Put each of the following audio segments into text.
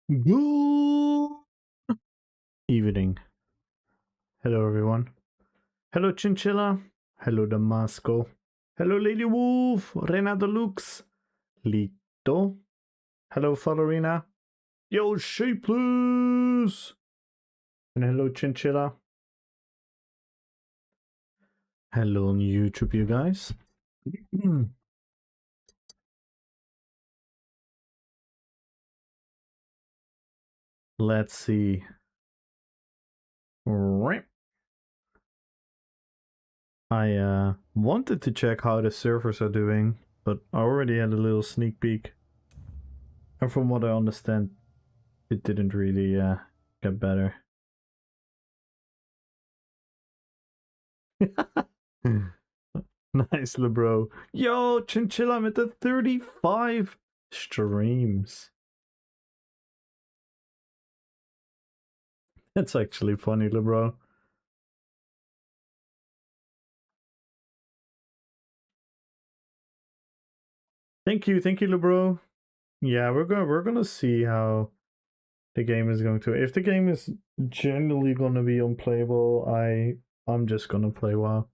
Good evening. Hello, everyone. Hello, Chinchilla. Hello, Damasco. Hello, Lady Wolf. Renato Lux. Lito. Hello, Fallerina. Yo, Shapeless. And hello, Chinchilla. Hello on YouTube, you guys. Let's see. I wanted to check how the servers are doing, but I already had a little sneak peek. And from what I understand, it didn't really get better. Nice, LeBro. Yo, Chinchilla met the 35 streams. That's actually funny, LeBro. Thank you, LeBro. Yeah, we're gonna see how the game is going to. If the game is generally gonna be unplayable, I'm just gonna play WoW.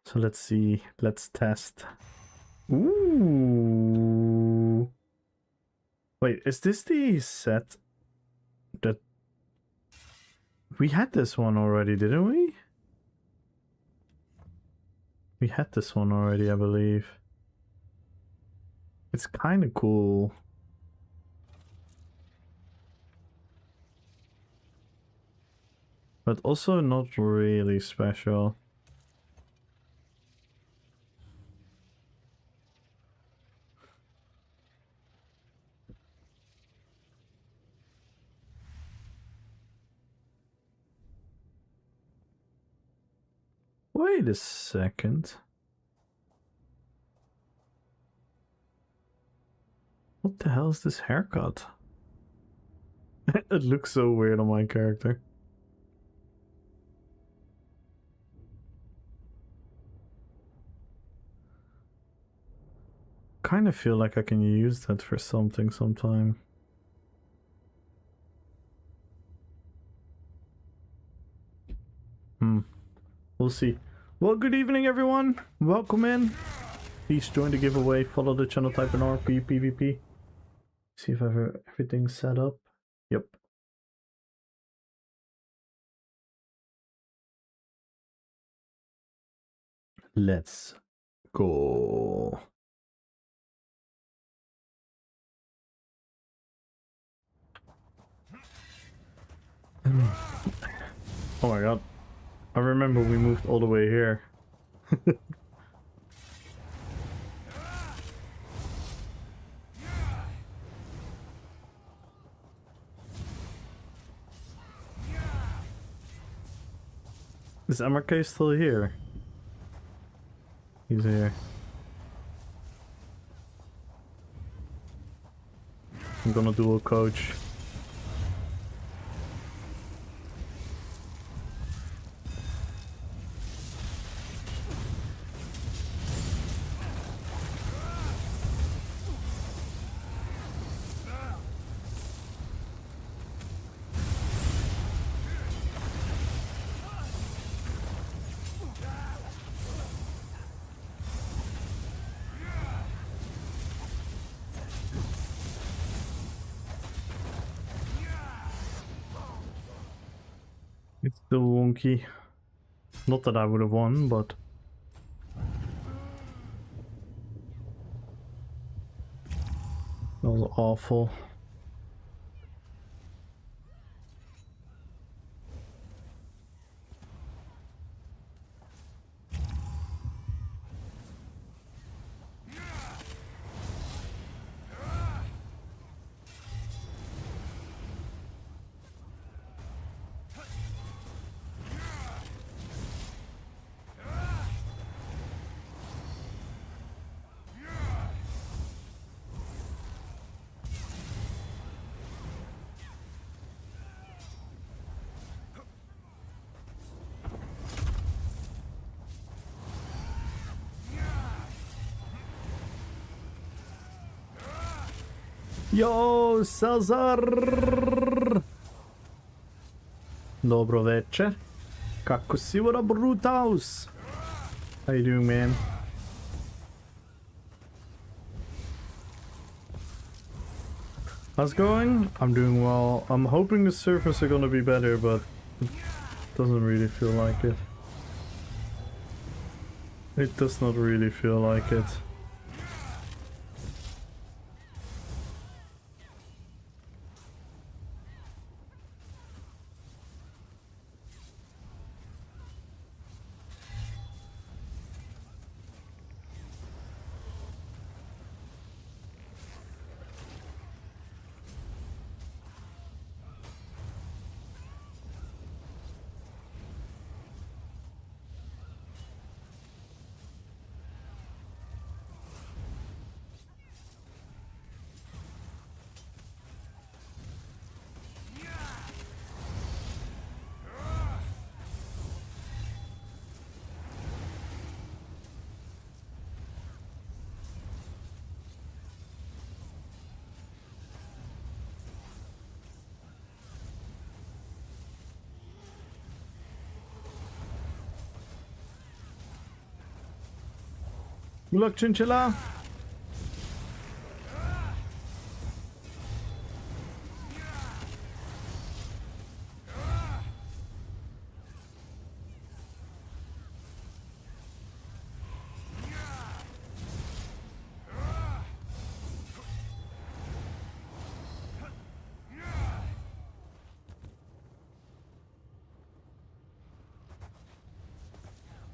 So let's see. Let's test. Ooh. Wait, is this the set that we had this one already, didn't we? We had this one already, I believe. It's kind of cool. But also not really special. Wait a second. What the hell is this haircut? It looks so weird on my character. kind of feel like I can use that for something sometime. We'll see. Well, good evening, everyone. Welcome in. Please join the giveaway. Follow the channel, type in RP, PvP. See if everything's set up. Yep. Let's go. Oh my god. I remember we moved all the way here. Is MRK still here? He's here. I'm gonna dual coach. It's still wonky. Not that I would have won, but... that was awful. Yo, Cezar! Dobro večer. Kako si, what up, Brutaus? How you doing, man? How's it going? I'm doing well. I'm hoping the servers are gonna be better, but it doesn't really feel like it. It does not really feel like it. Good luck, Chinchilla!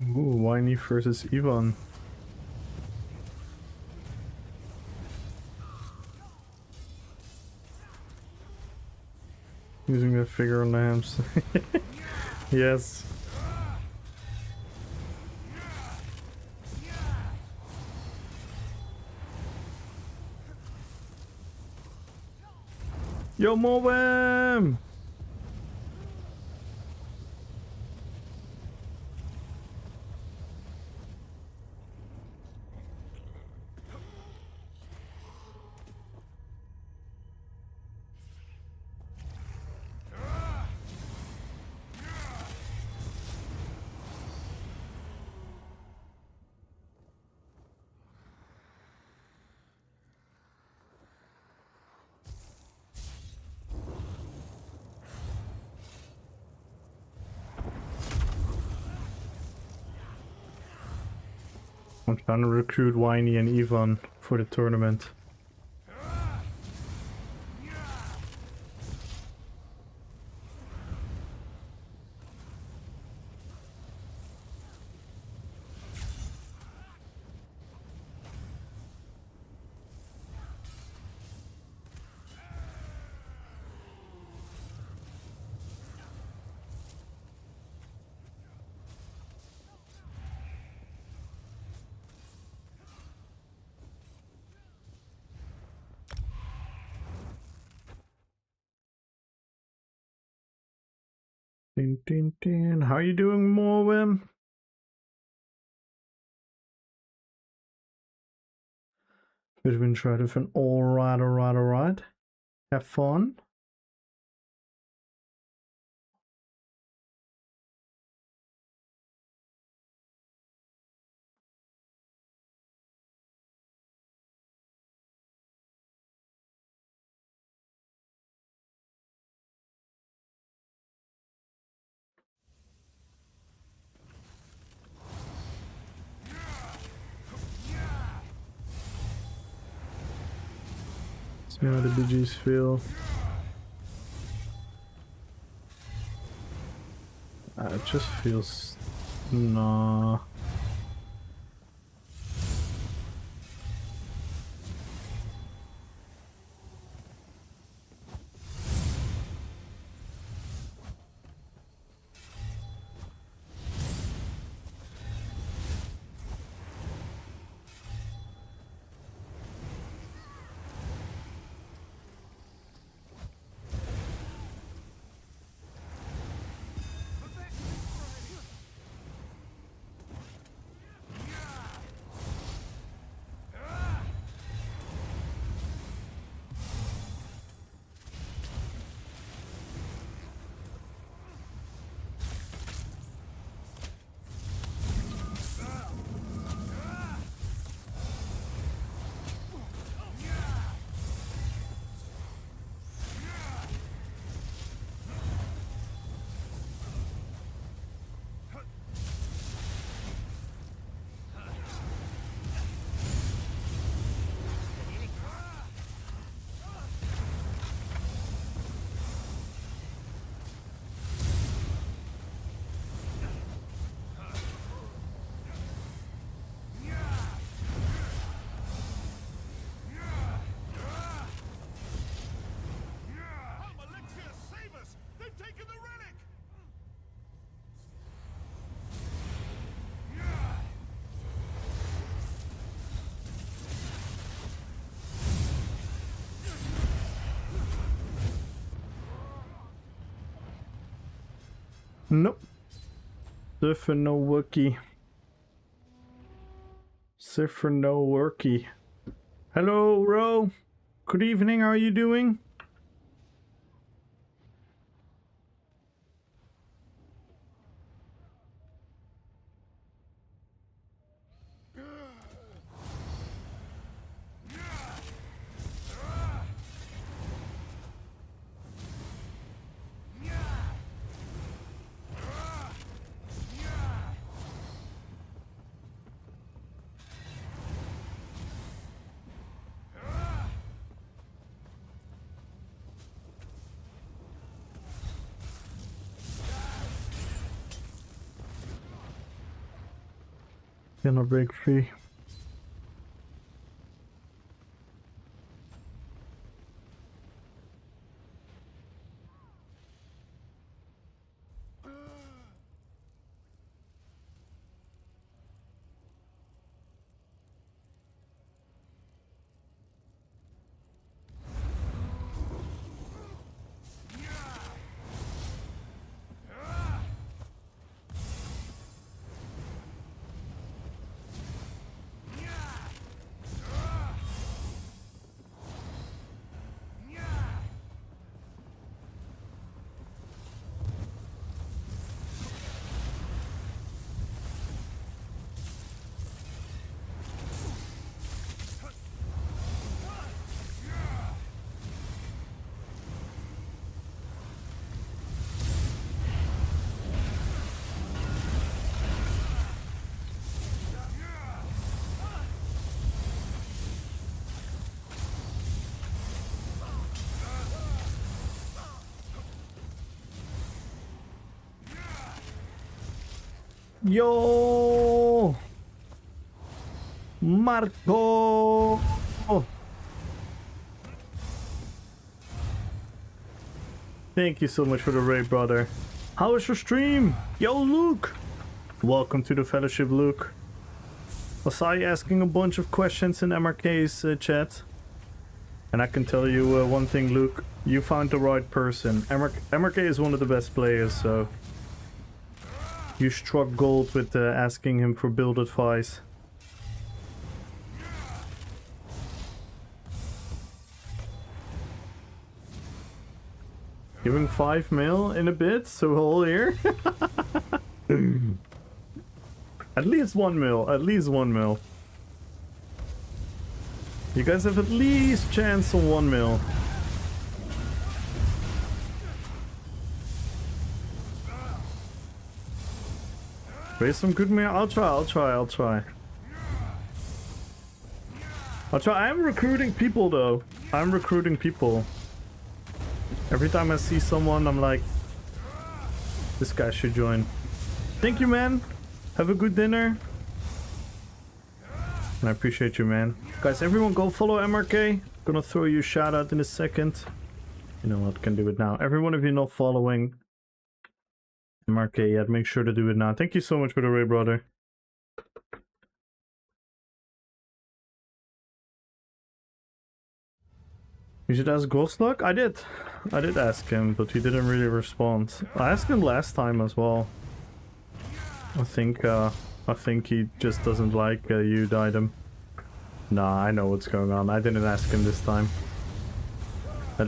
Ooh, Whiny versus Ivan. Using that figure on the hamster. Yes. Yo, Mobam! I'm trying to recruit Winey and Yvonne for the tournament. Ding, ding, ding. How you doing, Morwin? We've been trying to alright. Have fun. See how the BGs feel. It just feels... Nah. Nope. Ziffer no worky. Ziffer no worky. Hello, Ro. Good evening, how are you doing? Gonna break free. Yo! Marco! Thank you so much for the raid, brother. How was your stream? Yo, Luke! Welcome to the fellowship, Luke. I saw you asking a bunch of questions in MRK's chat. And I can tell you one thing, Luke. You found the right person. MRK is one of the best players, so... You struck gold with asking him for build advice. Giving 5 mil in a bit, so whole year? At least 1 mil, at least 1 mil. You guys have at least chance on 1 mil. Raise some good mail. I'll try. I'm recruiting people though. I'm recruiting people. Every time I see someone, I'm like, this guy should join. Thank you, man. Have a good dinner. And I appreciate you, man. Guys, everyone go follow MRK. Gonna throw you a shout out in a second. You know what, can do it now. Everyone, if you're not following MRK yet, make sure to do it now. Thank you so much for the raid, brother. You should ask Ghostluck? I did ask him, but he didn't really respond. I asked him last time as well. I think he just doesn't like you, Didem. Nah, I know what's going on. I didn't ask him this time. He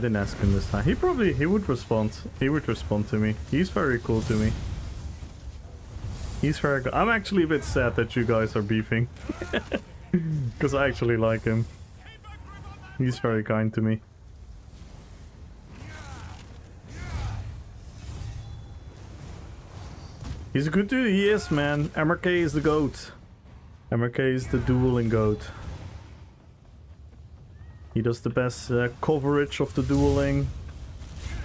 would respond. He would respond to me. He's very cool to me. He's very good. I'm actually a bit sad that you guys are beefing. Because I actually like him. He's very kind to me. He's a good dude. He is, man. MRK is the GOAT. MRK is the dueling GOAT. He does the best coverage of the dueling.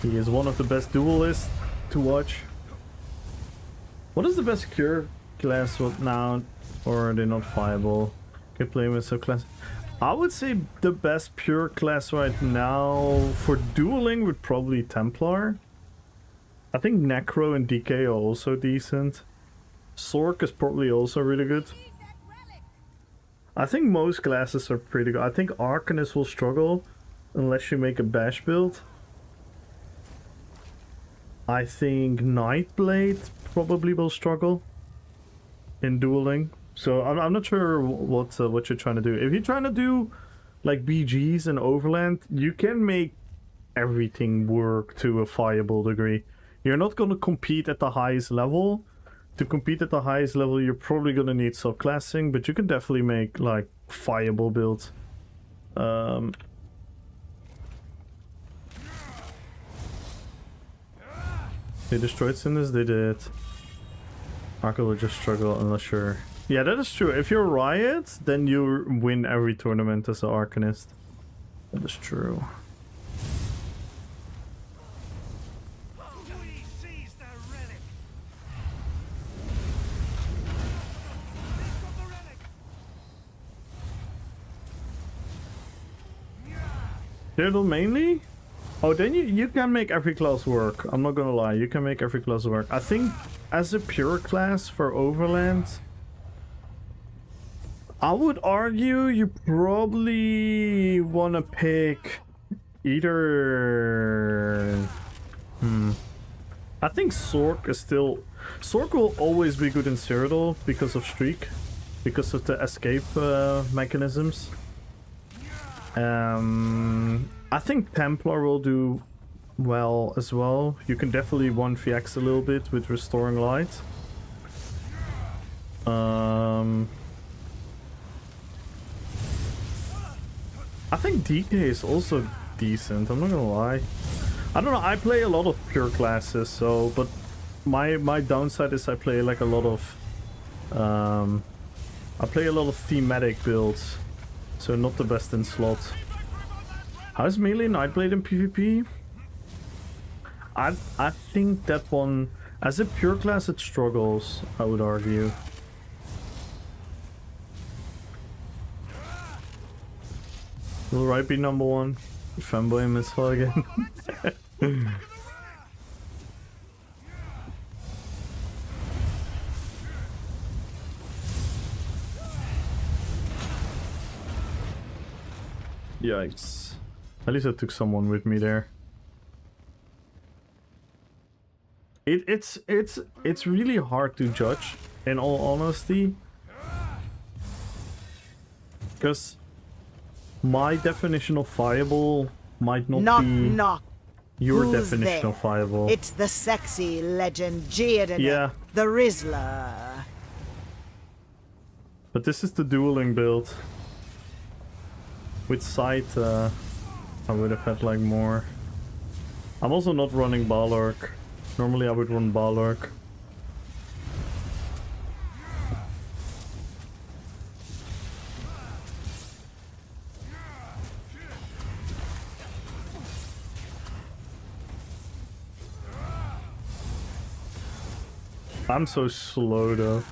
He is one of the best duelists to watch. What is the best cure class now? Or are they not viable? Can play with so class. I would say the best pure class right now for dueling would probably Templar. I think Necro and DK are also decent. Sork is probably also really good. I think most classes are pretty good. I think Arcanist will struggle unless you make a bash build. I think Nightblade probably will struggle in dueling. So I'm not sure what you're trying to do. If you're trying to do like BGs and Overland, you can make everything work to a viable degree. You're not going to compete at the highest level. To compete at the highest level, you're probably going to need subclassing, but you can definitely make like viable builds. They destroyed Cinders? They did. Arca will just struggle unless you're... Yeah, that is true. If you're Riot, then you win every tournament as an Arcanist. That is true. Cyrodiil mainly? Oh, then you can make every class work. I'm not gonna lie, you can make every class work. I think as a pure class for Overland, I would argue you probably want to pick either... I think Sork is still... Sork will always be good in Cyrodiil because of Streak. Because of the escape mechanisms. I think Templar will do well as well. You can definitely 1vx a little bit with Restoring Light. I think DK is also decent, I'm not gonna lie. I don't know, I play a lot of pure classes, so, but my downside is I play like a lot of thematic builds, so not the best in slot. How's melee Nightblade in PvP? I think that one, As a pure class, it struggles, I would argue. Will Right be number one? Fanboy missile again. Yikes. At least I took someone with me there. It's really hard to judge, in all honesty. Because my definition of viable might not be your Who's definition there? of viable. It's the sexy legend Jaden, Yeah. the Rizzler. But this is the dueling build. With sight, I would have had like more. I'm also not running Balork. Normally I would run Balork. I'm so slow though.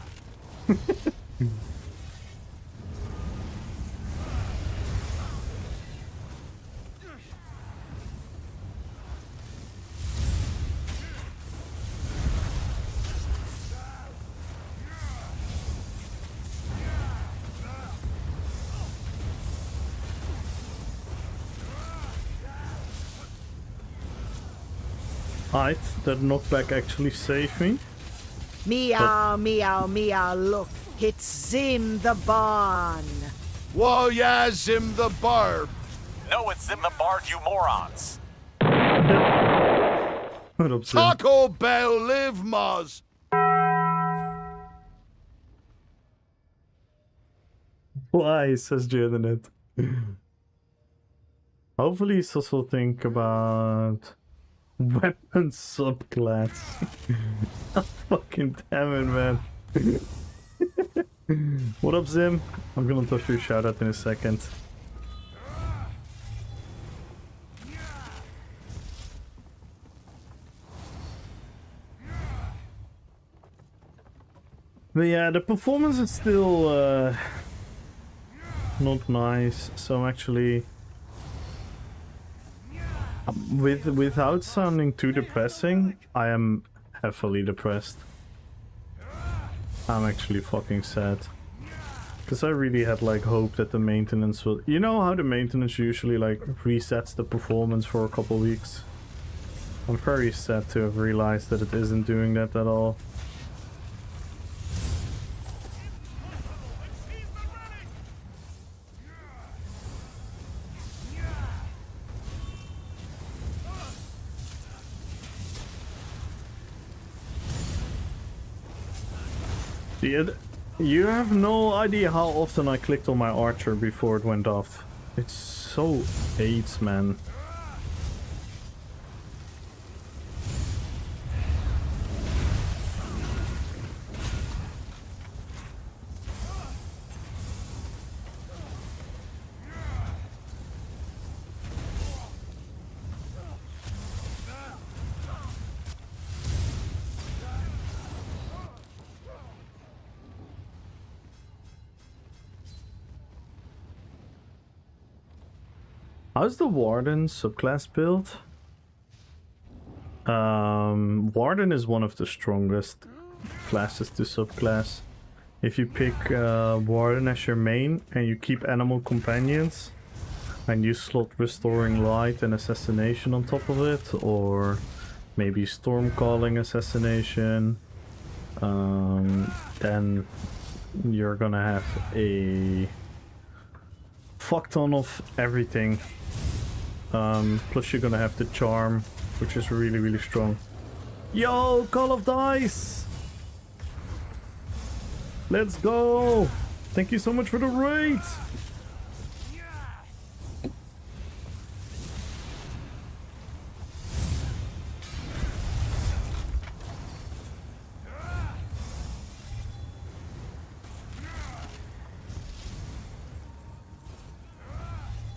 Alright, that knockback actually saved me. Meow, meow, meow, look, it's Zim the Barn. Whoa, yeah, Zim the Barb. No, it's Zim the Bard, you morons. What up, Zim? Taco Bell live, Moz. Why, says Jadenet. Hopefully he's also think about weapon subclass. Oh, fucking damn it, man. What up, Zim? I'm gonna touch your shout out in a second. But yeah, the performance is still not nice, so I'm actually without sounding too depressing, I am heavily depressed. I'm actually fucking sad. Because I really had like hope that the maintenance will... You know how the maintenance usually like resets the performance for a couple weeks? I'm very sad to have realized that it isn't doing that at all. You have no idea how often I clicked on my archer before it went off. It's so AIDS, man. How's the Warden subclass build? Warden is one of the strongest classes to subclass. If you pick Warden as your main and you keep animal companions and you slot Restoring Light and Assassination on top of it, or maybe Storm Calling Assassination, then you're gonna have a fuck ton of everything. Plus you're gonna have the charm, which is really, really strong. Yo, Call of Dice! Let's go! Thank you so much for the raid!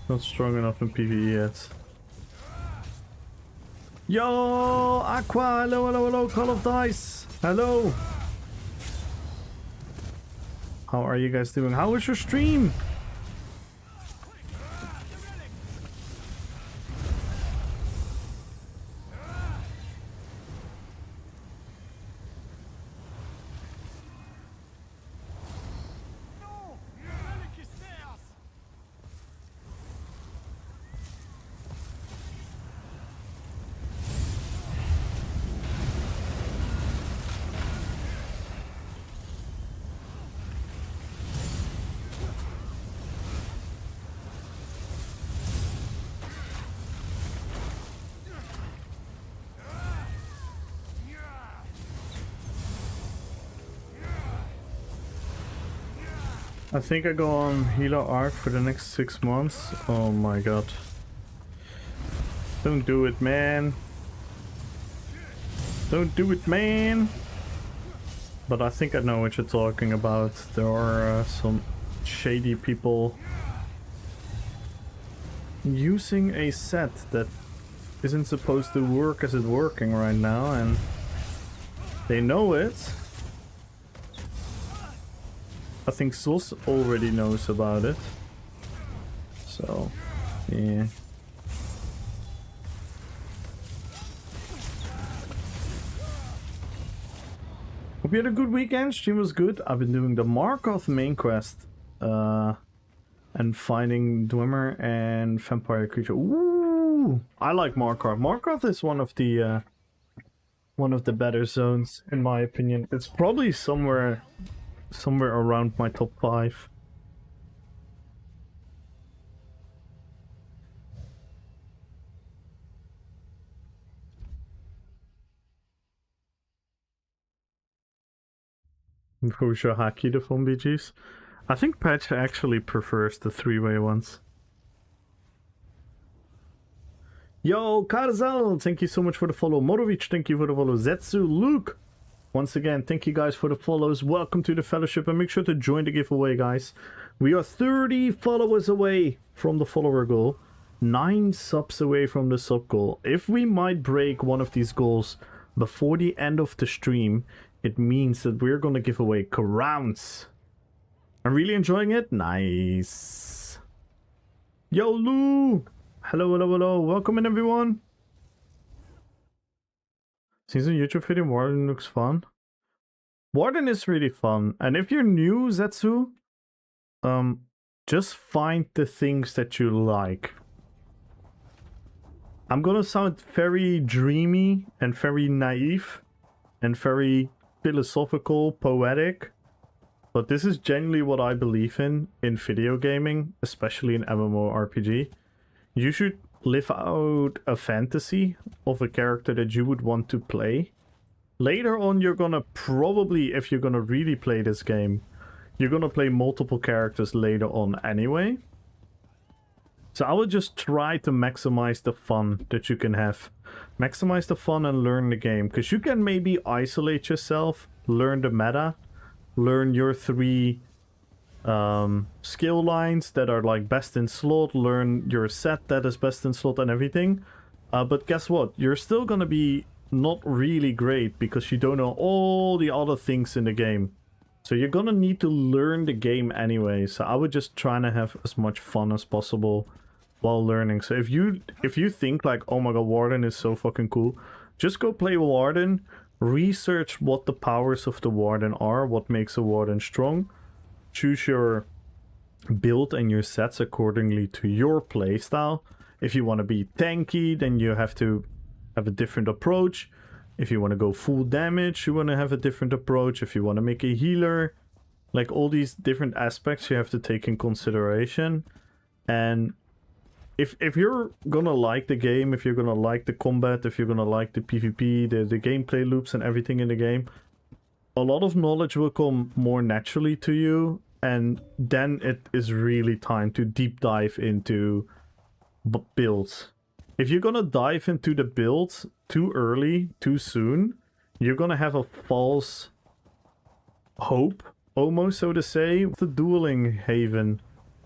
Not strong enough in PvE yet. Yo, Aqua, hello, hello, hello, Call of Dice. Hello. How are you guys doing? How was your stream? I think I go on Hilo Arc for the next 6 months. Oh my god. Don't do it, man. Don't do it, man. But I think I know what you're talking about. There are some shady people using a set that isn't supposed to work as it's working right now, and they know it. I think Sus already knows about it. So, yeah. Hope you had a good weekend. Stream was good. I've been doing the Markov main quest. And finding Dwemer and Vampire Creature. Ooh! I like Markov. Markov is one of the better zones, in my opinion. It's probably somewhere around my top 5. Fusha Haki, the phone BGs. I think Patch actually prefers the 3-way ones. Yo, Karzal, thank you so much for the follow. Morovic, thank you for the follow. Zetsu, Luke, once again, thank you guys for the follows. Welcome to the fellowship, and make sure to join the giveaway, guys. We are 30 followers away from the follower goal. 9 subs away from the sub goal. If we might break one of these goals before the end of the stream, it means that we're gonna give away crowns. I'm really enjoying it. Nice. Yo, Lou. Hello, hello, hello. Welcome in, everyone. Seems a YouTube video, Warden looks fun. Warden is really fun. And if you're new, Zetsu, just find the things that you like. I'm gonna sound very dreamy and very naive and very philosophical, poetic. But this is genuinely what I believe in video gaming, especially in MMORPG. You should live out a fantasy of a character that you would want to play. Later on, you're gonna probably, if you're gonna really play this game, you're gonna play multiple characters later on anyway. So I would just try to maximize the fun that you can have. Maximize the fun and learn the game. Because you can maybe isolate yourself, learn the meta, learn your 3 skill lines that are like best in slot, learn your set that is best in slot and everything. But guess what? You're still gonna be not really great because you don't know all the other things in the game. So you're gonna need to learn the game anyway. So I would just try to have as much fun as possible while learning. So if you think like, oh my god, Warden is so fucking cool, just go play Warden, research what the powers of the Warden are, what makes a Warden strong, choose your build and your sets accordingly to your playstyle. If you want to be tanky, then you have to have a different approach. If you want to go full damage, you want to have a different approach. If you want to make a healer, like all these different aspects you have to take in consideration. And if you're gonna like the game, if you're gonna like the combat, if you're gonna like the PvP, the gameplay loops and everything in the game, a lot of knowledge will come more naturally to you, and then it is really time to deep dive into builds. If you're gonna dive into the builds too early, too soon, you're gonna have a false hope, almost so to say. The dueling haven.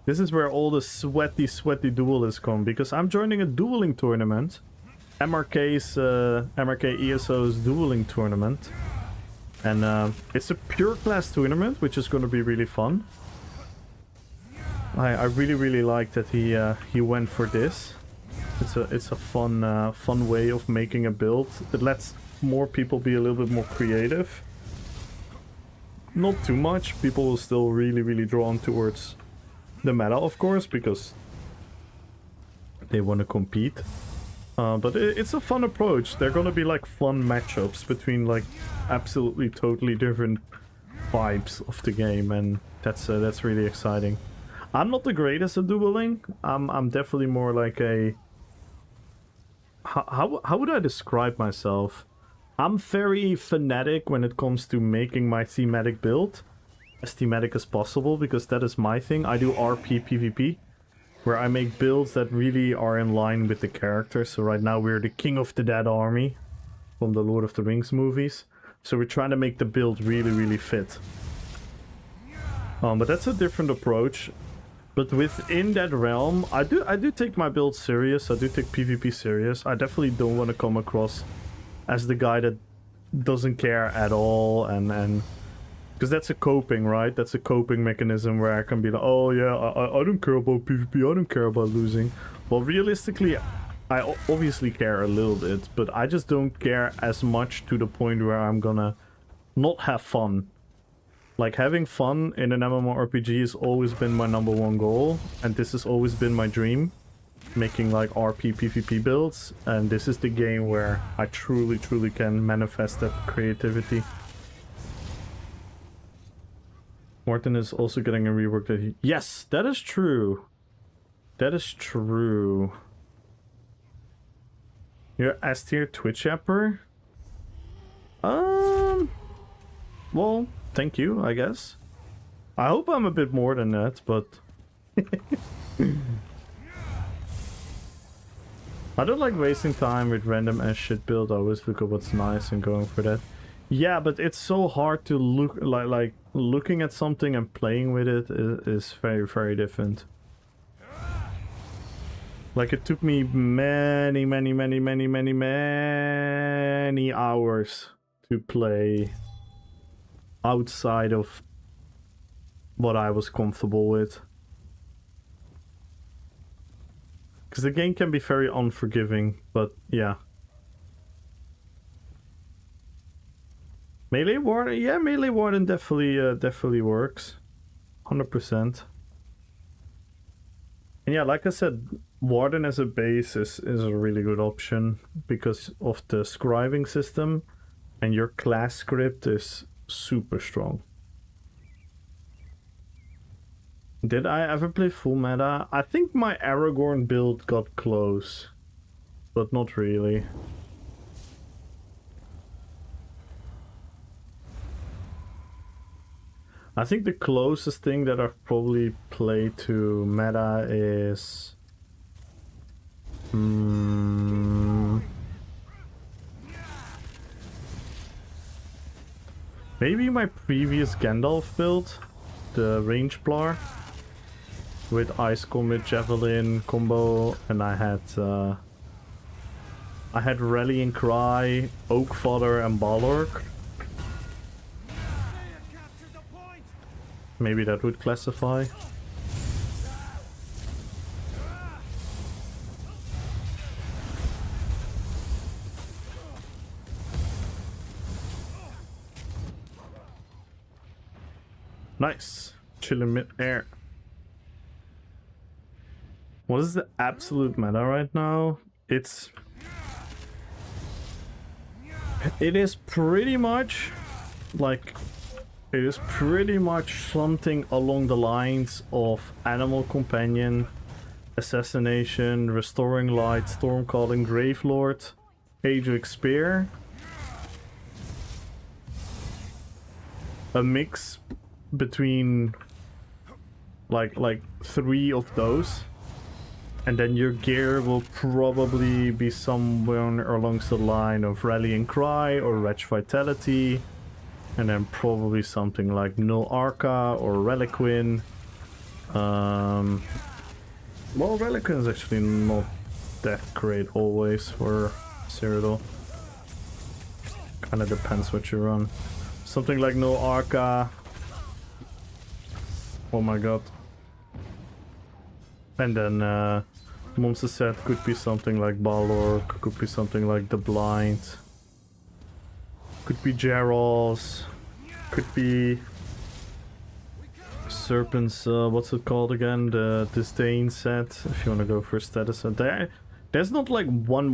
This is where all the sweaty duelists come, because I'm joining a dueling tournament MRK ESO's dueling tournament, and it's a pure class tournament, which is going to be really fun. I really like that he went for this. It's a fun way of making a build. It lets more people be a little bit more creative. Not too much. People will still really drawn towards the meta, of course, because they want to compete. But it's a fun approach. They're gonna be like fun matchups between like absolutely totally different vibes of the game, and that's really exciting. I'm not the greatest at dueling. I'm definitely more like a... How would I describe myself? I'm very fanatic when it comes to making my thematic build as thematic as possible, because that is my thing. I do RP PvP, where I make builds that really are in line with the characters. So right now we're the King of the Dead Army from the Lord of the Rings movies. So we're trying to make the build really fit. But that's a different approach. But within that realm, I do take my build serious. I do take PvP serious. I definitely don't want to come across as the guy that doesn't care at all, and because that's a coping, right? That's a coping mechanism where I can be like, oh yeah, I don't care about PvP, I don't care about losing. Well, realistically, I obviously care a little bit, but I just don't care as much to the point where I'm gonna not have fun. Like, having fun in an MMORPG has always been my #1 goal, and this has always been my dream. Making like RP PvP builds, and this is the game where I truly can manifest that creativity. Martin is also getting a rework that he... Yes, that is true. That is true. You're S tier Twitch apper? Well, thank you, I guess. I hope I'm a bit more than that, but... I don't like wasting time with random ass shit build. I always look at what's nice and going for that. Yeah, but it's so hard to look like looking at something and playing with it is very different. Like, it took me many hours to play outside of what I was comfortable with. Because the game can be very unforgiving, but yeah. Melee Warden, yeah, Melee Warden definitely works. 100%. And yeah, like I said, Warden as a base is a really good option because of the scribing system, and your class script is super strong. Did I ever play full meta? I think my Aragorn build got close, but not really. I think the closest thing that I've probably played to meta is... maybe my previous Gandalf build, the range blar, with Ice Comet, Javelin combo, and I had Rallying Cry, Oak Fodder, and Balork. Maybe that would classify. Nice. Chilling mid-air. What is the absolute meta right now? It is pretty much like... it is pretty much something along the lines of Animal Companion, Assassination, Restoring Light, Stormcalling, Gravelord, Aedric Spear. A mix between like 3 of those. And then your gear will probably be somewhere along the line of Rallying Cry or Wretch Vitality. And then probably something like Null Arca or Reliquin. Well, Reliquin is actually not that great always for Cyrodiil. Kinda depends what you run. Something like no Arca. Oh my god. And then monster set could be something like Balor, could be something like the Blind. Could be Jaros. Could be Serpent's, what's it called again? The Disdain set, if you want to go for status set. There's not like one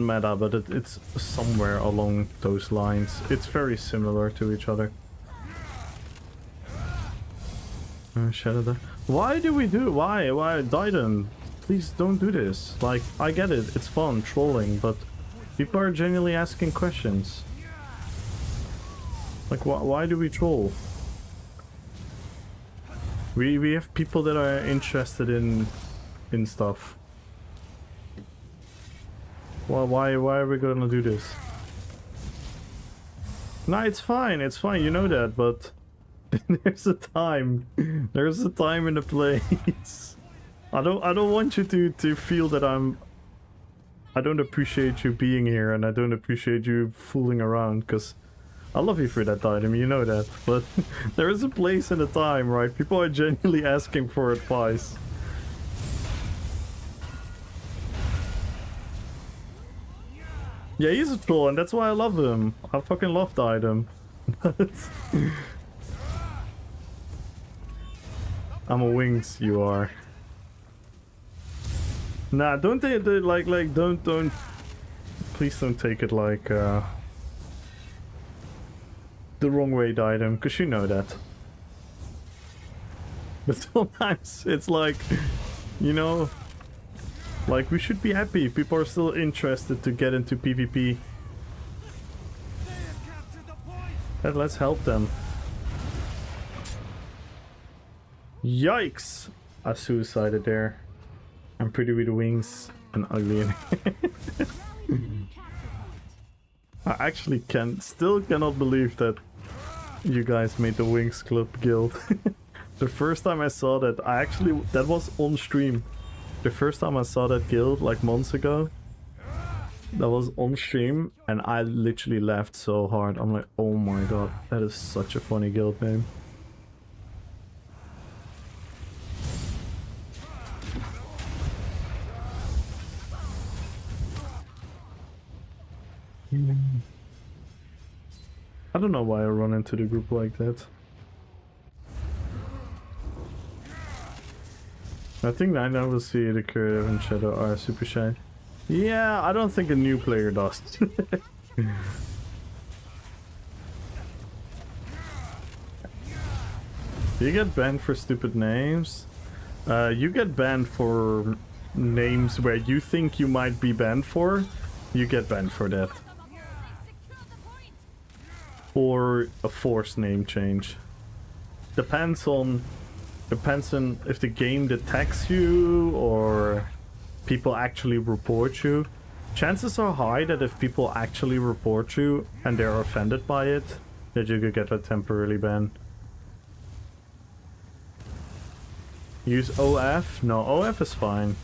meta, but it's somewhere along those lines. It's very similar to each other. Shadow there. Why do we do it? Why? Diden, please don't do this. Like, I get it, it's fun, trolling, but people are genuinely asking questions. Like, why do we troll? We have people that are interested in stuff. Well, why are we gonna do this? Nah, it's fine, you know that, but there's a time and a place. I don't want you to feel that I don't appreciate you being here, and I don't appreciate you fooling around, because I love you for that item, you know that, but there is a place and a time, right? People are genuinely asking for advice. Yeah, he's a troll, and that's why I love him. I fucking love the item. But I'm a wings, you are. Nah, don't don't please don't take it like the wrong way item, because you know that. But sometimes it's like, you know, like we should be happy people are still interested to get into PvP. And let's help them. Yikes! I suicided there. I'm pretty with the wings and ugly. I actually still cannot believe that you guys made the Wings Club guild. The first time I saw that, that was on stream. The first time I saw that guild, like months ago, that was on stream, and I literally laughed so hard. I'm like, oh my god, that is such a funny guild name. I don't know why I run into the group like that. I think I never see the Curative and Shadow are super shy. Yeah, I don't think a new player does. You get banned for stupid names. You get banned for names where you think you might be banned for. You get banned for that. Or a forced name change. Depends on if the game detects you or people actually report you. Chances are high that if people actually report you and they're offended by it, that you could get a temporarily ban. Use OF? No, OF is fine.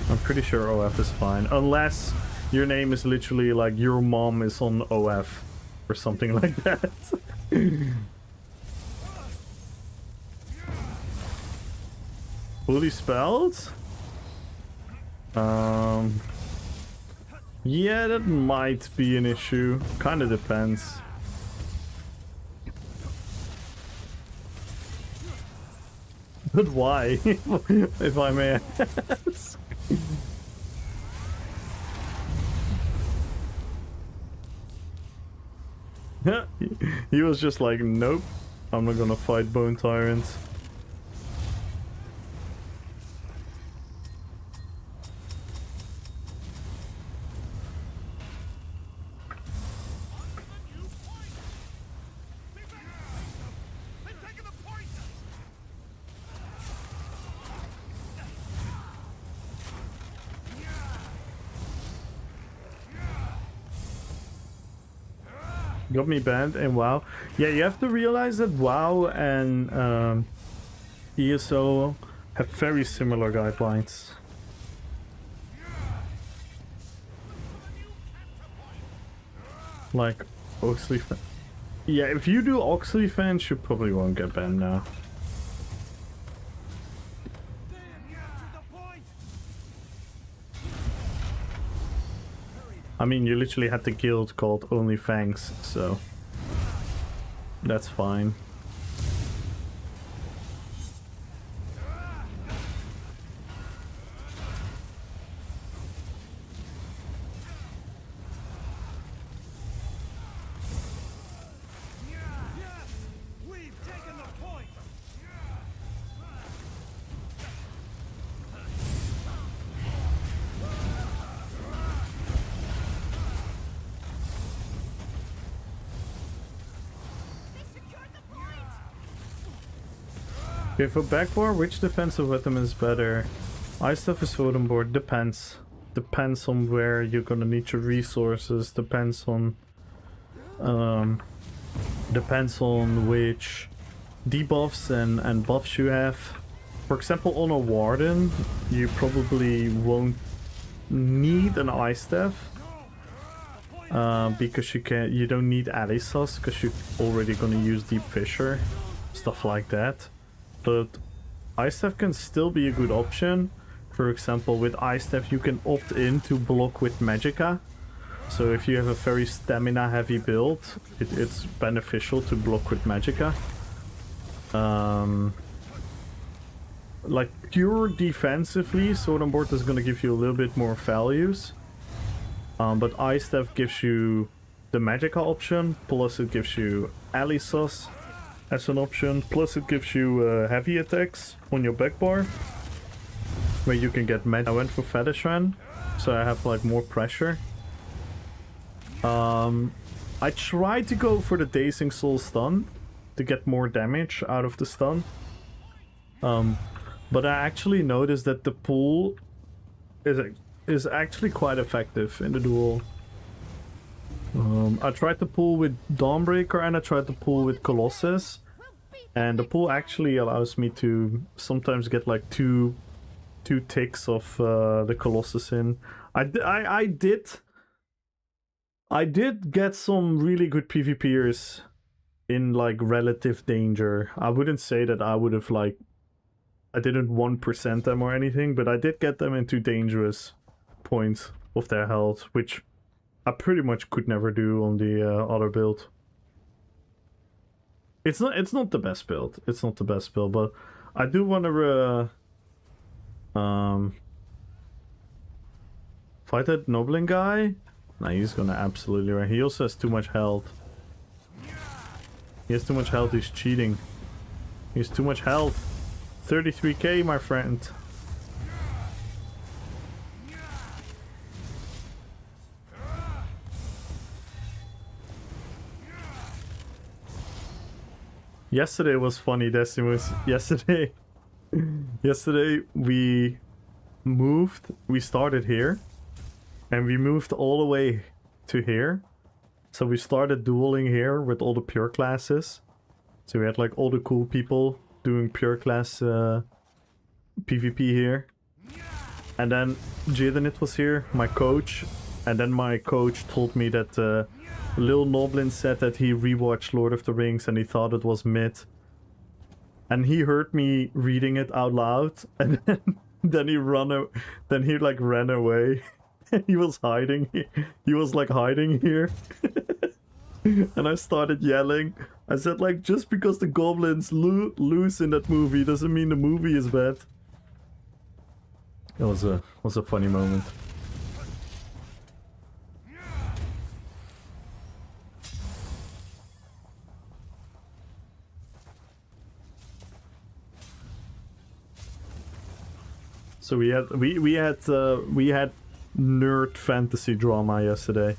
I'm pretty sure OF is fine. Unless your name is literally like your mom is on OF. Or something like that. Fully spelled? Yeah, that might be an issue. Kinda depends. But why? If I may ask. He was just like, nope, I'm not gonna fight Bone Tyrants. Got me banned in WoW. Yeah, you have to realize that WoW and ESO have very similar guidelines. Like Oxley fan. Yeah, if you do Oxley fans, you probably won't get banned now. I mean, you literally had the guild called Only Fangs, so that's fine. Okay, for backbar, which defensive weapon is better? Ice stuff is vote on board. Depends. Depends on where you're gonna need your resources. Depends on which debuffs and buffs you have. For example, on a warden, you probably won't need an ice staff. Because you don't need Alisas, because you're already gonna use Deep Fissure, stuff like that. But Ice Staff can still be a good option. For example, with Ice Staff you can opt in to block with Magicka. So if you have a very stamina heavy build, it's beneficial to block with Magicka. Like pure defensively, Sword on Board is going to give you a little bit more values. But Ice Staff gives you the Magicka option, plus it gives you Alisas as an option, plus it gives you heavy attacks on your back bar, where you can get I went for Fetishran, so I have like more pressure. I tried to go for the Dazing Soul stun to get more damage out of the stun. But I actually noticed that the pull is actually quite effective in the duel. I tried to pull with Dawnbreaker and I tried to pull with Colossus. And the pull actually allows me to sometimes get like two ticks of the Colossus in. I did get some really good PvPers in like relative danger. I wouldn't say that I would have like, I didn't 1% them or anything, but I did get them into dangerous points of their health, which I pretty much could never do on the other build. It's not the best build. It's not the best build, but I do want to fight that Noblin guy. Nah, he's gonna absolutely run. He also has too much health. He has too much health. He's cheating. He has too much health. 33k, my friend. Yesterday was funny, Decimus. Yesterday we moved. We started here. And we moved all the way to here. So we started dueling here with all the pure classes. So we had like all the cool people doing pure class PvP here. And then Jadenit was here, my coach. And then my coach told me that Lil Noblin said that he rewatched Lord of the Rings and he thought it was mid. And he heard me reading it out loud. And then he like ran away. He was hiding. He was like hiding here. And I started yelling. I said like, just because the goblins lose in that movie doesn't mean the movie is bad. It was a funny moment. So we had nerd fantasy drama yesterday.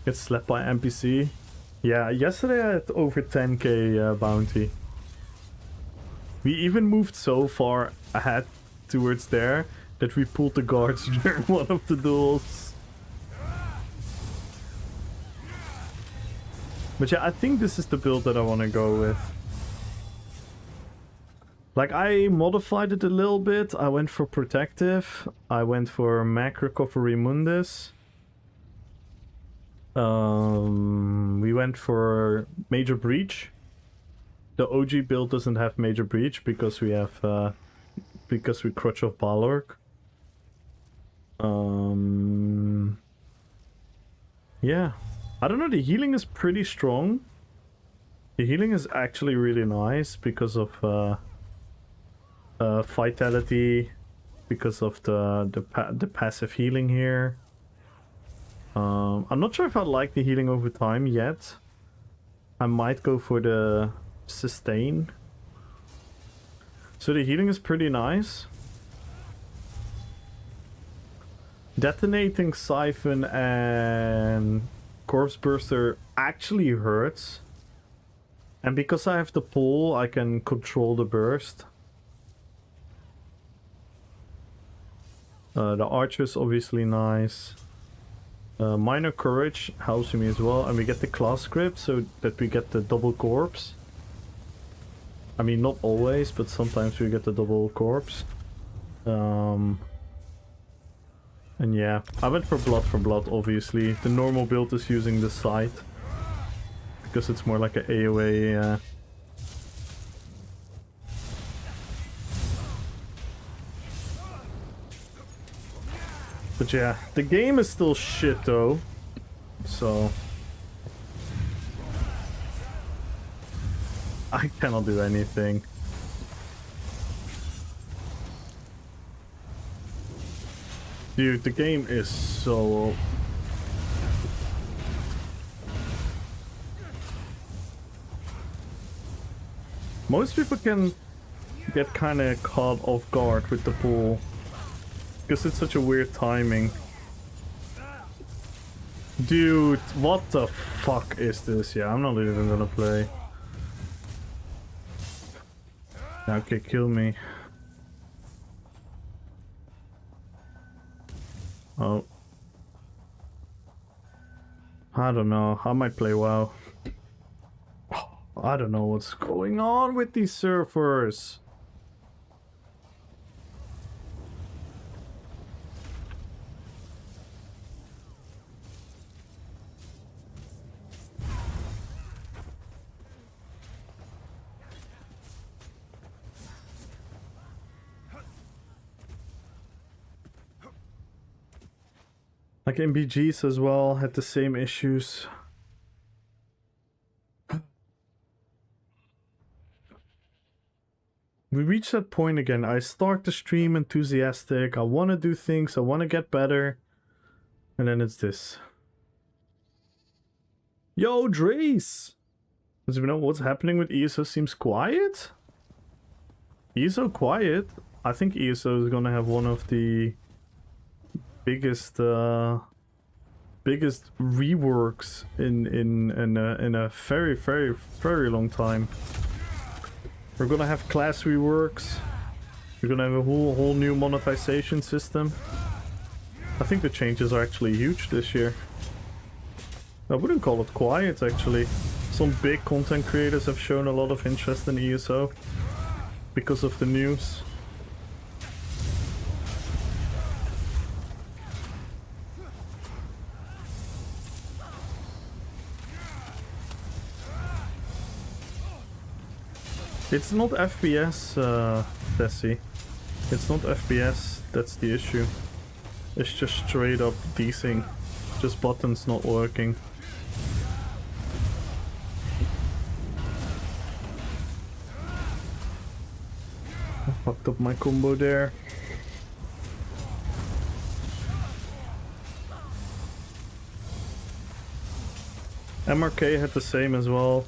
Get slapped by NPC. Yeah, yesterday I had over 10k bounty. We even moved so far ahead towards there that we pulled the guards during one of the duels. But yeah, I think this is the build that I want to go with. Like, I modified it a little bit. I went for Protective. I went for Mac Recovery Mundus. went for Major Breach. The OG build doesn't have Major Breach because we have because we Crutch of Balorg. Yeah, I don't know, the healing is pretty strong. The healing is actually really nice because of vitality, because of the passive healing here. I'm not sure if I like the healing over time yet. I might go for the sustain. So the healing is pretty nice. Detonating Siphon and Corpse Burster actually hurts. And because I have the pull, I can control the burst. The Archer is obviously nice. Minor Courage helps me as well. And we get the class grip so that we get the double corpse. I mean, not always, but sometimes we get the double corpse. And yeah, I went for blood, obviously. The normal build is using the scythe, because it's more like an AoE. But yeah, the game is still shit though, so I cannot do anything. Dude, the game is so... Most people can get kind of caught off guard with the pull, because it's such a weird timing. Dude, what the fuck is this? Yeah, I'm not even gonna play. Okay, kill me. Oh. I don't know. I might play WoW. I don't know what's going on with these servers. Like MBGs as well had the same issues. We reached that point again. I start the stream enthusiastic. I want to do things. I want to get better. And then it's this. Yo, Drace! Does you know what's happening with ESO? Seems quiet? ESO quiet? I think ESO is gonna have one of the biggest biggest reworks in a very long time. We're gonna have class reworks. We're gonna have a whole new monetization system. I think the changes are actually huge this year. I wouldn't call it quiet actually. Some big content creators have shown a lot of interest in ESO because of the news. It's not FPS, Desi. It's not FPS, that's the issue. It's just straight up desync. Just buttons not working. I fucked up my combo there. MRK had the same as well.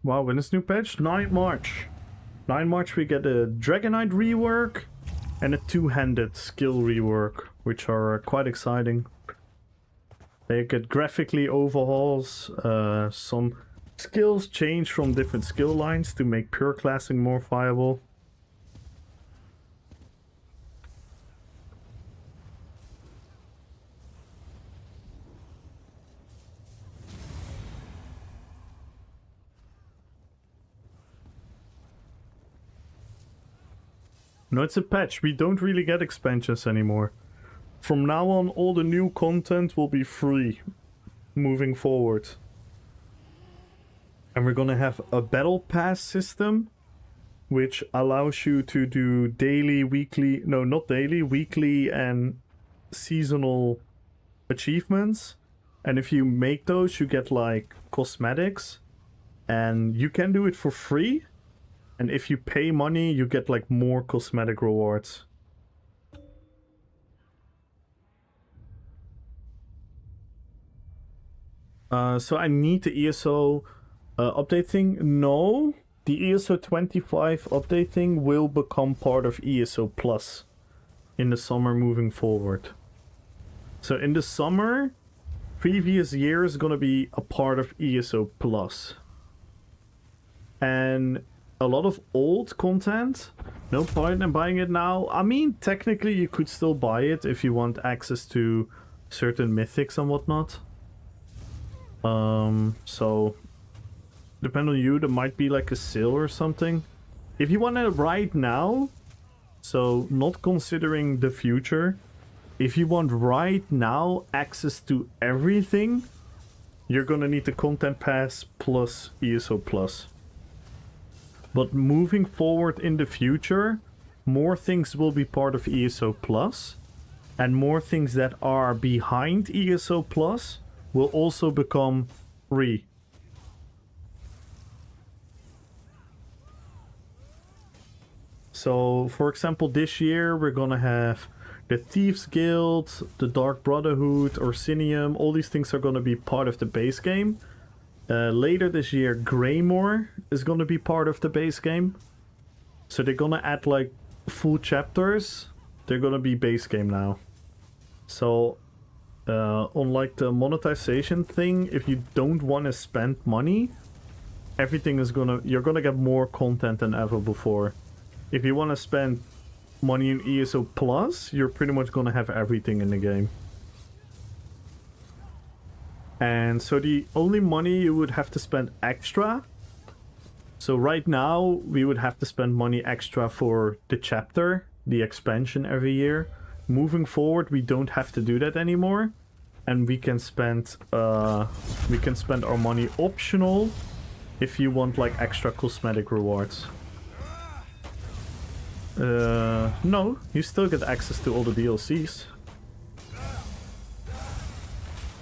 Wow, when is new patch? 9 March. 9 March we get a Dragonite rework and a two-handed skill rework, which are quite exciting. They get graphically overhauls, some Skills change from different skill lines to make pure classing more viable. No, it's a patch. We don't really get expansions anymore. From now on, all the new content will be free moving forward. And we're gonna have a battle pass system, which allows you to do daily, weekly, no, not daily, weekly and seasonal achievements. And if you make those, you get like cosmetics, and you can do it for free. And if you pay money, you get like more cosmetic rewards. So I need the ESO update thing. No, the ESO 25 update thing will become part of ESO Plus in the summer moving forward. So in the summer, previous year is gonna be a part of ESO Plus. And a lot of old content, no point in buying it now. I mean, technically you could still buy it if you want access to certain mythics and whatnot. So depend on you, there might be like a sale or something. If you want it right now, so not considering the future, if you want right now access to everything, you're gonna need the content pass plus ESO Plus. But moving forward in the future, more things will be part of ESO Plus, and more things that are behind ESO Plus will also become free. So, for example, this year we're gonna have the Thieves Guild, the Dark Brotherhood, Orsinium. All these things are gonna be part of the base game. Later this year, Greymore is gonna be part of the base game. So they're gonna add like full chapters. They're gonna be base game now. So, unlike the monetization thing, if you don't want to spend money, everything is you're gonna get more content than ever before. If you want to spend money in ESO Plus, you're pretty much gonna have everything in the game. And so the only money you would have to spend extra, so right now we would have to spend money extra for the chapter, the expansion every year. Moving forward, we don't have to do that anymore, and we can spend our money optional if you want like extra cosmetic rewards. No, you still get access to all the DLCs.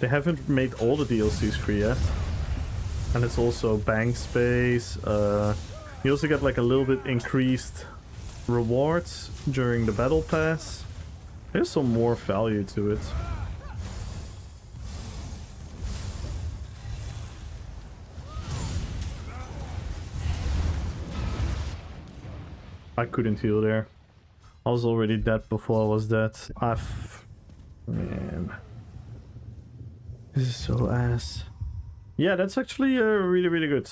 They haven't made all the DLCs free yet. And it's also bank space. You also get like a little bit increased rewards during the battle pass. There's some more value to it. I couldn't heal there. I was already dead before I was dead. Man. This is so ass. Yeah, that's actually really, really good.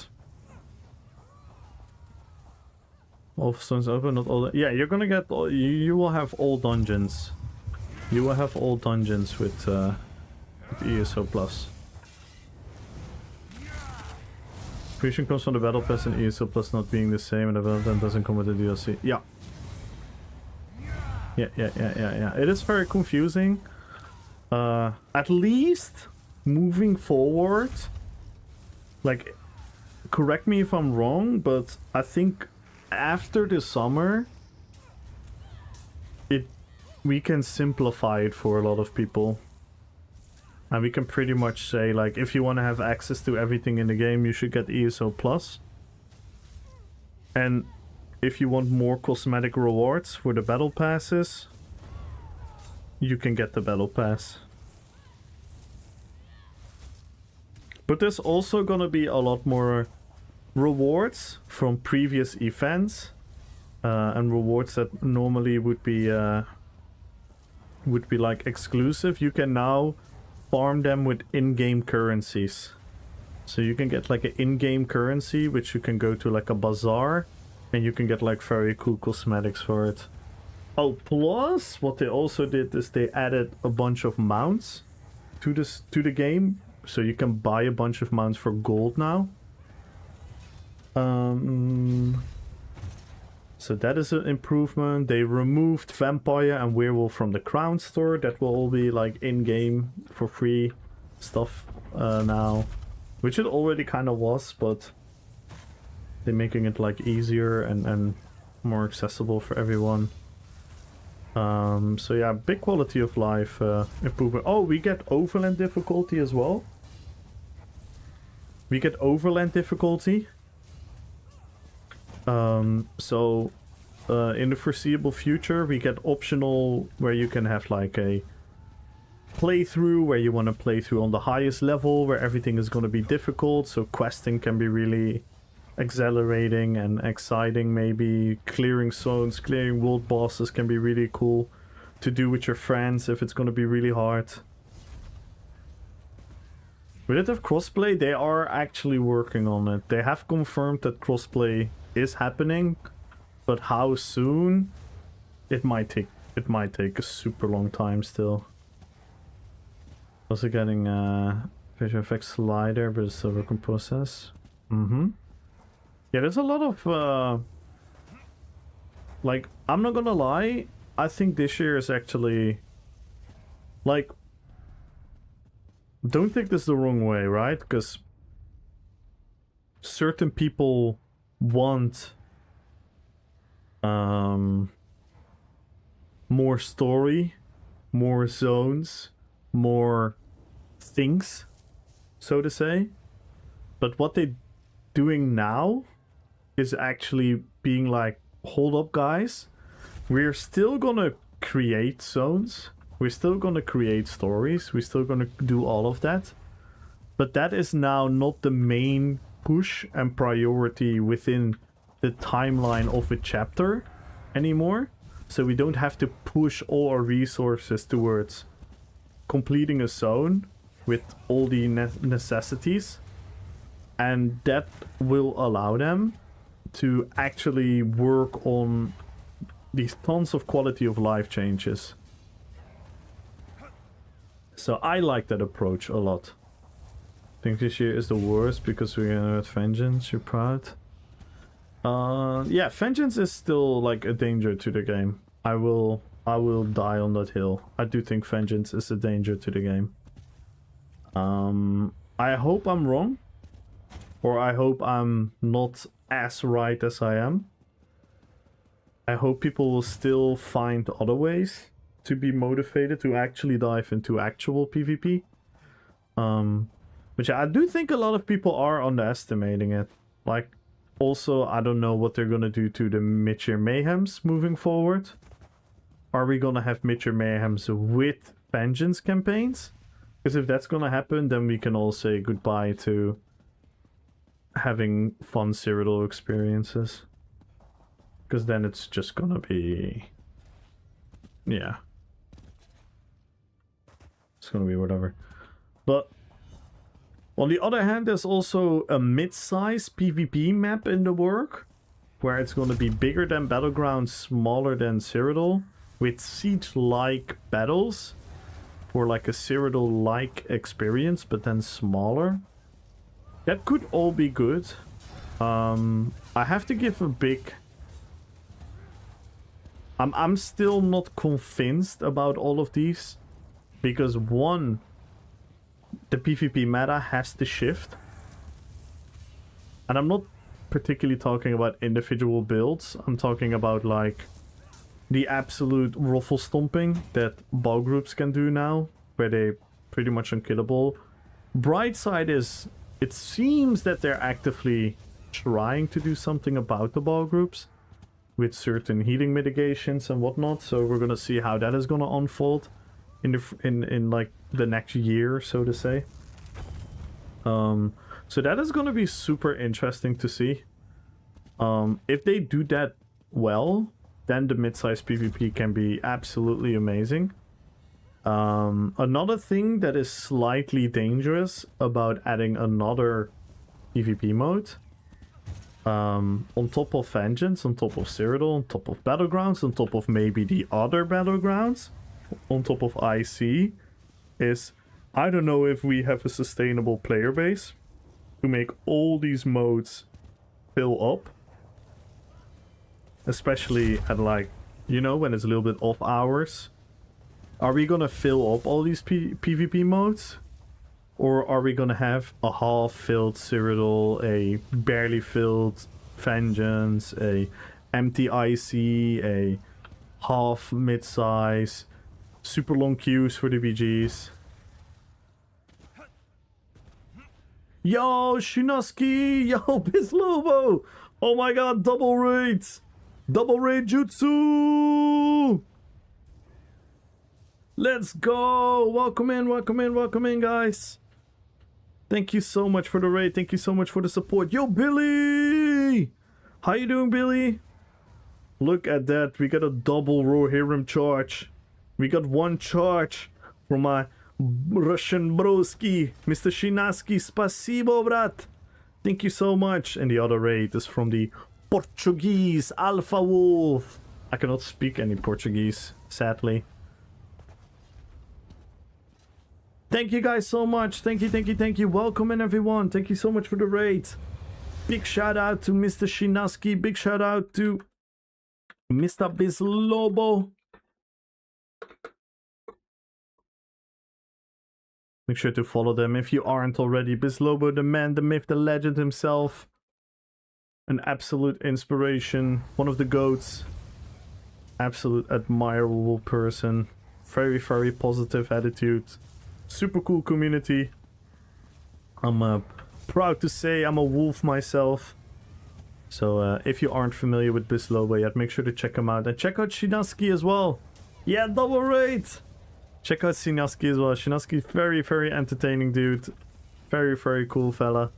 All stones open, not all. Yeah, you're gonna get. You will have all dungeons. You will have all dungeons with ESO Plus. Creation comes from the battle pass and ESO Plus not being the same, and the battle pass doesn't come with the DLC. Yeah. Yeah. It is very confusing. At least moving forward, like, correct me if I'm wrong, but I think after the summer, we can simplify it for a lot of people. And we can pretty much say, like, if you want to have access to everything in the game, you should get ESO Plus. And if you want more cosmetic rewards for the battle passes, you can get the battle pass. But there's also gonna be a lot more rewards from previous events, and rewards that normally would be like exclusive. You can now farm them with in-game currencies. So you can get like an in-game currency, which you can go to like a bazaar, and you can get like very cool cosmetics for it. Oh, plus what they also did is they added a bunch of mounts to the game, so you can buy a bunch of mounts for gold now. So that is an improvement. They removed Vampire and Werewolf from the Crown store. That will all be like in-game for free stuff now. Which it already kind of was, but they're making it like easier and more accessible for everyone. So yeah, big quality of life improvement. Oh, we get overland difficulty as well. We get overland difficulty. So in the foreseeable future, we get optional where you can have like a playthrough where you want to play through on the highest level where everything is going to be difficult, so questing can be really exhilarating and exciting. Maybe clearing zones, clearing world bosses can be really cool to do with your friends if it's going to be really hard. Will it have crossplay? They are actually working on it. They have confirmed that crossplay is happening, but how soon? It might take a super long time still. Also getting visual effects slider, but it's still work in process. Yeah, there's a lot of like, I'm not gonna lie, I think this year is actually like, don't take this the wrong way, right? Because certain people want more story, more zones, more things, so to say. But what they're doing now is actually being like, hold up guys, we're still gonna create zones, we're still gonna create stories, we're still gonna do all of that, but that is now not the main push and priority within the timeline of a chapter anymore. So we don't have to push all our resources towards completing a zone with all the necessities, and that will allow them to actually work on these tons of quality of life changes. So I like that approach a lot. I think this year is the worst because we're gonna have Vengeance. You're proud? Yeah, Vengeance is still like a danger to the game. I will die on that hill. I do think Vengeance is a danger to the game. I hope I'm wrong, or I hope I'm not as right as I am. I hope people will still find other ways to be motivated to actually dive into actual PvP. Which I do think a lot of people are underestimating it. Like, also, I don't know what they're gonna do to the Mid-Year Mayhems moving forward. Are we gonna have Mid-Year Mayhems with Vengeance campaigns? Because if that's gonna happen, then we can all say goodbye to having fun Cyrodiil experiences. Because then it's just gonna be... yeah. It's gonna be whatever. But on the other hand, there's also a mid-size PvP map in the work, where it's gonna be bigger than Battlegrounds, smaller than Cyrodiil, with siege-like battles for like a Cyrodiil-like experience, but then smaller. That could all be good. I have to give a big... I'm still not convinced about all of these, because one, the PvP meta has to shift. And I'm not particularly talking about individual builds. I'm talking about like the absolute ruffle stomping that ball groups can do now, where they're pretty much unkillable. Bright side is, it seems that they're actively trying to do something about the ball groups with certain healing mitigations and whatnot. So we're gonna see how that is gonna unfold in like the next year, so to say. So that is gonna be super interesting to see. If they do that well, then the mid-size PvP can be absolutely amazing. Another thing that is slightly dangerous about adding another PvP mode. On top of Vengeance, on top of Cyrodiil, on top of Battlegrounds, on top of maybe the other Battlegrounds, on top of IC, is I don't know if we have a sustainable player base to make all these modes fill up. Especially at like, you know, when it's a little bit off hours. Are we gonna fill up all these PvP modes? Or are we gonna have a half-filled Cyrodiil, a barely filled Vengeance, a empty IC, a half mid-size, super long queues for the VGs? Yo, Shinoski! Yo, Bislobo! Oh my god, double raids! Double raid jutsu! Let's go! Welcome in, guys! Thank you so much for the raid. Thank you so much for the support. Yo, Billy! How you doing, Billy? Look at that. We got a double Rohirrim charge. We got one charge from my Russian broski, Mr. Shinaski. Spasibo, brat. Thank you so much. And the other raid is from the Portuguese Alpha Wolf. I cannot speak any Portuguese, sadly. Thank you guys so much. Thank you. Welcome in, everyone. Thank you so much for the raid. Big shout out to Mr. Shinaski. Big shout out to Mr. Bislobo. Make sure to follow them if you aren't already. Bislobo, the man, the myth, the legend himself. An absolute inspiration. One of the GOATs. Absolute admirable person. Very, very positive attitude. Super cool community. I'm proud to say I'm a wolf myself. So if you aren't familiar with Bislobo yet, make sure to check him out. And check out Shinaski as well. Yeah, double raid! Check out Shinaski as well. Shinaski, very, very entertaining dude. Very, very cool fella.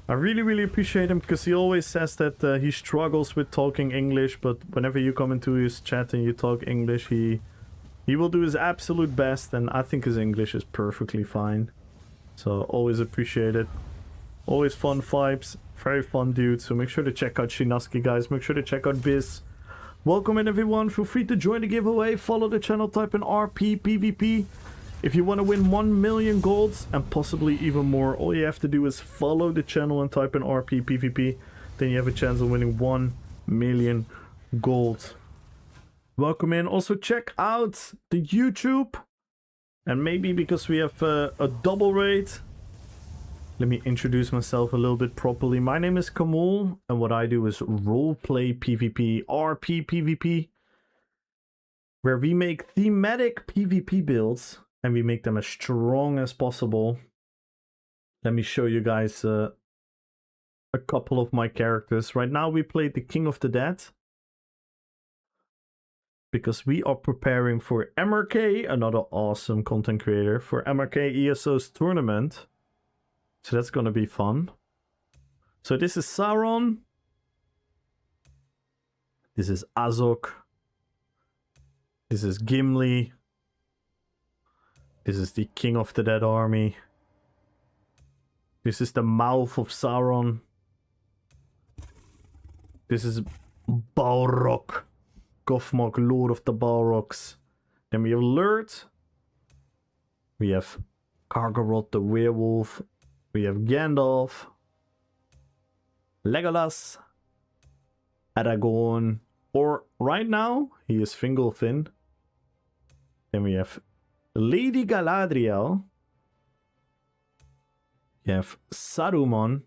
I really, really appreciate him because he always says that he struggles with talking English, but whenever you come into his chat and you talk English, he will do his absolute best, and I think his English is perfectly fine. So always appreciate it. Always fun vibes. Very fun dude. So make sure to check out Shinaski, guys. Make sure to check out Biz. Welcome in, everyone. Feel free to join the giveaway. Follow the channel. Type in RP PvP. If you want to win 1 million golds and possibly even more, all you have to do is follow the channel and type in RP PvP. Then you have a chance of winning 1 million gold. Welcome in. Also check out the YouTube. And maybe because we have a double raid, let me introduce myself a little bit properly. My name is Kamul, and what I do is roleplay PvP, RP PvP, where we make thematic PvP builds and we make them as strong as possible. Let me show you guys a couple of my characters. Right now we played the King of the Dead, because we are preparing for MRK, another awesome content creator, for MRK ESO's tournament. So that's gonna be fun. So this is Sauron. This is Azog. This is Gimli. This is the King of the Dead army. This is the mouth of Sauron. This is Balrog. Gothmog, Lord of the Balrogs. Then we have Lurd. We have Kargarot the werewolf. We have Gandalf. Legolas. Aragorn. Or right now, he is Fingolfin. Then we have Lady Galadriel. We have Saruman.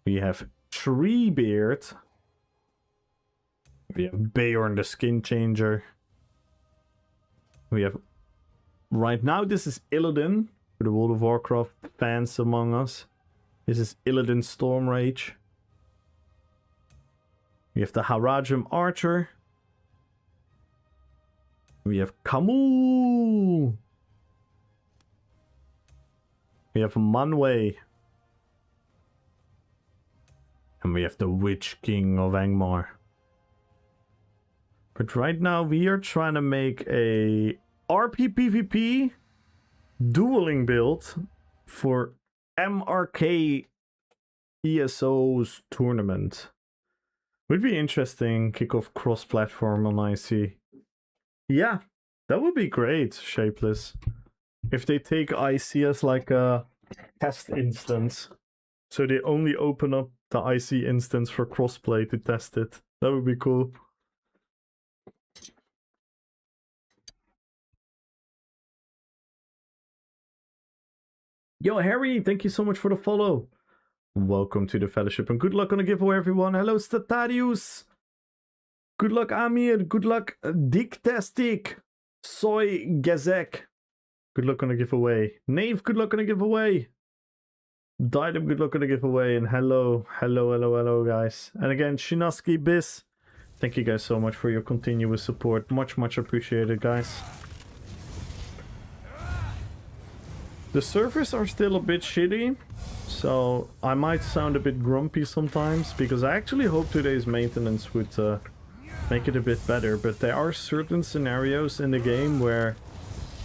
We have Treebeard. We have Beorn the Skin Changer. We have... Right now this is Illidan. For the World of Warcraft fans among us. This is Illidan Stormrage. We have the Haradrim Archer. We have Camus. We have Manwë. And we have the Witch King of Angmar. But right now we are trying to make a RP PvP dueling build for MRK ESO's tournament. Would be interesting. Kick off cross-platform on IC. Yeah, that would be great, Shapeless. If they take IC as like a test instance. So they only open up the IC instance for crossplay to test it. That would be cool. Yo, Harry, thank you so much for the follow. Welcome to the fellowship and good luck on the giveaway, everyone. Hello, Statarius. Good luck, Amir. Good luck, Diktastik. Soy Gazek. Good luck on the giveaway. Nave, good luck on the giveaway. Didem, good luck on the giveaway. And hello, guys. And again, Shinaski Bis. Thank you guys so much for your continuous support. Much appreciated, guys. The servers are still a bit shitty, so I might sound a bit grumpy sometimes, because I actually hope today's maintenance would make it a bit better, but there are certain scenarios in the game where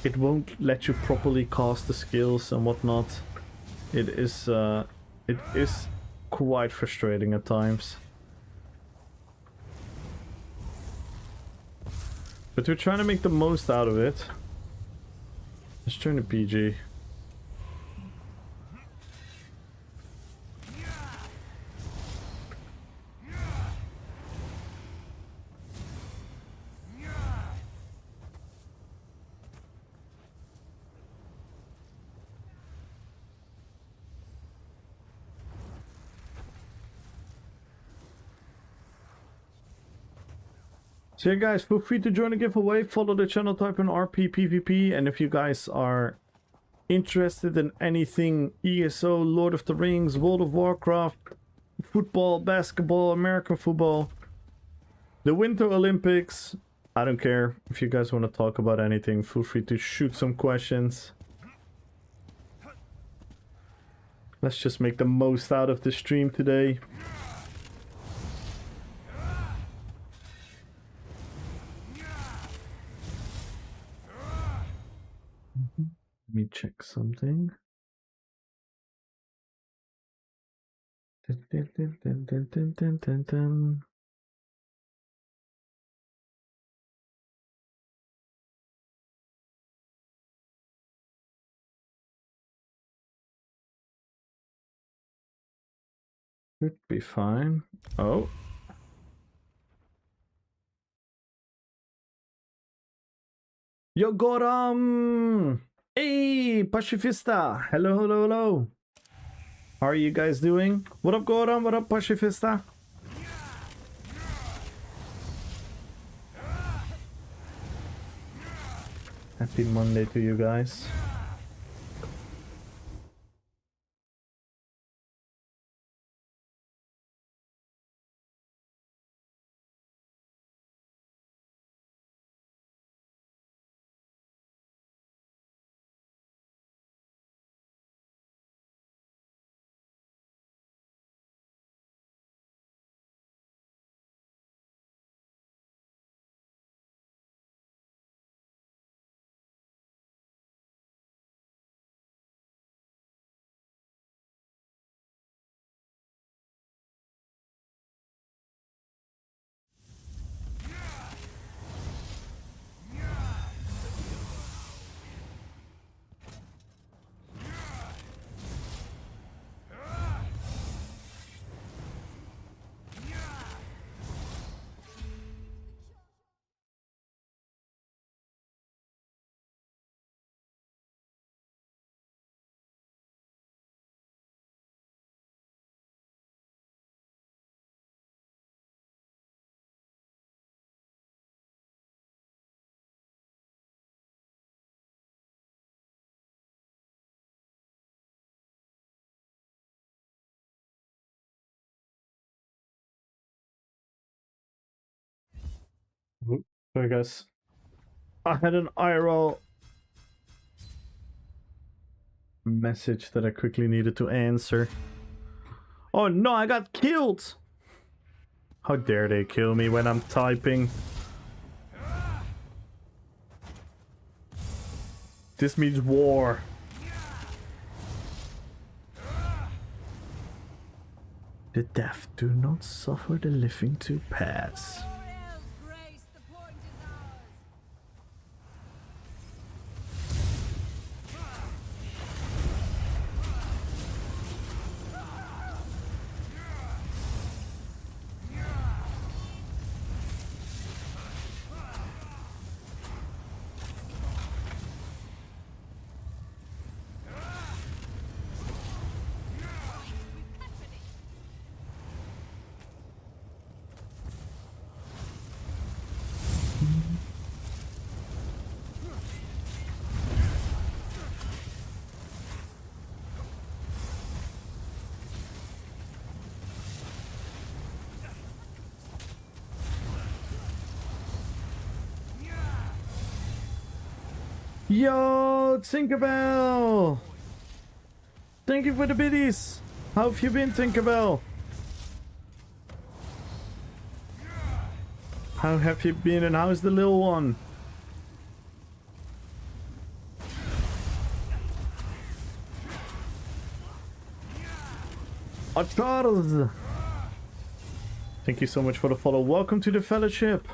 it won't let you properly cast the skills and whatnot. It is quite frustrating at times. But we're trying to make the most out of it. Let's turn to PG. So yeah guys, feel free to join the giveaway, follow the channel, type in RPPVP, and if you guys are interested in anything ESO, Lord of the Rings, World of Warcraft, football, basketball, American football, the Winter Olympics, I don't care. If you guys want to talk about anything, feel free to shoot some questions. Let's just make the most out of the stream today. Let me check something. Should be fine. Oh. Yo, Goram! Hey, Pacifista! Hello. How are you guys doing? What up, Goram? What up, Pacifista? Happy Monday to you guys. Sorry guys, I had an IRL message that I quickly needed to answer. Oh no, I got killed! How dare they kill me when I'm typing? This means war. The deaf do not suffer the living to pass. Yo, Tinkerbell! Thank you for the biddies! How have you been, Tinkerbell? How have you been and how's the little one? Charles! Thank you so much for the follow. Welcome to the fellowship.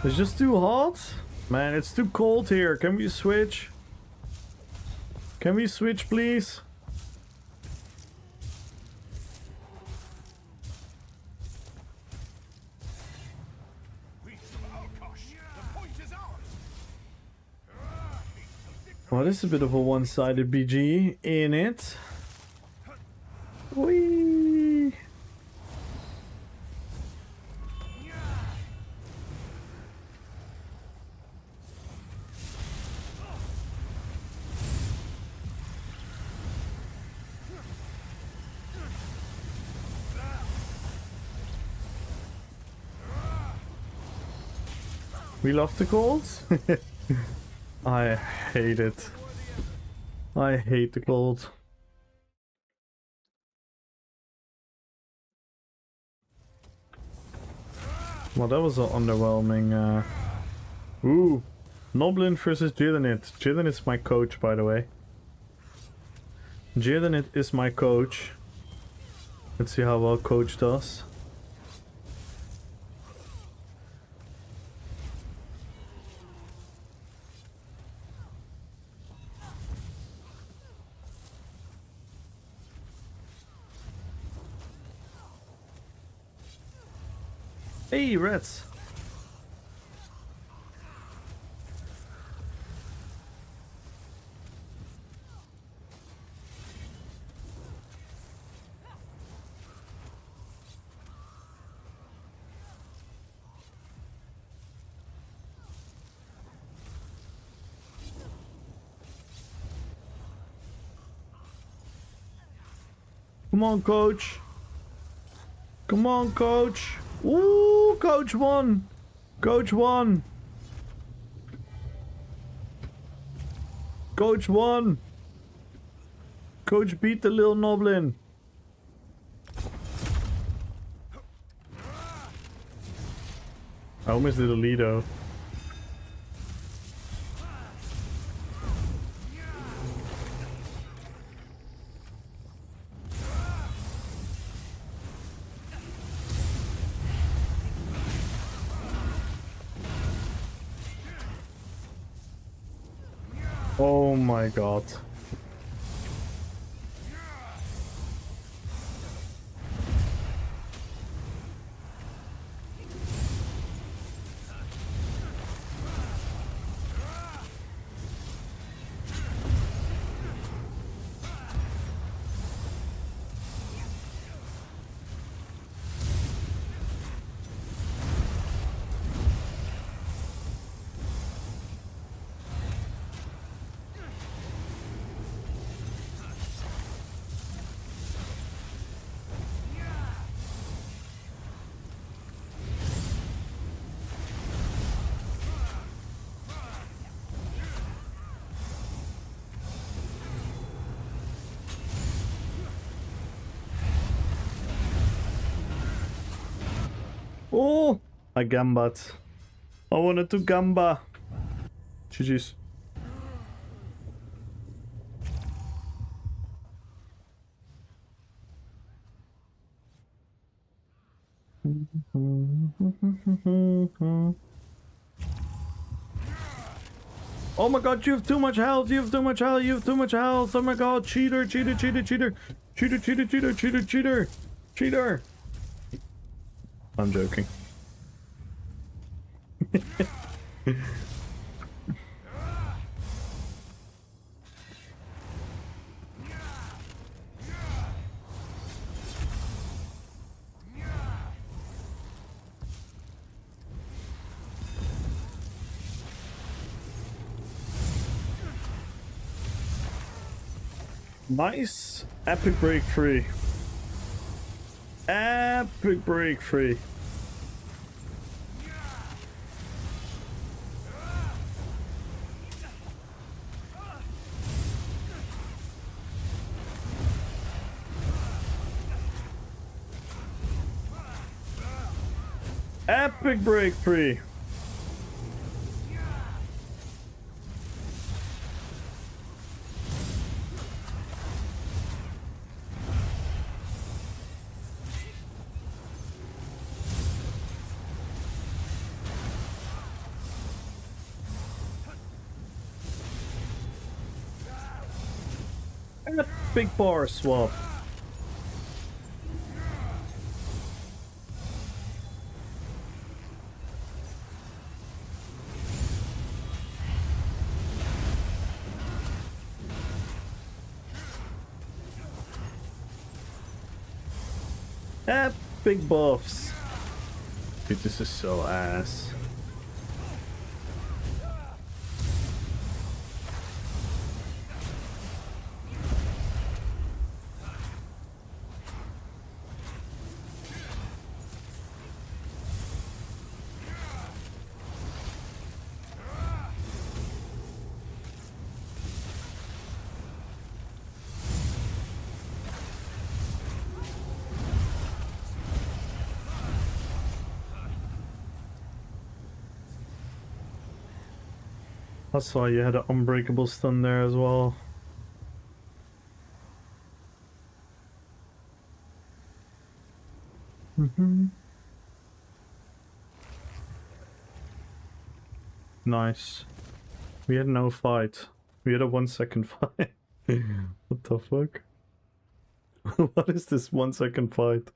It's just too hot? Man, it's too cold here. Can we switch? Can we switch, please? Well, this is a bit of a one-sided BG in it. Whee! We love the colds? I hate it. I hate the cold. Well, that was an underwhelming. Ooh, Noblin versus Jillinit. Jillinit's my coach, by the way. Jillinit is my coach. Let's see how well coach does. Hey, rats! Come on, coach! Come on, coach! Ooh, coach won! Coach won! Coach won! Coach beat the little Noblin. I almost did a Lido. Oh my god. Oh! I gambat. I wanted to gamba. GG's. Oh my god, you have too much health, you have too much health, you have too much health. Oh my god, cheater, cheater, cheater, cheater. Cheater, cheater, cheater, cheater, cheater. Cheater. I'm joking. Nice. Epic break free. Epic break free. Epic break free. Big bar swap. Big buffs. Dude, this is so ass. I saw you had an unbreakable stun there as well. Nice. We had no fight. We had a 1 second fight. What the fuck? What is this 1 second fight?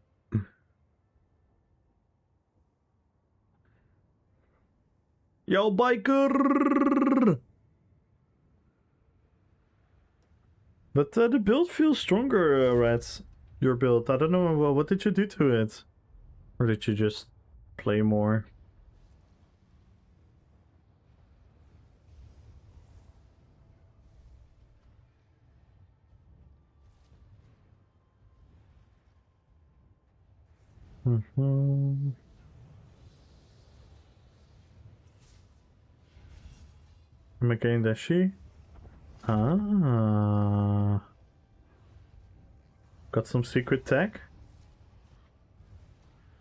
Yo, biker! But the build feels stronger, Rats. Your build. I don't know, what did you do to it? Or did you just play more? Am I getting that she? Ah. Got some secret tech?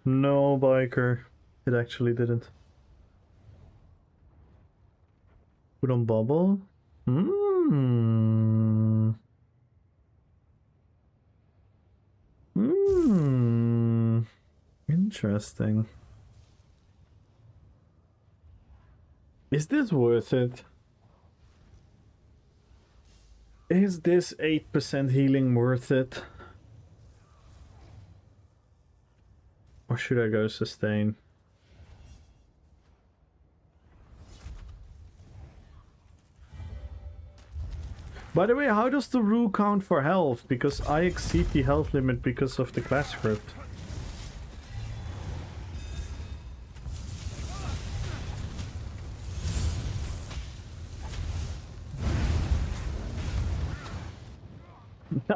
No, biker. It actually didn't. Put on bubble? Hmm. Hmm. Interesting. Is this worth it? Is this 8% healing worth it? Or should I go sustain? By the way, how does the rule count for health? Because I exceed the health limit because of the class script.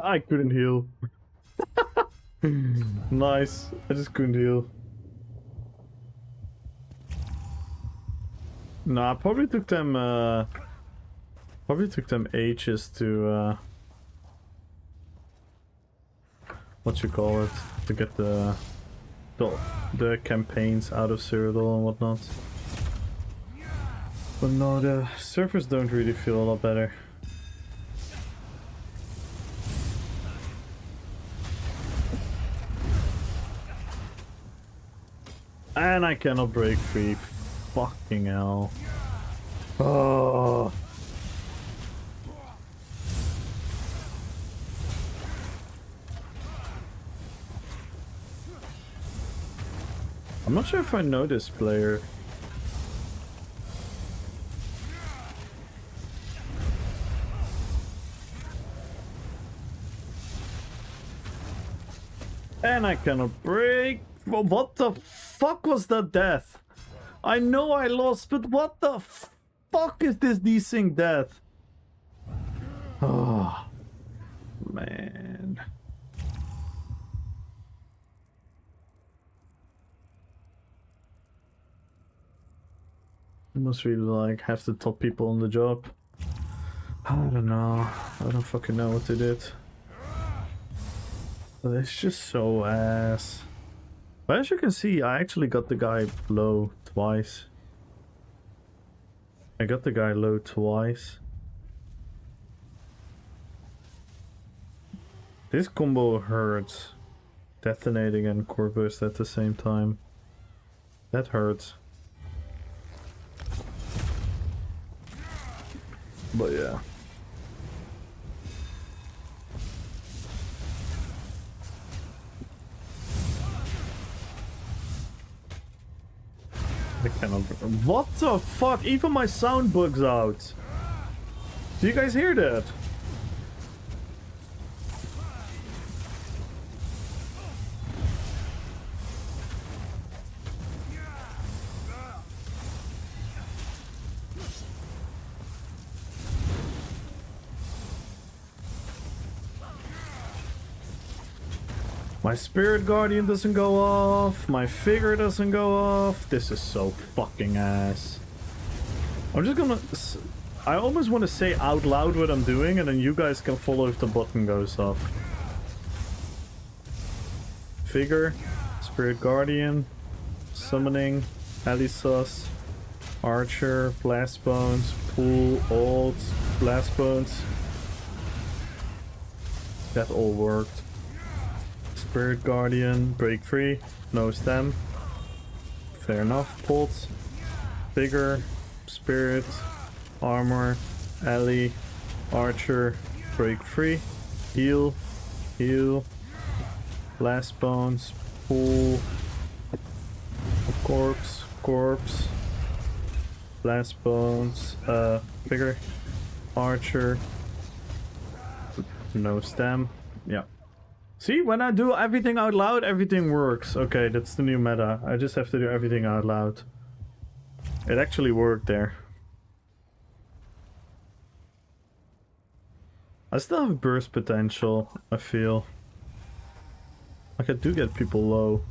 I couldn't heal. Nice. I just couldn't heal. Nah, probably took them ages to what you call it, to get the the campaigns out of Cyrodiil and whatnot. But no, the servers don't really feel a lot better. And I cannot break free. Fucking hell. Oh. I'm not sure if I know this player. And I cannot break. Well, what the fuck was that death? I know I lost, but what the fuck is this desync death? Oh, man. I must really like have the top people on the job. I don't know. I don't fucking know what they did. But it's just so ass. But as you can see, I actually got the guy low twice. I got the guy low twice. This combo hurts. Detonating and core burst at the same time. That hurts. But yeah. I cannot. What the fuck? Even my sound bugs out. Do you guys hear that? My Spirit Guardian doesn't go off, my figure doesn't go off. This is so fucking ass. I'm just gonna... I almost want to say out loud what I'm doing and then you guys can follow if the button goes off. Figure, Spirit Guardian, Summoning, Alisos, Archer, Blast Bones, Pool, Ult, Blast Bones. That all worked. Spirit Guardian, break free, no stem. Fair enough. Pulse, Figure, Spirit, Armor, Ally, Archer, break free, heal, heal, Blast Bones, Pool, Corpse, Corpse, Blast Bones, Figure, Archer, no stem. Yeah. See, when I do everything out loud, everything works. Okay, that's the new meta. I just have to do everything out loud. It actually worked there. I still have burst potential, I feel. Like I do get people low.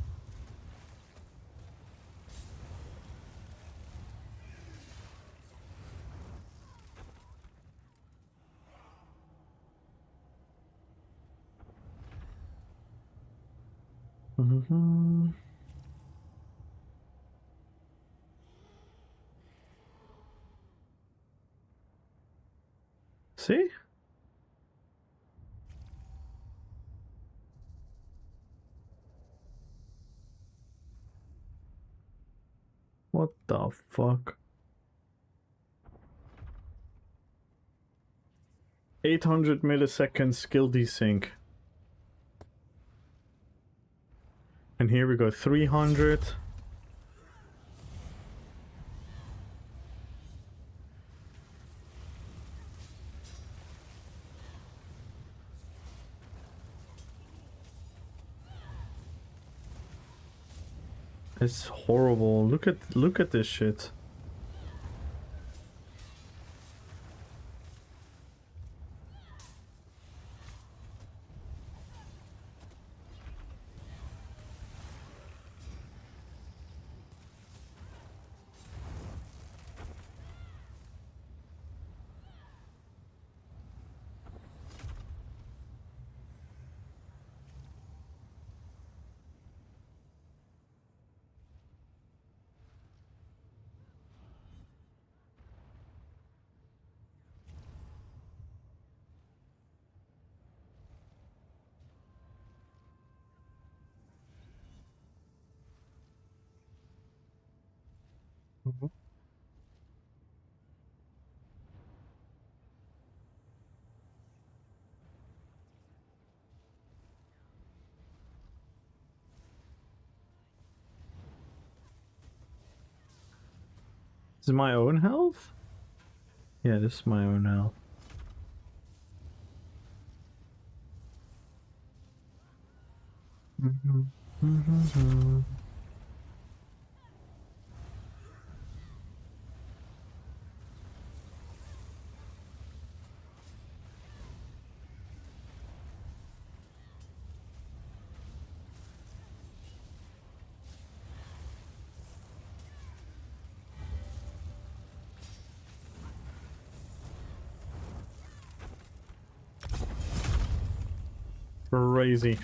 Mm-hmm. See? What the fuck? 800 milliseconds skill desync. And here we go, 300. It's horrible. Look at this shit. This is my own health? Yeah, this is my own health. Crazy.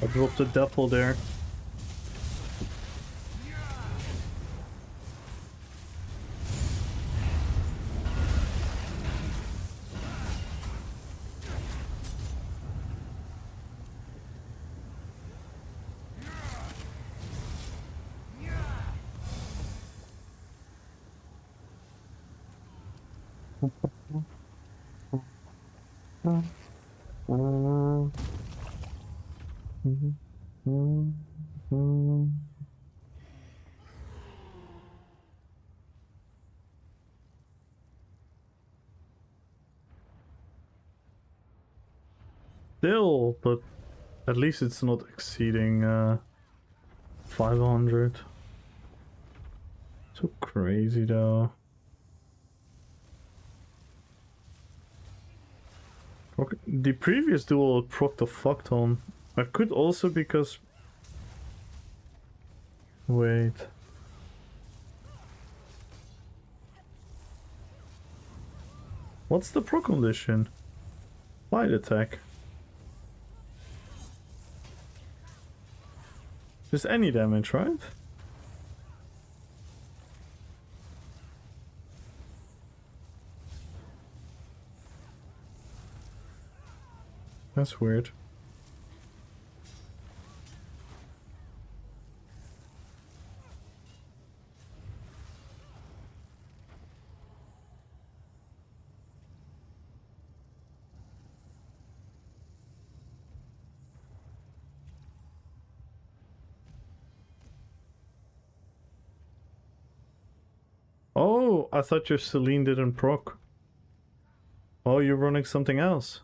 I dropped a devil there. Still, but at least it's not exceeding 500. So crazy though. Okay, the previous duel proc the fuck ton. I could also because... Wait. What's the proc condition? Light attack. Just any damage, right? That's weird. Oh, I thought your Celine didn't proc. Oh, you're running something else.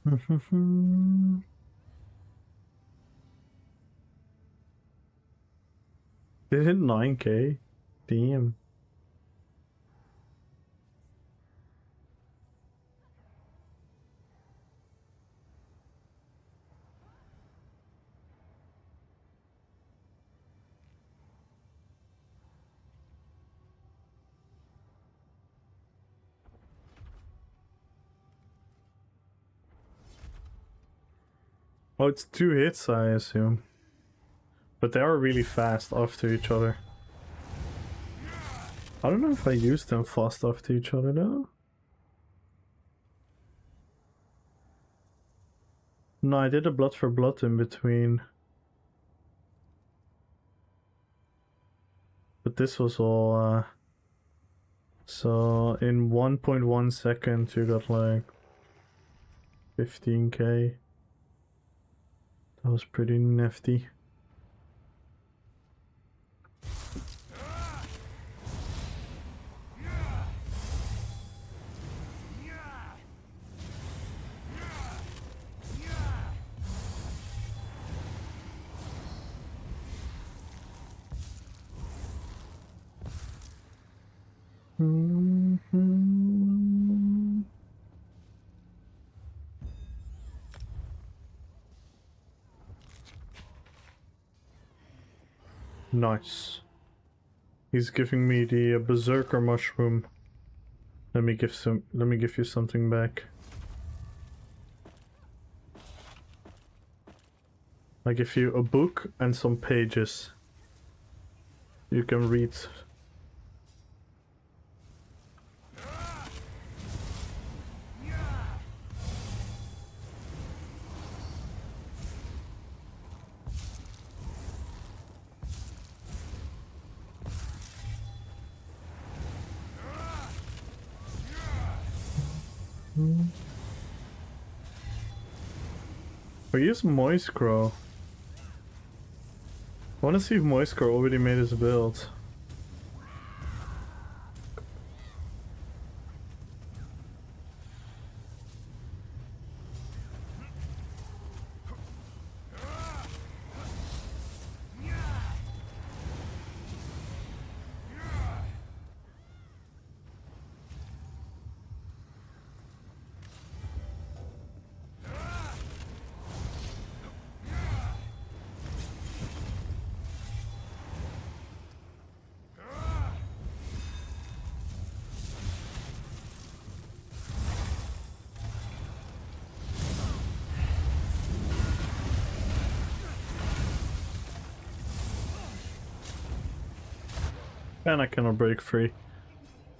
They hit 9k. Damn. Oh, it's 2 hits, I assume. But they are really fast after each other. I don't know if I used them fast after each other though. No, I did a blood for blood in between. But this was all, so in 1.1 seconds you got like 15k. That was pretty nifty. Nice. He's giving me the berserker mushroom. Let me give you something back. I give you a book and some pages. You can read. We use Moist Crow. I wanna see if Moist Crow already made his build. And I cannot break free.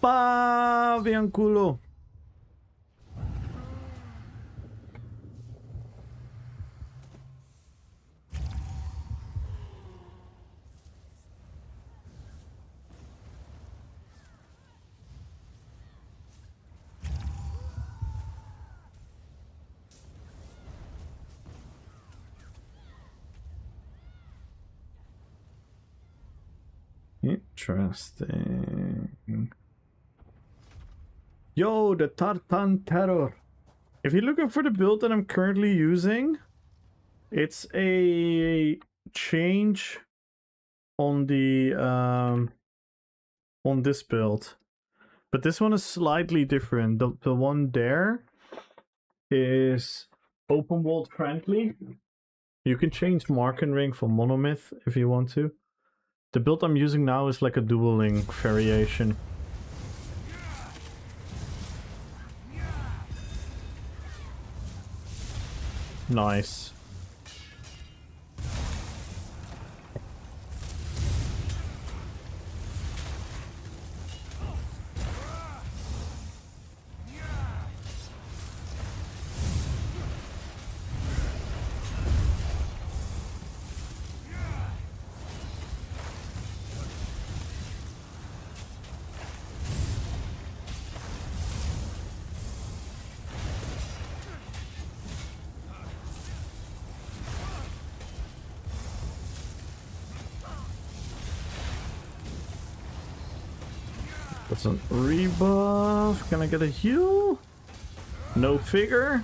Pa, Vianculo. Interesting. Yo, the Tartan Terror. If you're looking for the build that I'm currently using, it's a change on the on this build. But this one is slightly different. The one there is open world friendly. You can change Marken Ring for Monomyth if you want to. The build I'm using now is like a dueling variation. Nice. That's an rebuff. Can I get a heal? No figure.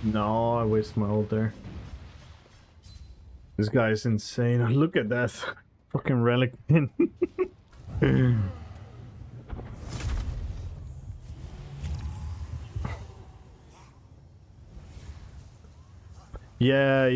No, I wasted my ult there. This guy is insane. Look at that fucking relic pin. Yeah.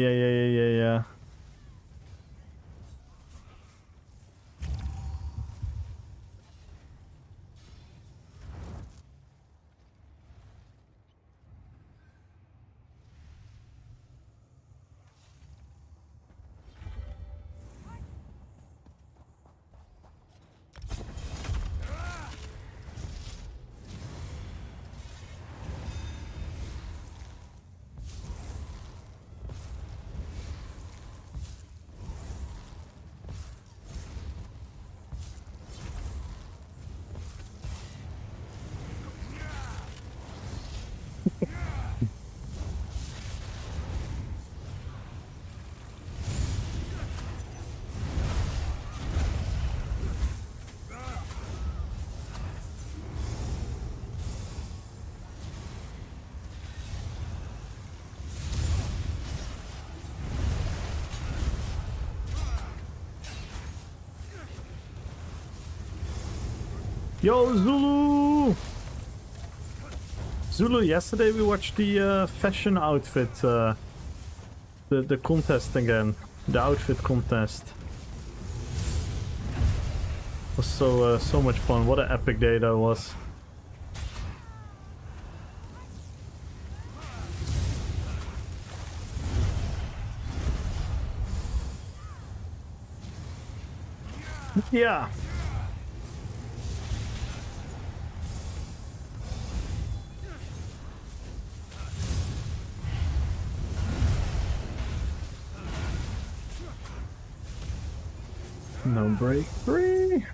Yo, Zulu! Zulu, yesterday we watched the fashion outfit, the contest again. The outfit contest. It was so much fun. What an epic day that was. Yeah. No break free.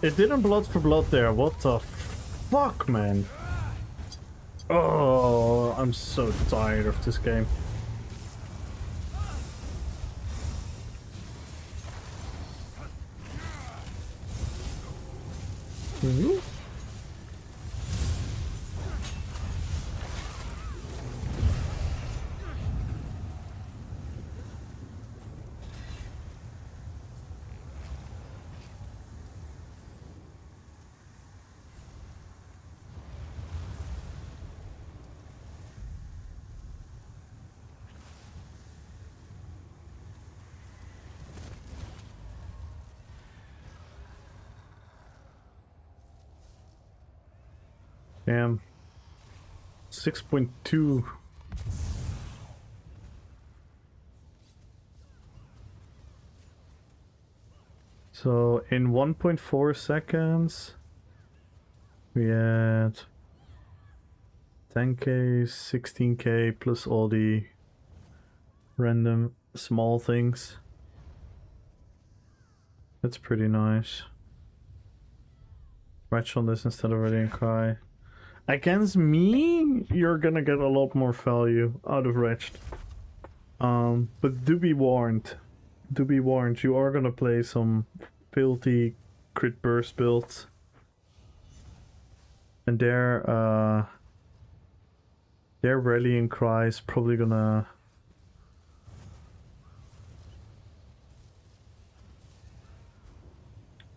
It didn't blood for blood there. What the fuck, man? Oh, I'm so tired of this game. Mm-hmm. Damn. 6.2. So in 1.4 seconds we had 10k, 16k plus all the random small things. That's pretty nice. Ratch on this instead of Radiant Cry. Against me, you're gonna get a lot more value out of Wretched. But do be warned. Do be warned, you are gonna play some filthy crit burst builds. And their Rallying Cry is probably gonna...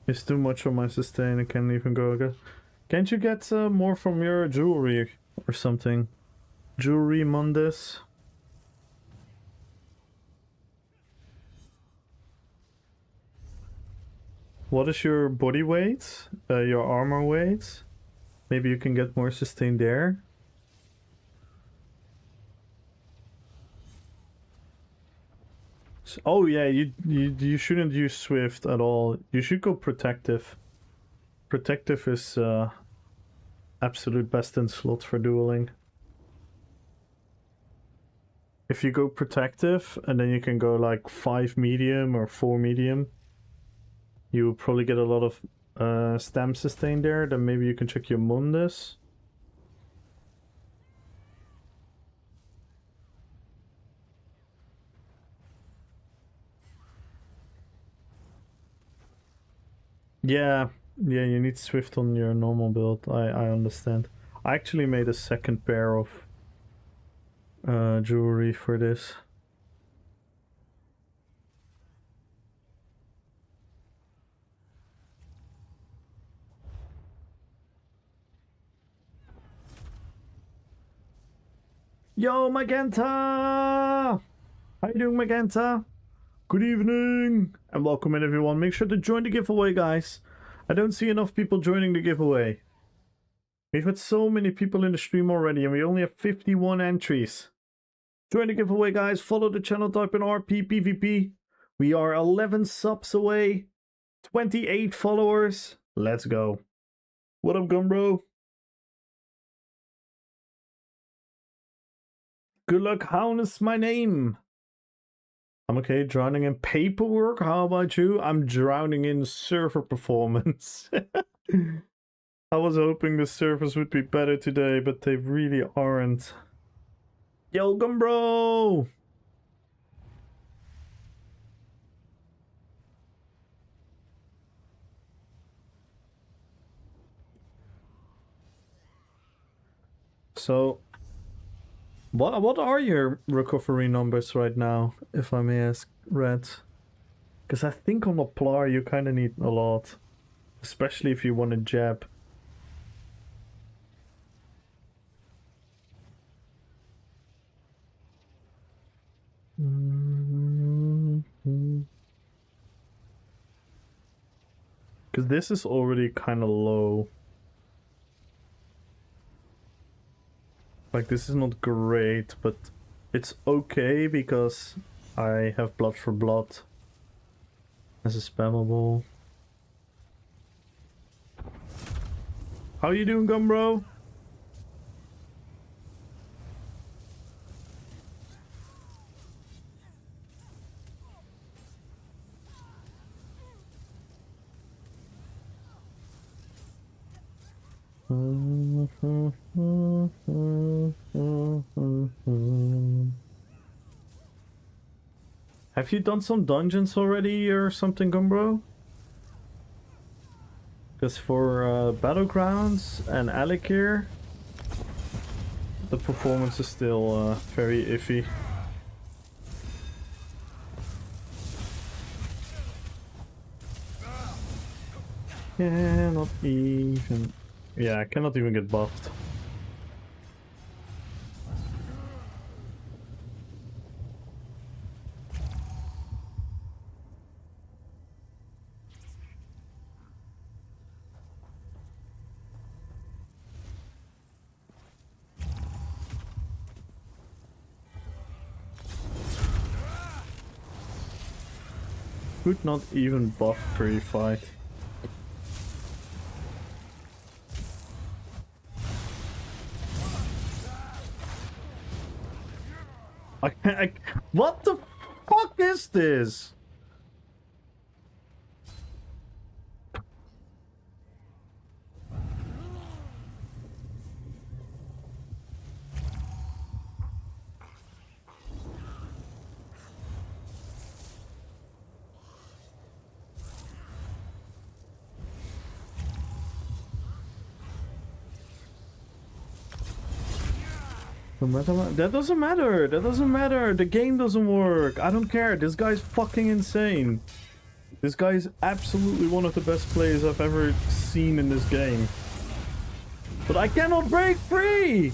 It's too much on my sustain, I can't even go again. Can't you get more from your jewelry or something? Jewelry Mondes? What is your body weight? Your armor weight? Maybe you can get more sustain there? So, oh yeah, you shouldn't use Swift at all. You should go Protective. Protective is absolute best in slot for dueling. If you go Protective and then you can go like 5 medium or 4 medium, you will probably get a lot of stam sustain there. Then maybe you can check your Mundus. Yeah, you need Swift on your normal build. I understand. I actually made a second pair of jewelry for this. Yo, Magenta! How you doing, Magenta? Good evening, and welcome in, everyone. Make sure to join the giveaway, guys. I don't see enough people joining the giveaway. We've had so many people in the stream already, and we only have 51 entries. Join the giveaway, guys. Follow the channel, type in RP We are 11 subs away, 28 followers. Let's go. What up, Gumbro? Good luck, Hound is my name. I'm okay, drowning in paperwork. How about you? I'm drowning in server performance. I was hoping the servers would be better today, but they really aren't. Yo, Gumbro! So, what are your recovery numbers right now, if I may ask, Red? Because I think on the LOTR you kind of need a lot. Especially if you want to jab. Because this is already kind of low. Like, this is not great, but it's okay because I have blood for blood as a spammable. How you doing, Gumbro? Have you done some dungeons already or something, Gumbro? Because for Battlegrounds and Alikir, the performance is still very iffy. Cannot even... Yeah, I cannot even get buffed. Could not even buff pre-fight. What the fuck is this? That doesn't matter. That doesn't matter. The game doesn't work. I don't care. This guy's fucking insane. This guy is absolutely one of the best players I've ever seen in this game. But I cannot break free.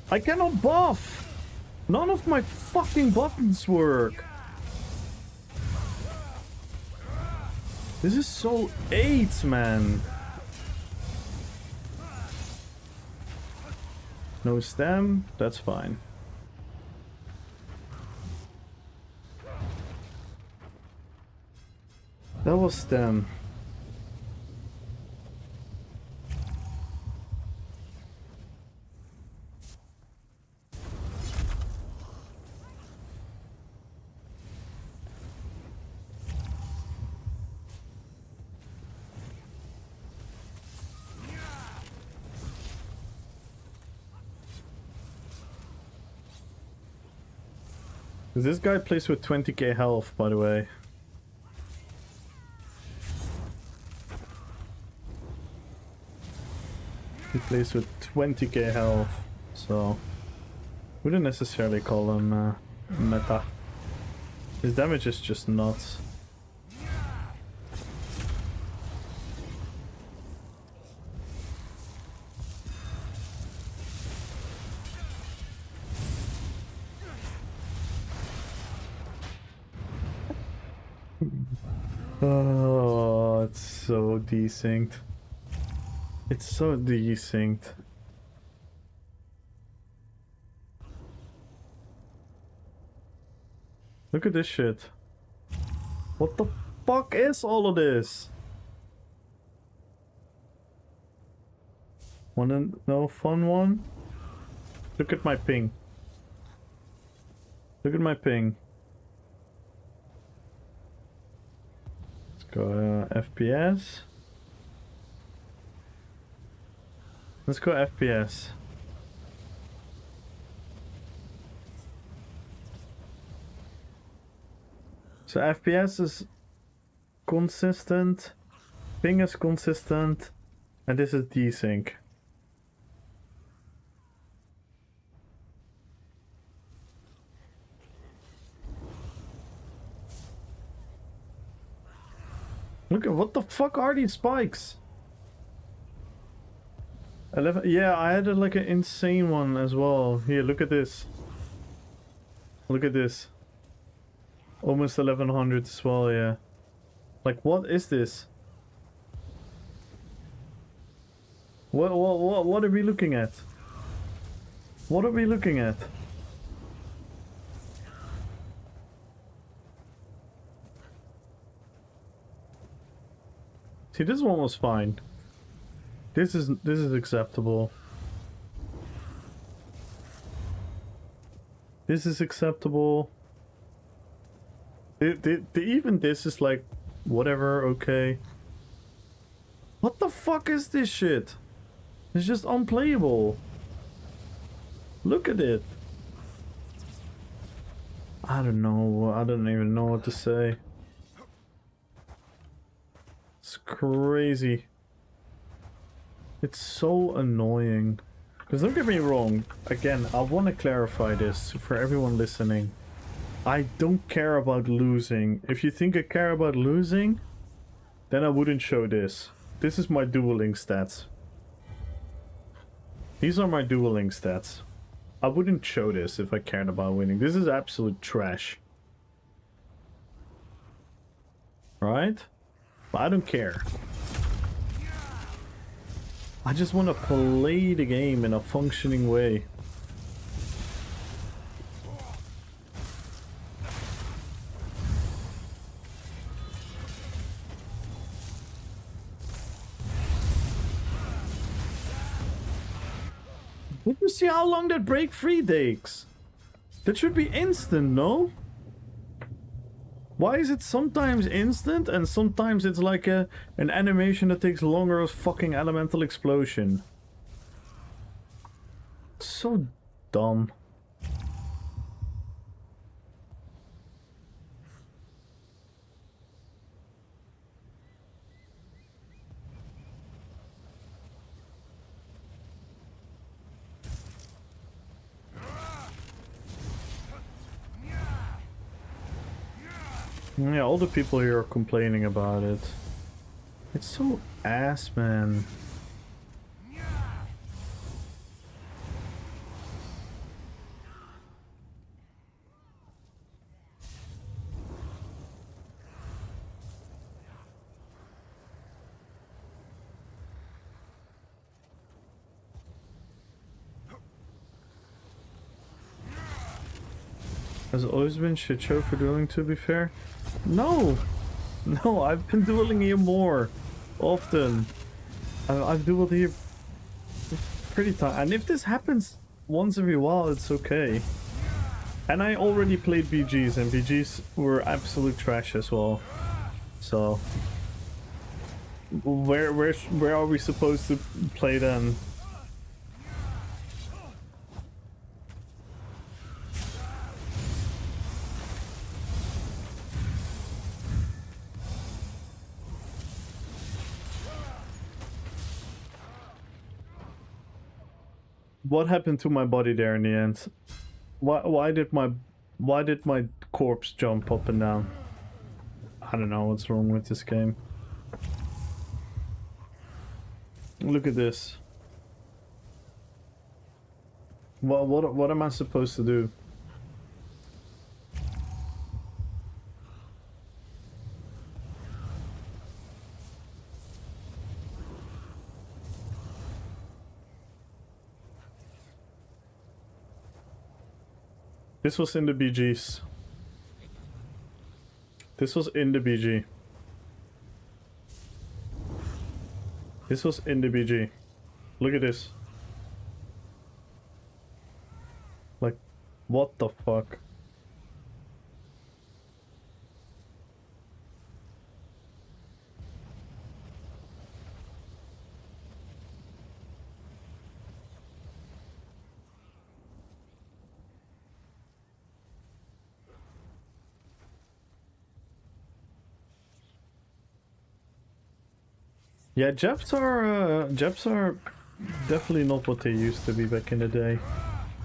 I cannot buff. None of my fucking buttons work. This is so 8, man. No stem, that's fine. That was stem. This guy plays with 20k health, by the way. He plays with 20k health, so wouldn't necessarily call him meta. His damage is just nuts. Oh, it's so desynced. It's so desynced. Look at this shit. What the fuck is all of this? Wanna know a fun one? Look at my ping. Look at my ping. Let's go FPS. Let's go FPS. So FPS is consistent, ping is consistent, and this is desync. Look at what the fuck are these spikes? 11. Yeah, I had like an insane one as well. Here, look at this. Look at this. Almost 1100 as well, yeah. Like, what is this? What are we looking at? What are we looking at? See, this one was fine. This is acceptable. This is acceptable. Even this is like, whatever, okay. What the fuck is this shit? It's just unplayable. Look at it. I don't know. I don't even know what to say. It's crazy. It's so annoying. Because don't get me wrong. Again, I want to clarify this for everyone listening. I don't care about losing. If you think I care about losing, then I wouldn't show this. This is my dueling stats. These are my dueling stats. I wouldn't show this if I cared about winning. This is absolute trash. Right? But I don't care. I just want to play the game in a functioning way. Did you see how long that break free takes? That should be instant, no? Why is it sometimes instant and sometimes it's like an animation that takes longer as fucking elemental explosion? So dumb. Yeah, all the people here are complaining about it. It's so ass, man. Has it always been shit show for dueling, to be fair? No! No, I've been dueling here more often. I've dueled here pretty time. And if this happens once every while, it's okay. And I already played BGs, and BGs were absolute trash as well. So where are we supposed to play then? What happened to my body there in the end? Why did my corpse jump up and down? I don't know what's wrong with this game. Look at this. What am I supposed to do? This was in the BGs. This was in the BG. This was in the BG. Look at this. Like, what the fuck? Yeah, Japs are definitely not what they used to be back in the day.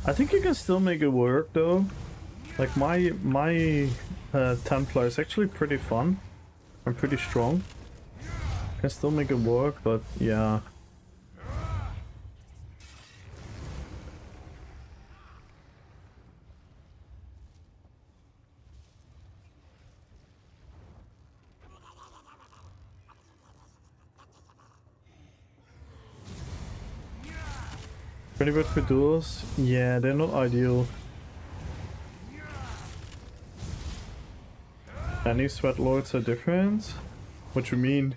I think you can still make it work though. Like my Templar is actually pretty fun and pretty strong. Can still make it work, but yeah. Pretty good for duels? Yeah, they're not ideal. Any sweat lords are different? What you mean?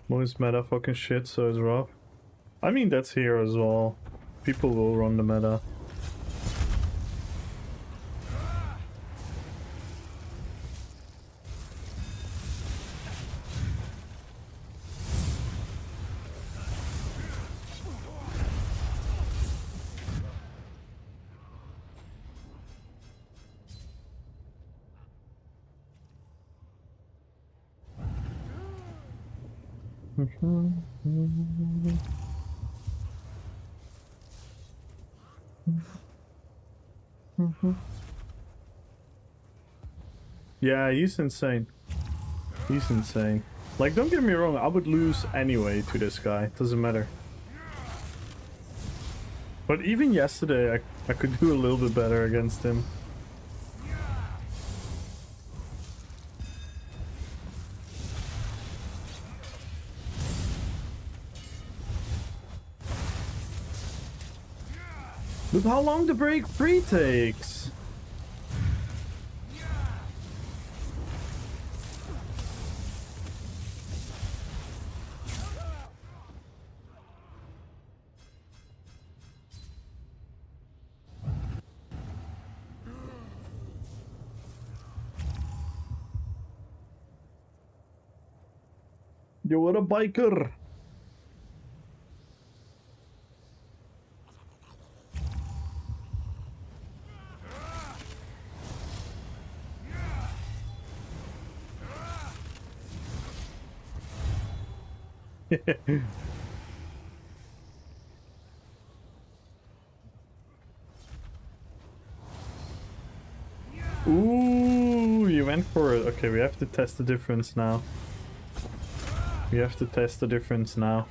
Most meta fucking shit, so it's rough. I mean, that's here as well. People will run the meta. Yeah, he's insane. He's insane. Like, don't get me wrong, I would lose anyway to this guy. Doesn't matter. But even yesterday, I could do a little bit better against him. Look how long the break free takes. Yo, what a biker. Ooh, you went for it. Okay, we have to test the difference now. We have to test the difference now.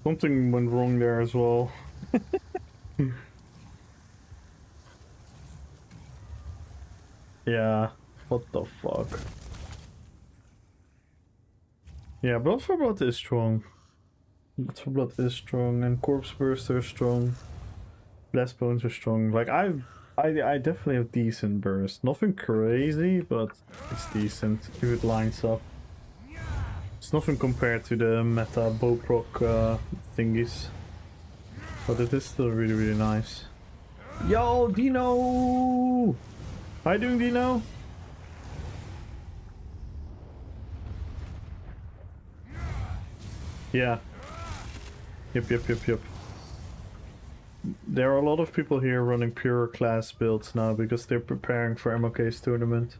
Something went wrong there as well. Yeah, what the fuck? Yeah, Blood for Blood is strong. Blood for Blood is strong, and Corpse Burster is strong. Blast Bones are strong. Like, I definitely have decent burst. Nothing crazy, but it's decent if it lines up. It's nothing compared to the meta bow proc thingies. But it is still really, really nice. Yo, Dino! How you doing, Dino? Yeah. Yep. There are a lot of people here running pure class builds now because they're preparing for MLK's tournament.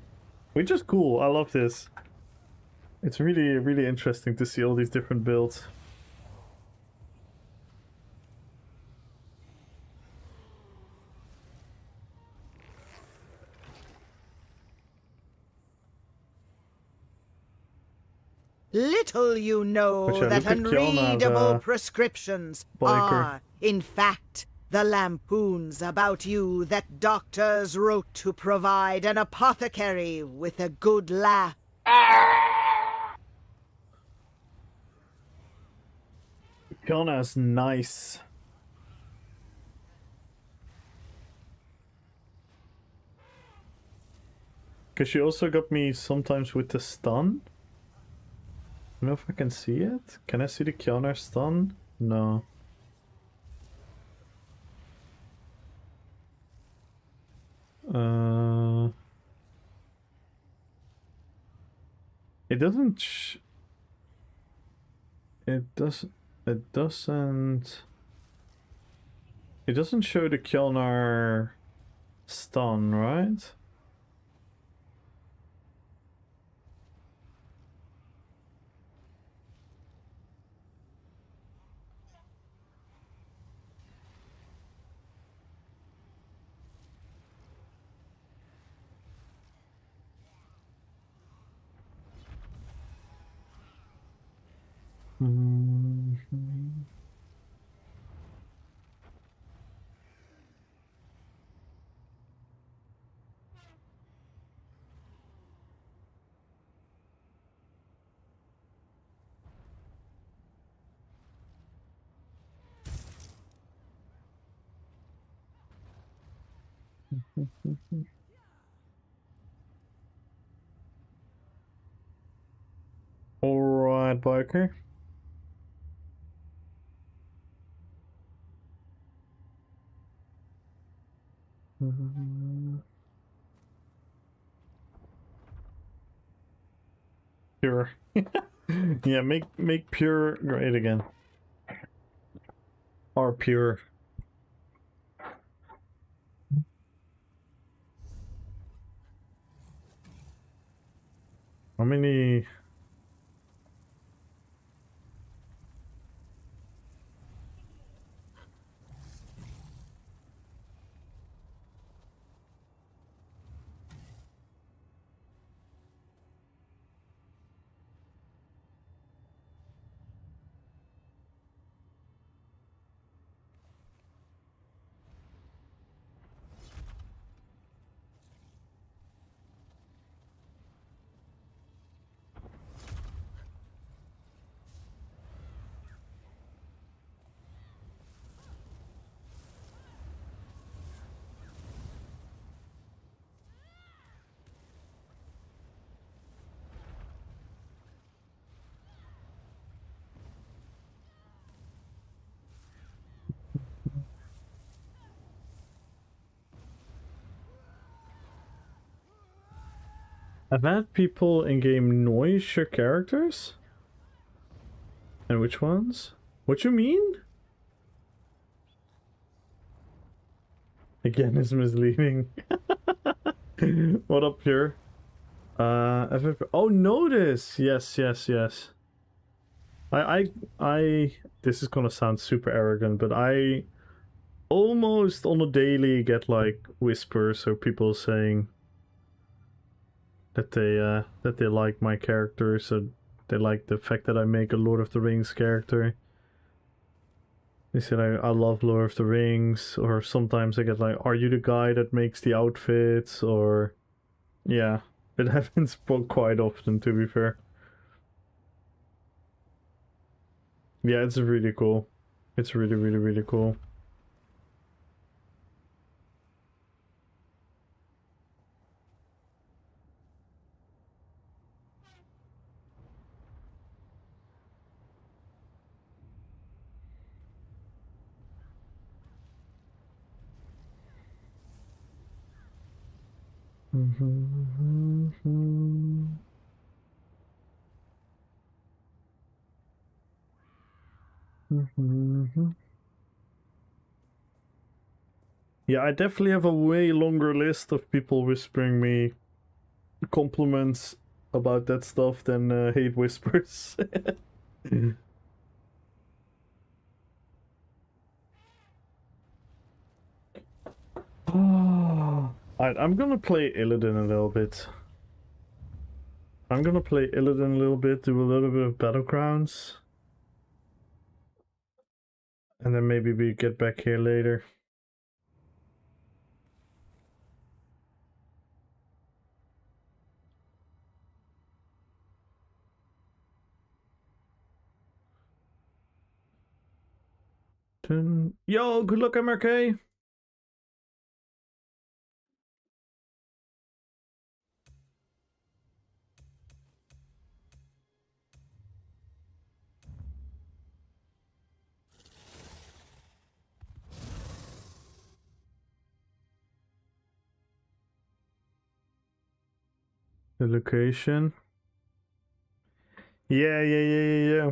Which is cool, I love this. It's really interesting to see all these different builds. Little you know But yeah, that look at Kiana, unreadable the prescriptions biker. are, in fact, the lampoons about you that doctors wrote to provide an apothecary with a good laugh. Kiana's nice. Because she also got me sometimes with the stun. I don't know if I can see it. Can I see the Kiana stun? No. It doesn't. It does. It doesn't. It doesn't show the Kjolnar stun, right? Alright, biker. Pure. Yeah, make pure great again. Or pure. How many? I've had people in-game noise your characters? And which ones? What you mean? Again, is misleading. What up here? Oh, notice! Yes. This is gonna sound super arrogant, but I almost on a daily get like whispers or people saying that they like my character, so they like the fact that I make a Lord of the Rings character. They said I love Lord of the Rings, or sometimes I get like, are you the guy that makes the outfits? Or yeah, it happens quite often, to be fair. Yeah, it's really cool. It's really cool. Yeah, I definitely have a way longer list of people whispering me compliments about that stuff than hate whispers. Alright, I'm gonna play Illidan a little bit. I'm gonna play Illidan a little bit, do a little bit of Battlegrounds. And then maybe we get back here later. Yo, good luck, MRK! The location. Yeah.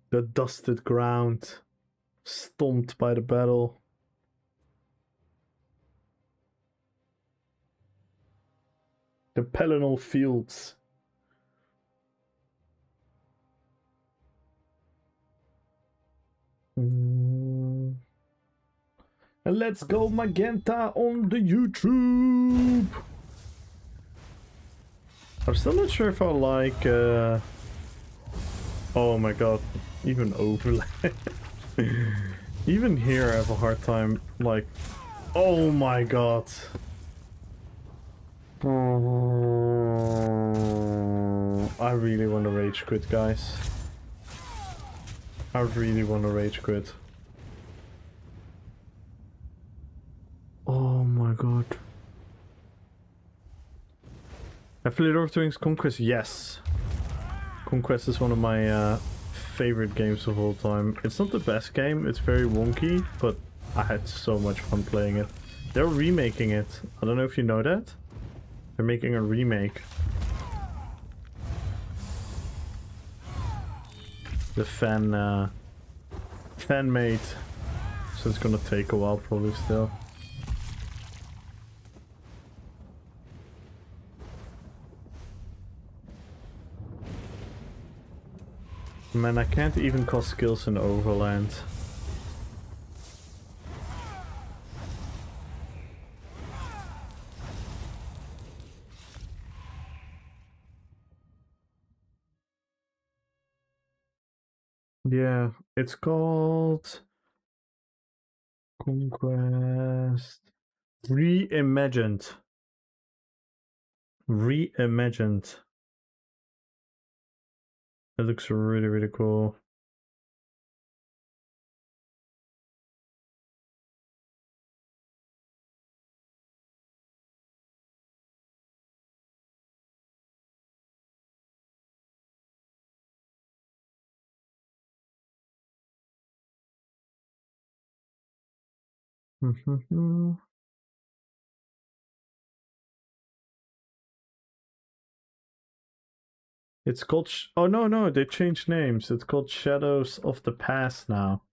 The dusted ground. Stomped by the battle. The Pelennor Fields. And let's go Magenta on the YouTube! I'm still not sure if I like oh my god, even overlay. Even here I have a hard time, like, oh my god. I really want to rage quit, guys. I really want to rage quit. Oh my god. Have Lord of the Rings Conquest? Yes. Conquest is one of my favorite games of all time. It's not the best game, it's very wonky, but I had so much fun playing it. They're remaking it. I don't know if you know that. They're making a remake. The fan made. So it's gonna take a while probably still. Man, I can't even cast skills in Overland. Yeah, it's called Conquest Reimagined. Reimagined. It looks really, really cool. It's called oh no, they changed names. It's called Shadows of the Past now.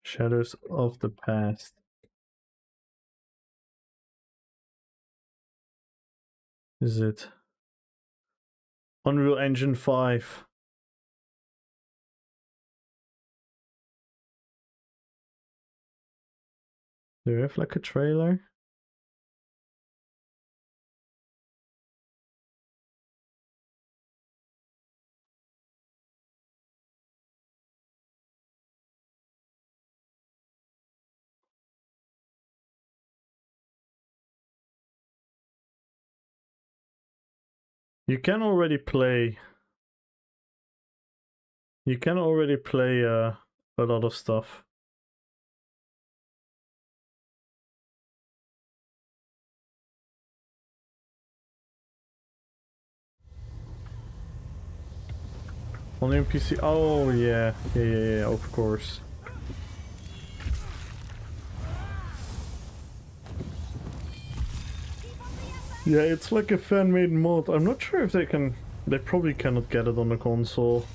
Shadows of the Past. Is it Unreal Engine 5? Do you have like a trailer? You can already play. You can already play a lot of stuff. Only on PC. Oh yeah, of course. Yeah, it's like a fan-made mod. I'm not sure if they can. They probably cannot get it on the console.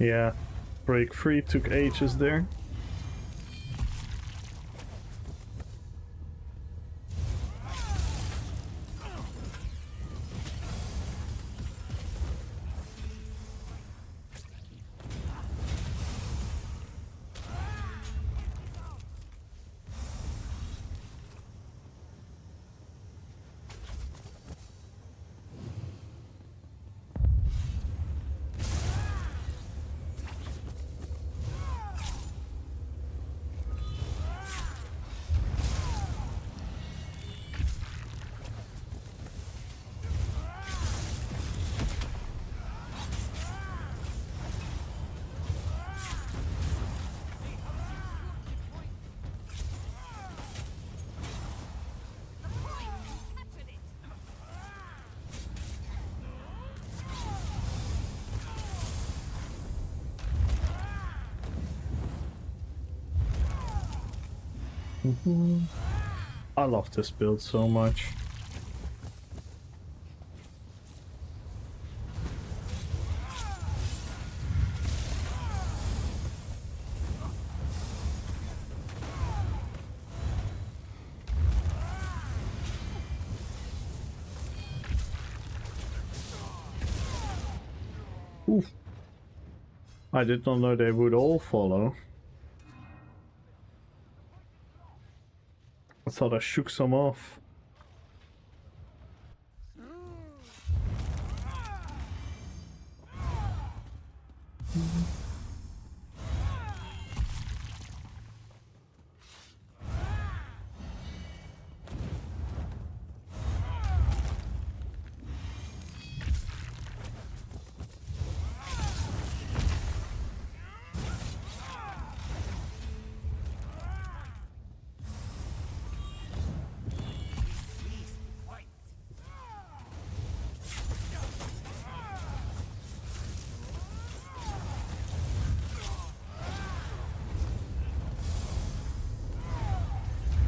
Yeah, break free took ages there. I love this build so much. Oof. I did not know they would all follow. I thought I shook some off.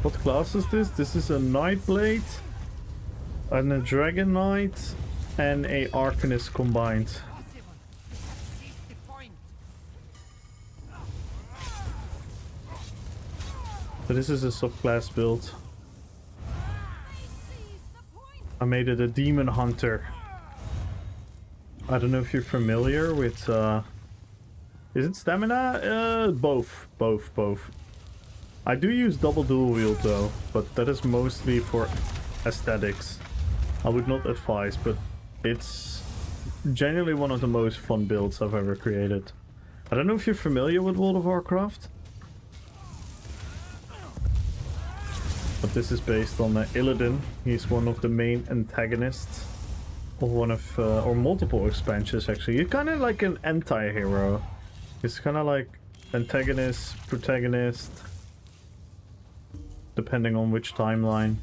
What class is this? This is a Nightblade, and a Dragon Knight, and a Arcanist combined. So this is a subclass build. I made it a Demon Hunter. I don't know if you're familiar with... is it stamina? Both. I do use double dual wield though, but that is mostly for aesthetics. I would not advise, but it's genuinely one of the most fun builds I've ever created. I don't know if you're familiar with World of Warcraft, but this is based on Illidan. He's one of the main antagonists of one of, or multiple expansions actually. He's kind of like an anti-hero. He's kind of like antagonist, protagonist, depending on which timeline.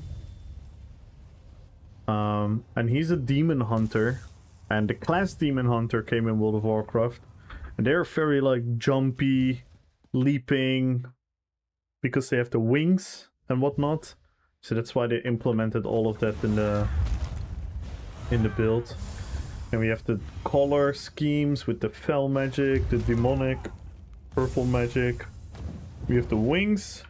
And he's a demon hunter, and the class demon hunter came in World of Warcraft, and they're very like jumpy, leaping, because they have the wings and whatnot. So that's why they implemented all of that in the build. And we have the color schemes with the fell magic, the demonic, purple magic. We have the wings.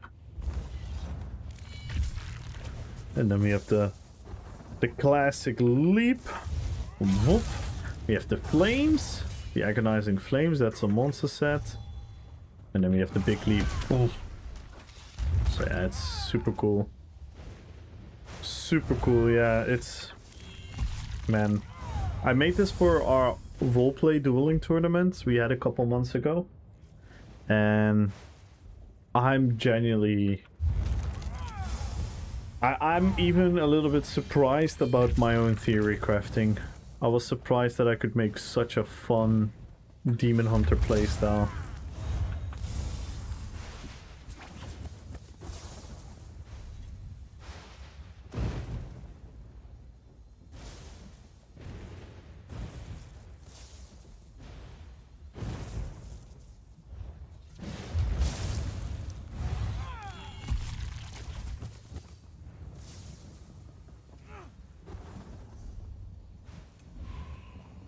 And then we have the classic leap. Whoop. We have the flames. The agonizing flames, that's a monster set. And then we have the big leap. Oof. So yeah, it's super cool. Super cool, yeah, it's... Man. I made this for our roleplay dueling tournaments we had a couple months ago. And I'm genuinely... I'm even a little bit surprised about my own theory crafting. I was surprised that I could make such a fun Demon Hunter playstyle.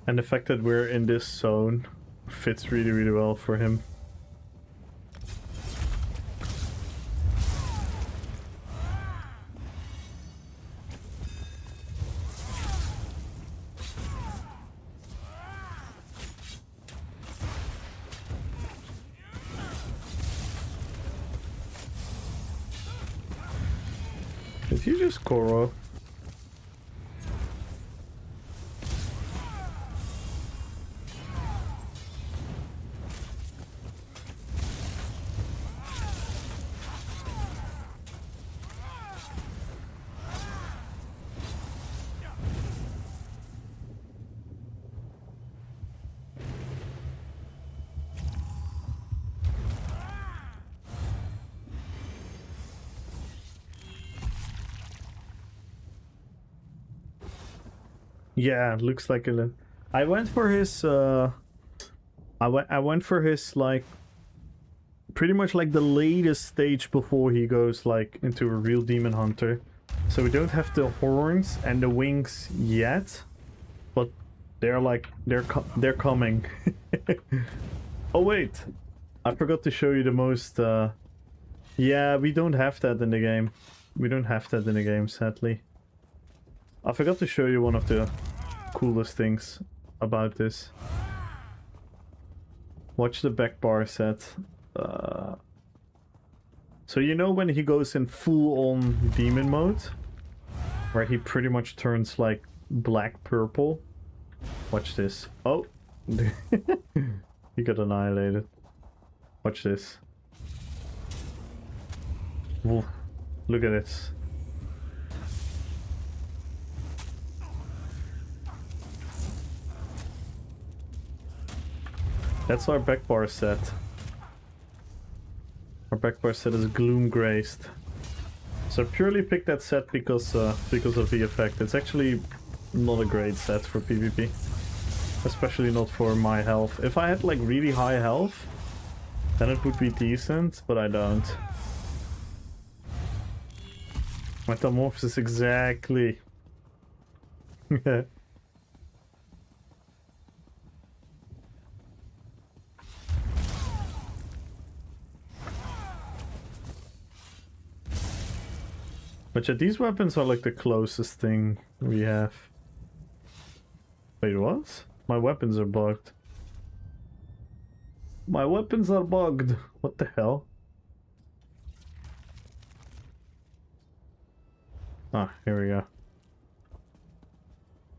And the fact that we're in this zone fits really, really well for him. Did you just Koro? Yeah, looks like a. I went for his. I went for his like. Pretty much like the latest stage before he goes like into a real demon hunter. So we don't have the horns and the wings yet, but they're like they're coming. Oh wait, I forgot to show you the most. Yeah, we don't have that in the game. We don't have that in the game, sadly. I forgot to show you one of the coolest things about this. Watch the back bar set. So you know when he goes in full-on demon mode, where he pretty much turns like black-purple? Watch this. Oh! He got annihilated. Watch this. Whoa. Look at this. That's our back bar set. Our back bar set is gloom graced. So I purely picked that set because of the effect. It's actually not a great set for PvP. Especially not for my health. If I had like really high health, then it would be decent, but I don't. Metamorphosis exactly. But yeah, these weapons are like the closest thing we have. Wait, what? My weapons are bugged. My weapons are bugged. What the hell? Ah, here we go.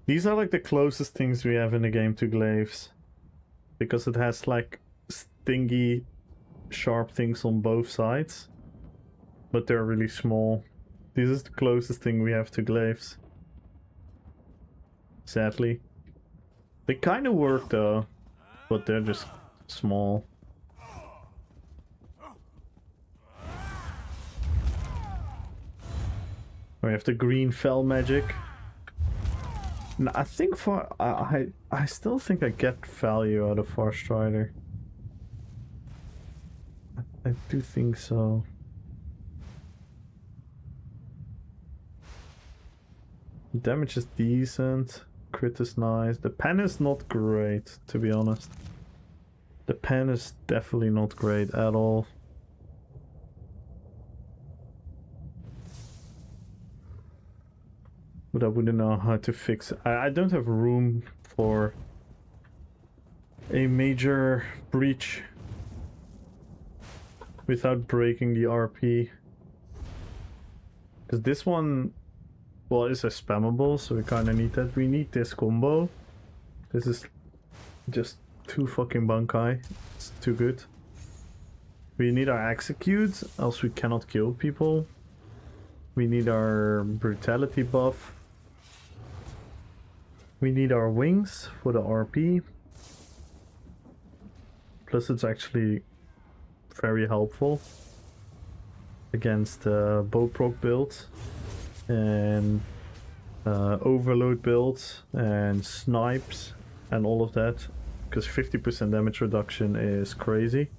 These are like the closest things we have in the game to glaives. Because it has like stingy, sharp things on both sides. But they're really small. This is the closest thing we have to glaives. Sadly. They kind of work though, but they're just small. We have the green fell magic. Now, I think for I still think I get value out of Far Strider. I do think so. Damage is decent. Crit is nice. The pen is not great, to be honest. The pen is definitely not great at all. But I wouldn't know how to fix it. I don't have room for a major breach without breaking the RP. Because this one, well, is a spammable, so we kind of need that. We need this combo. This is just too fucking bunkai. It's too good. We need our execute, else we cannot kill people. We need our brutality buff. We need our wings for the RP. Plus it's actually very helpful against bow proc builds and overload builds and snipes and all of that, because 50% damage reduction is crazy.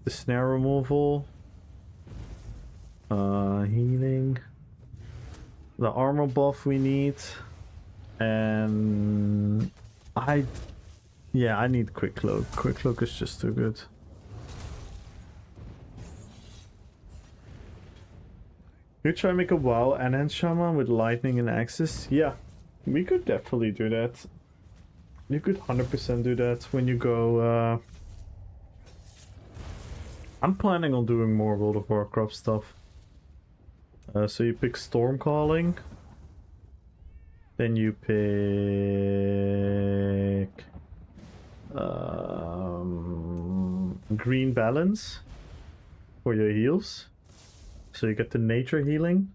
The snare removal, healing, the armor buff we need, and I Yeah, I need quick cloak. Quick cloak is just too good. You try to make a WoW enhanced shaman with lightning and axes? Yeah, we could definitely do that. You could 100% do that when you go. I'm planning on doing more World of Warcraft stuff. So you pick Storm Calling. Then you pick Green Balance for your heals. So you get the nature healing.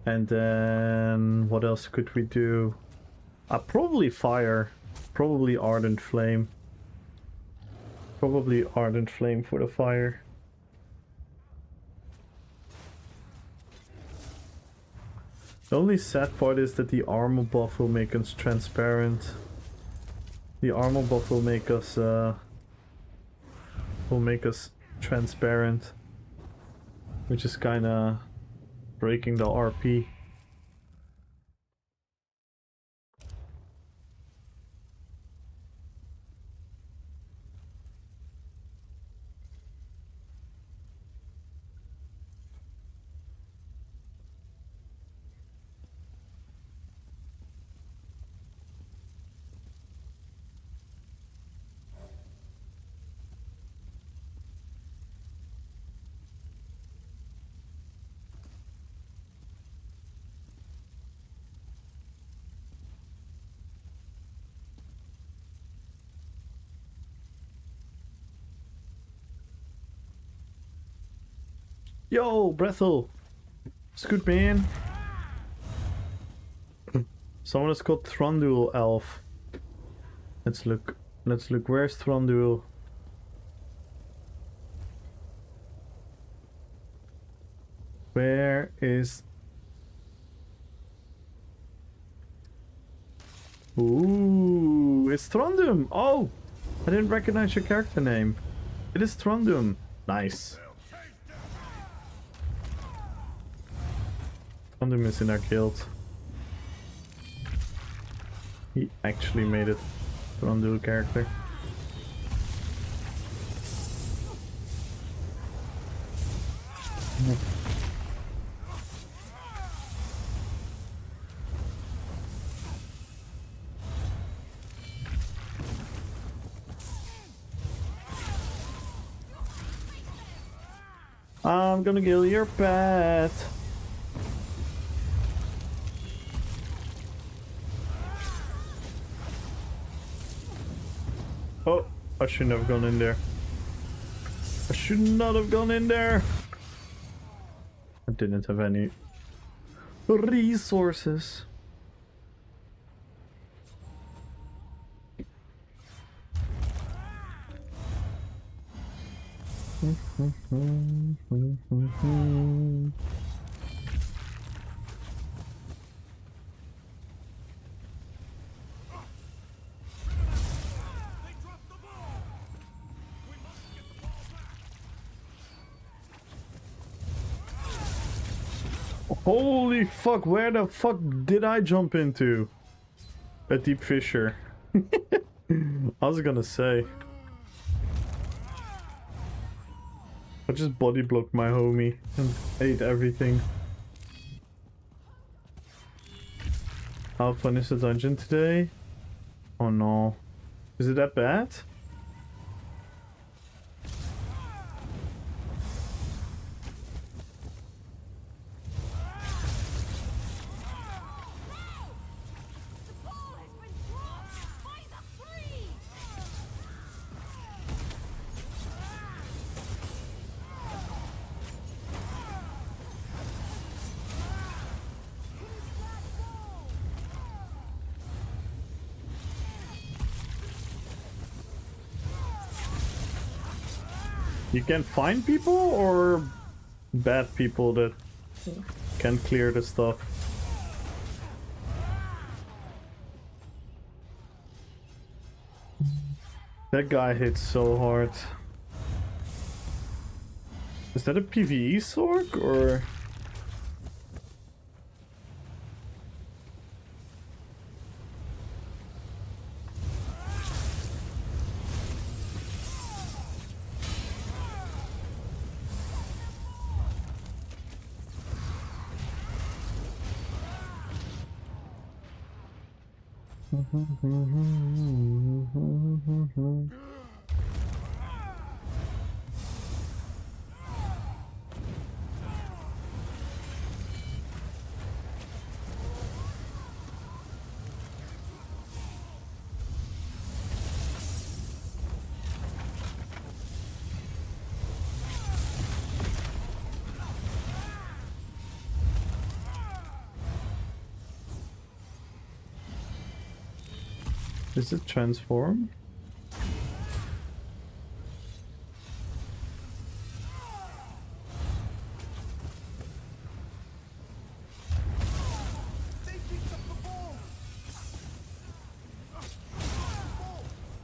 And then what else could we do? Probably fire. Probably Ardent Flame. Probably Ardent Flame for the fire. The only sad part is that the armor buff will make us transparent. The armor buff will make us transparent, which is kinda breaking the RP. Yo, Brethel! It's good, man. Someone has got Thranduil Elf. Let's look. Let's look. Where's Thranduil? Where is... Ooh, it's Thranduil! Oh! I didn't recognize your character name. It is Thranduil. Nice. Thranduil is in our guild. He actually made it Thranduil character. I'm gonna kill your pet. Oh, I shouldn't have gone in there. I should not have gone in there. I didn't have any resources. Holy fuck, where the fuck did I jump into? A deep fissure. I was gonna say. I just body blocked my homie and ate everything. How fun is the dungeon today? Oh no. Is it that bad? You can find people or bad people that can clear the stuff? That guy hits so hard. Is that a PvE Sork or... Is it transform?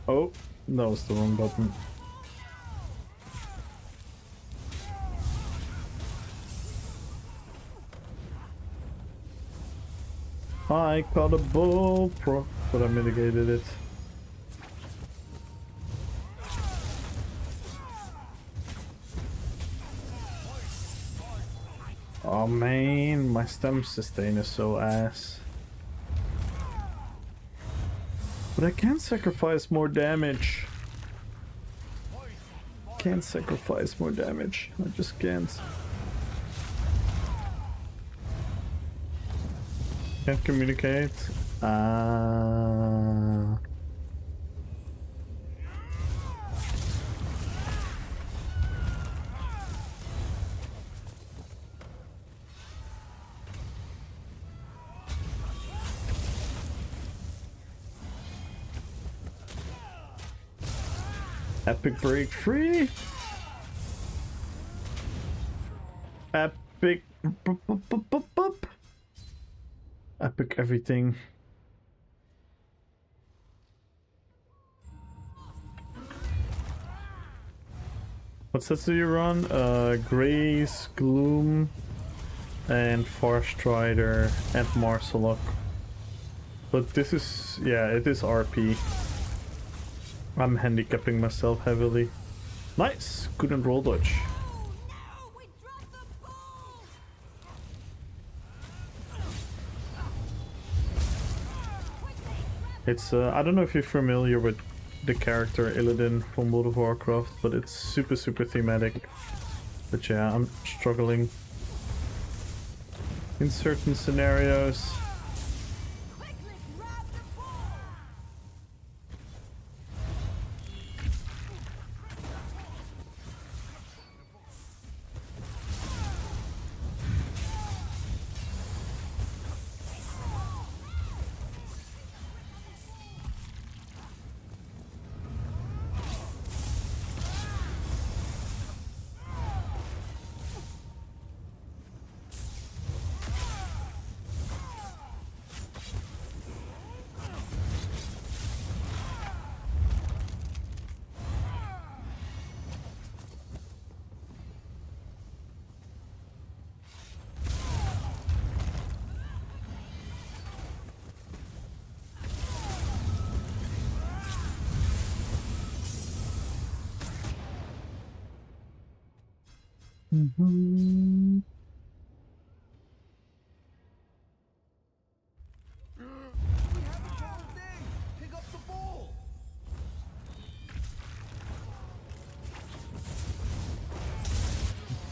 Oh, that was the wrong button. I caught a bull pro, but I mitigated it. Oh man, my stem sustain is so ass. But I can't sacrifice more damage. Can't sacrifice more damage. I just can't. Can't communicate. Epic break free. Epic. Epic everything. What sets do you run? Grace, Gloom, and Farstrider, and Marsalok. But this is, yeah, it is RP. I'm handicapping myself heavily. Nice! Couldn't roll dodge. It's, I don't know if you're familiar with the character Illidan from World of Warcraft, but it's super thematic. But yeah, I'm struggling in certain scenarios.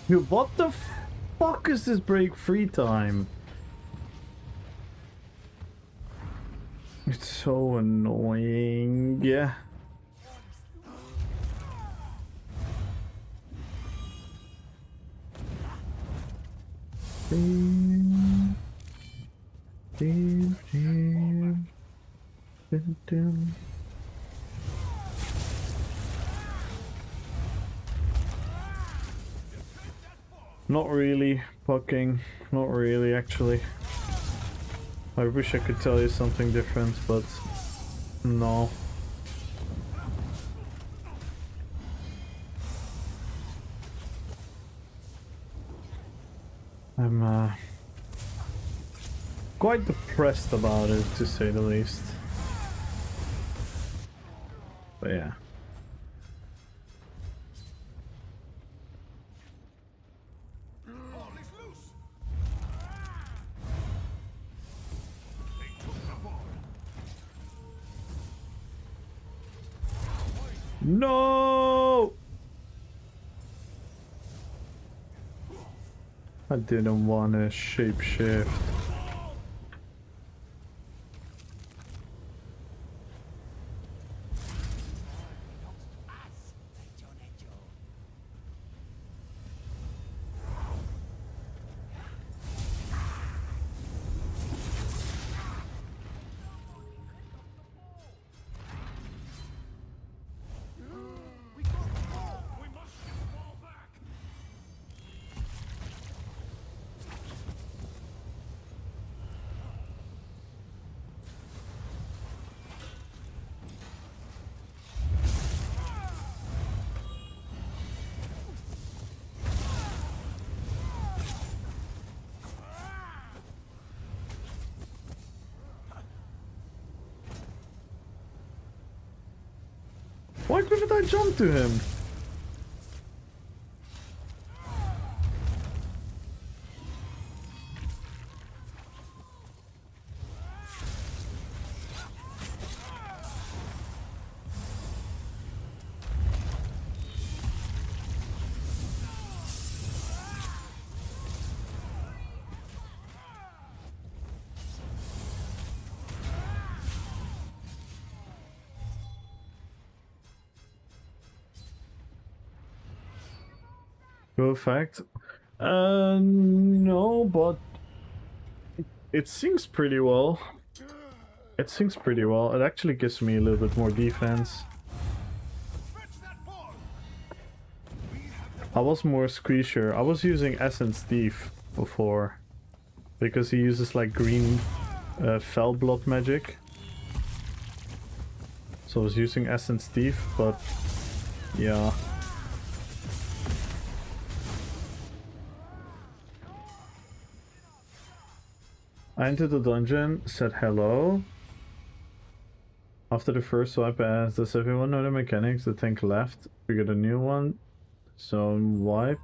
Dude, what the fuck is this break free time? It's so annoying. Yeah. Not really, fucking. Not really, actually. I wish I could tell you something different, but no. I'm quite depressed about it, to say the least. But yeah. No! I didn't want to shapeshift. Why couldn't I jump to him? Go fact. No, but it syncs pretty well. It syncs pretty well. It actually gives me a little bit more defense. I was more squeezer. I was using Essence Thief before because he uses like green fell blood magic. So I was using Essence Thief, but yeah. I entered the dungeon, said hello. After the first swipe, I asked, does everyone know the mechanics? The tank left. We got a new one. So wipe.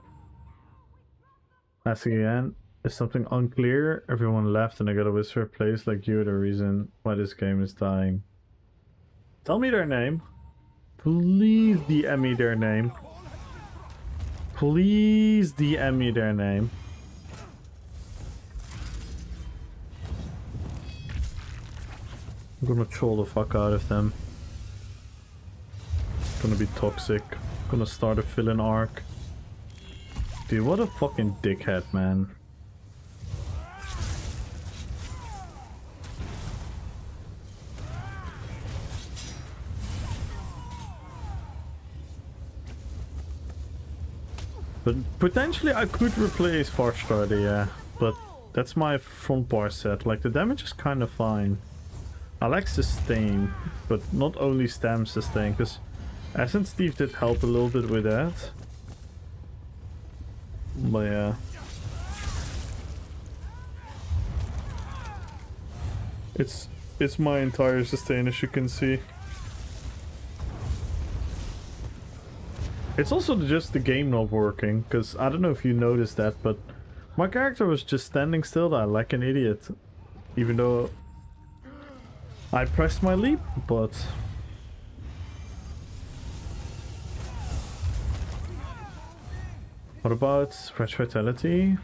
Ask again. Is something unclear? Everyone left and I got a whisper. Place like you, the reason why this game is dying. Tell me their name. Please DM me their name. Please DM me their name. I'm gonna troll the fuck out of them. Gonna be toxic. Gonna start a villain arc. Dude, what a fucking dickhead, man. But potentially I could replace Farstrider, yeah. But that's my front bar set. Like, the damage is kind of fine. I like sustain, but not only stam sustain, because Essence Thief did help a little bit with that. But yeah. It's my entire sustain, as you can see. It's also just the game not working, because I don't know if you noticed that, but my character was just standing still there like an idiot. Even though I pressed my leap, but what about Retch Vitality?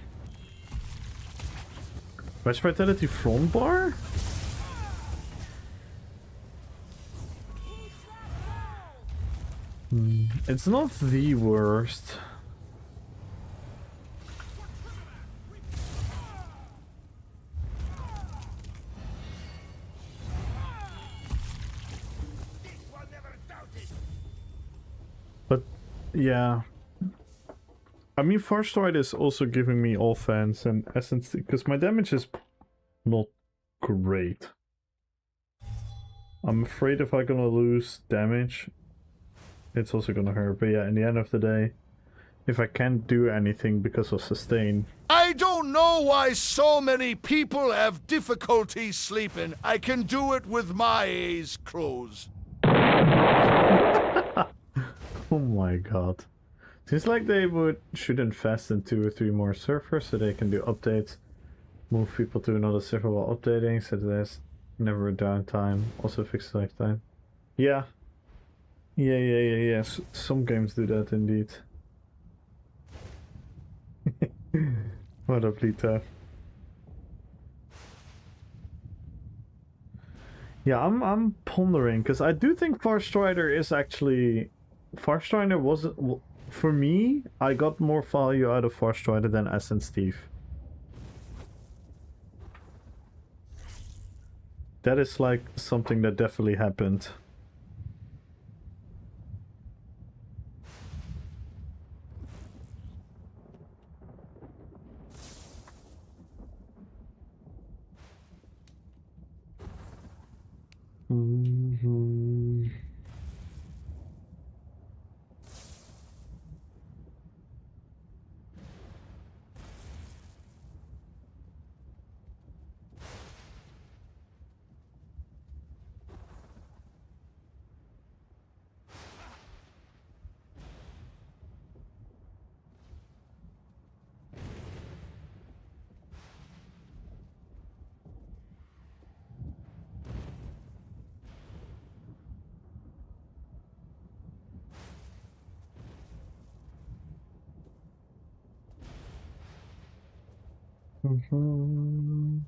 Retch Vitality front bar? It's not the worst. But yeah, I mean, Farstrider is also giving me offense and essence because my damage is not great. I'm afraid if I'm gonna lose damage, it's also gonna hurt. But yeah, in the end of the day, if I can't do anything because of sustain. I don't know why so many people have difficulty sleeping. I can do it with my eyes closed. Oh my god. Seems like they should invest in 2 or 3 more servers so they can do updates. Move people to another server while updating so there's never a downtime. Also fix lifetime. Yeah. Yeah. Yes, some games do that indeed. What up, Lita? Yeah, I'm pondering because I do think Farstrider is actually Farstrider wasn't for me. I got more value out of Farstrider than Essence Thief. That is like something that definitely happened. Mm-hmm. Mm-hmm.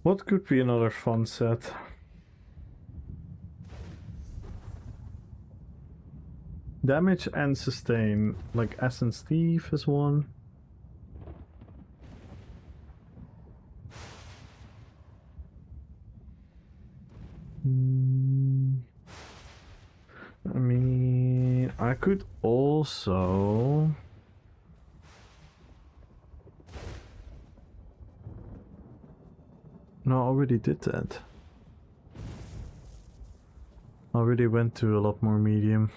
What could be another fun set? Damage and sustain, like Essence Thief is one. I mean, I could also... No, I already did that. I already went to a lot more medium.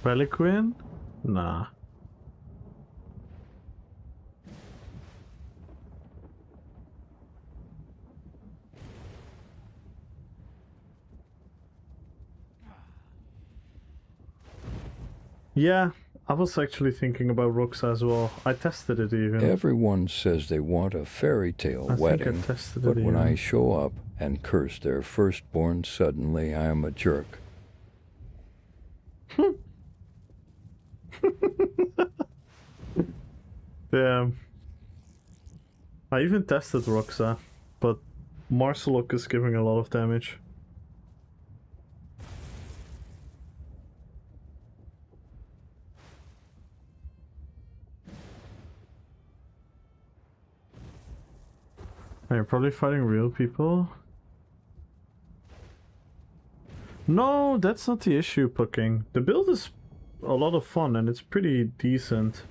Reliquin? Nah. Yeah, I was actually thinking about Roxa as well. I tested it even. Everyone says they want a fairy tale wedding, but when I show up and curse their firstborn suddenly, I am a jerk. Damn. I even tested Roxa, but Marcelok is giving a lot of damage. You're probably fighting real people. No, that's not the issue, Pucking. The build is a lot of fun and it's pretty decent.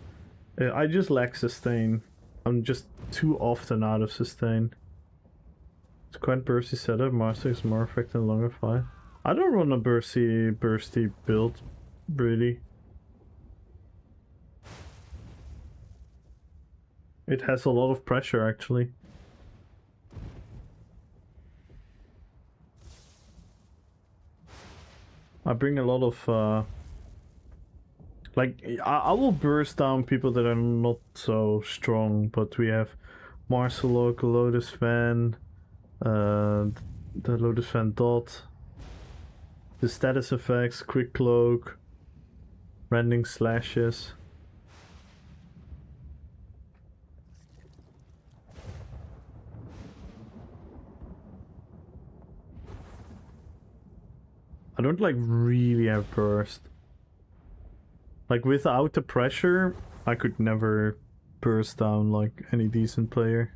I just lack sustain. I'm just too often out of sustain. It's quite bursty setup. Master is more effective and longer fight. I don't run a bursty build, really. It has a lot of pressure, actually. I bring a lot of like I will burst down people that are not so strong, but we have Marcelok, Lotus Fan, the Lotus Fan Dot, the status effects, Quick Cloak, Rending Slashes. don't like really have burst. Like without the pressure, I could never burst down like any decent player.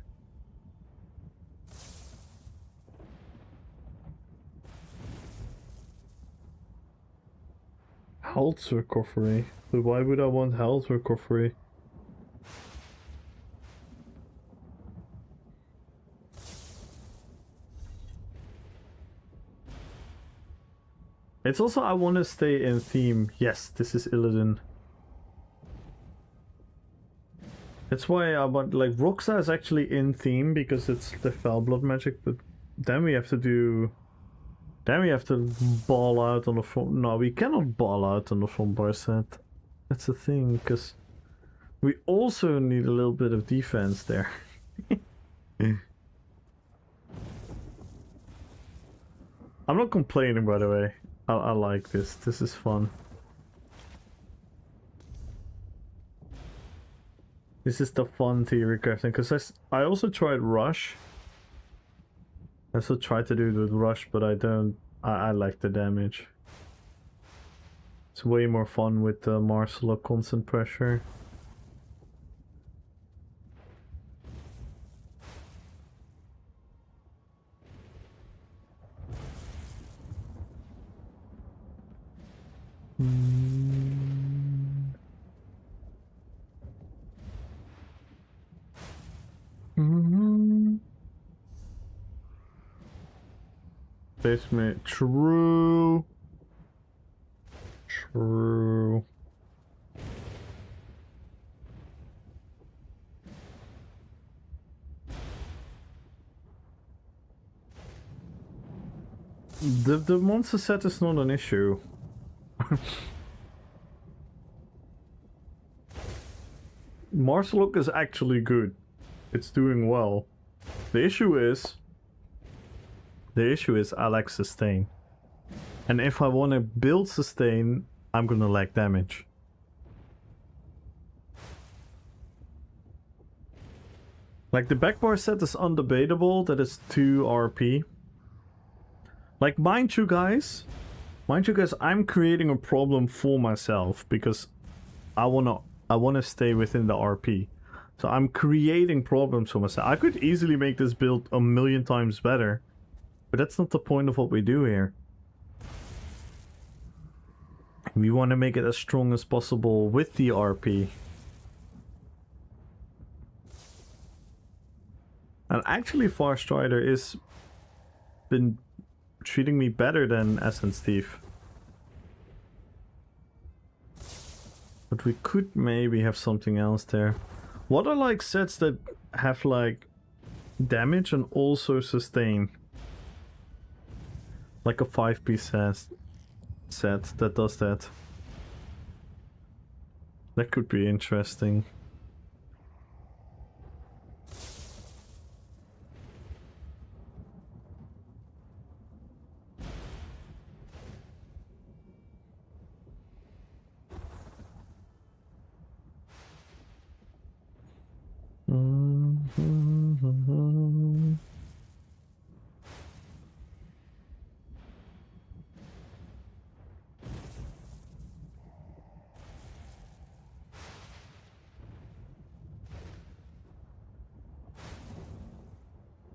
Health recovery. But why would I want health recovery? It's also I want to stay in theme. Yes, this is Illidan. That's why I want, like, Roxa is actually in theme because it's the Fell Blood magic, but then we have to do... Then we have to ball out on the front... No, we cannot ball out on the front bar set. That's the thing, because we also need a little bit of defense there. I'm not complaining, by the way. I like this. This is fun. This is the fun theory crafting, because I also tried Rush. I also tried to do it with Rush, but I don't... I like the damage. It's way more fun with the Marcel constant pressure. Basement, true. True. The monster set is not an issue. Marcelok is actually good. It's doing well. The issue is I lack sustain. And if I want to build sustain, I'm gonna lack damage. Like the backbar set is undebatable that it's 2 RP. Like mind you guys, I'm creating a problem for myself because I wanna stay within the RP. So I'm creating problems for myself. I could easily make this build a million times better, but that's not the point of what we do here. We want to make it as strong as possible with the RP. And actually Farstrider is been treating me better than Essence Thief. But we could maybe have something else there. What are like sets that have like damage and also sustain? Like a 5-piece set that does that. That could be interesting.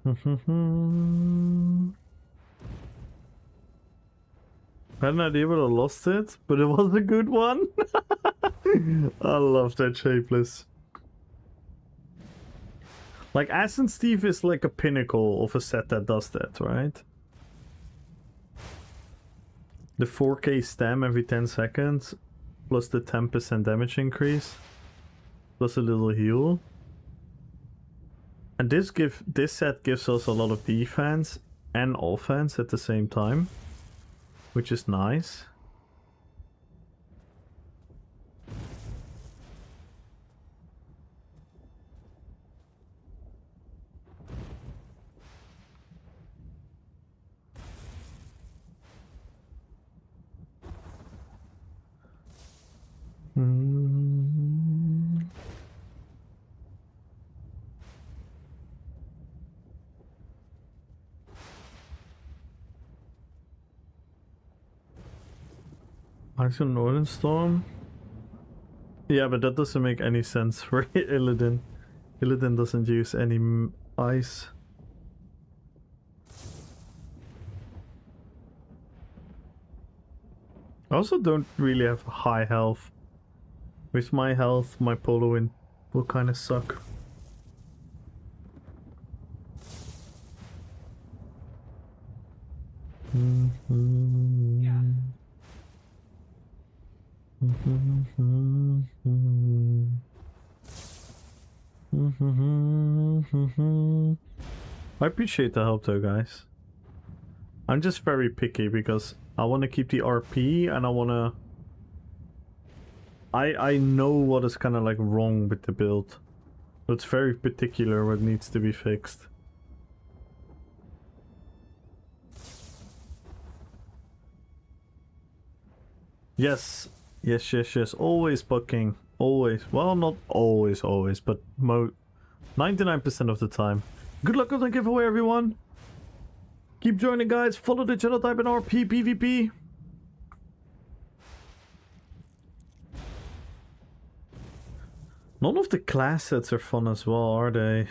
I had an idea, but I lost it. But it was a good one. I love that Shapeless. Like, Essence Thief is like a pinnacle of a set that does that, right? The 4k stam every 10 seconds, plus the 10% damage increase, plus a little heal. And this set gives us a lot of defense and offense at the same time, which is nice. Ice and Northern Storm? Yeah, but that doesn't make any sense for Illidan. Illidan doesn't use any ice. I also don't really have high health. With my health, my Polo Wind will kind of suck. I appreciate the help though, guys. I'm just very picky because I want to keep the RP and I want to... I know what is kind of like wrong with the build. So it's very particular what needs to be fixed. Yes, yes. Always bucking. Always. Well, not always, but 99% of the time. Good luck on the giveaway, everyone. Keep joining, guys. Follow the channel, type in RP, PvP. None of the class sets are fun as well, are they?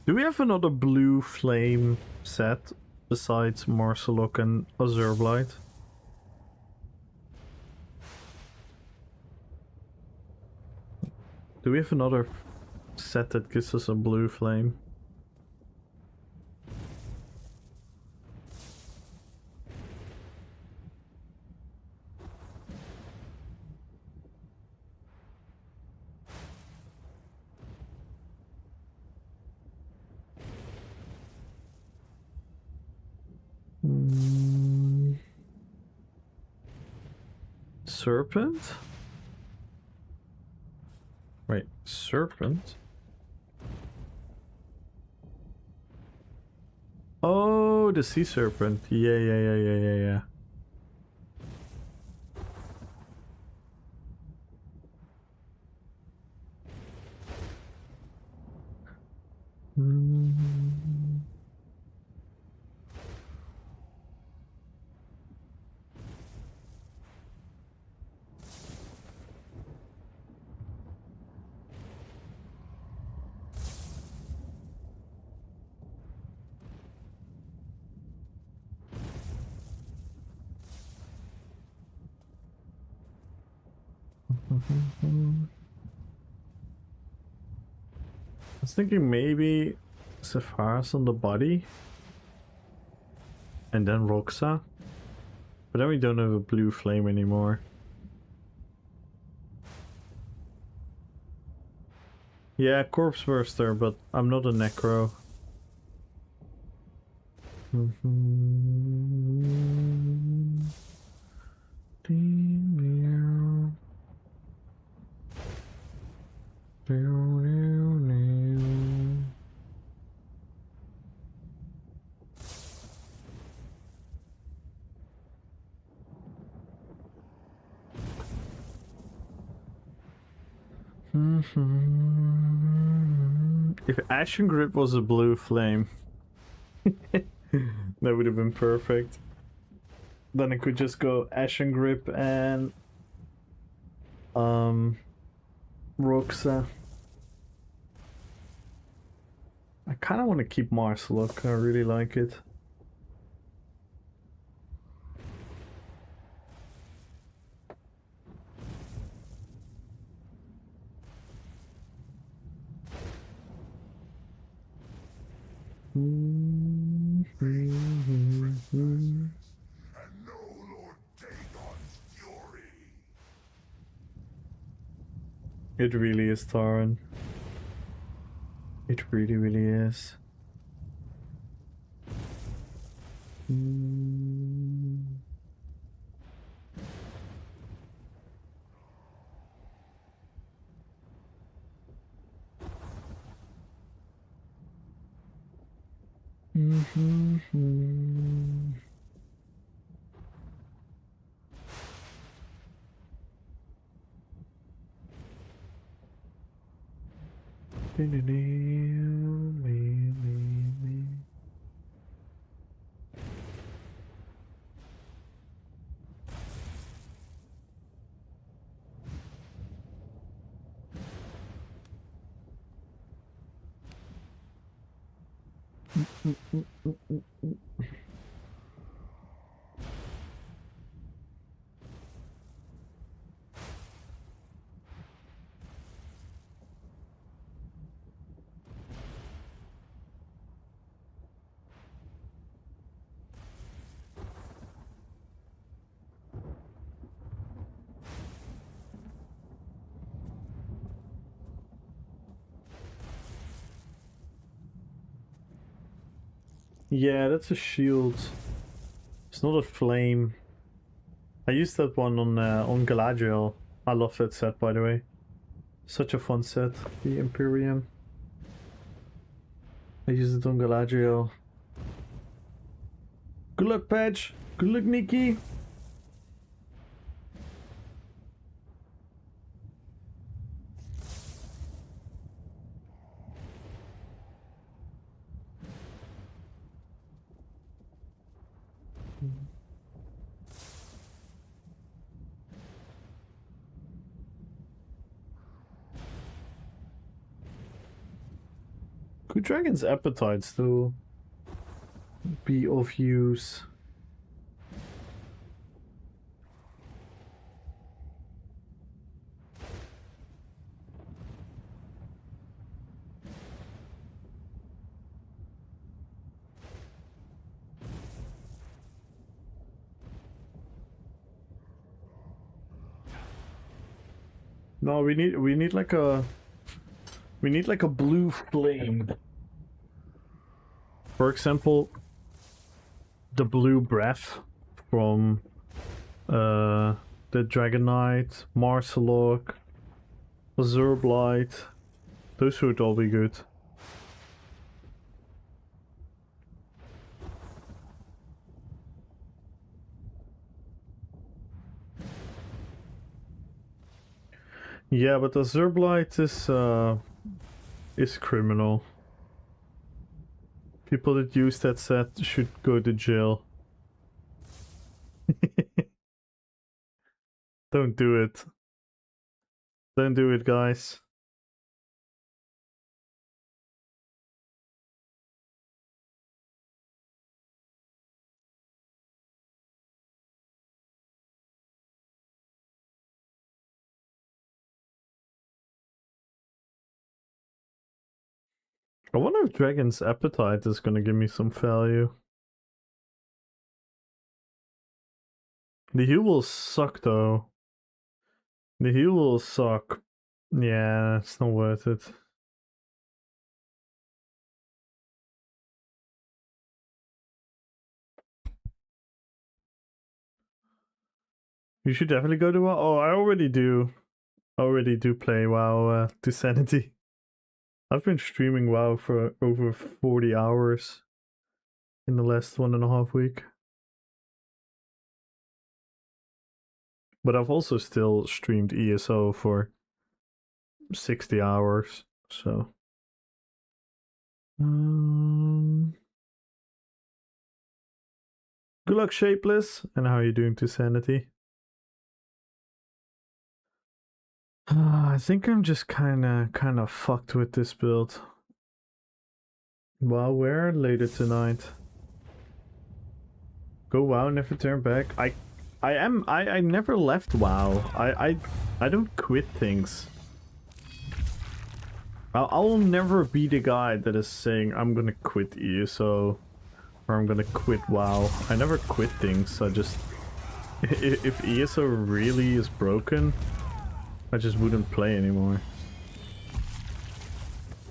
Do we have another blue flame set besides Marsalok and Azurblight? Do we have another set that gives us a blue flame? Serpent? Wait, serpent? Oh, the sea serpent. Yeah. I was thinking maybe Sepharis on the body and then Roxa, but then we don't have a blue flame anymore. Yeah, Corpse Burster, but I'm not a Necro. If Ashen Grip was a blue flame, that would have been perfect. Then I could just go Ashen Grip and Roxa. I kind of want to keep Marsalok. I really like it. It really is Taran. It really, really is. Yeah, that's a shield. It's not a flame. I used that one on Galadriel. I love that set, by the way. Such a fun set, the Imperium. I used it on Galadriel. Good luck, Patch. Good luck, Nikki. Could Dragon's Appetite still be of use? No, we need like a blue flame. For example, the blue breath from the Dragon Knight, Marsalok, Azure Blight. Those would all be good. Yeah, but Azure Blight is criminal. People that use that set should go to jail. Don't do it. Don't do it, guys. I wonder if Dragon's Appetite is gonna give me some value. The heal will suck though. The heal will suck. Yeah, it's not worth it. You should definitely go to WoW. Oh, I already do. I already do play WoW to Sanity. I've been streaming WoW for over 40 hours in the last 1.5 weeks. But I've also still streamed ESO for 60 hours, so. Good luck, Shapeless, and how are you doing to Sanity? I think I'm just kind of fucked with this build. Well, we're later tonight. Go WoW, never turn back. I never left WoW. I don't quit things. I'll never be the guy that is saying I'm gonna quit ESO or I'm gonna quit WoW. I never quit things. I just if ESO really is broken, I just wouldn't play anymore.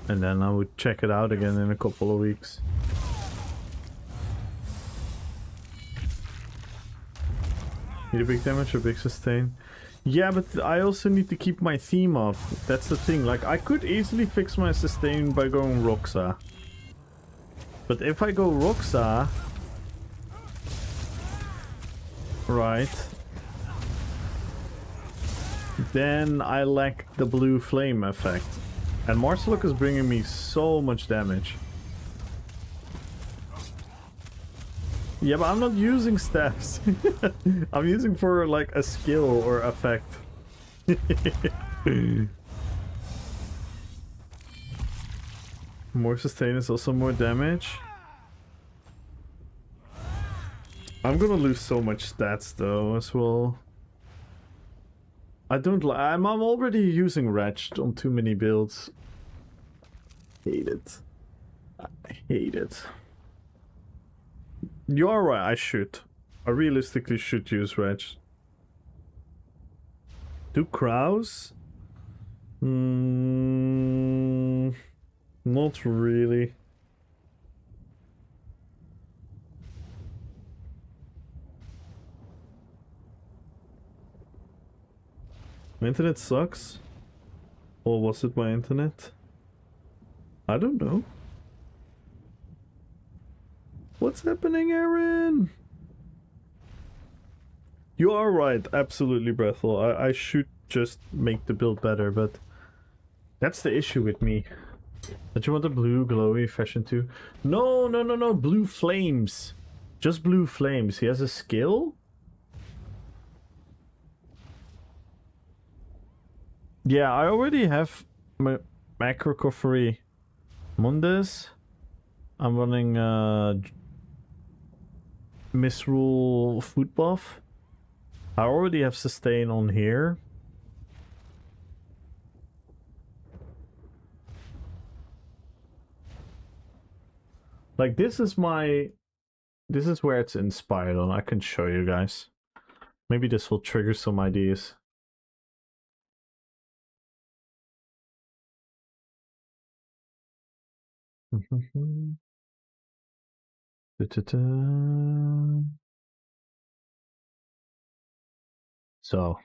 And then I would check it out again in a couple of weeks. Need a big damage or big sustain? Yeah, but I also need to keep my theme up. That's the thing. Like, I could easily fix my sustain by going Roxa. But if I go Roxa... Right. Then I lack the blue flame effect. And Marsalok is bringing me so much damage. Yeah, but I'm not using staffs. I'm using for like a skill or effect. More sustain is also more damage. I'm gonna lose so much stats though as well. I don't like. I'm already using Wretched on too many builds. Hate it. I hate it. You're right, I should. I realistically should use Wretched. Do crows? Not really. My internet sucks? Or was it my internet? I don't know. What's happening, Aaron? You are right, absolutely, Brethel. I should just make the build better, but that's the issue with me. Don't you want the blue glowy fashion too? No, no, no, no, blue flames. Just blue flames. He has a skill? Yeah, I already have my macro recovery Mundus. I'm running Misrule food buff. I already have sustain on here. Like this is where it's inspired on. I can show you guys. Maybe this will trigger some ideas. So,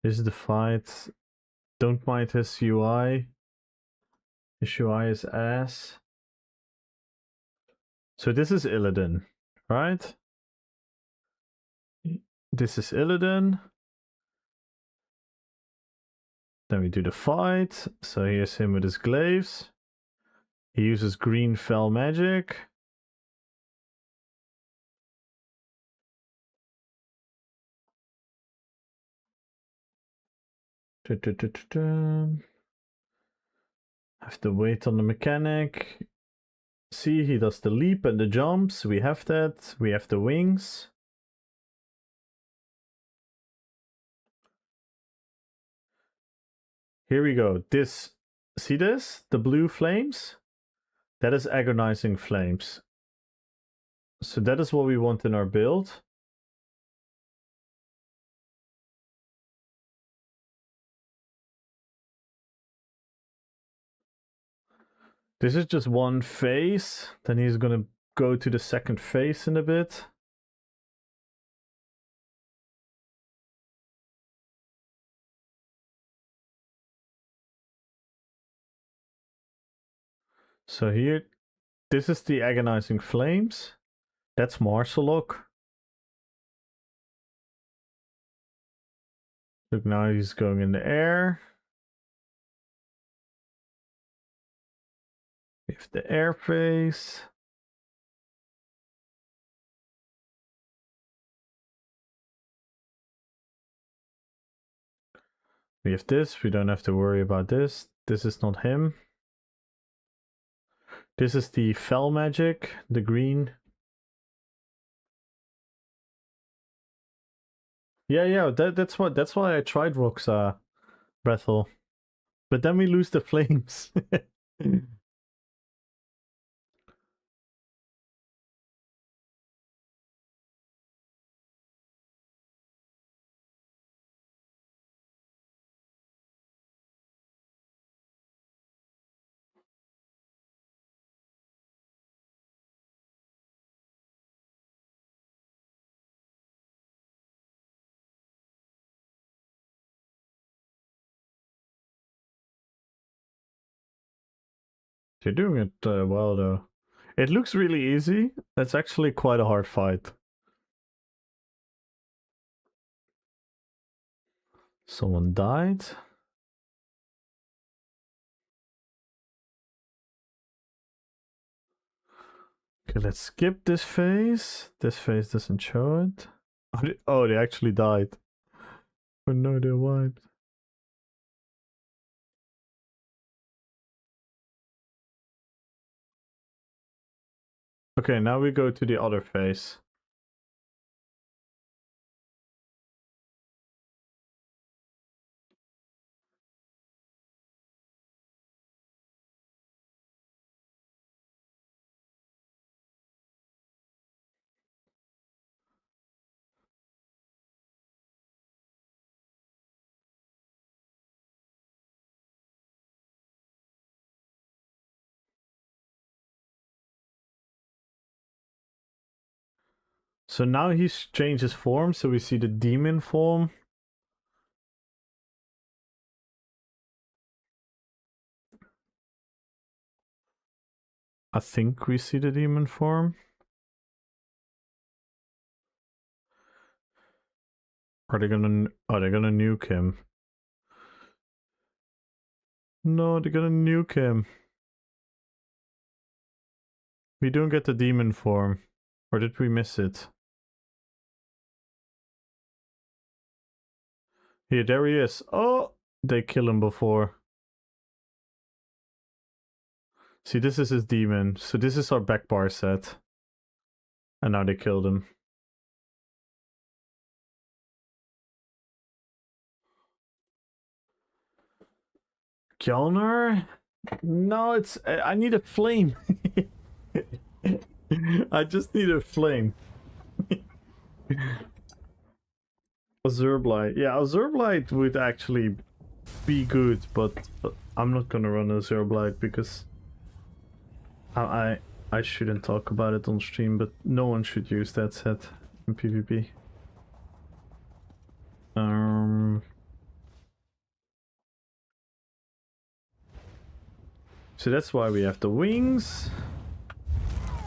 this is the fight. Don't mind his UI. His UI is ass. So this is Illidan, right? This is Illidan. Then we do the fight. So here's him with his glaives. He uses green fell magic. Have to wait on the mechanic. See, he does the leap and the jumps. We have that. We have the wings. Here we go. This, see this? The blue flames? That is agonizing flames. So that is what we want in our build. This is just one phase. Then he's gonna go to the second phase in a bit. So here, this is the agonizing flames. That's Marsalok. Look, now he's going in the air. Give the air phase. We have this, we don't have to worry about this. This is not him. This is the fell magic, the green. Yeah, that's why I tried Roxa Breathel. But then we lose the flames. You're doing it well though. It looks really easy. It's actually quite a hard fight. Someone died. Okay, let's skip this phase. This phase doesn't show it. Oh, they actually died. Oh no, they're wiped. Okay, now we go to the other phase. So now he's changed his form, so we see the demon form. I think we see the demon form. Are they gonna nuke him? No, they're gonna nuke him. We don't get the demon form. Or did we miss it? Here, there he is. Oh, they kill him before. See, this is his demon. So this is our back bar set. And now they killed him. Kjolnir? No, it's... I need a flame. I just need a flame. Azurblight. Yeah, Azurblight would actually be good, but I'm not gonna run Azurblight because I shouldn't talk about it on stream, but no one should use that set in PvP. So that's why we have the wings.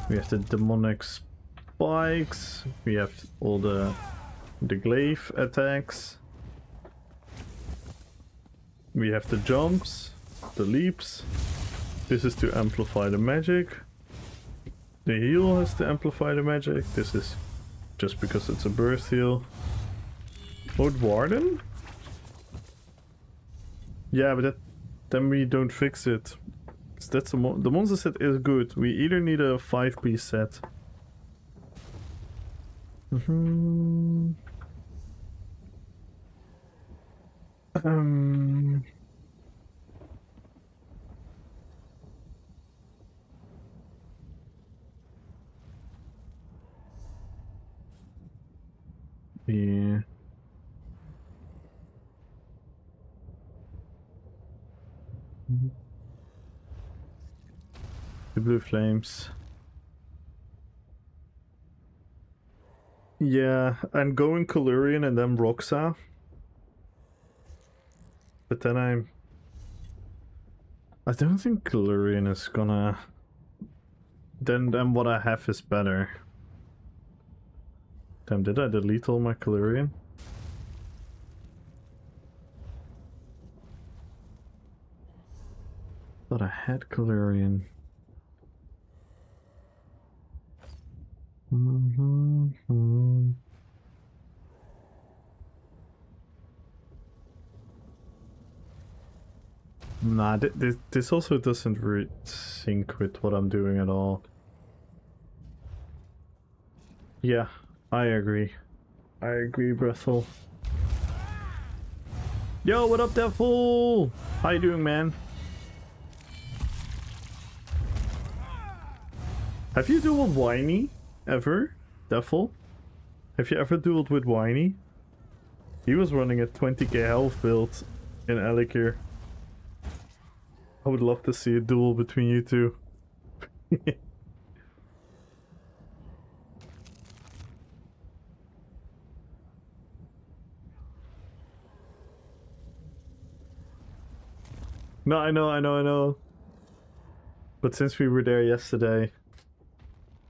We have the demonic spikes. We have all the glaive attacks. We have the jumps, the leaps. This is to amplify the magic. The heal has to amplify the magic. This is just because it's a burst heal. Lord Warden? Yeah, but then we don't fix it. That's the monster set is good. We either need a 5-piece set. Yeah. The blue flames. Yeah, and going Kalurian and then Roxa. But then I don't think Kalurian is gonna... Then what I have is better. Damn, did I delete all my Kalurian? Thought I had Kalurian. Nah, this also doesn't sync with what I'm doing at all. Yeah, I agree. I agree, Brethel. Yo, what up, Devil? How you doing, man? Have you dueled Whiny ever, Devil? Have you ever dueled with Whiny? He was running a 20k health build in Elikir. I would love to see a duel between you two. No, I know. But since we were there yesterday,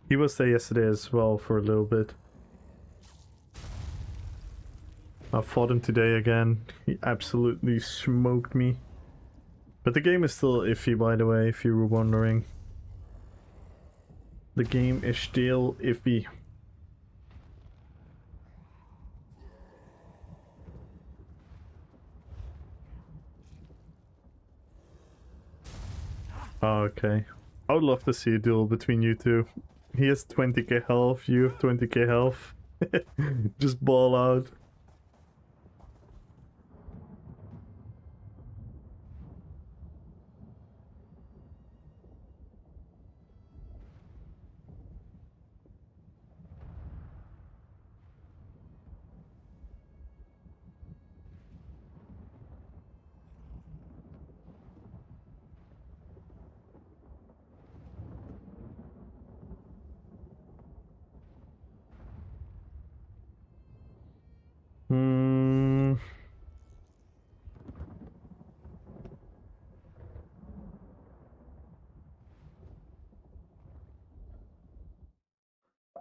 he was there yesterday as well for a little bit. I fought him today again. He absolutely smoked me. But the game is still iffy, by the way, if you were wondering. The game is still iffy. Oh, okay. I would love to see a duel between you two. He has 20k health, you have 20k health. Just ball out.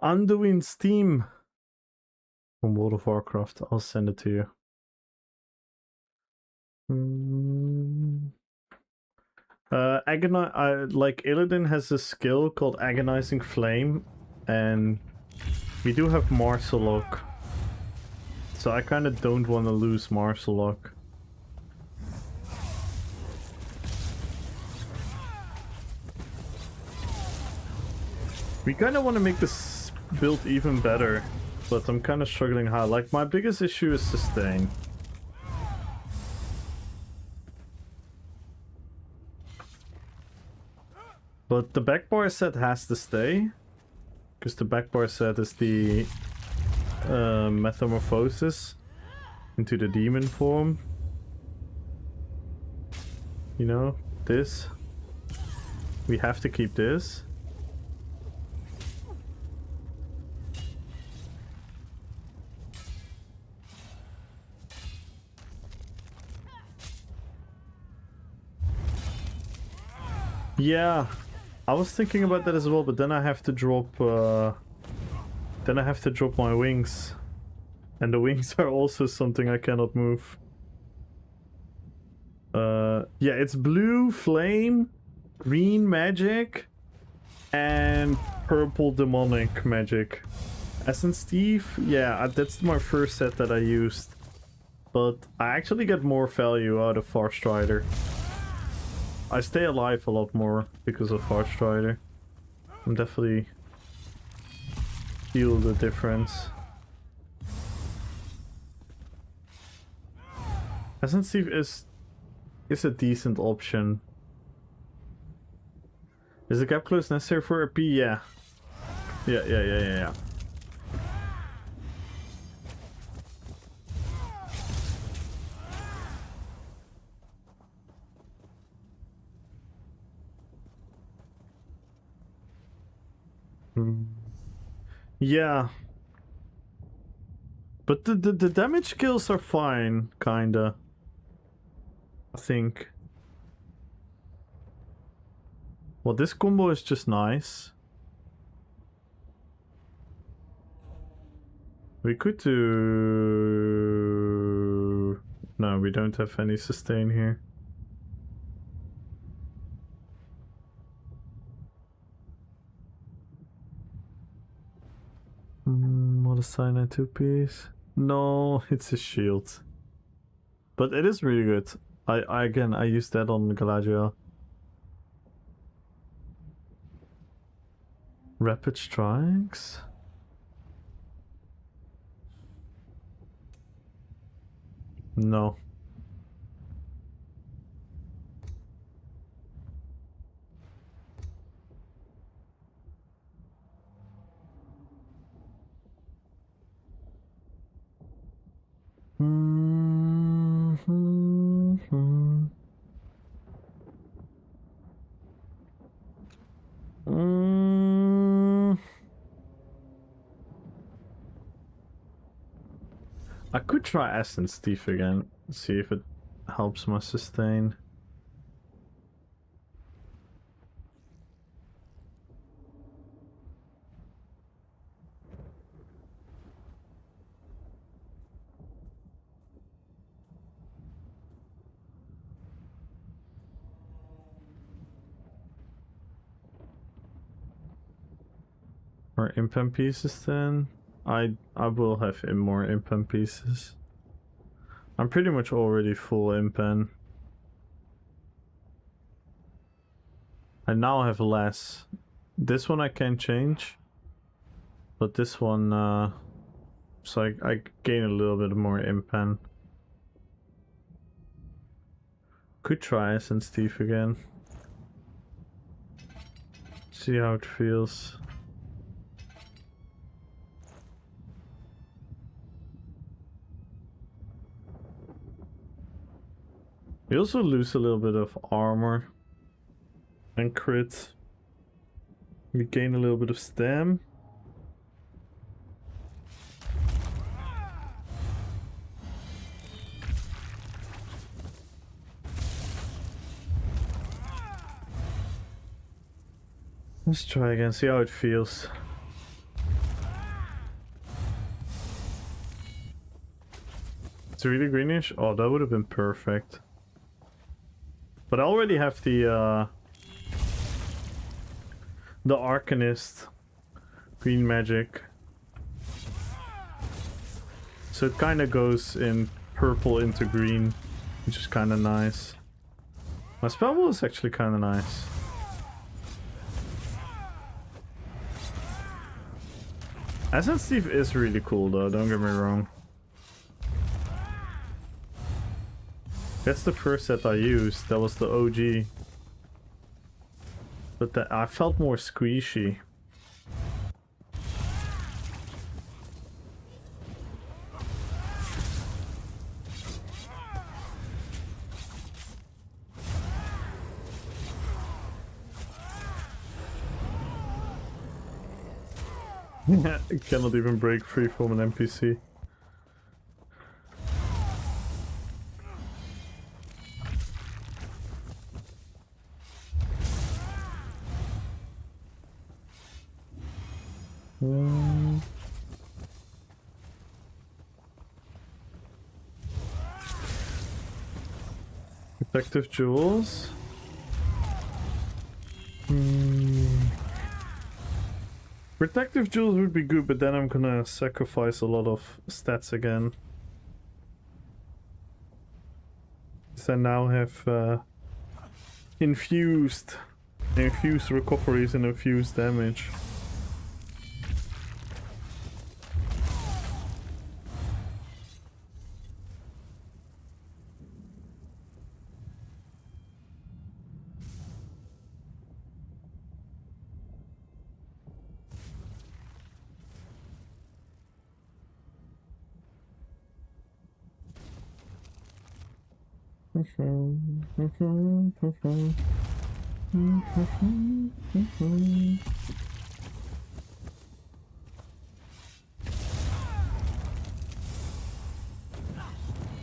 Undoing Steam from World of Warcraft. I'll send it to you. Like Illidan has a skill called Agonizing Flame, and we do have Marsalok. So I kind of don't want to lose Marsalok. We kind of want to make this build even better, but I'm kind of struggling hard. Like, my biggest issue is sustain. But the backbar set has to stay, because the backbar set is the metamorphosis into the demon form. You know, this. We have to keep this. Yeah, I was thinking about that as well, but then I have to drop my wings. And the wings are also something I cannot move. Yeah, it's blue flame, green magic, and purple demonic magic. Essence Thief, yeah, that's my first set that I used. But I actually get more value out of Farstrider. I stay alive a lot more because of Farstrider. I'm definitely feel the difference. Essence Thief is a decent option. Is the gap close necessary for RP? Yeah. Yeah. Yeah. But the damage kills are fine, kinda. I think. Well, this combo is just nice. We could do... No, we don't have any sustain here. cyanide 2-piece. No, it's a shield. But it is really good. I again, I used that on Galadriel. Rapid strikes? No. I could try Essence Thief again, see if it helps my sustain. More impen pieces then? I will have more impen pieces. I'm pretty much already full impen. I now have less. This one I can change. But this one, so I gain a little bit more impen. Could try Essence Thief again. See how it feels. You also lose a little bit of armor and crit. You gain a little bit of stam. Let's try again, see how it feels. It's really greenish? Oh, that would have been perfect. But I already have the Arcanist green magic. So it kind of goes in purple into green, which is kind of nice. My spell wall is actually kind of nice. Essence Thief is really cool though, don't get me wrong. That's the first set I used, that was the OG. But I felt more squishy. It cannot even break free from an NPC. Protective jewels. Protective jewels would be good, but then I'm gonna sacrifice a lot of stats again. So I now have infused recoveries and infused damage.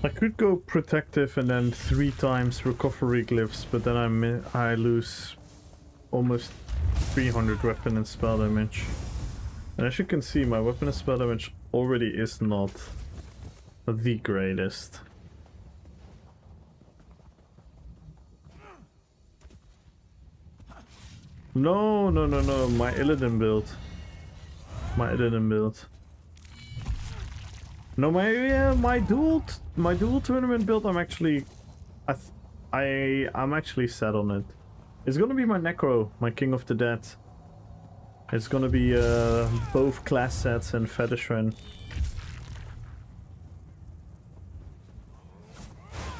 I could go protective and then 3 times recovery glyphs, but then I lose almost 300 weapon and spell damage. And as you can see, my weapon and spell damage already is not the greatest. No, my Illidan build. My Illidan build. No, my dual tournament build. I'm actually, I'm actually set on it. It's gonna be my Necro, my King of the Dead. It's gonna be both class sets and Fetishran.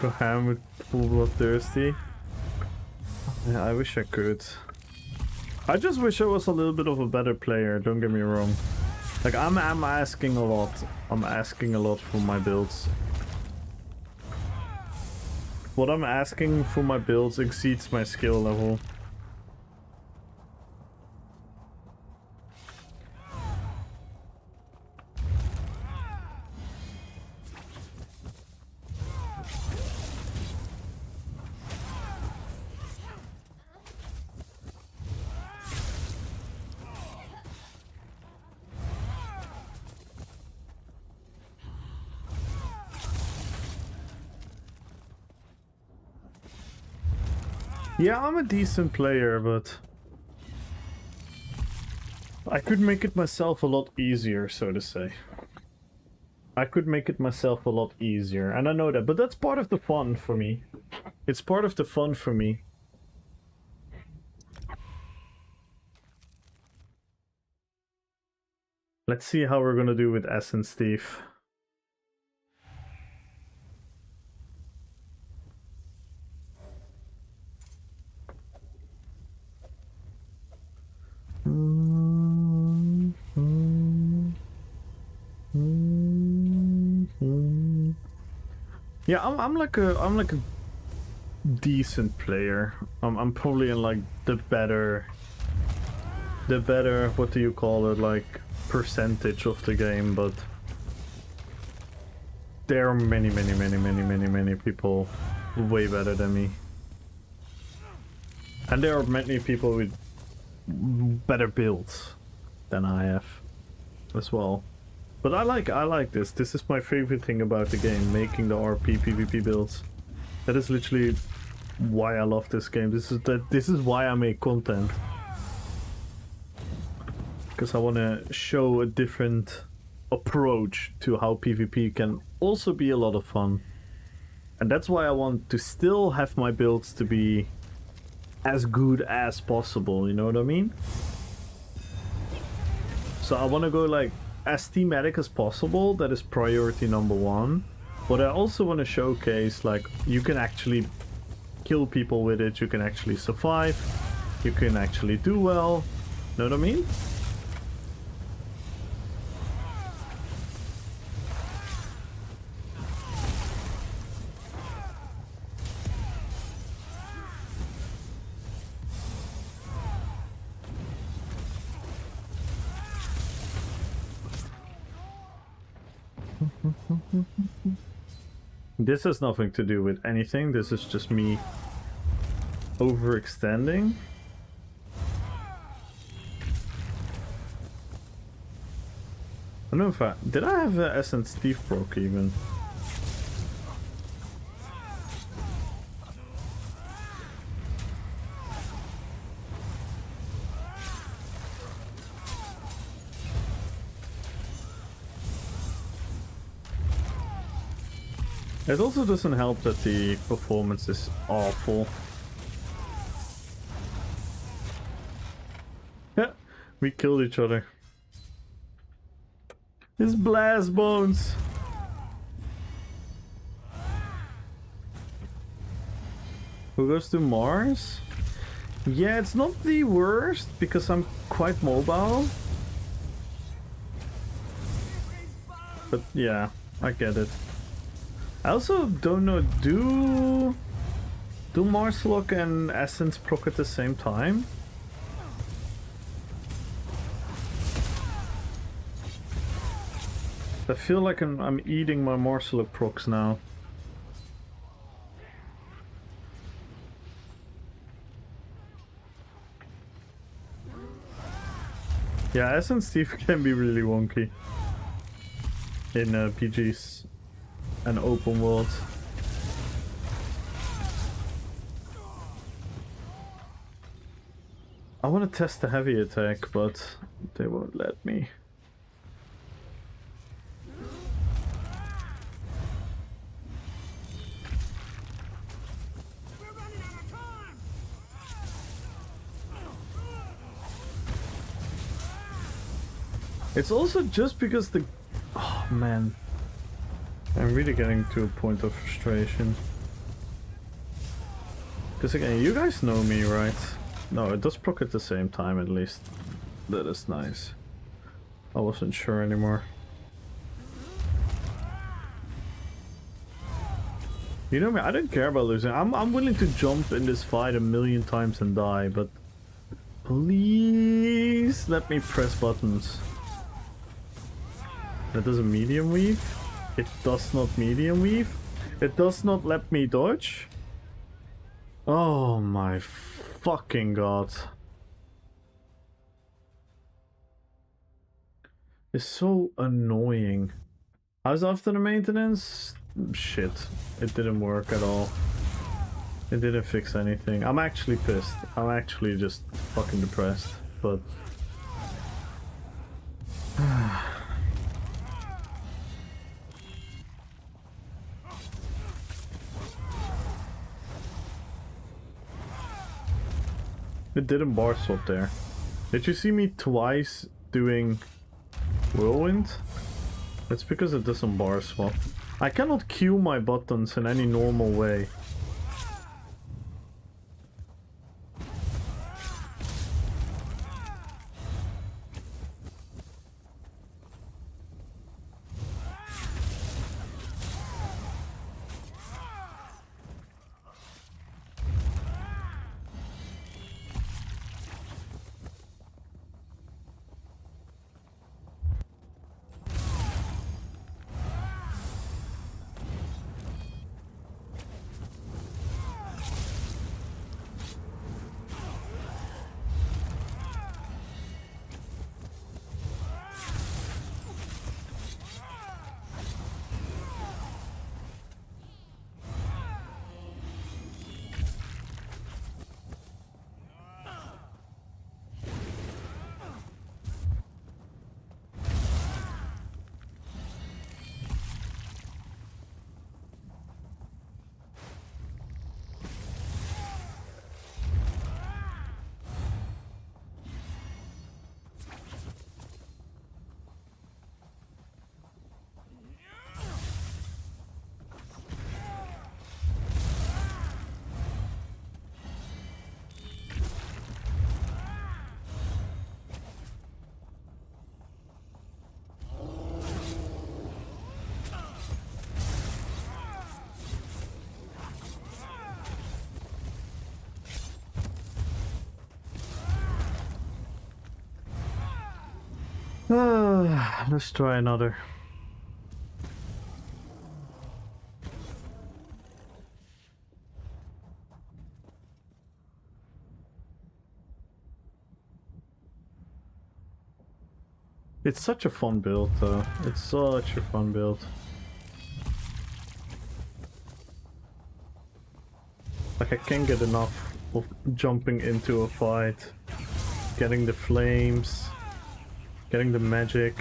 Go ham with Full Bloodthirsty. Yeah, I wish I could. I just wish I was a little bit of a better player, don't get me wrong. Like, I'm asking a lot. I'm asking a lot for my builds. What I'm asking for my builds exceeds my skill level. Yeah, I'm a decent player, but I could make it myself a lot easier, so to say. I could make it myself a lot easier, and I know that, but that's part of the fun for me. It's part of the fun for me. Let's see how we're gonna do with Essence Thief. Yeah, I'm like a decent player. I'm probably in like the better what do you call it, like percentage of the game, but there are many people way better than me. And there are many people with better builds than I have as well. But I like this. This is my favorite thing about the game, making the RP PvP builds. That is literally why I love this game. This is why I make content. Because I want to show a different approach to how PvP can also be a lot of fun. And that's why I want to still have my builds to be as good as possible, you know what I mean? So I want to go like as thematic as possible. That is priority number one. But I also want to showcase like you can actually kill people with it, you can actually survive, you can actually do well, know what I mean? This has nothing to do with anything, this is just me overextending. I don't know if did I have the Essence Thief proc even? It also doesn't help that the performance is awful. Yeah, we killed each other. His blast bones. Who goes to Mars? Yeah, it's not the worst because I'm quite mobile. But yeah, I get it. I also don't know, do Marslock and Essence proc at the same time? I feel like I'm eating my Marslock procs now. Yeah, Essence Thief can be really wonky in PGs. An open world. I want to test the heavy attack, but they won't let me. It's also just because the... Oh, man. I'm really getting to a point of frustration. Because again, you guys know me, right? No, it does proc at the same time at least. That is nice. I wasn't sure anymore. You know me, I don't care about losing. I'm willing to jump in this fight a million times and die, but please let me press buttons. That does a medium weave. It does not medium weave. It does not let me dodge. Oh my fucking god. It's so annoying. How's after the maintenance? Shit. It didn't work at all. It didn't fix anything. I'm actually pissed. I'm actually just fucking depressed. But... It didn't bar swap there. Did you see me twice doing Whirlwind? It's because it doesn't bar swap. I cannot cue my buttons in any normal way. Let's try another. It's such a fun build though. It's such a fun build. Like I can't get enough of jumping into a fight, getting the flames, getting the magic.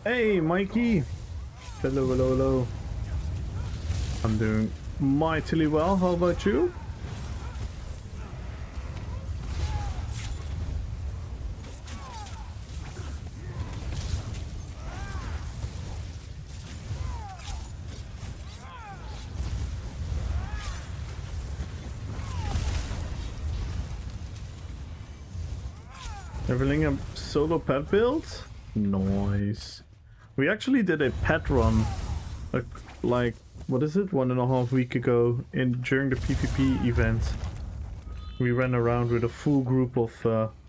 Hey, Mikey. Hello, hello, hello. I'm doing mightily well. How about you? Leveling a solo pet build? Nice. We actually did a pet run, like what is it, 1.5 weeks ago during the PvP event. We ran around with a full group of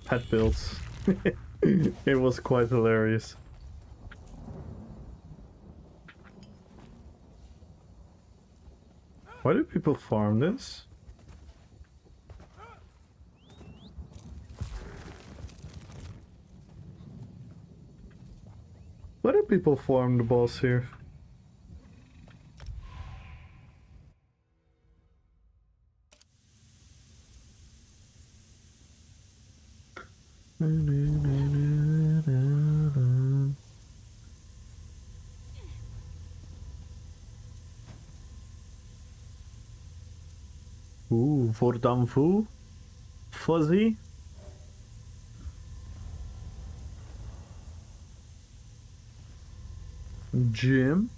pet builds. It was quite hilarious. Why do people farm this? Why do people farm the boss here? Ooh, Vordamvu? Fuzzy? Jim?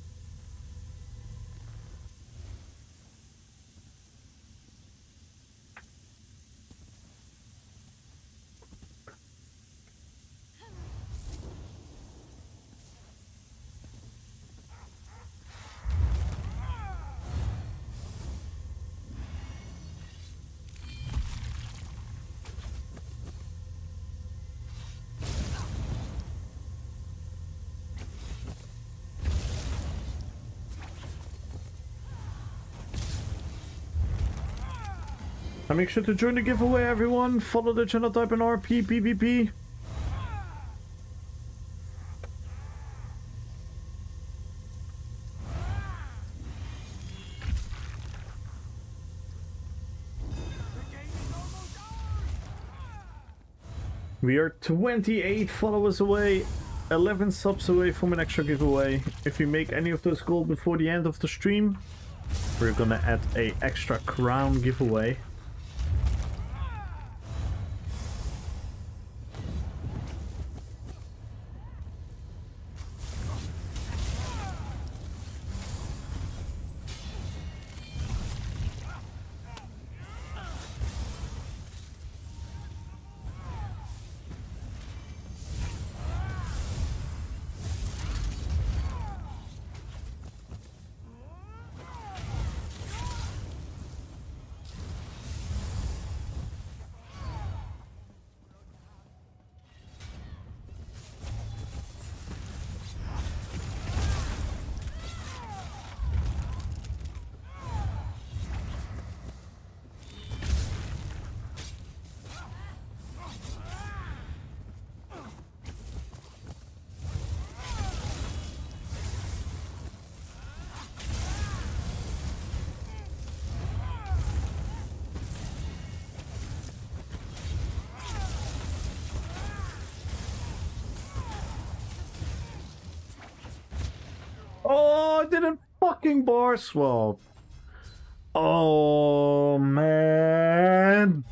And make sure to join the giveaway, everyone. Follow the channel, type in RP, PvP. We are 28 followers away, 11 subs away from an extra giveaway. If you make any of those gold before the end of the stream, we're gonna add a extra crown giveaway. Oh, I didn't fucking bar swap. Oh, man.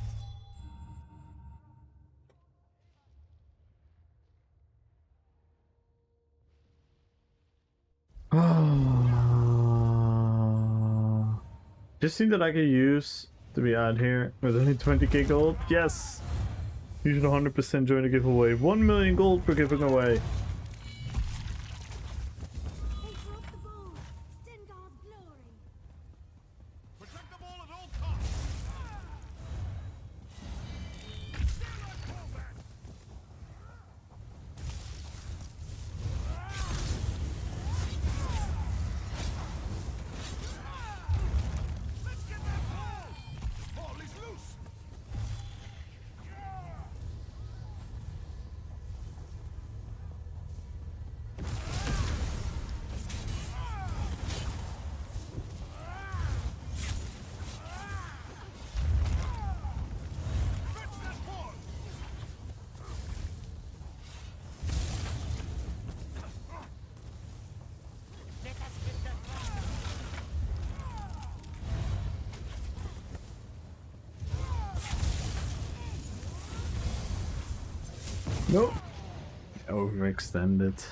Just thing that I can use to be out here with only 20k gold. Yes. You should 100% join the giveaway. 1 million gold per giving away. Nope. Overextended.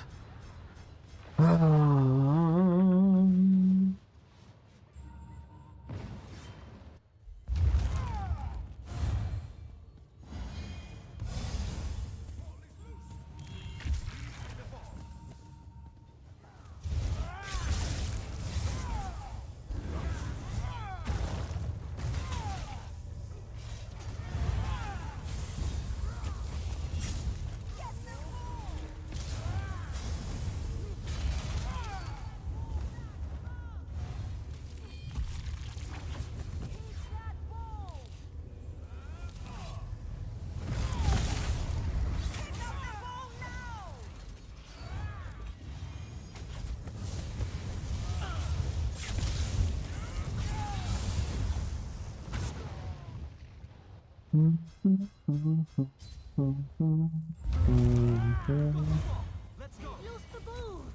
Let's go. Loose the ball.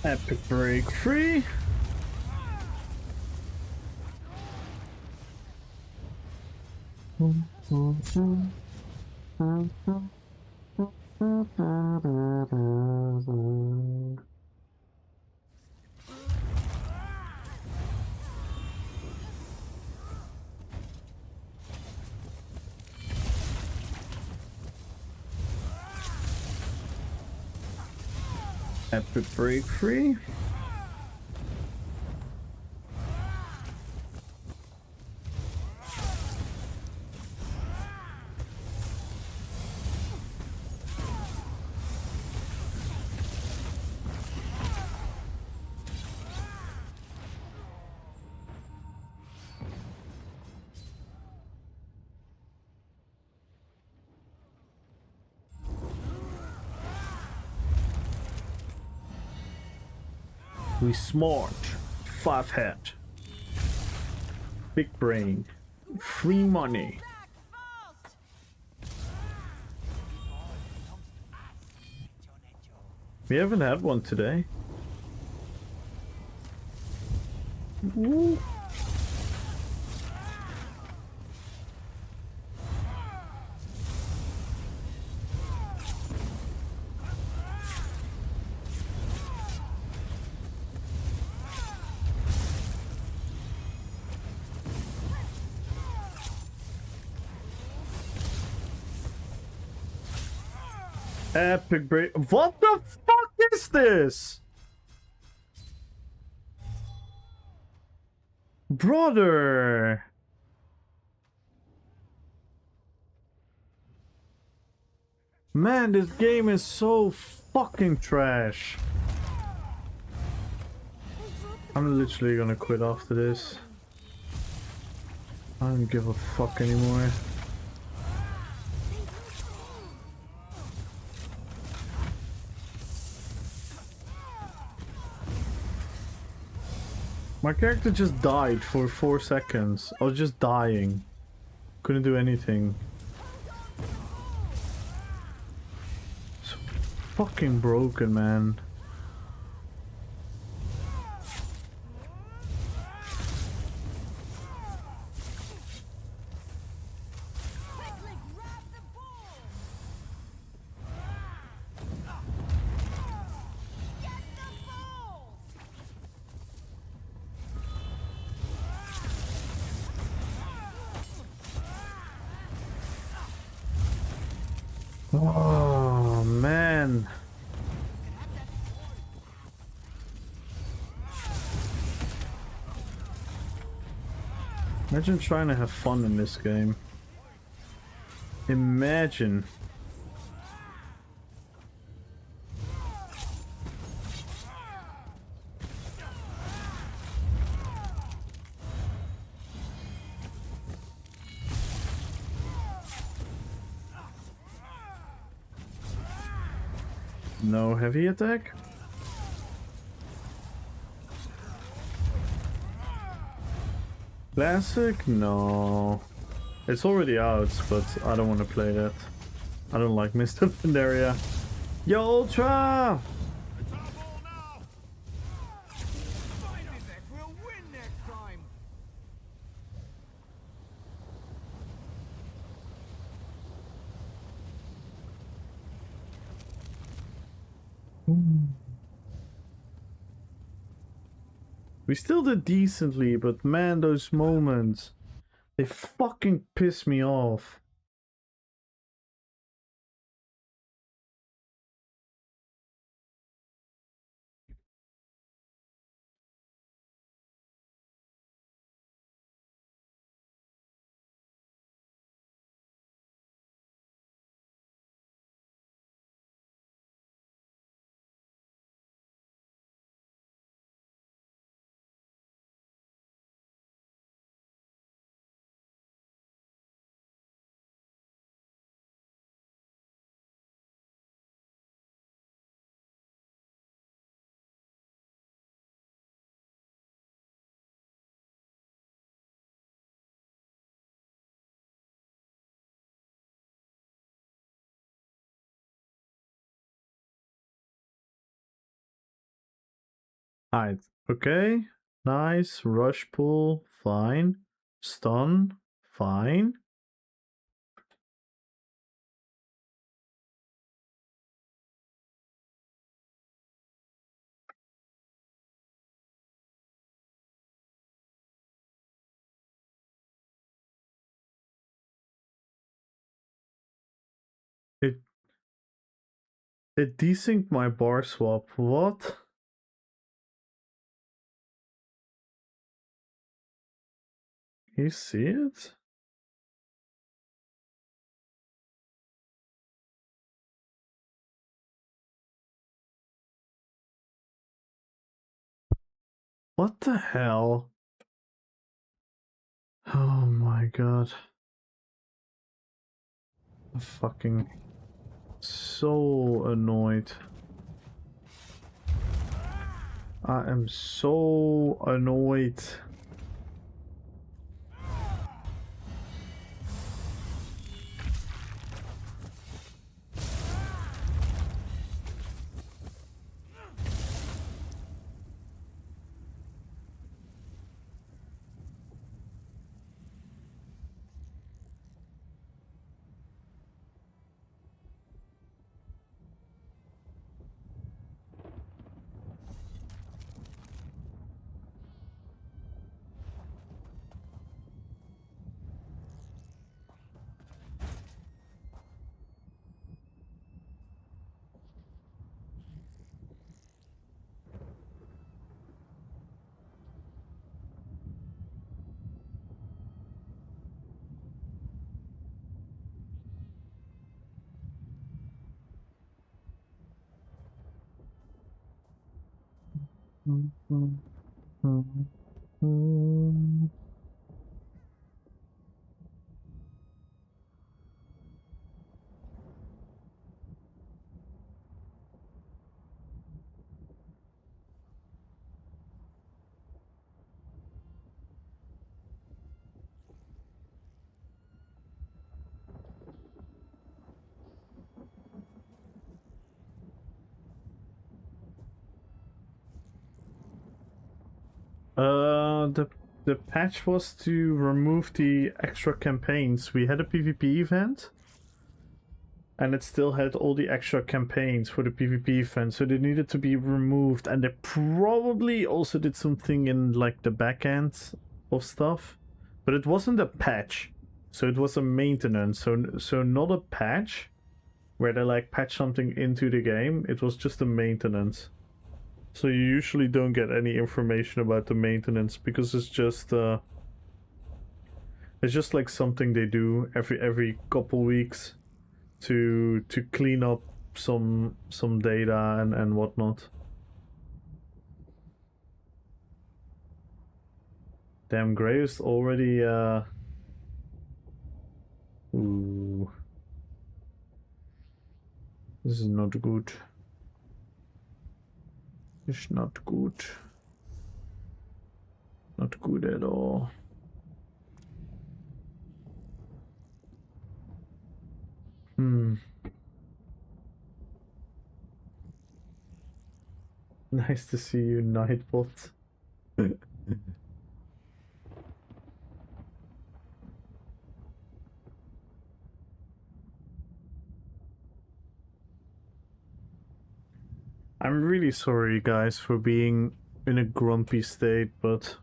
Epic break free. Epic break free. We smart. 5 head. Big brain. Free money. We haven't had one today. Woo. Epic break. What the fuck is this? Brother. Man, this game is so fucking trash. I'm literally gonna quit after this. I don't give a fuck anymore. My character just died for 4 seconds. I was just dying. Couldn't do anything. So fucking broken, man. Oh man. Imagine trying to have fun in this game. Imagine. No heavy attack? Classic? No. It's already out, but I don't want to play that. I don't like Mr. Pandaria. Yo, Ultra! It's our ball now. Find it, we'll win next time. We still did decently, but man, those moments, they fucking piss me off. Alright, okay. Nice. Rush pull, fine. Stun, fine. It desynced my bar swap. What? You see it? What the hell? Oh my god. I'm fucking so annoyed. I am so annoyed. The patch was to remove the extra campaigns. We had a PvP event, and it still had all the extra campaigns for the PvP event, so they needed to be removed. And they probably also did something in like the back end of stuff, but it wasn't a patch, so it was a maintenance. So not a patch where they like patch something into the game. It was just a maintenance. So you usually don't get any information about the maintenance because it's just like something they do every couple weeks to clean up some data and whatnot. Damn, Graves already ooh. This is not good. It's not good. Not good at all. Nice to see you, Nightbot. I'm really sorry, guys, for being in a grumpy state, but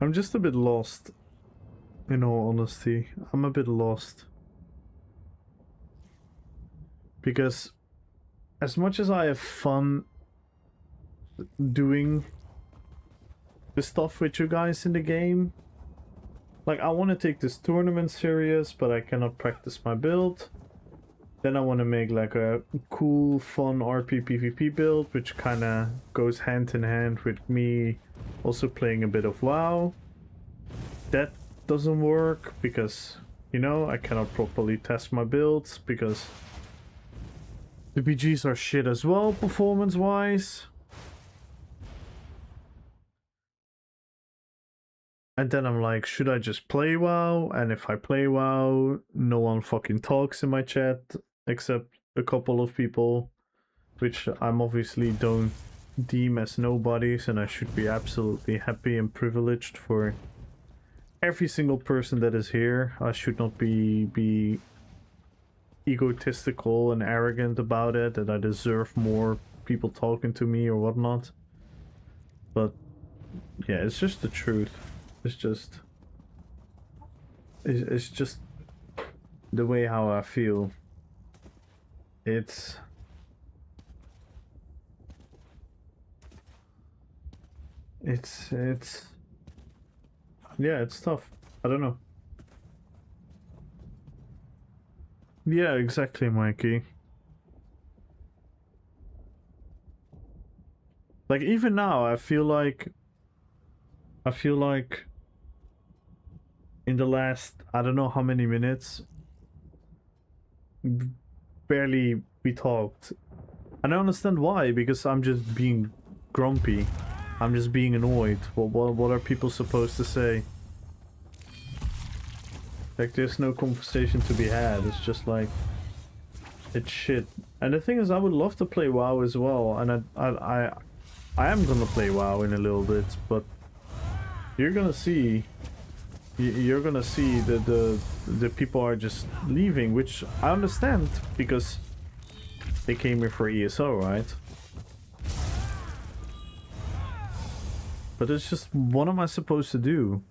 I'm just a bit lost. In all honesty, I'm a bit lost. Because as much as I have fun doing the stuff with you guys in the game, like, I want to take this tournament serious, but I cannot practice my build. Then I want to make like a cool, fun RP PvP build, which kind of goes hand in hand with me also playing a bit of WoW. That doesn't work because, you know, I cannot properly test my builds because the BGs are shit as well, performance-wise. And then I'm like, should I just play WoW? And if I play WoW, no one fucking talks in my chat except a couple of people, which I'm obviously don't deem as nobodies, and I should be absolutely happy and privileged for every single person that is here. I should not be egotistical and arrogant about it, that I deserve more people talking to me or whatnot. But yeah, it's just the truth. It's just the way how I feel. It's yeah, it's tough. I don't know. Yeah, exactly, Mikey. Like, even now, I feel like in the last, I don't know how many minutes, barely we talked. And I understand why, because I'm just being grumpy. I'm just being annoyed. What are people supposed to say? Like, there's no conversation to be had. It's just like, it's shit. And the thing is, I would love to play WoW as well, and I am gonna play WoW in a little bit, but you're gonna see that the people are just leaving, which I understand because they came here for ESO, right? But it's just, what am I supposed to do?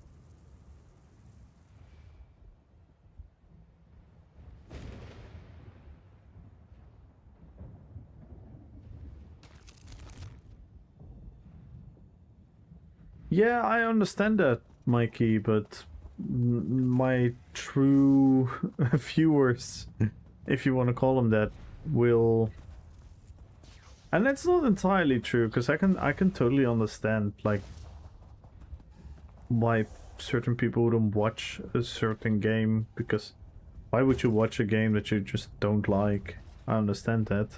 Yeah, I understand that, Mikey, but my true viewers, if you want to call them that, will... And that's not entirely true, because I can totally understand, like, why certain people wouldn't watch a certain game, because why would you watch a game that you just don't like? I understand that.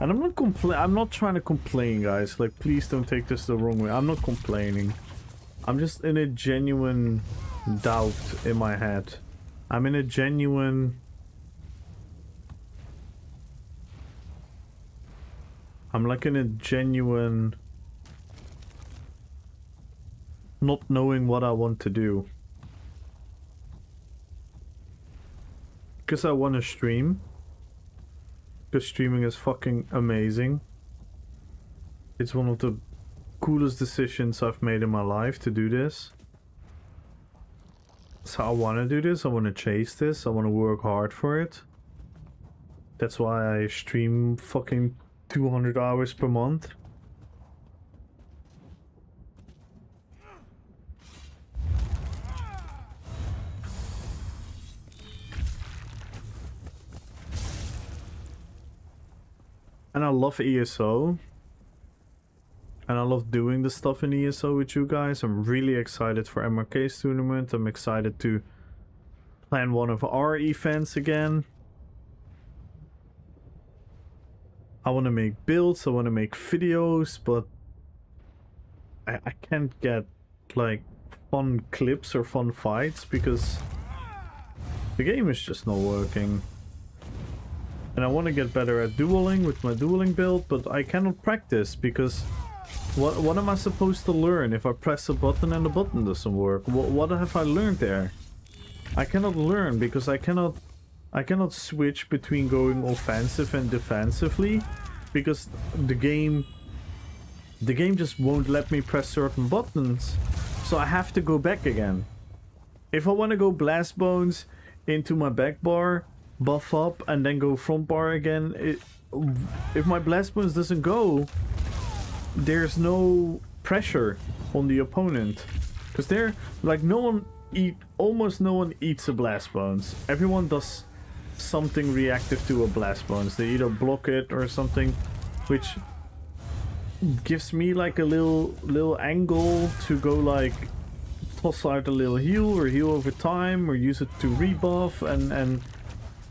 And I'm not trying to complain, guys. Like, please don't take this the wrong way. I'm not complaining. I'm just in a genuine doubt in my head. I'm in a genuine... I'm like in a genuine... not knowing what I want to do. Because I want to stream. Because streaming is fucking amazing. It's one of the coolest decisions I've made in my life to do this. So I want to do this, I want to chase this, I want to work hard for it. That's why I stream fucking 200 hours per month. And I love ESO. And I love doing the stuff in ESO with you guys. I'm really excited for MRK's tournament. I'm excited to plan one of our events again. I want to make builds, I want to make videos, but I can't get like fun clips or fun fights because the game is just not working. And I want to get better at dueling with my dueling build, but I cannot practice because what am I supposed to learn if I press a button and the button doesn't work? What have I learned there? I cannot learn because I cannot switch between going offensive and defensively because the game just won't let me press certain buttons, so I have to go back again. If I want to go blast bones into my back bar, buff up, and then go front bar again, if my blast bones doesn't go, there's no pressure on the opponent. Because they're like, almost no one eats a blast bones. Everyone does something reactive to a blast bones. They either block it or something, which gives me like a little angle to go like toss out a little heal or heal over time or use it to rebuff, and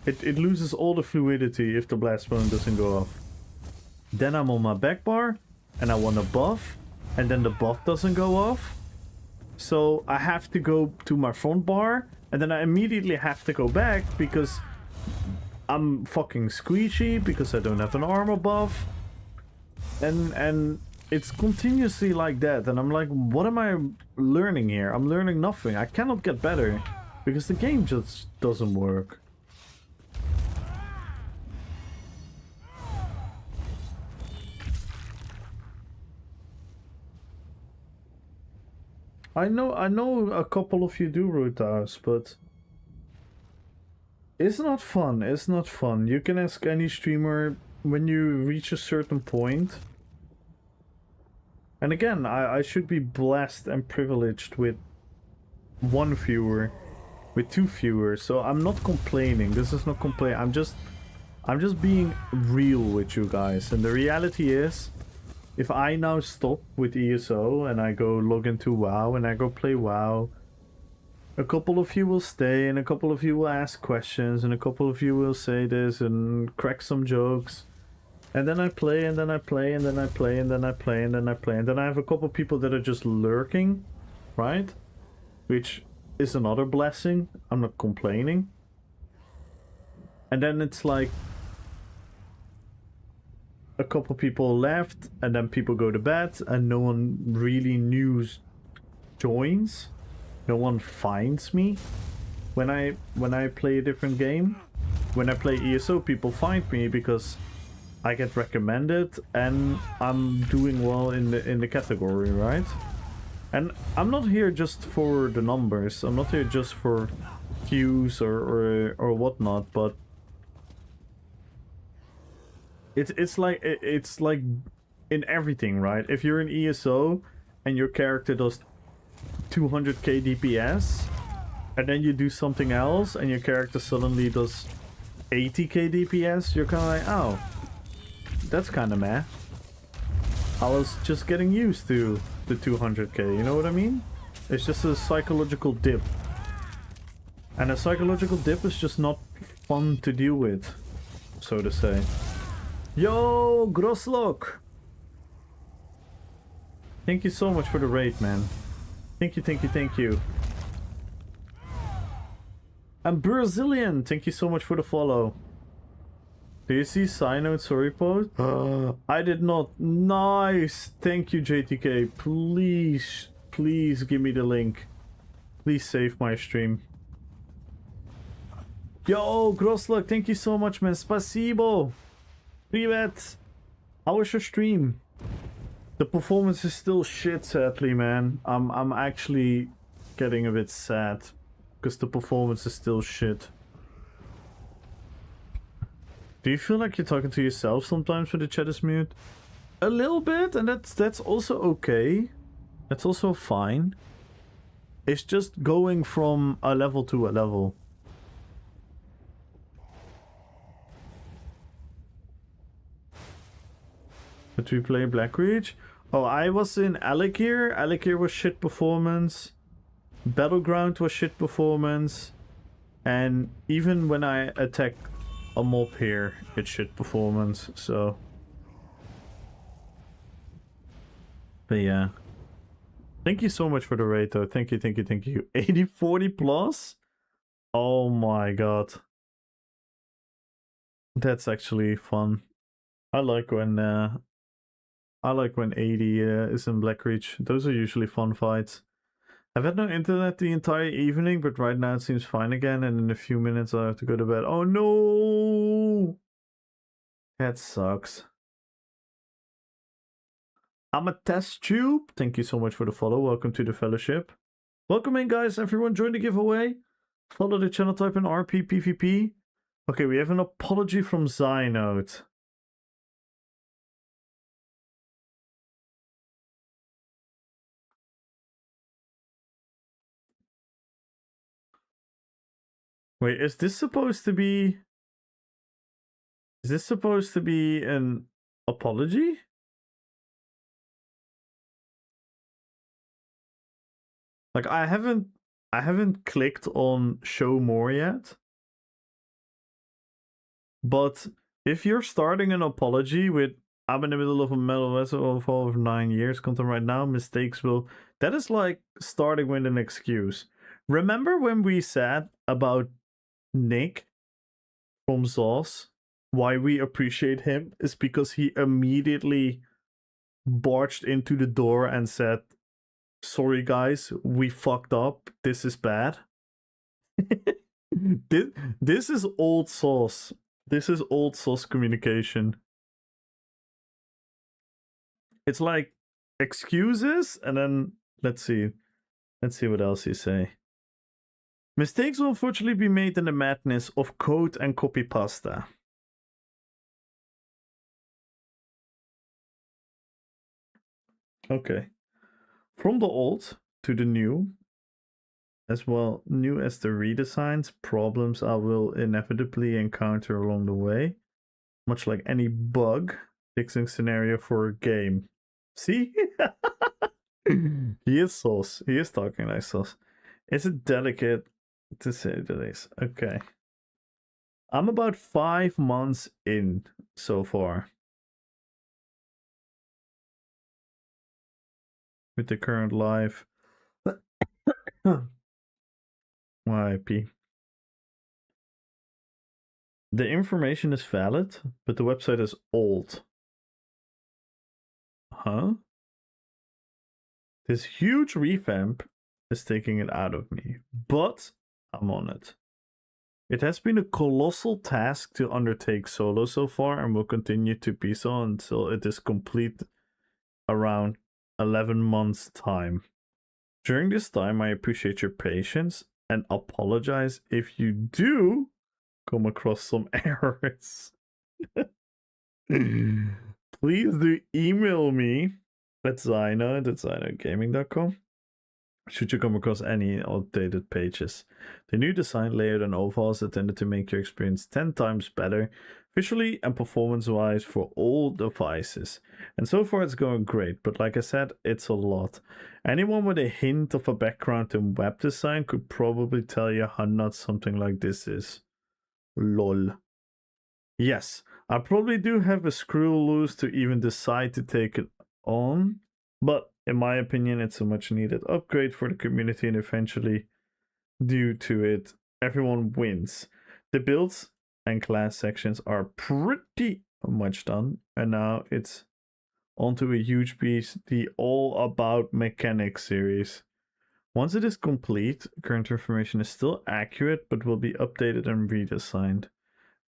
it loses all the fluidity if the blast bone doesn't go off. Then I'm on my back bar and I want to buff, and then the buff doesn't go off, so I have to go to my front bar, and then I immediately have to go back because I'm fucking squishy because I don't have an armor buff. And it's continuously like that, and I'm like, what am I learning here? I'm learning nothing. I cannot get better because the game just doesn't work. I know a couple of you do root house, but it's not fun. It's not fun. You can ask any streamer when you reach a certain point. And again, I should be blessed and privileged with 1 viewer, with 2 viewers, so I'm not complaining. This is not complain. I'm just being real with you guys. And the reality is, if I now stop with ESO and I go log into WoW and I go play WoW, a couple of you will stay and a couple of you will ask questions and a couple of you will say this and crack some jokes. And then I play, and then I play, and then I play, and then I play, and then I play. And then I have a couple of people that are just lurking, right? Which is another blessing. I'm not complaining. And then it's like a couple people left, and then people go to bed, and no one really new joins. No one finds me when I play a different game. When I play ESO, people find me because I get recommended and I'm doing well in the category, right? And I'm not here just for the numbers. I'm not here just for views or whatnot, but it's like in everything, right? If you're in ESO and your character does 200k DPS and then you do something else and your character suddenly does 80k DPS, you're kind of like, oh, that's kind of meh. I was just getting used to the 200k, you know what I mean? It's just a psychological dip. And a psychological dip is just not fun to deal with, so to say. Yo, Grosslock! Thank you so much for the raid, man. Thank you, thank you, thank you. And Brazilian, thank you so much for the follow. Do you see side note sorry post? I did not. Nice. Thank you, JTK. Please give me the link. Please save my stream. Yo, Grossluck, thank you so much, man. Spasibo. Privet. How was your stream? The performance is still shit, sadly, man. I'm actually getting a bit sad because the performance is still shit. Do you feel like you're talking to yourself sometimes when the chat is mute? A little bit, and that's also okay. That's also fine. It's just going from a level to a level. Did we play Blackreach? Oh, I was in Alakir. Alakir was shit performance. Battleground was shit performance. And even when I attack a mob here, it's shit performance, so. But yeah. Thank you so much for the rate, though. Thank you, thank you, thank you. 8040 plus? Oh my god. That's actually fun. I like when 80 is in Blackreach. Those are usually fun fights. I've had no internet the entire evening, but right now it seems fine again, and in a few minutes I have to go to bed. Oh no! That sucks. I'm a test tube. Thank you so much for the follow. Welcome to the fellowship. Welcome in, guys. Everyone join the giveaway. Follow the channel type in RP PvP. Okay, we have an apology from Zynode. Wait, is this supposed to be... Is this supposed to be an apology? Like, I haven't clicked on show more yet. But if you're starting an apology with I'm in the middle of a metal vessel of 9 years content right now, mistakes will... That is like starting with an excuse. Remember when we said about Nick from Sauce? Why we appreciate him is because he immediately barged into the door and said, sorry guys, we fucked up. This is bad. this is old Sauce. This is old Sauce communication. It's like excuses, and then let's see what else you say. Mistakes will unfortunately be made in the madness of code and copy pasta. Okay. From the old to the new, as well new as the redesigns, problems I will inevitably encounter along the way, much like any bug fixing scenario for a game. See? He is sauce. He is talking like sauce. Is it delicate to say the least? Okay. I'm about 5 months in so far with the current live YIP. The information is valid, but the website is old. Huh? This huge revamp is taking it out of me, but I'm on it. It has been a colossal task to undertake solo so far and will continue to be so until it is complete around 11 months' time. During this time, I appreciate your patience and apologize if you do come across some errors. Please do email me at zyno@zynogaming.com should you come across any outdated pages. The new design, layout, and overhaul is intended to make your experience 10 times better, visually and performance-wise, for all devices. And so far it's going great, but like I said, it's a lot. Anyone with a hint of a background in web design could probably tell you how nuts something like this is. Lol. Yes, I probably do have a screw loose to even decide to take it on, but in my opinion, it's a much needed upgrade for the community, and eventually, due to it, everyone wins. The builds and class sections are pretty much done, and now it's onto a huge piece, the All About Mechanics series. Once it is complete, current information is still accurate, but will be updated and redesigned.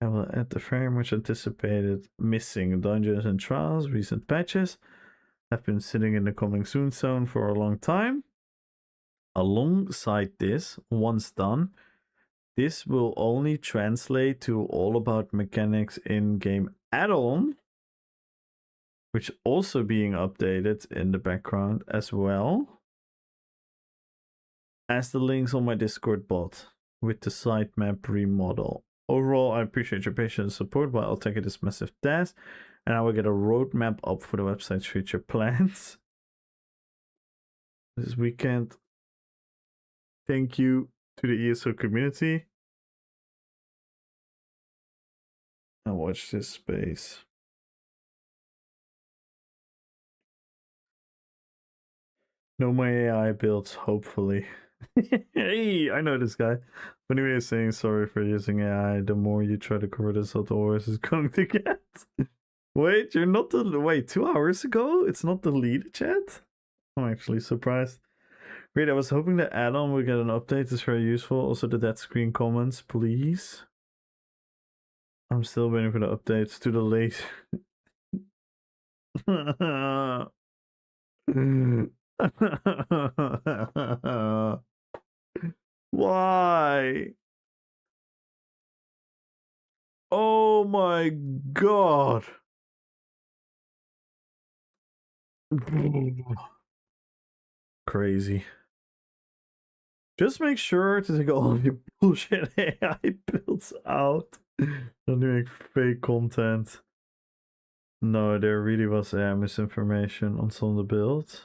I will add the very much anticipated missing dungeons and trials. Recent patches have been sitting in the coming soon zone for a long time. Alongside this, once done, this will only translate to All About Mechanics in-game add-on, which also being updated in the background as well as the links on my Discord bot with the sitemap remodel. Overall, I appreciate your patience and support while I'll take this massive task, and I will get a roadmap up for the website's future plans this weekend. Thank you to the ESO community. And watch this space. No more AI builds, hopefully. Hey, I know this guy. But anyway, saying sorry for using AI. The more you try to cover this, the worse it's going to get. Wait, you're not the. Wait, 2 hours ago? It's not deleted yet? I'm actually surprised. Great, I was hoping the add-on would get an update. It's very useful. Also, the dead screen comments, please. I'm still waiting for the updates. Too late. Why? Oh my god. Crazy. Just make sure to take all of your bullshit AI builds out. Don't make fake content. No, there really was misinformation on some of the builds. As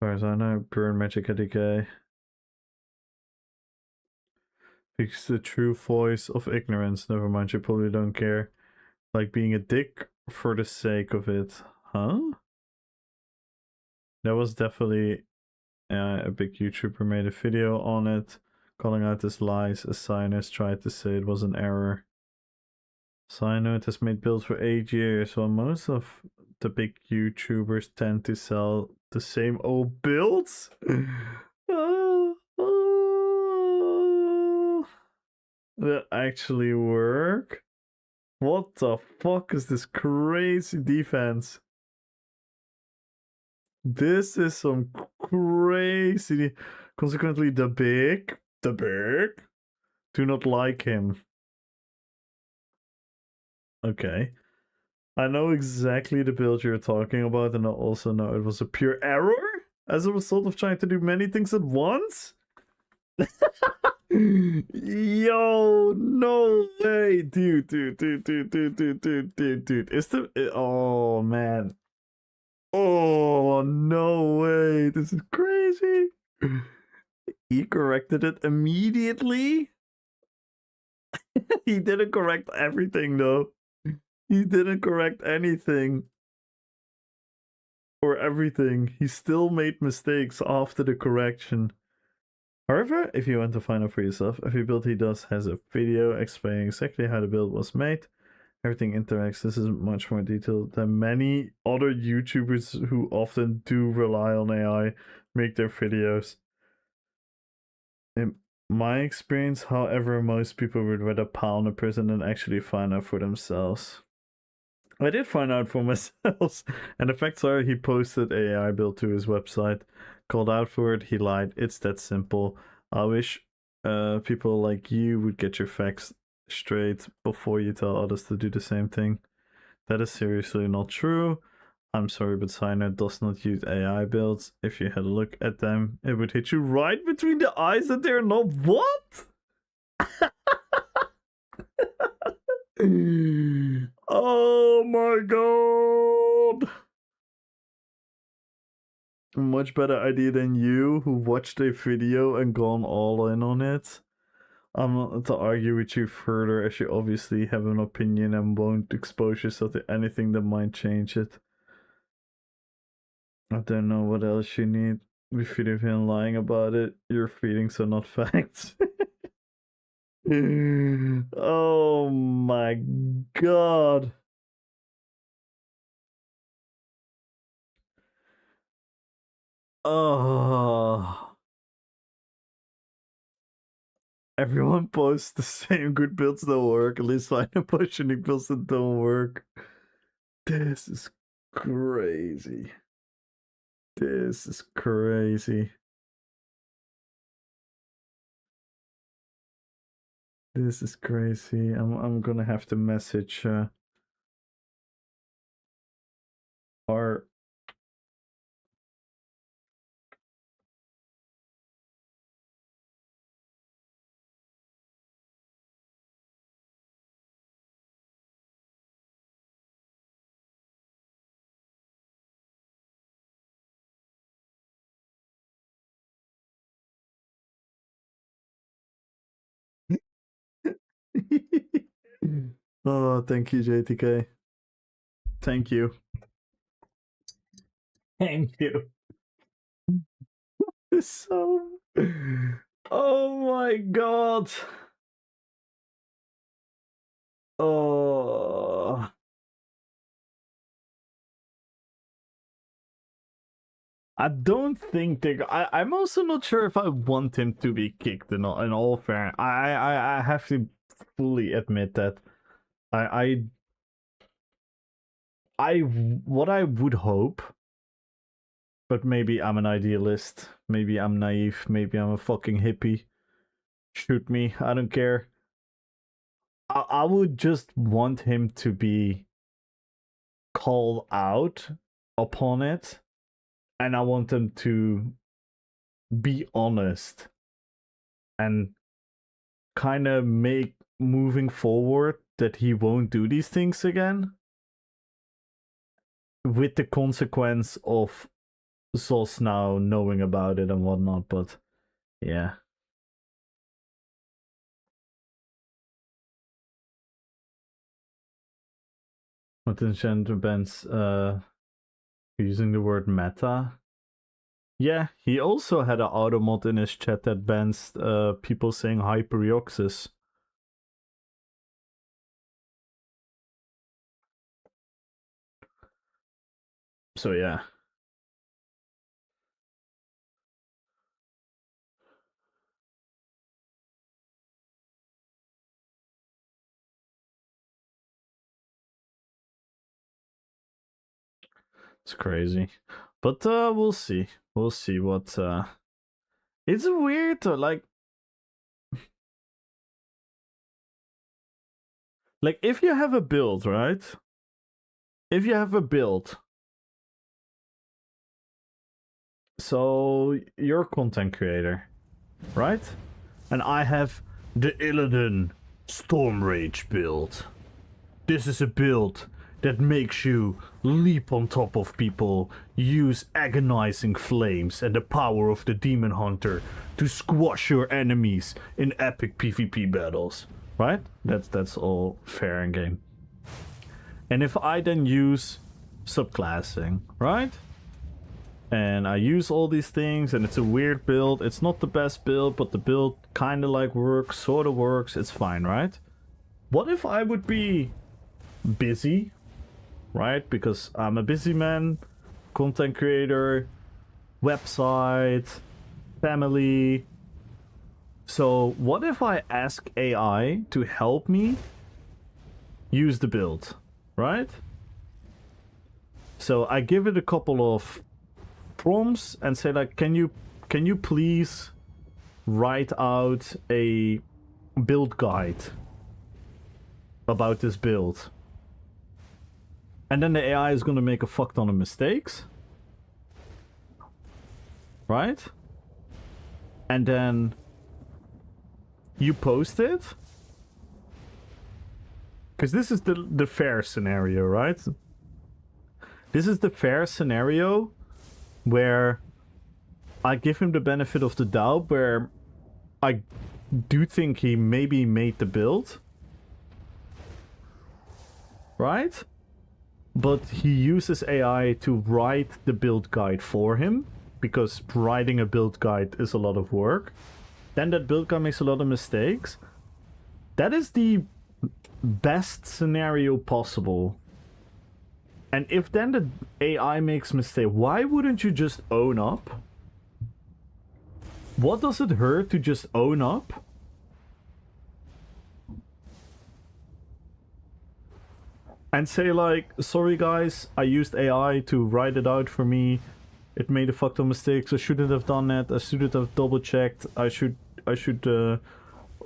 far as I know, burn magic at decay. It's the true voice of ignorance. Never mind, you probably don't care. Like being a dick for the sake of it. Huh? That was definitely a big YouTuber made a video on it, calling out his lies. A Sinus tried to say it was an error. Cynote has made builds for 8 years, while most of the big YouTubers tend to sell the same old builds. That actually work? What the fuck is this crazy defense? This is some crazy. Consequently, the big, do not like him. Okay. I know exactly the build you're talking about, and I also know it was a pure error as a result of trying to do many things at once. Yo, no way, dude. Is the oh man. Oh no way, this is crazy. He corrected it immediately. He didn't correct everything though. He didn't correct anything. Or everything. He still made mistakes after the correction. However, if you want to find out for yourself, every build he does has a video explaining exactly how the build was made. Everything interacts. This is much more detailed than many other YouTubers who often do rely on AI make their videos. In my experience, however, most people would rather pound a person than actually find out for themselves. I did find out for myself, and the facts are he posted AI build to his website, called out for it, he lied. It's that simple. I wish people like you would get your facts straight before you tell others to do the same thing. That is seriously not true. I'm sorry, but Signer does not use AI builds. If you had a look at them, it would hit you right between the eyes that they're not what? Oh my god! Much better idea than you, who watched a video and gone all in on it. I'm not to argue with you further, as you obviously have an opinion and won't expose yourself to anything that might change it. I don't know what else you need. If you've been lying about it, your feelings are not facts. Oh my god. Oh. Everyone posts the same good builds that work. At least I know post unique builds that don't work. This is crazy. This is crazy. This is crazy. I'm gonna have to message our Oh, thank you, JTK. Thank you. Thank you. So, oh my god. Oh. I don't think they. I'm also not sure if I want him to be kicked. In all fairness, I have to fully admit that what I would hope, but maybe I'm an idealist, maybe I'm naive, maybe I'm a fucking hippie. Shoot me, I don't care. I would just want him to be called out upon it, and I want him to be honest and kind of make moving forward that he won't do these things again, with the consequence of Zos now knowing about it and whatnot. But yeah. What in gender bans using the word meta? Yeah, he also had an automod in his chat that bans people saying hyperioxis. So yeah. It's crazy. But we'll see. We'll see what it's weird to like if you have a build, right? If you have a build. So you're a content creator, right? And I have the Illidan Storm Rage build. This is a build that makes you leap on top of people, use agonizing flames and the power of the Demon Hunter to squash your enemies in epic PvP battles. Right? That's all fair and game. And if I then use subclassing, right? And I use all these things and it's a weird build. It's not the best build, but the build kind of like works, sort of works. It's fine, right? What if I would be busy, right? Because I'm a busy man, content creator, website, family. So what if I ask AI to help me use the build, right? So I give it a couple of prompts and say like, can you please write out a build guide about this build? And then the AI is gonna make a fuck ton of mistakes, right? And then you post it, because this is the fair scenario, right? This is the fair scenario where I give him the benefit of the doubt, where I do think he maybe made the build, right? But he uses AI to write the build guide for him, because writing a build guide is a lot of work. Then that build guide makes a lot of mistakes. That is the best scenario possible. And if then the AI makes mistake, why wouldn't you just own up? What does it hurt to just own up? And say like, sorry guys, I used AI to write it out for me. It made a fuck ton of mistakes. I shouldn't have done that. I shouldn't have double checked. I should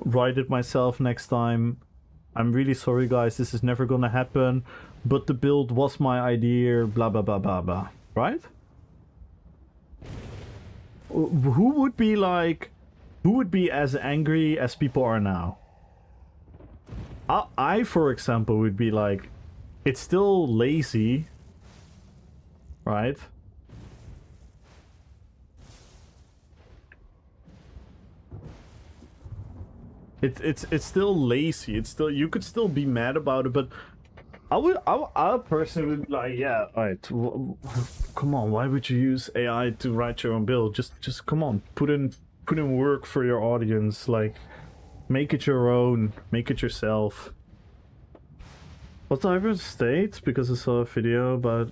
write it myself next time. I'm really sorry guys, this is never gonna happen. But the build was my idea, blah blah blah blah blah. Right? Who would be as angry as people are now? I for example would be like, it's still lazy, right? It's still lazy. It's still, you could still be mad about it, but I personally would be like, yeah, alright, come on, why would you use AI to write your own build? Just come on, put in work for your audience, like, make it your own, make it yourself. What's the hybrid state? Because I saw a video about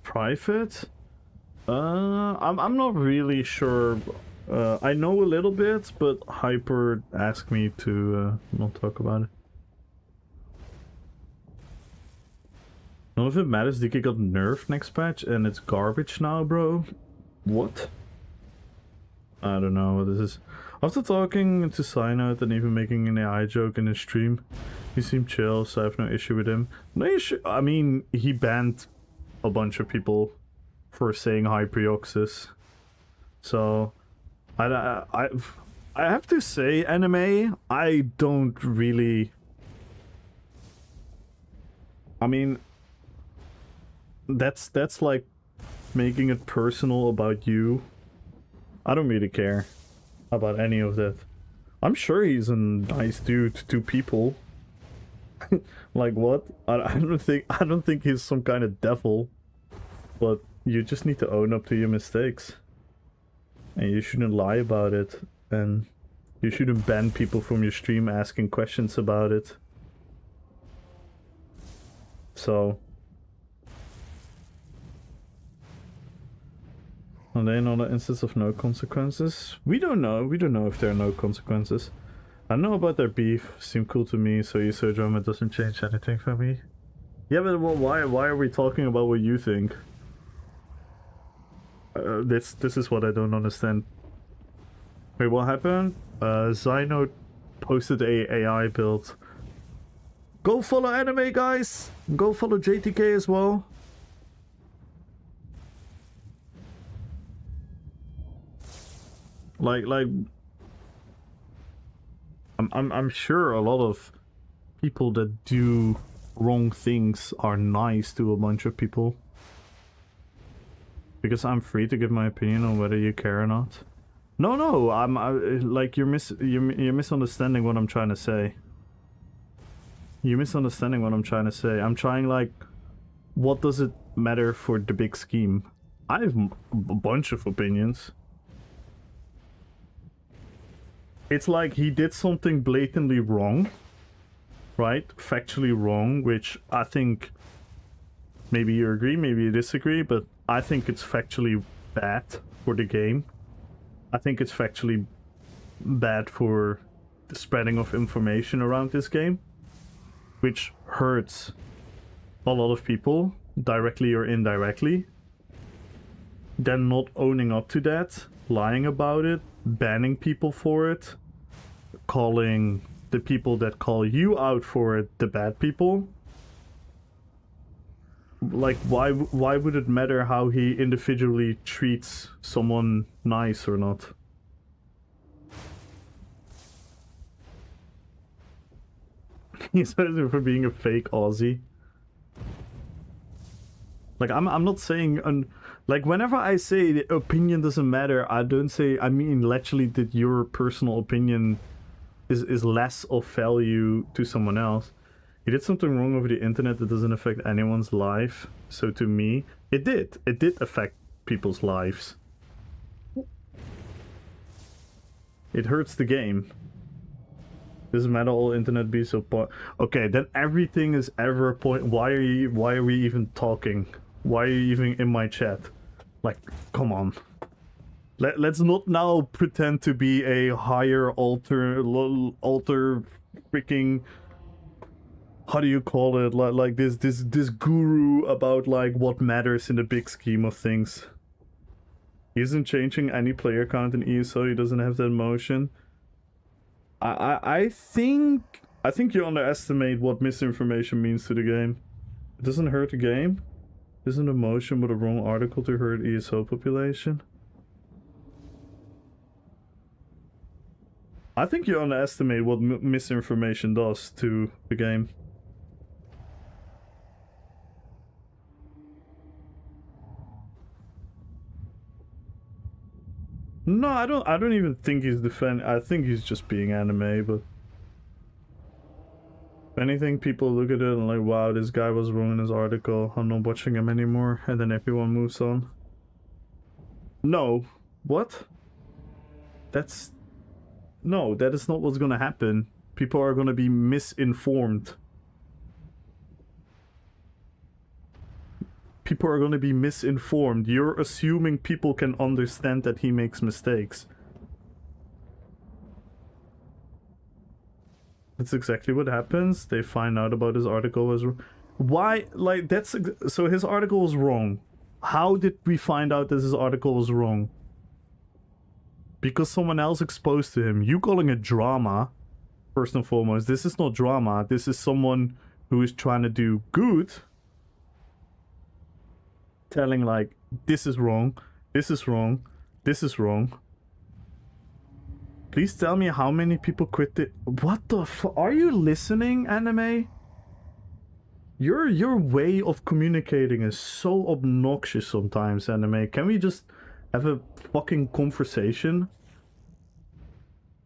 private. I'm not really sure. I know a little bit, but Hyper asked me to not talk about it. None of it matters. DK got nerfed next patch and it's garbage now, bro. What? I don't know what this is. After talking to Cynote and even making an AI joke in his stream, he seemed chill, so I have no issue with him. No issue. I mean, he banned a bunch of people for saying Hyperioxis. So, I have to say, anime, I don't really... I mean, that's like making it personal about you. I don't really care about any of that. I'm sure he's a nice dude to people. Like what? I don't think he's some kind of devil. But you just need to own up to your mistakes. And you shouldn't lie about it. And you shouldn't ban people from your stream asking questions about it. So... Are they another instance of no consequences? We don't know. We don't know if there are no consequences. I know about their beef. Seemed cool to me, so ESO drama doesn't change anything for me. Yeah, but well, why are we talking about what you think? This is what I don't understand. Wait, what happened? Zyno posted a AI build. Go follow anime, guys! Go follow JTK as well. Like I'm sure a lot of people that do wrong things are nice to a bunch of people. Because I'm free to give my opinion on whether you care or not. No, like you're misunderstanding what I'm trying to say. You're misunderstanding what I'm trying to say. I'm trying, like, what does it matter for the big scheme? I have a bunch of opinions. It's like he did something blatantly wrong, right? Factually wrong, which I think maybe you agree, maybe you disagree, but I think it's factually bad for the game. I think it's factually bad for the spreading of information around this game, which hurts a lot of people, directly or indirectly. Then not owning up to that, lying about it, banning people for it, calling the people that call you out for it the bad people. Like, why would it matter how he individually treats someone nice or not? He says it for being a fake Aussie. Like, I'm not saying... like, whenever I say the opinion doesn't matter, I don't say... I mean, literally, that your personal opinion is less of value to someone else. He did something wrong over the internet that doesn't affect anyone's life. So to me, it did. It did affect people's lives. It hurts the game. Doesn't matter, all internet be so okay, then everything is ever a point. Why are we even talking? Why are you even in my chat? Like, come on. Let's not now pretend to be a higher alter freaking, how do you call it? Like this guru about like what matters in the big scheme of things. He isn't changing any player count in ESO. He doesn't have that motion. I think you underestimate what misinformation means to the game. It doesn't hurt the game. It isn't a motion but a wrong article to hurt ESO population. I think you underestimate what misinformation does to the game. No, I don't even think he's I think he's just being anime, but If anything, people look at it and like, wow, this guy was wrong in his article. I'm not watching him anymore, and then everyone moves on. No. What? No, that is not what's gonna happen. People are gonna be misinformed. People are gonna be misinformed. You're assuming people can understand that he makes mistakes. That's exactly what happens. They find out about his article was why, like, that's so his article was wrong. How did we find out that his article was wrong? Because someone else exposed to him. You calling it drama, first and foremost. This is not drama. This is someone who is trying to do good. Telling like, this is wrong, this is wrong, this is wrong. Please tell me how many people quit it. What the fuck? Are you listening, anime? Your way of communicating is so obnoxious sometimes, anime. Can we just have a fucking conversation?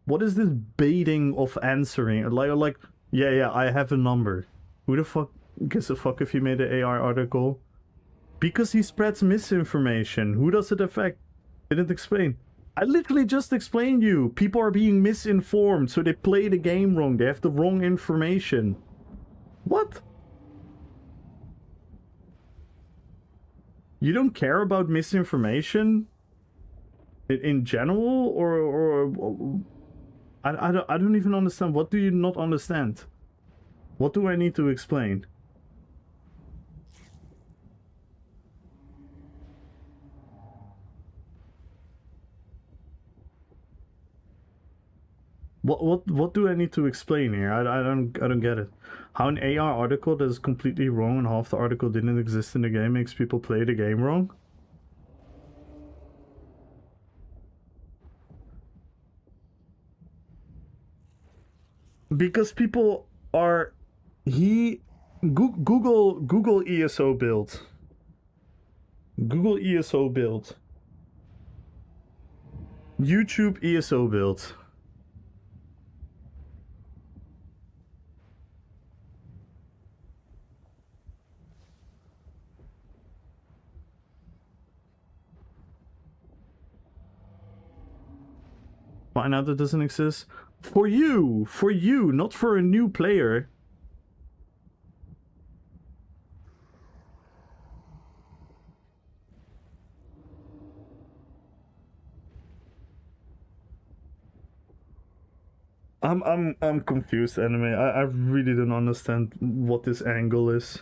What is this baiting of answering? Like, yeah, I have a number. Who the fuck gives a fuck if you made an AI article? Because he spreads misinformation. Who does it affect? Didn't explain. I literally just explained you. People are being misinformed, so they play the game wrong. They have the wrong information. What? You don't care about misinformation? In general? Or I don't even understand. What do you not understand? What do I need to explain? What do I need to explain here? I don't get it. How an AR article that is completely wrong and half the article didn't exist in the game makes people play the game wrong? Because people are Google ESO build. Google ESO build. YouTube ESO build. Find out that doesn't exist. For you, not for a new player. I'm confused, anime. I really don't understand what this angle is.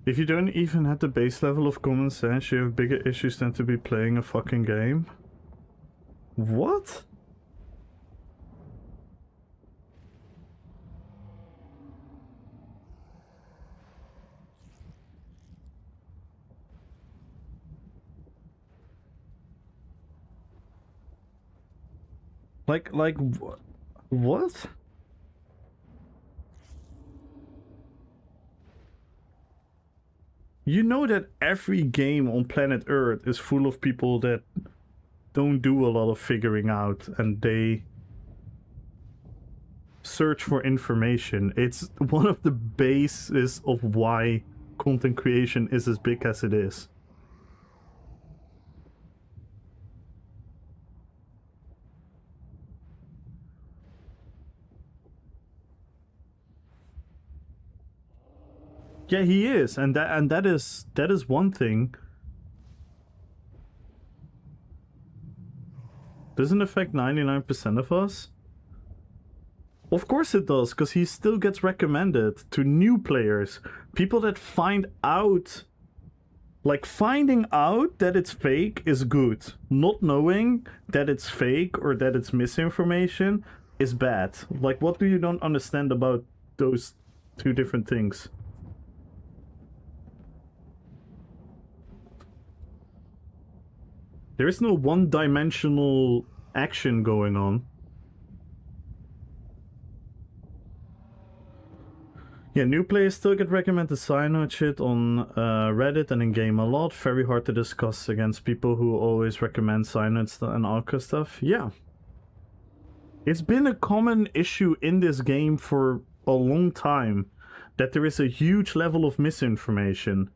If you don't even have the base level of common sense, you have bigger issues than to be playing a fucking game. What? Like, what? You know that every game on planet Earth is full of people that don't do a lot of figuring out and they search for information. It's one of the bases of why content creation is as big as it is. Yeah, he is, and that is one thing. Doesn't affect 99% of us. Of course it does, because he still gets recommended to new players. People that find out, like finding out that it's fake is good. Not knowing that it's fake or that it's misinformation is bad. Like, what do you don't understand about those two different things. There is no one-dimensional action going on. Yeah, new players still get recommended cyanoid shit on Reddit and in game a lot. Very hard to discuss against people who always recommend cyanoid and alka stuff. Yeah. It's been a common issue in this game for a long time that there is a huge level of misinformation.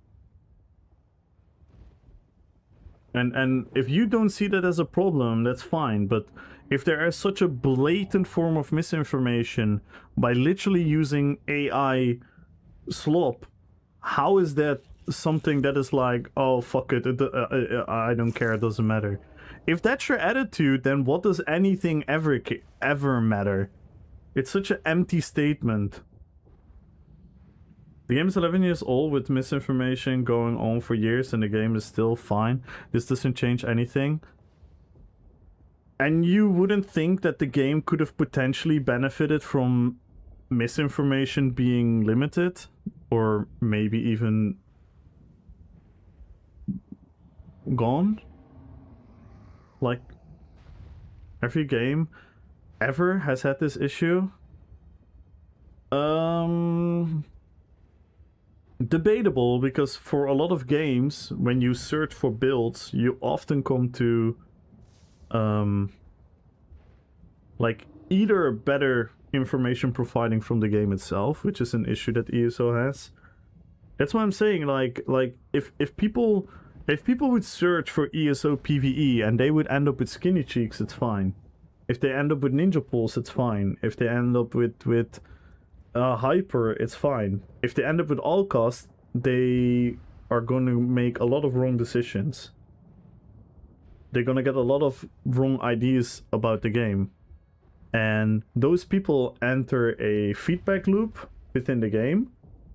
And if you don't see that as a problem, that's fine. But if there is such a blatant form of misinformation by literally using AI slop, how is that something that is like, oh, fuck it, I don't care, it doesn't matter? If that's your attitude, then what does anything ever matter? It's such an empty statement. The game is 11 years old with misinformation going on for years and the game is still fine. This doesn't change anything. And you wouldn't think that the game could have potentially benefited from misinformation being limited? Or maybe even gone? Like, every game ever has had this issue? Debatable, because for a lot of games, when you search for builds, you often come to like either better information providing from the game itself, which is an issue that ESO has. That's why I'm saying, like if people would search for ESO PvE and they would end up with skinny cheeks, it's fine. If they end up with ninja pulls, it's fine. If they end up with hyper, it's fine. If they end up with all cost, they are going to make a lot of wrong decisions. They're going to get a lot of wrong ideas about the game. And those people enter a feedback loop within the game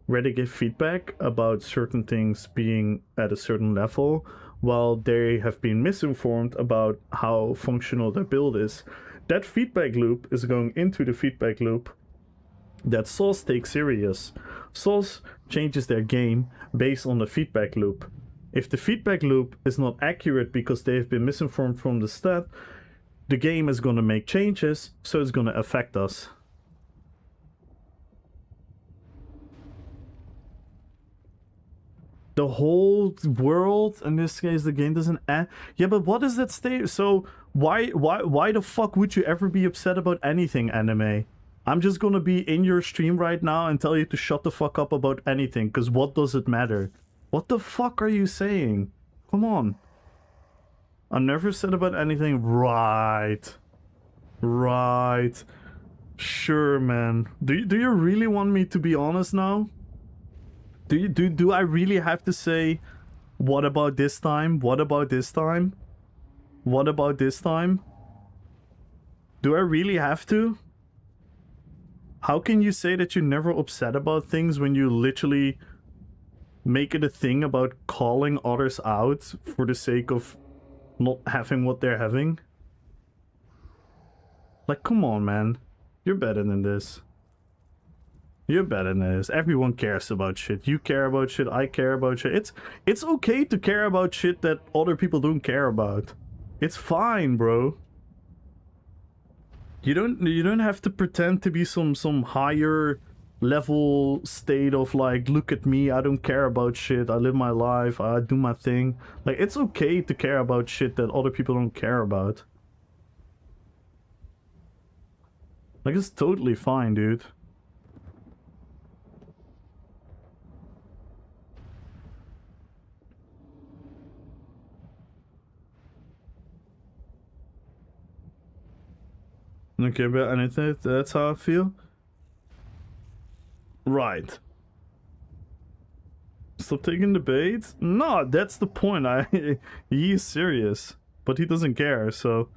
where they give feedback about certain things being at a certain level while they have been misinformed about how functional their build is. That feedback loop is going into the feedback loop that Sauce takes serious. Sauce changes their game based on the feedback loop. If the feedback loop is not accurate because they have been misinformed from the start, the game is going to make changes, so it's going to affect us. The whole world, in this case, the game doesn't add. Yeah, but what does that state? So why the fuck would you ever be upset about anything, anime? I'm just gonna be in your stream right now and tell you to shut the fuck up about anything, because what does it matter? What the fuck are you saying? Come on. I'm never said about anything. Right. Sure, man. Do you really want me to be honest now? Do I really have to say, what about this time? What about this time? What about this time? Do I really have to? How can you say that you're never upset about things when you literally make it a thing about calling others out for the sake of not having what they're having? Like, come on, man. You're better than this. You're better than this. Everyone cares about shit. You care about shit. I care about shit. It's okay to care about shit that other people don't care about. It's fine, bro. You don't have to pretend to be some higher level state of like, look at me, I don't care about shit, I live my life, I do my thing. Like, it's okay to care about shit that other people don't care about. Like, it's totally fine, dude. Don't care about anything, that's how I feel? Right. Stop taking the bait? No, that's the point. He is serious. But he doesn't care, so...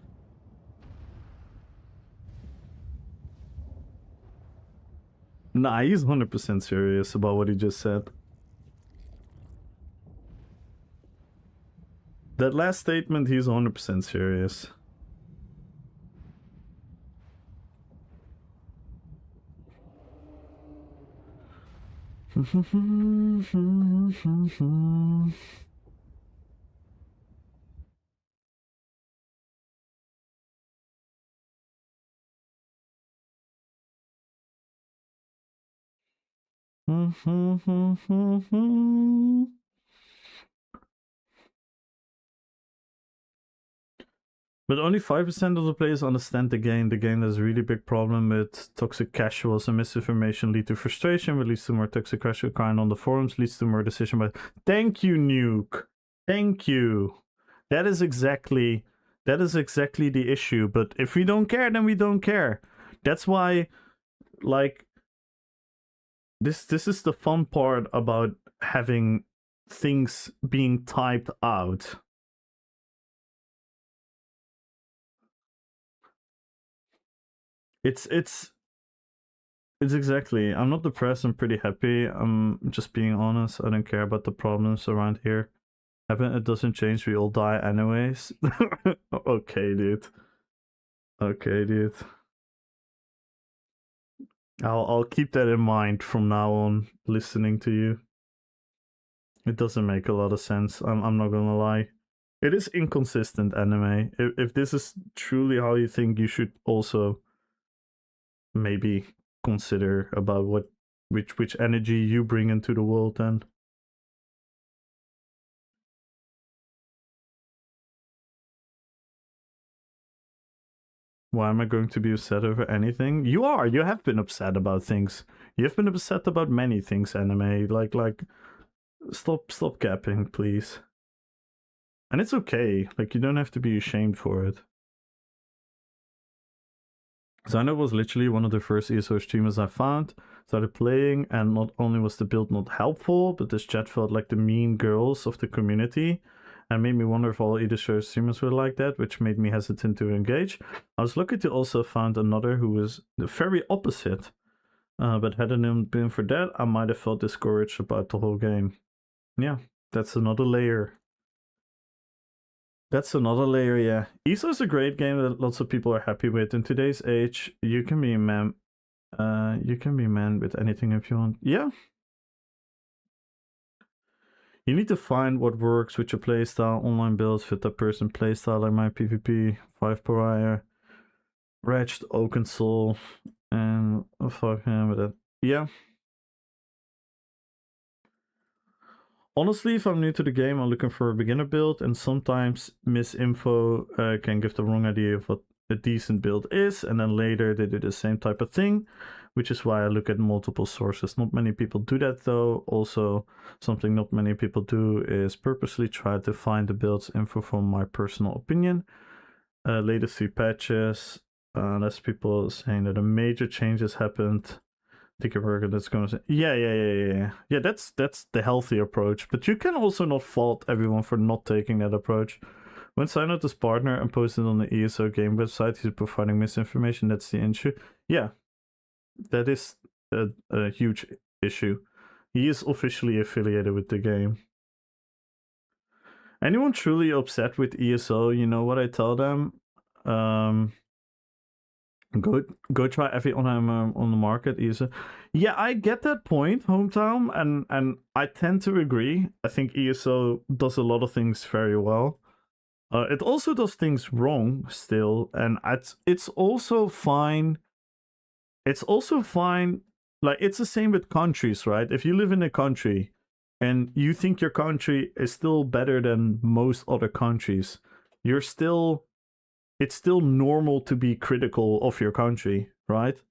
Nah, he's 100% serious about what he just said. That last statement, he's 100% serious. But only 5% of the players understand the game. The game has a really big problem with toxic casuals and misinformation lead to frustration, which leads to more toxic casual kind on the forums, leads to more decision by... Thank you, Nuke. Thank you. That is exactly the issue. But if we don't care, then we don't care. That's why, like, this is the fun part about having things being typed out. It's exactly. I'm not depressed. I'm pretty happy. I'm just being honest. I don't care about the problems around here. It doesn't change. We all die anyways. Okay, dude. Okay, dude. I'll keep that in mind from now on. Listening to you. It doesn't make a lot of sense. I'm not gonna lie. It is inconsistent anime. If this is truly how you think, you should also maybe consider about which energy you bring into the world then. Why am I going to be upset over anything? You have been upset about things. You've been upset about many things, anime. Like stop gapping, please. And it's okay. Like, you don't have to be ashamed for it. Zaino was literally one of the first ESO streamers I found. Started playing, and not only was the build not helpful, but this chat felt like the mean girls of the community, and made me wonder if all ESO streamers were like that, which made me hesitant to engage. I was lucky to also find another who was the very opposite, but hadn't it been for that, I might have felt discouraged about the whole game. Yeah, that's another layer. That's another layer, yeah. ESO is a great game that lots of people are happy with. In today's age, you can be man with anything if you want. Yeah. You need to find what works with your playstyle. Online builds fit that person playstyle, like my PvP, 5 Pariah, Wretched, Oaken Soul, and fuck him with it. Yeah. Honestly, if I'm new to the game, I'm looking for a beginner build, and sometimes misinfo can give the wrong idea of what a decent build is, and then later they do the same type of thing, which is why I look at multiple sources. Not many people do that though. Also, something not many people do is purposely try to find the build's info from my personal opinion. Latest 3 patches, less people saying that a major change has happened. Take a burger that's going to say, yeah, that's the healthy approach, but you can also not fault everyone for not taking that approach. When signed out as partner and posted on the ESO game website, he's providing misinformation. That's the issue. Yeah, that is a huge issue. He is officially affiliated with the game. Anyone truly upset with ESO, you know what I tell them? Go try every on the market ESO. Yeah, I get that point, Hometown, and I tend to agree. I think ESO does a lot of things very well. It also does things wrong still, and it's also fine. It's also fine. Like, it's the same with countries, right? If you live in a country and you think your country is still better than most other countries, it's still normal to be critical of your country, right?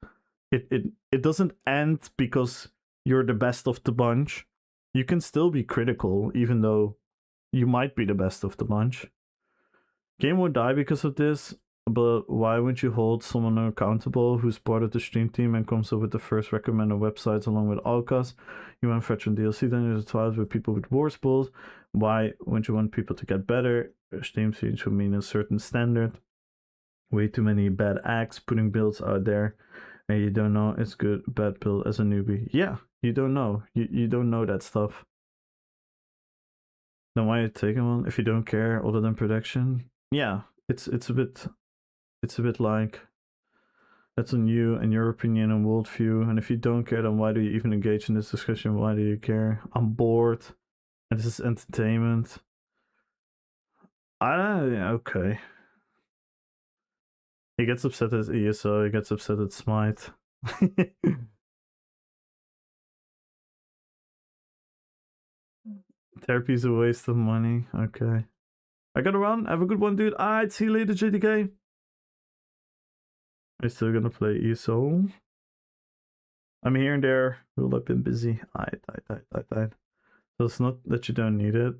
It doesn't end because you're the best of the bunch. You can still be critical, even though you might be the best of the bunch. Game won't die because of this, but why wouldn't you hold someone accountable who's part of the stream team and comes up with the first recommended websites along with Alcas? You want veteran DLC, then there's trials with people with war spools. Why wouldn't you want people to get better? Stream team should mean a certain standard. Way too many bad acts putting builds out there, and you don't know it's good bad build as a newbie. Yeah, you don't know. You don't know that stuff. Then why are you taking one if you don't care other than production? Yeah, it's a bit like That's on you and your opinion and worldview. And if you don't care, then why do you even engage in this discussion? Why do you care? I'm bored. And this is entertainment. Okay. He gets upset at ESO, he gets upset at Smite. Therapy's a waste of money. Okay. I gotta run. Have a good one, dude. Alright, see you later, JDK. I'm still gonna play ESO. I'm here and there. Well, I've been busy. Alright. So it's not that you don't need it.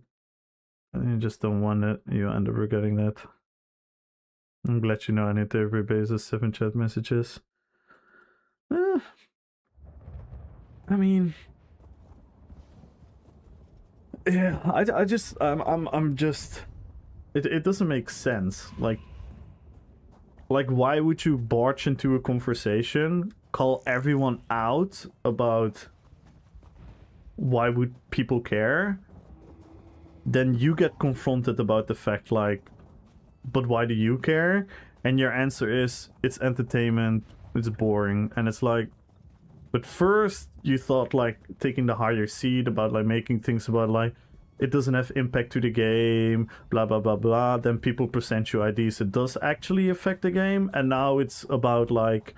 You just don't want it. You end up regretting that. I'm glad you know I need every basis 7 chat messages. I mean, yeah, I'm just, it doesn't make sense. Like why would you barge into a conversation, call everyone out about why would people care, then you get confronted about the fact like, but why do you care? And your answer is, it's entertainment, it's boring. And it's like, but first you thought like taking the higher seat about like making things about like, it doesn't have impact to the game, blah, blah, blah, blah. Then people present you ideas, it does actually affect the game. And now it's about like,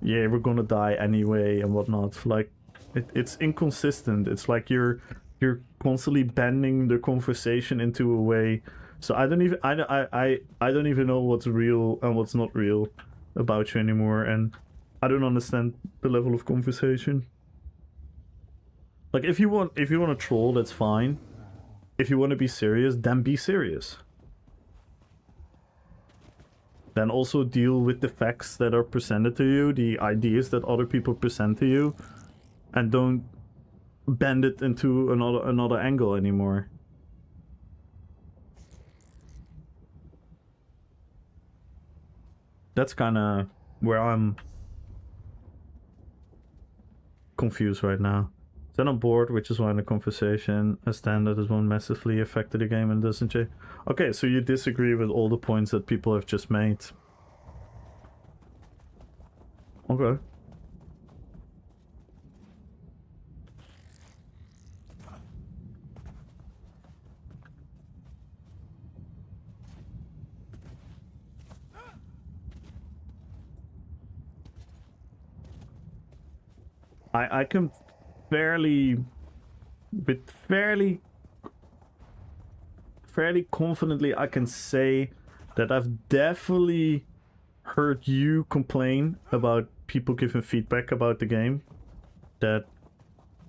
yeah, we're gonna die anyway and whatnot. Like, it's inconsistent. It's like you're constantly bending the conversation into a way. So I don't even know what's real and what's not real about you anymore, and I don't understand the level of conversation. Like if you want to troll, that's fine. If you want to be serious, then be serious. Then also deal with the facts that are presented to you, the ideas that other people present to you, and don't bend it into another angle anymore. That's kind of where I'm confused right now. Then I'm bored, which is why in the conversation a standard is one massively affected the game and doesn't change. Okay, so you disagree with all the points that people have just made. Okay. I can fairly confidently I can say that I've definitely heard you complain about people giving feedback about the game. That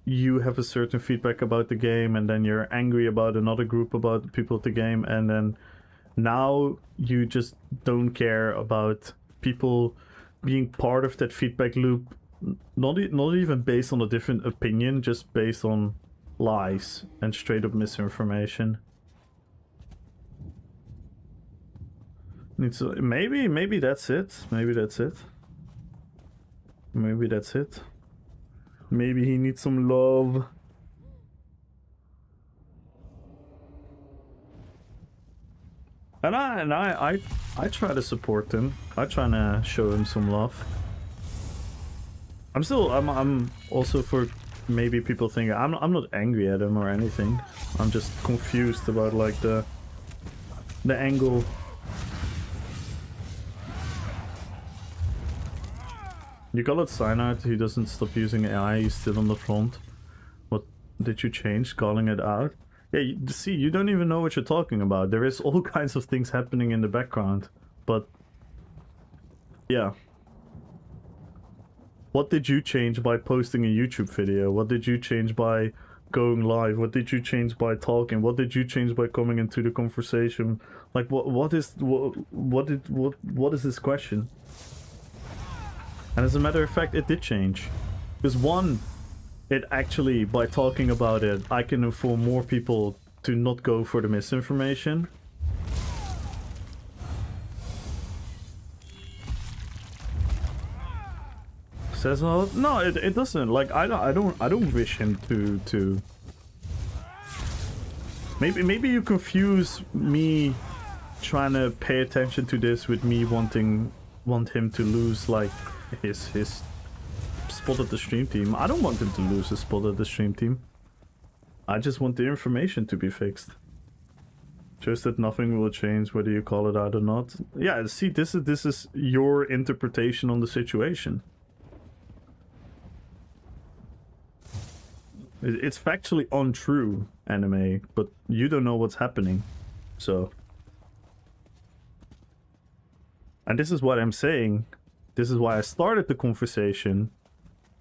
you have a certain feedback about the game and then you're angry about another group about the people at the game, and then now you just don't care about people being part of that feedback loop. Not even based on a different opinion, just based on lies and straight up misinformation. Maybe that's it. Maybe that's it. Maybe that's it. Maybe he needs some love. And I try to support him. I try to show him some love. I'm also, for maybe people think I'm not angry at him or anything. I'm just confused about like the angle. You call it cyanide, he doesn't stop using AI, he's still on the front. What did you change, calling it out? Yeah, see, you don't even know what you're talking about. There is all kinds of things happening in the background, but yeah. What did you change by posting a YouTube video? What did you change by going live? What did you change by talking? What did you change by coming into the conversation? Like what is this question? And as a matter of fact, it did change. Because one, it actually, by talking about it, I can inform more people to not go for the misinformation. Says no, it doesn't. Like I don't wish him to. Maybe you confuse me trying to pay attention to this with me want him to lose like his spot at the stream team. I don't want him to lose his spot at the stream team. I just want the information to be fixed. Just that nothing will change whether you call it out or not. Yeah, see, this is your interpretation on the situation. It's factually untrue, anime, but you don't know what's happening. So... And this is what I'm saying. This is why I started the conversation.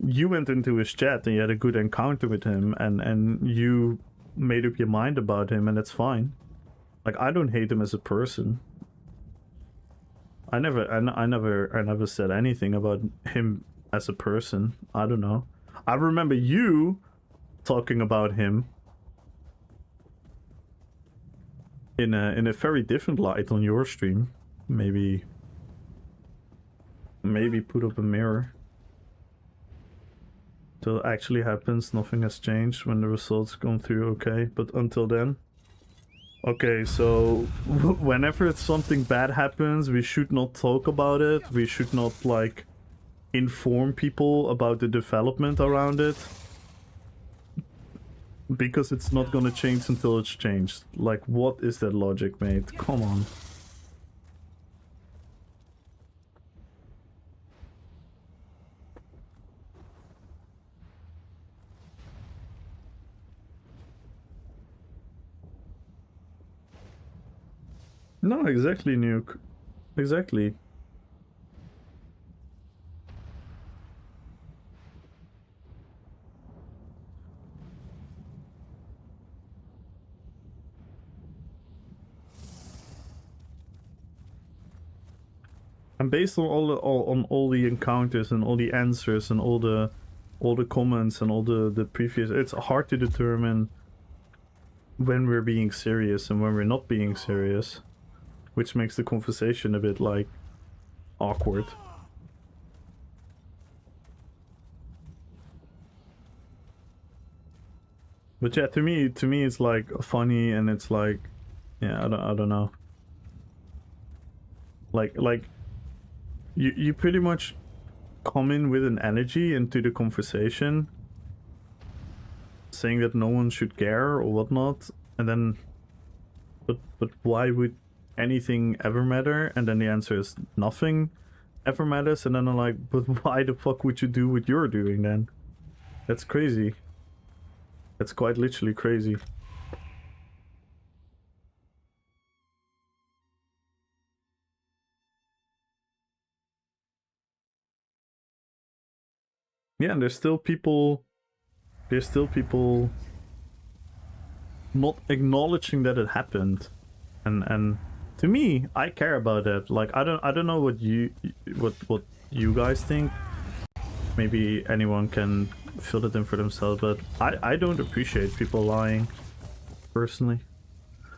You went into his chat and you had a good encounter with him, and you made up your mind about him, and that's fine. Like, I don't hate him as a person. I never said anything about him as a person. I don't know. I remember you talking about him in a very different light on your stream. Maybe put up a mirror. Till it actually happens, nothing has changed when the results come through, okay, but until then. Okay, so whenever something bad happens, we should not talk about it. We should not, like, inform people about the development around it. Because it's not gonna change until it's changed. Like, what is that logic, mate? Come on. No, exactly, Nuke. Exactly. And based on all the encounters and all the answers and all the comments and all the previous, it's hard to determine when we're being serious and when we're not being serious. Which makes the conversation a bit, like, awkward. But yeah, to me it's like funny, and it's like, yeah, I don't know. Like you pretty much come in with an energy into the conversation, saying that no one should care or whatnot, and then, but why would anything ever matter? And then the answer is nothing ever matters, and then I'm like, but why the fuck would you do what you're doing then? That's crazy. That's quite literally crazy. Yeah, and there's still people not acknowledging that it happened, and to me, I care about that. Like, I don't know what you guys think. Maybe anyone can fill it in for themselves, but I don't appreciate people lying, personally.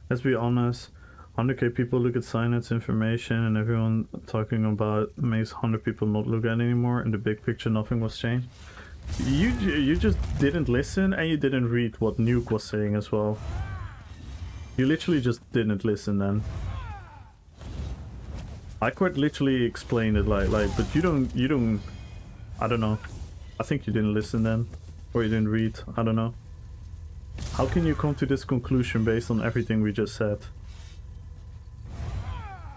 Let's be honest. 100k people look at silence information, and everyone talking about makes 100 people not look at it anymore. In the big picture, nothing was changed. You just didn't listen, and you didn't read what Nuke was saying as well. You literally just didn't listen then. I quite literally explained it like, but you don't, I don't know. I think you didn't listen then, or you didn't read, I don't know. How can you come to this conclusion based on everything we just said?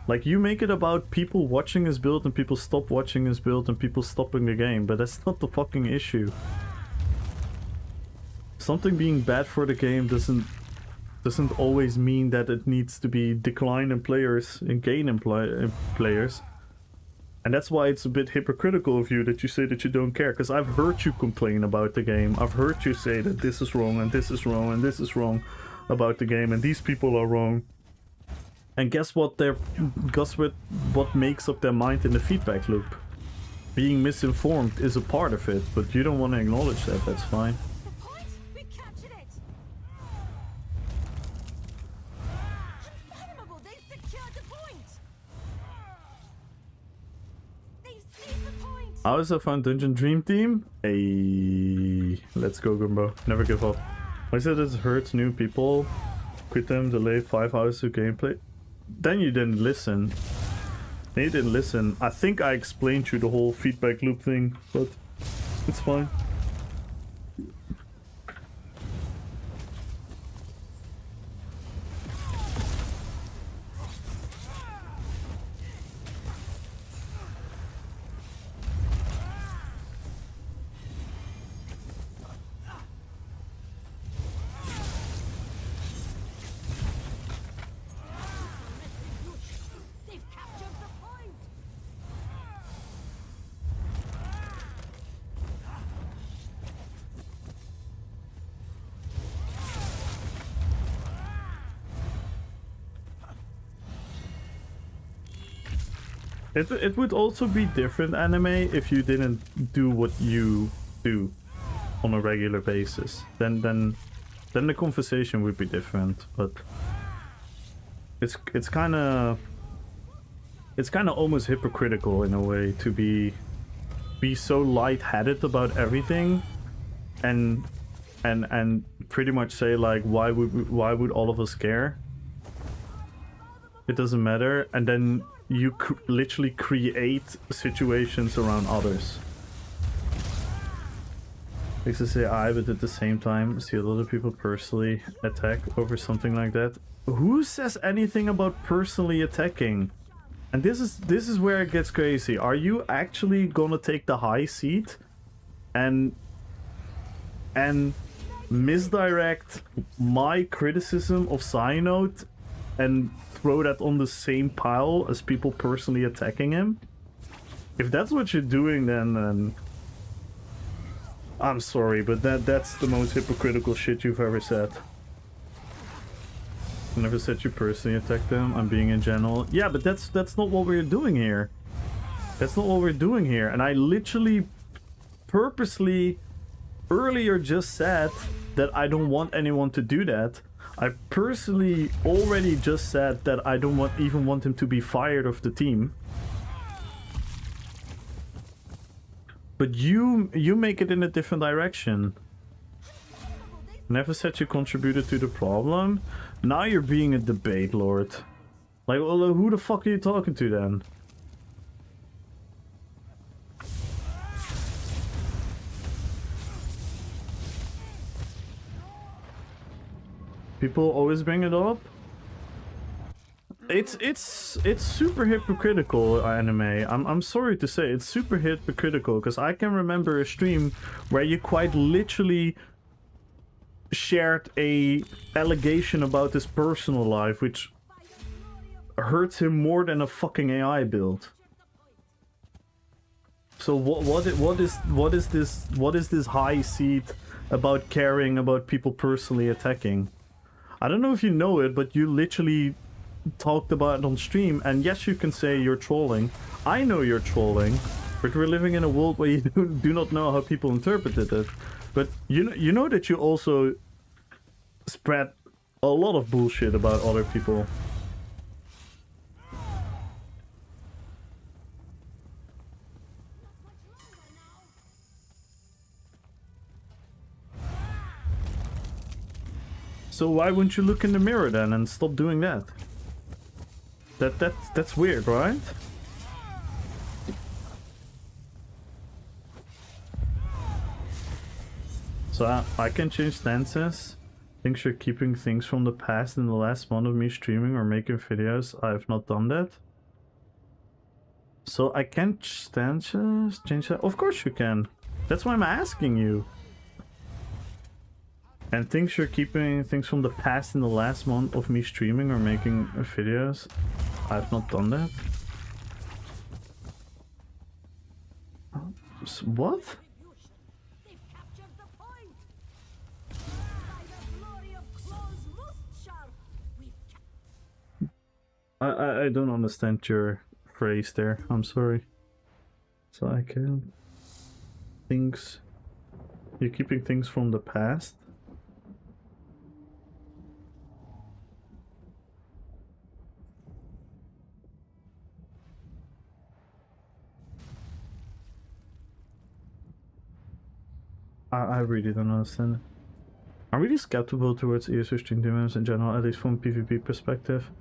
Like, you make it about people watching his build and people stop watching his build and people stopping the game, but that's not the fucking issue. Something being bad for the game doesn't always mean that it needs to be decline in players and gain in players. And that's why it's a bit hypocritical of you that you say that you don't care, because I've heard you complain about the game. I've heard you say that this is wrong and this is wrong and this is wrong about the game and these people are wrong. And guess what what makes up their mind in the feedback loop? Being misinformed is a part of it, but you don't want to acknowledge that, that's fine. How is a fun Dungeon Dream Team? Hey, let's go, Gumbo. Never give up. I said it hurts new people. Quit them, delay 5 hours of gameplay. Then you didn't listen. They didn't listen. I think I explained you the whole feedback loop thing, but it's fine. It would also be different anime if you didn't do what you do on a regular basis. Then the conversation would be different. But it's kind of almost hypocritical in a way to be so lightheaded about everything, and pretty much say like why would all of us care? It doesn't matter, and then you literally create situations around others. Makes us say I, but at the same time see a lot of people personally attack over something like that. Who says anything about personally attacking? And this is where it gets crazy. Are you actually gonna take the high seat and misdirect my criticism of Cyanote and throw that on the same pile as people personally attacking him? If that's what you're doing, then I'm sorry, but that's the most hypocritical shit you've ever said. I never said you personally attacked them. I'm being in general. Yeah, but that's not what we're doing here. That's not what we're doing here. And I literally purposely earlier just said that I don't want anyone to do that. I personally already just said that I don't even want him to be fired of the team. But you make it in a different direction. Never said you contributed to the problem. Now you're being a debate lord. Like, well, who the fuck are you talking to then? People always bring it up. It's super hypocritical, anime. I'm sorry to say, it's super hypocritical, because I can remember a stream where you quite literally shared a allegation about his personal life, which hurts him more than a fucking AI build. So what is this high seat about caring about people personally attacking? I don't know if you know it, but you literally talked about it on stream, and yes, you can say you're trolling. I know you're trolling, but we're living in a world where you do not know how people interpreted it. But you know that you also spread a lot of bullshit about other people. So why wouldn't you look in the mirror then and stop doing that? That's weird, right? So I can change stances. Think you're keeping things from the past in the last month of me streaming or making videos. I have not done that. So I can stances change that? Of course you can. That's why I'm asking you. And thinks you're keeping things from the past in the last month of me streaming or making videos. I've not done that. What? I don't understand your phrase there. I'm sorry. So I can... Things... You're keeping things from the past? I really don't understand it. I'm really skeptical towards ESO stream demons in general, at least from a PvP perspective.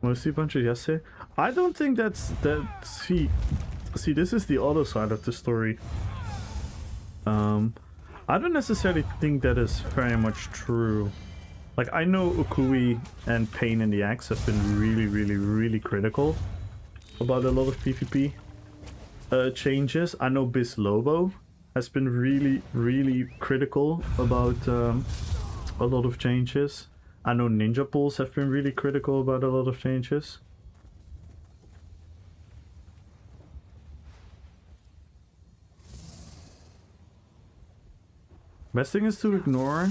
Mostly a bunch of yesterday. I don't think that's that. See, this is the other side of the story. I don't necessarily think that is very much true. Like, I know Ukui and Pain in the Axe have been really critical about a lot of PvP changes. I know Bis Lobo has been really critical about a lot of changes. I know Ninja Pulse have been really critical about a lot of changes. Best thing is to ignore.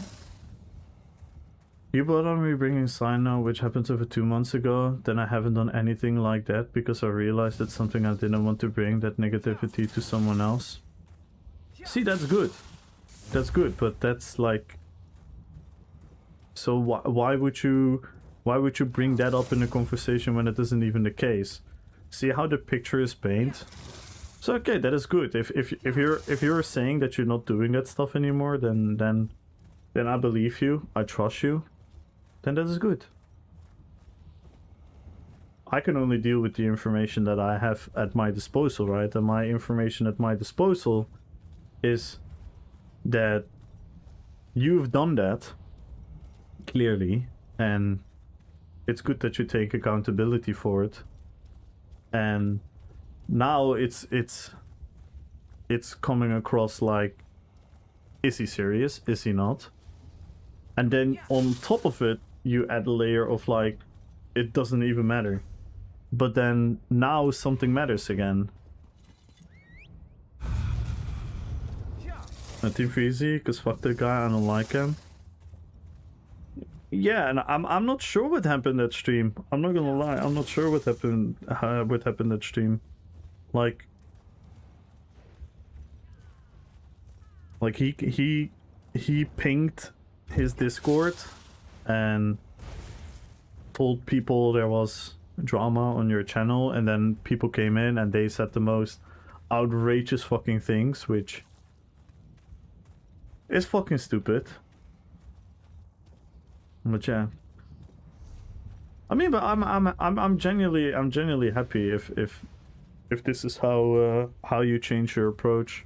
You brought on me bringing sign now, which happened over 2 months ago. Then I haven't done anything like that because I realized that's something I didn't want to bring, that negativity, to someone else. See, that's good. That's good, but that's like... So why would you bring that up in a conversation when it isn't even the case? See how the picture is painted? So okay, that is good. If you're saying that you're not doing that stuff anymore, then I believe you. I trust you. Then that is good. I can only deal with the information that I have at my disposal, right? And my information at my disposal is that you've done that clearly, and it's good that you take accountability for it. And now it's coming across like, is he serious? Is he not? And then on top of it, you add a layer of like, it doesn't even matter. But then now something matters again. Not Team Freezy, because fuck that guy, I don't like him. Yeah, and I'm not sure what happened at stream. I'm not gonna lie, I'm not sure what happened at stream. Like he pinged his Discord and told people there was drama on your channel, and then people came in and they said the most outrageous fucking things, which is fucking stupid. But yeah, I mean, but I'm genuinely happy if this is how you change your approach.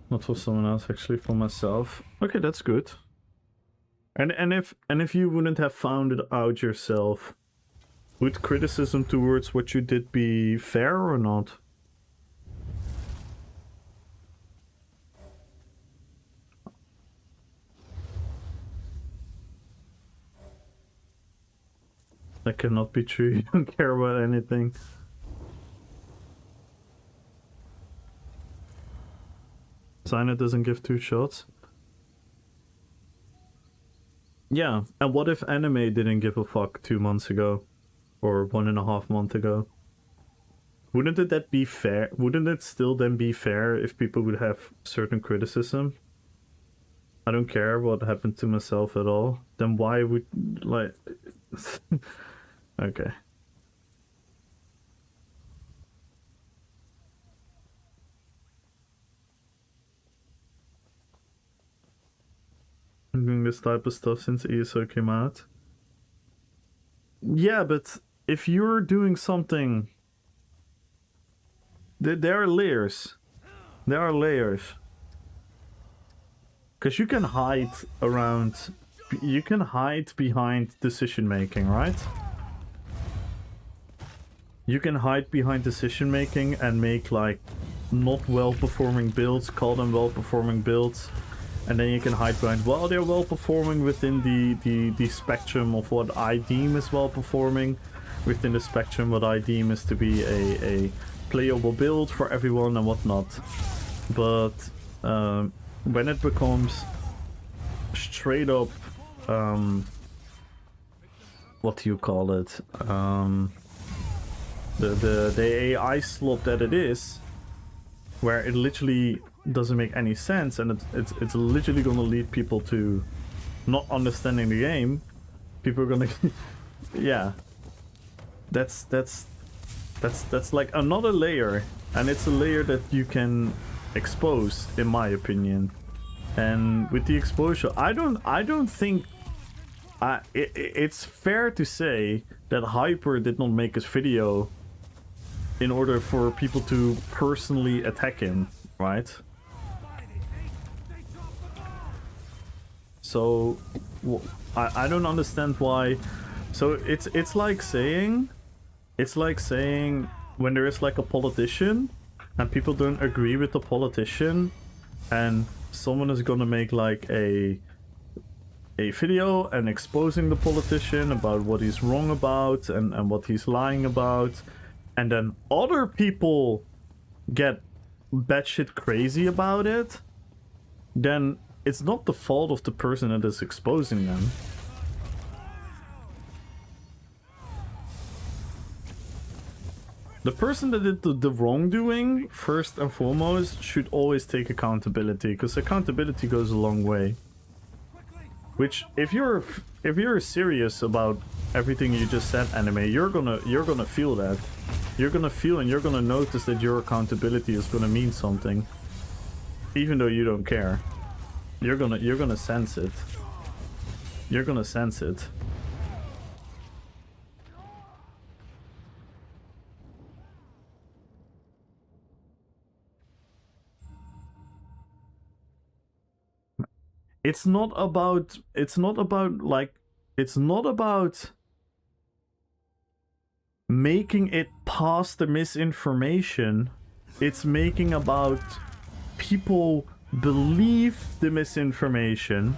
Not for someone else, actually, for myself. Okay, that's good. And if you wouldn't have found it out yourself, would criticism towards what you did be fair or not? That cannot be true. You don't care about anything. Signer doesn't give 2 shots. Yeah, and what if anime didn't give a fuck 2 months ago? Or 1.5 months ago? Wouldn't that be fair? Wouldn't it still then be fair if people would have certain criticism? I don't care what happened to myself at all. Then why would, like... Okay. I'm doing this type of stuff since ESO came out. Yeah, but if you're doing something... There are layers. There are layers. Because you can hide around... You can hide behind decision making, right? You can hide behind decision making and make like not well performing builds, call them well performing builds. And then you can hide behind, well, they're well performing within the spectrum of what I deem is well performing, within the spectrum what I deem is to be a playable build for everyone and whatnot. But when it becomes straight up, what do you call it? The AI slot that it is, where it literally doesn't make any sense, and it's literally gonna lead people to not understanding the game. People are gonna yeah, that's That's like another layer, and it's a layer that you can expose, in my opinion. And with the exposure, I don't think it's fair to say that Hyper did not make his video in order for people to personally attack him, right? So I don't understand why. So it's like saying when there is like a politician and people don't agree with the politician, and someone is gonna make like a video and exposing the politician about what he's wrong about and what he's lying about, and then other people get batshit crazy about it, then it's not the fault of the person that is exposing them. The person that did the wrongdoing, first and foremost, should always take accountability, because accountability goes a long way. Which, if you're serious about everything you just said, Anime, you're gonna feel that. You're gonna feel and you're gonna notice that your accountability is gonna mean something, even though you don't care. You're gonna sense it. You're gonna sense it. It's not about making it past the misinformation. It's making about people believe the misinformation.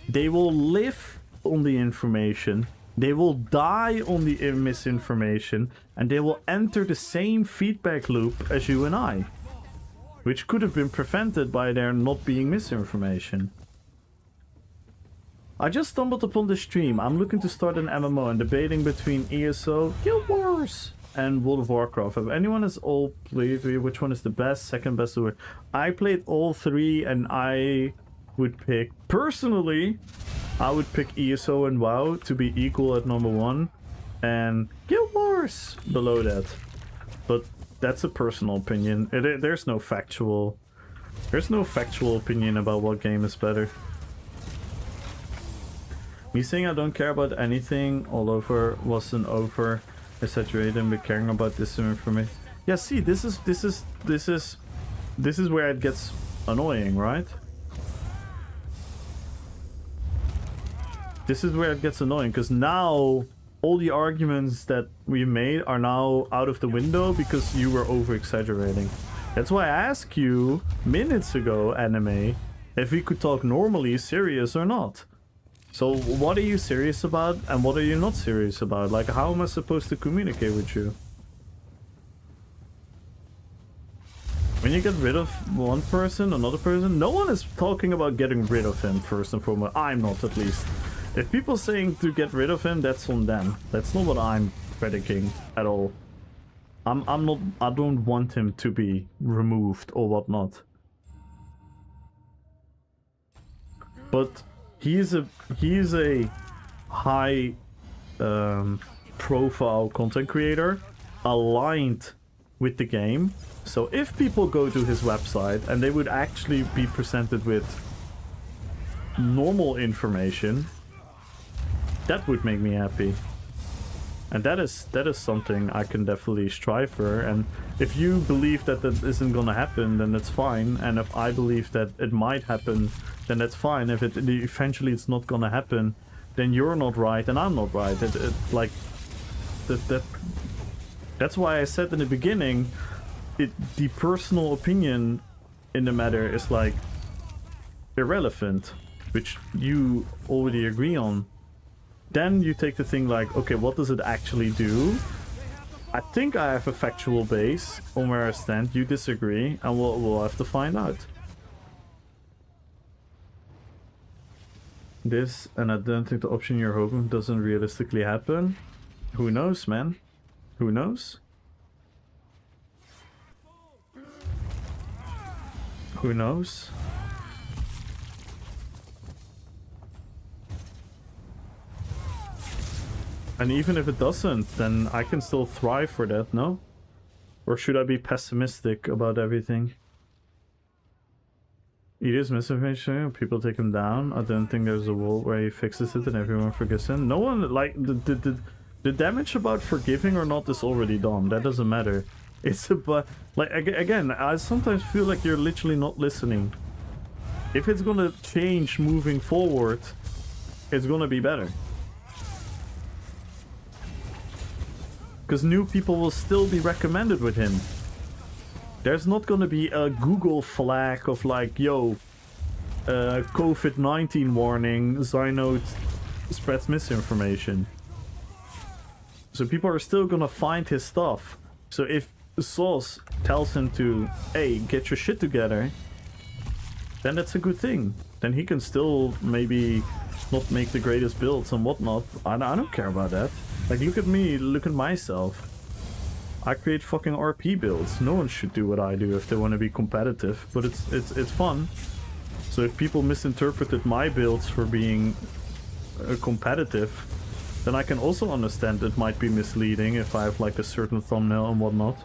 They will live on the information. They will die on the misinformation, and they will enter the same feedback loop as you and I, which could have been prevented by there not being misinformation. I just stumbled upon the stream. I'm looking to start an MMO and debating between ESO, Guild Wars, and World of Warcraft. If anyone has all played, which one is the best, second best? I played all three, and I would pick, personally, I would pick ESO and WoW to be equal at number 1, and Guild Wars below that. But that's a personal opinion. There's no factual opinion about what game is better. Me saying I don't care about anything all over wasn't over exaggerating, but caring about this information. Yeah, see, this is where it gets annoying, right? This is where it gets annoying, because now all the arguments that we made are now out of the window because you were over exaggerating. That's why I asked you minutes ago, Anime, if we could talk normally, serious or not. So what are you serious about and what are you not serious about? Like, how am I supposed to communicate with you? When you get rid of one person, another person, no one is talking about getting rid of him first and foremost. I'm not, at least. If people saying to get rid of him, that's on them. That's not what I'm predicating at all. I don't want him to be removed or whatnot. But he is a high profile content creator aligned with the game. So if people go to his website and they would actually be presented with normal information, that would make me happy. And that is something I can definitely strive for. And if you believe that that isn't gonna happen, then that's fine. And if I believe that it might happen, then that's fine. If eventually it's not gonna happen, then you're not right and I'm not right. That's why I said in the beginning, the personal opinion in the matter is like irrelevant, which you already agree on. Then you take the thing like, okay, what does it actually do? I think I have a factual base on where I stand. You disagree, and we'll have to find out. This, and I don't think the option you're hoping doesn't realistically happen. Who knows, man? Who knows? Who knows? And even if it doesn't, then I can still thrive for that, no? Or should I be pessimistic about everything? It is misinformation. People take him down. I don't think there's a world where he fixes it and everyone forgives him. No one, like, the damage about forgiving or not is already done. That doesn't matter. It's about, like, again, I sometimes feel like you're literally not listening. If it's gonna change moving forward, it's gonna be better. Because new people will still be recommended with him. There's not gonna be a Google flag of like, yo, COVID-19 warning, Zynote spreads misinformation. So people are still gonna find his stuff. So if Sauce tells him to, hey, get your shit together, then that's a good thing. Then he can still maybe not make the greatest builds and whatnot. I don't care about that. Like, look at me, look at myself. I create fucking RP builds. No one should do what I do if they want to be competitive, but it's fun. So if people misinterpreted my builds for being competitive, then I can also understand it might be misleading if I have like a certain thumbnail and whatnot.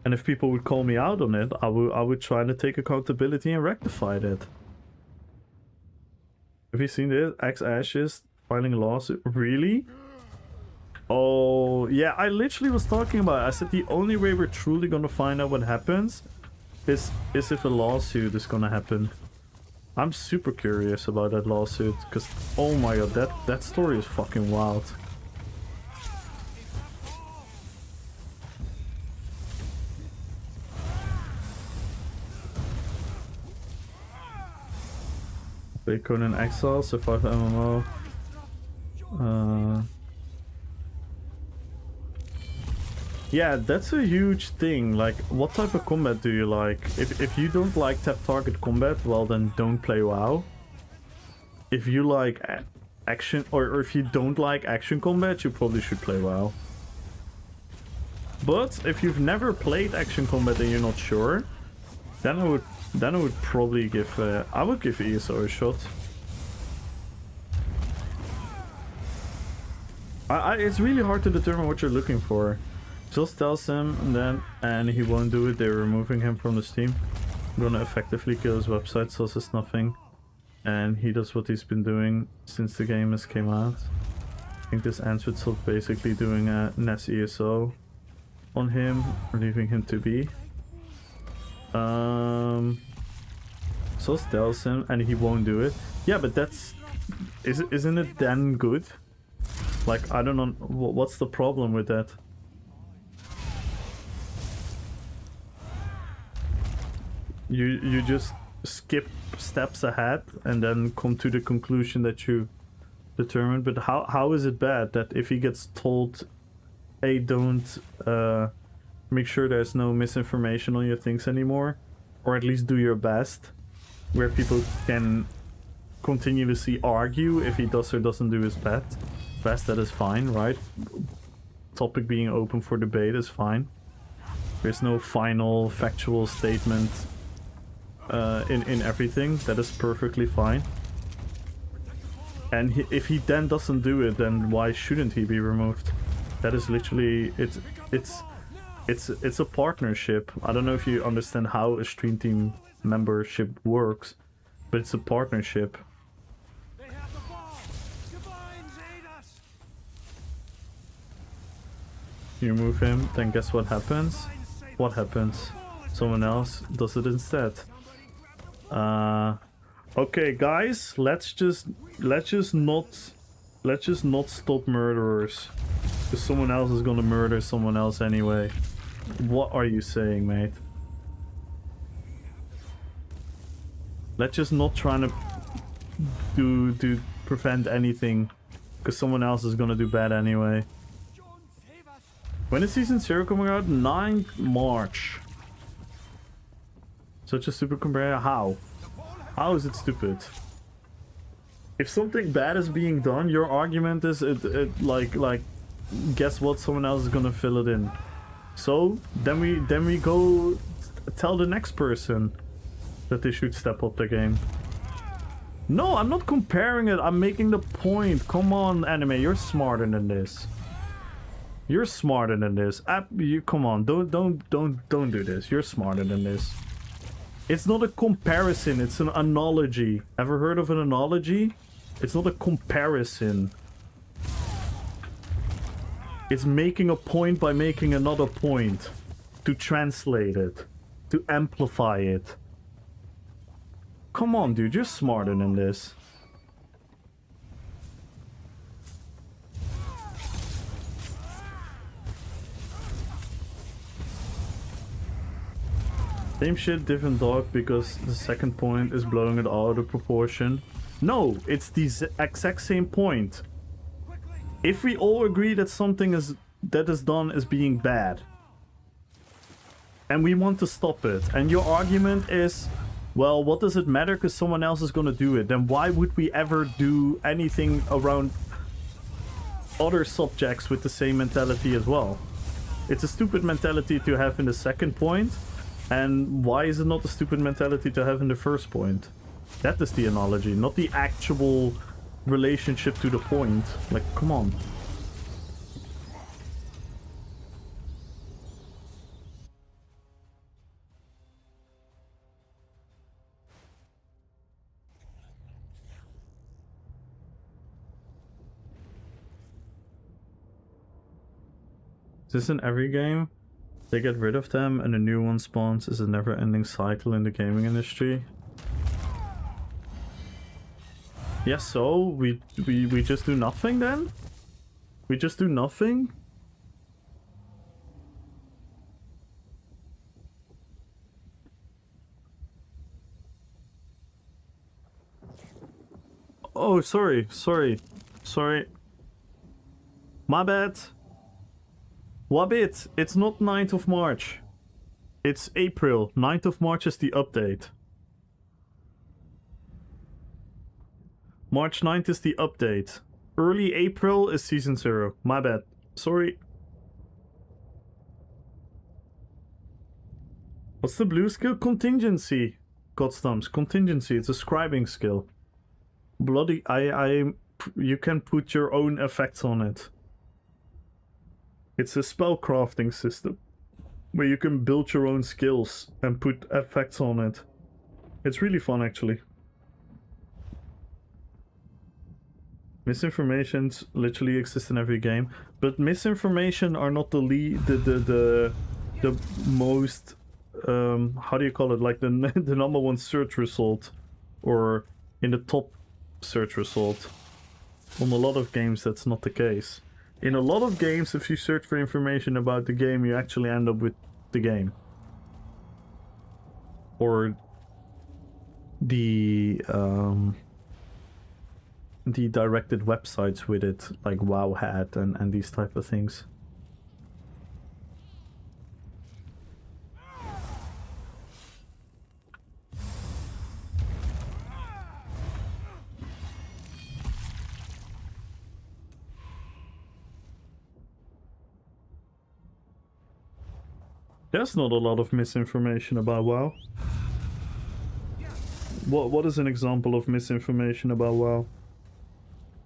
And if people would call me out on it, I would try to take accountability and rectify that. Have you seen this? Ashes filing a lawsuit? Really? Oh, yeah, I literally was talking about it. I said the only way we're truly gonna find out what happens is if a lawsuit is gonna happen. I'm super curious about that lawsuit, because, oh my god, that story is fucking wild. Bitcoin and Exile, survive MMO. Yeah, that's a huge thing. Like, what type of combat do you like? If you don't like tap target combat, well then don't play WoW. If you like action, or if you don't like action combat, you probably should play WoW. But if you've never played action combat and you're not sure, then I would probably give I would give ESO a shot. It's really hard to determine what you're looking for. Just tells him and he won't do it, they're removing him from the Steam. I'm gonna effectively kill his website, so it's nothing. And he does what he's been doing since the game has came out. I think this ends with Salt basically doing a NES ESO on him, leaving him to be. So tells him and he won't do it. Yeah, but that's... Isn't it then good? Like, I don't know, what's the problem with that? You just skip steps ahead and then come to the conclusion that you determined. But how is it bad that if he gets told, hey, don't make sure there's no misinformation on your things anymore, or at least do your best, where people can continuously argue if he does or doesn't do his best, that is fine, right? Topic being open for debate is fine. There's no final factual statement in everything. That is perfectly fine. And if he then doesn't do it, then why shouldn't he be removed? That is literally it's a partnership. I don't know if you understand how a stream team membership works, but it's a partnership. You remove him, then guess what happens? What happens? Someone else does it instead. Okay, guys, let's just not stop murderers, because someone else is gonna murder someone else anyway. What are you saying, mate? Let's just not try to do prevent anything, because someone else is gonna do bad anyway. When is Season 0 coming out? 9th March. Such a stupid compare. How? How is it stupid? If something bad is being done, your argument is like guess what? Someone else is gonna fill it in. So then we go tell the next person that they should step up their game. No, I'm not comparing it. I'm making the point. Come on, anime, you're smarter than this. You're smarter than this. You come on, don't do this. You're smarter than this. It's not a comparison, it's an analogy. Ever heard of an analogy? It's not a comparison. It's making a point by making another point. To translate it. To amplify it. Come on, dude, you're smarter than this. Same shit, different dog, because the second point is blowing it out of proportion. No, it's the exact same point. If we all agree that something that is done is being bad, and we want to stop it, and your argument is, well, what does it matter because someone else is gonna do it, then why would we ever do anything around other subjects with the same mentality as well? It's a stupid mentality to have in the second point. And why is it not a stupid mentality to have in the first point? That is the analogy, not the actual relationship to the point. Like, come on. Is this in every game? They get rid of them and a new one spawns. Is a never-ending cycle in the gaming industry. Yes, so we just do nothing then? We just do nothing? Oh, sorry. My bad. Wabbit, it's not 9th of March. It's April. 9th of March is the update. March 9th is the update. Early April is Season 0. My bad. Sorry. What's the blue skill? Contingency. Godstumps. Contingency. It's a scribing skill. Bloody... You can put your own effects on it. It's a spell crafting system where you can build your own skills and put effects on it. It's really fun, actually. Misinformations literally exist in every game, but misinformation are not the most how do you call it, like the number one search result, or in the top search result. On a lot of games that's not the case. In a lot of games, if you search for information about the game, you actually end up with the game. Or the directed websites with it, like Wowhat and these type of things. There's not a lot of misinformation about WoW. What is an example of misinformation about WoW?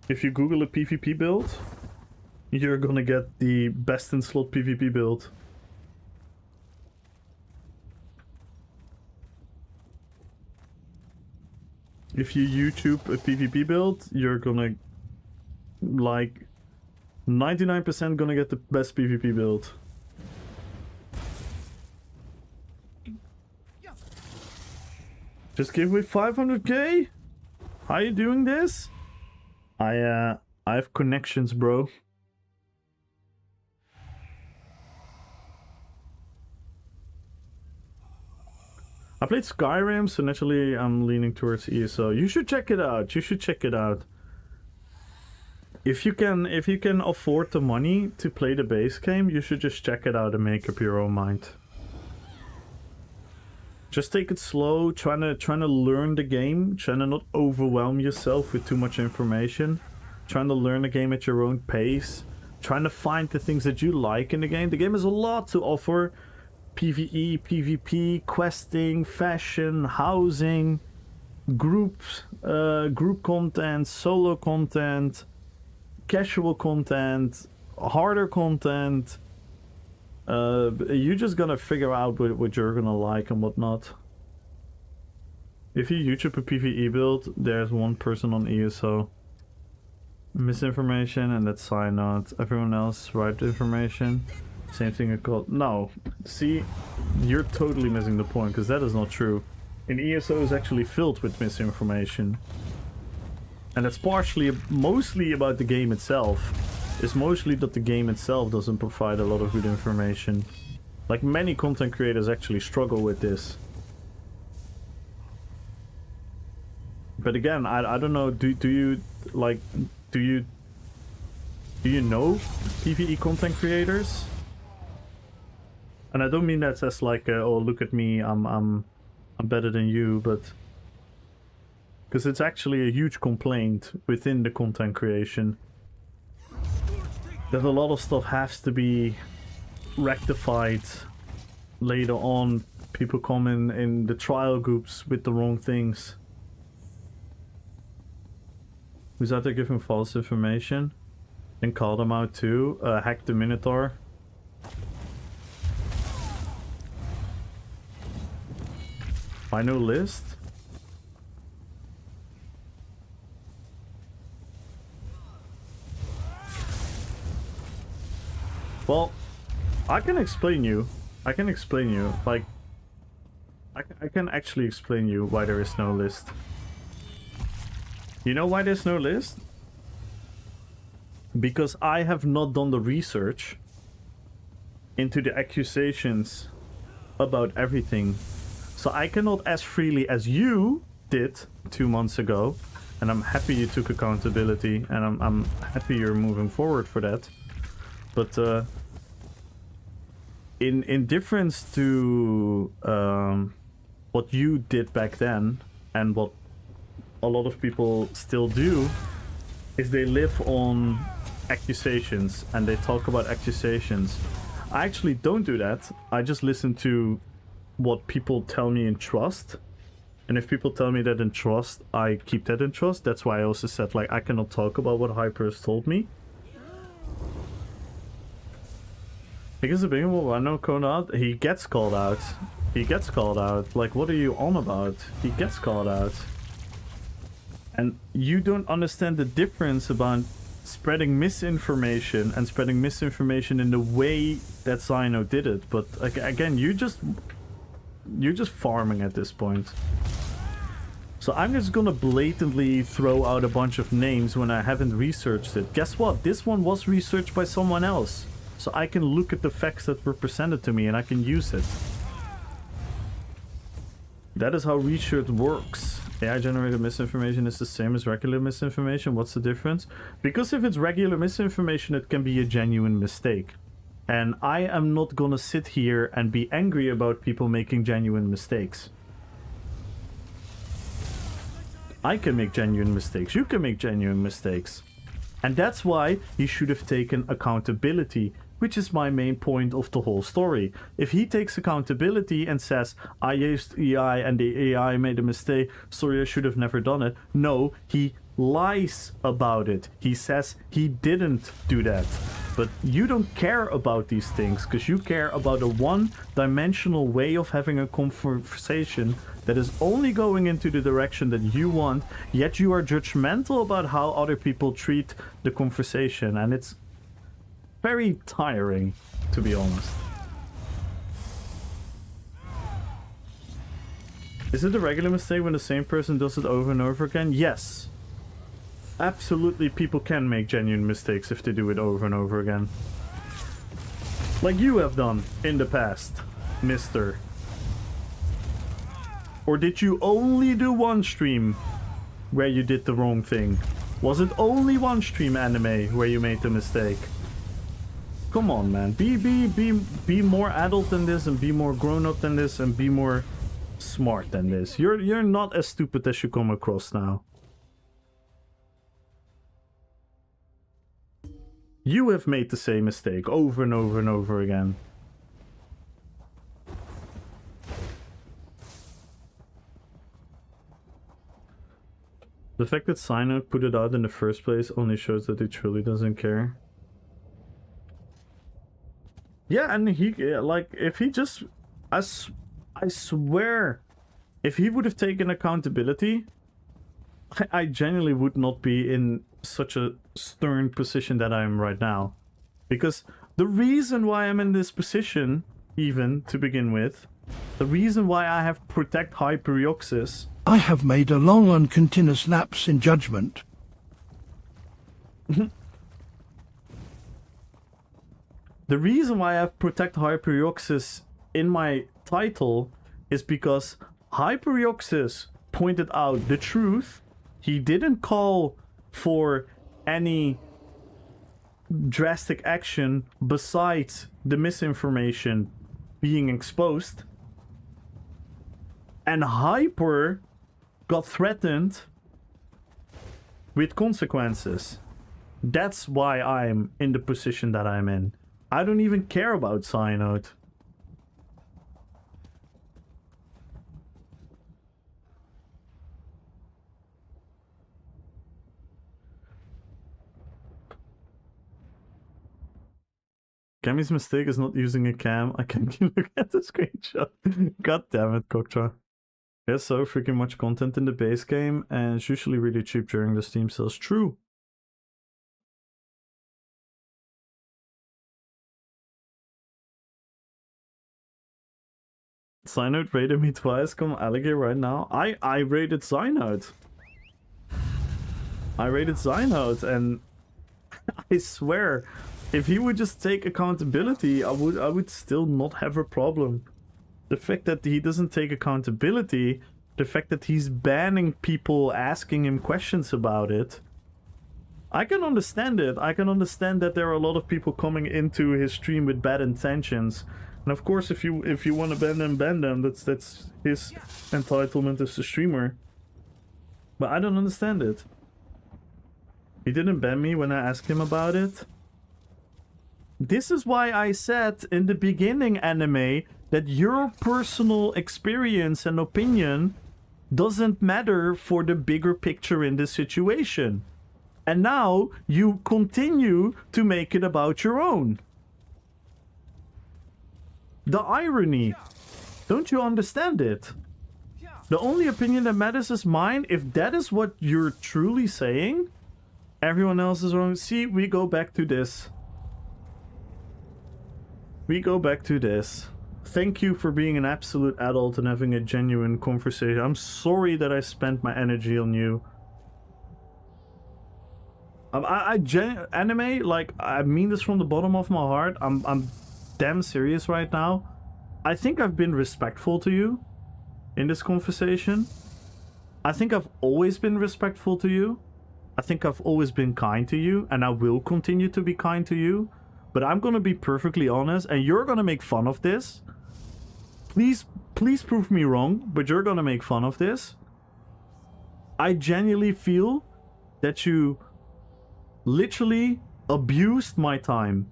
If you Google a PvP build, you're gonna get the best in slot PvP build. If you YouTube a PvP build, you're gonna, like, 99% gonna get the best PvP build. Just give me 500k? How you doing this? I have connections, bro. I played Skyrim, so naturally I'm leaning towards ESO. You should check it out. You should check it out. If you can afford the money to play the base game, you should just check it out and make up your own mind. Just take it slow, trying to learn the game, trying to not overwhelm yourself with too much information, trying to learn the game at your own pace, trying to find the things that you like in the game. The game has a lot to offer. PvE, PvP, questing, fashion, housing, group content, solo content, casual content, harder content. You just gotta figure out what you're gonna like and whatnot. If you YouTube a PvE build, there's one person on ESO. Misinformation, and that's sign out. Everyone else right information. Same thing I called. No, see, you're totally missing the point, because that is not true. And ESO is actually filled with misinformation. And that's mostly about the game itself. It's mostly that the game itself doesn't provide a lot of good information. Like, many content creators actually struggle with this. But again, I don't know, do you know PvE content creators? And I don't mean that as like, oh, look at me, I'm better than you, but because it's actually a huge complaint within the content creation that a lot of stuff has to be rectified later on. People come in the trial groups with the wrong things. Who's out there giving false information? And call them out too. Hack the Minotaur. Final list? Well, I can explain you. Like, I can actually explain you why there is no list. You know why there's no list? Because I have not done the research into the accusations about everything. So I cannot as freely as you did 2 months ago. And I'm happy you took accountability, and I'm happy you're moving forward for that. But in difference to what you did back then, and what a lot of people still do, is they live on accusations and they talk about accusations. I actually don't do that. I just listen to what people tell me in trust. And if people tell me that in trust, I keep that in trust. That's why I also said, like, I cannot talk about what Hyper has told me. Because the big one, I know called out. He gets called out. He gets called out. Like, what are you on about? He gets called out. And you don't understand the difference about spreading misinformation and spreading misinformation in the way that Zyno did it. But again, you're just farming at this point. So I'm just gonna blatantly throw out a bunch of names when I haven't researched it. Guess what? This one was researched by someone else. So I can look at the facts that were presented to me and I can use it. That is how research works. AI generated misinformation is the same as regular misinformation. What's the difference? Because if it's regular misinformation, it can be a genuine mistake. And I am not gonna sit here and be angry about people making genuine mistakes. I can make genuine mistakes. You can make genuine mistakes. And that's why he should have taken accountability, which is my main point of the whole story. If he takes accountability and says, I used AI and the AI made a mistake, sorry, I should have never done it. No, he lies about it. He says he didn't do that. But you don't care about these things because you care about a one-dimensional way of having a conversation that is only going into the direction that you want, yet you are judgmental about how other people treat the conversation, and it's very tiring, to be honest. Is it a regular mistake when the same person does it over and over again? Yes. Absolutely, people can make genuine mistakes if they do it over and over again. Like you have done in the past, mister. Or did you only do one stream where you did the wrong thing? Was it only one stream, Anime, where you made the mistake? Come on, man. Be more adult than this, and be more grown up than this, and be more smart than this. You're not as stupid as you come across now. You have made the same mistake over and over and over again. The fact that Cynote put it out in the first place only shows that he truly doesn't care. Yeah, and he, like, if he just... I swear, if he would have taken accountability, I genuinely would not be in such a stern position that I am right now. Because the reason why I'm in this position, even to begin with, the reason why I have Protect Hyperioxis... I have made a long and continuous lapse in judgment. The reason why I have Protect Hyperioxis in my title is because Hyperioxis pointed out the truth. He didn't call for any drastic action besides the misinformation being exposed. And Hyper got threatened with consequences. That's why I'm in the position that I'm in. I don't even care about Cyanode. Cammy's mistake is not using a cam. I can't look at the screenshot. God damn it, Koktra. There's so freaking much content in the base game, and it's usually really cheap during the Steam sales. True. Cyanode raided me twice. Come Alligator right now. I raided Cyanode. I raided Cyanode, and I swear, if he would just take accountability, I would still not have a problem. The fact that he doesn't take accountability, the fact that he's banning people asking him questions about it, I can understand it. I can understand that there are a lot of people coming into his stream with bad intentions. And of course, if you want to ban them, that's his entitlement as a streamer. But I don't understand it. He didn't ban me when I asked him about it. This is why I said in the beginning, Anime, that your personal experience and opinion doesn't matter for the bigger picture in this situation. And now you continue to make it about your own. The irony. Don't you understand it? The only opinion that matters is mine. If that is what you're truly saying, everyone else is wrong. See, we go back to this. We go back to this. Thank you for being an absolute adult and having a genuine conversation. I'm sorry that I spent my energy on you. Anime, like, I mean this from the bottom of my heart. I'm damn serious right now. I think I've been respectful to you in this conversation. I think I've always been respectful to you. I think I've always been kind to you, and I will continue to be kind to you. But I'm gonna be perfectly honest, and you're gonna make fun of this. Please prove me wrong, but you're gonna make fun of this. I genuinely feel that you literally abused my time.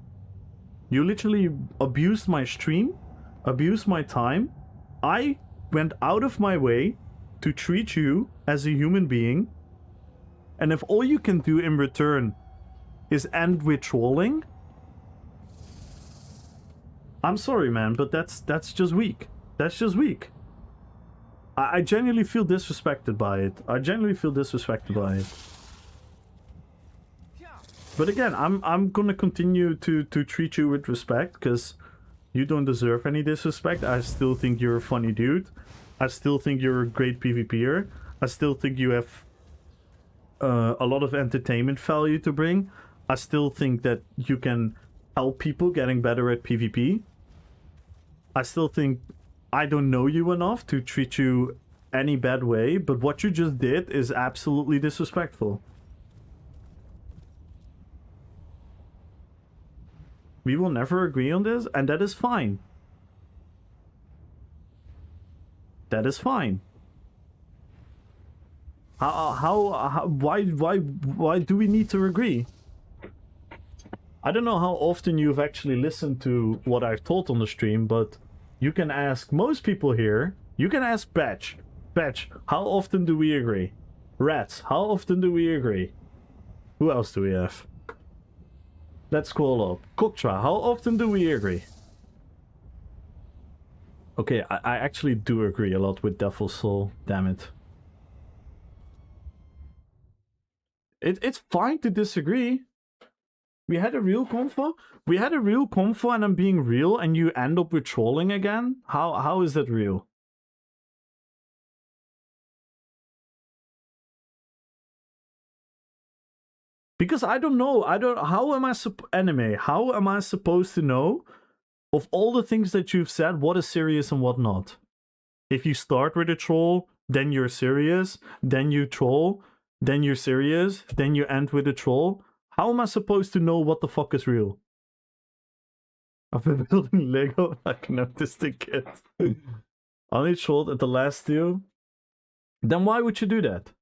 You literally abused my stream, abused my time. I went out of my way to treat you as a human being. And if all you can do in return is end with trolling, I'm sorry, man, but that's just weak. That's just weak. I genuinely feel disrespected by it. I genuinely feel disrespected by it. But again, I'm gonna continue to treat you with respect, because you don't deserve any disrespect. I still think you're a funny dude. I still think you're a great PvPer. I still think you have a lot of entertainment value to bring. I still think that you can help people getting better at PvP. I still think I don't know you enough to treat you any bad way, but what you just did is absolutely disrespectful. We will never agree on this, and that is fine. That is fine. Why do we need to agree? I don't know how often you've actually listened to what I've told on the stream, but you can ask most people here. You can ask Batch. Batch, how often do we agree? Rats, how often do we agree? Who else do we have? Let's call up. Koktra, how often do we agree? Okay, I actually do agree a lot with Devil's Soul, damn it. It's fine to disagree. We had a real convo. We had a real convo and I'm being real and you end up with trolling again? How is that real? Because I don't know. How am I anime? How am I supposed to know of all the things that you've said what is serious and what not? If you start with a troll, then you're serious, then you troll, then you're serious, then you end with a troll. How am I supposed to know what the fuck is real? I've been building Lego like an autistic kid. Only trolled at the last two. Then why would you do that?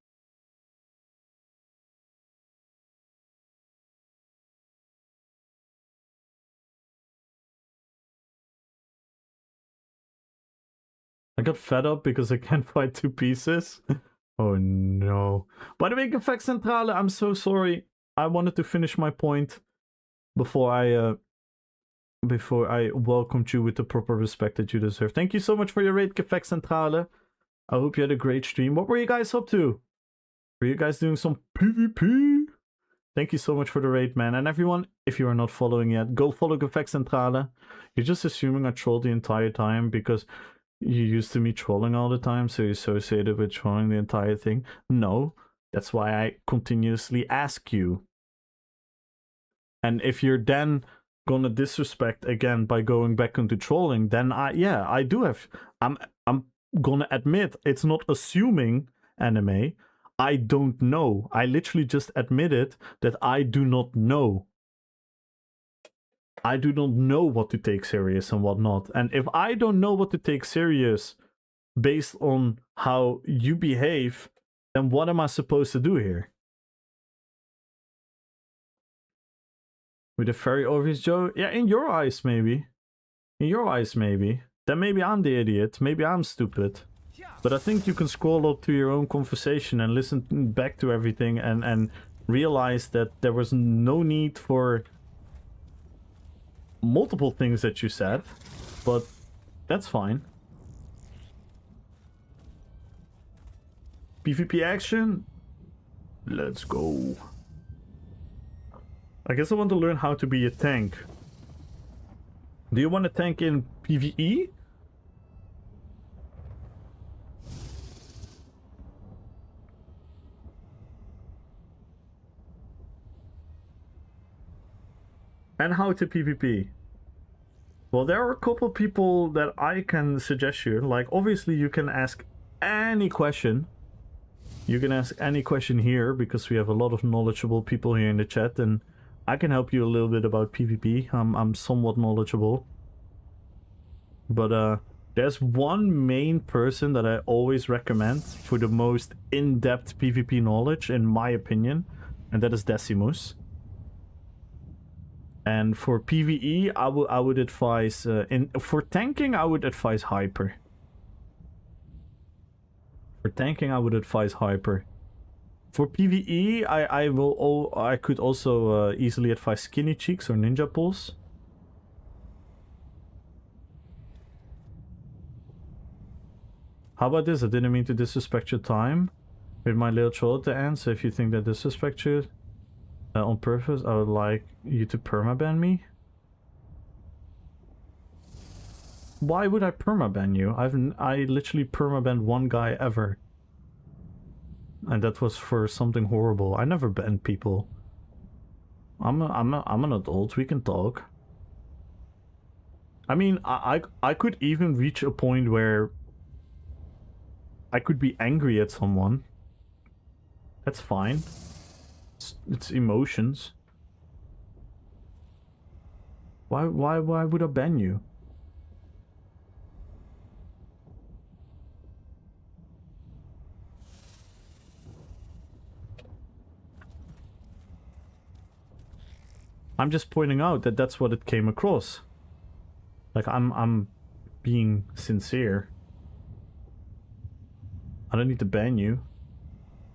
I got fed up because I can't find 2 pieces. Oh no. By the way, Effect Centrale, I'm so sorry. I wanted to finish my point before I welcomed you with the proper respect that you deserve. Thank you so much for your raid, Effect Centrale. I hope you had a great stream. What were you guys up to? Were you guys doing some PvP? Thank you so much for the raid, man. And everyone, if you are not following yet, go follow Effect Centrale. You're just assuming I trolled the entire time because you used to me trolling all the time, so you associated with trolling the entire thing. No, that's why I continuously ask you. And if you're then gonna disrespect again by going back into trolling, then I do have. I'm gonna admit it's not assuming anime. I don't know. I literally just admitted that I do not know. I do not know what to take serious and what not. And if I don't know what to take serious based on how you behave, then what am I supposed to do here? With a very obvious joke? Yeah, in your eyes, maybe. In your eyes, maybe. Then maybe I'm the idiot. Maybe I'm stupid. But I think you can scroll up to your own conversation and listen back to everything and realize that there was no need for multiple things that you said. But that's fine. PvP action? Let's go. I guess I want to learn how to be a tank. Do you want a tank in PvE? And how to PvP? Well, there are a couple people that I can suggest you. Like, obviously you can ask any question. You can ask any question here because we have a lot of knowledgeable people here in the chat and I can help you a little bit about PvP. I'm somewhat knowledgeable. But there's one main person that I always recommend for the most in-depth PvP knowledge, in my opinion, and that is Decimus. And for PvE, I would advise for tanking, I would advise Hyper. For tanking, I would advise Hyper. For PvE, I could also easily advise Skinny Cheeks or Ninja Pulse. How about this? I didn't mean to disrespect your time with my little troll at the end, so if you think that disrespect you on purpose, I would like you to permaban me. Why would I permaban you? I literally permabanned one guy ever. And that was for something horrible. I never banned people. I'm an adult, we can talk. I mean, I could even reach a point where I could be angry at someone. That's fine. It's emotions. Why would I ban you? I'm just pointing out that that's what it came across. Like I'm being sincere. I don't need to ban you.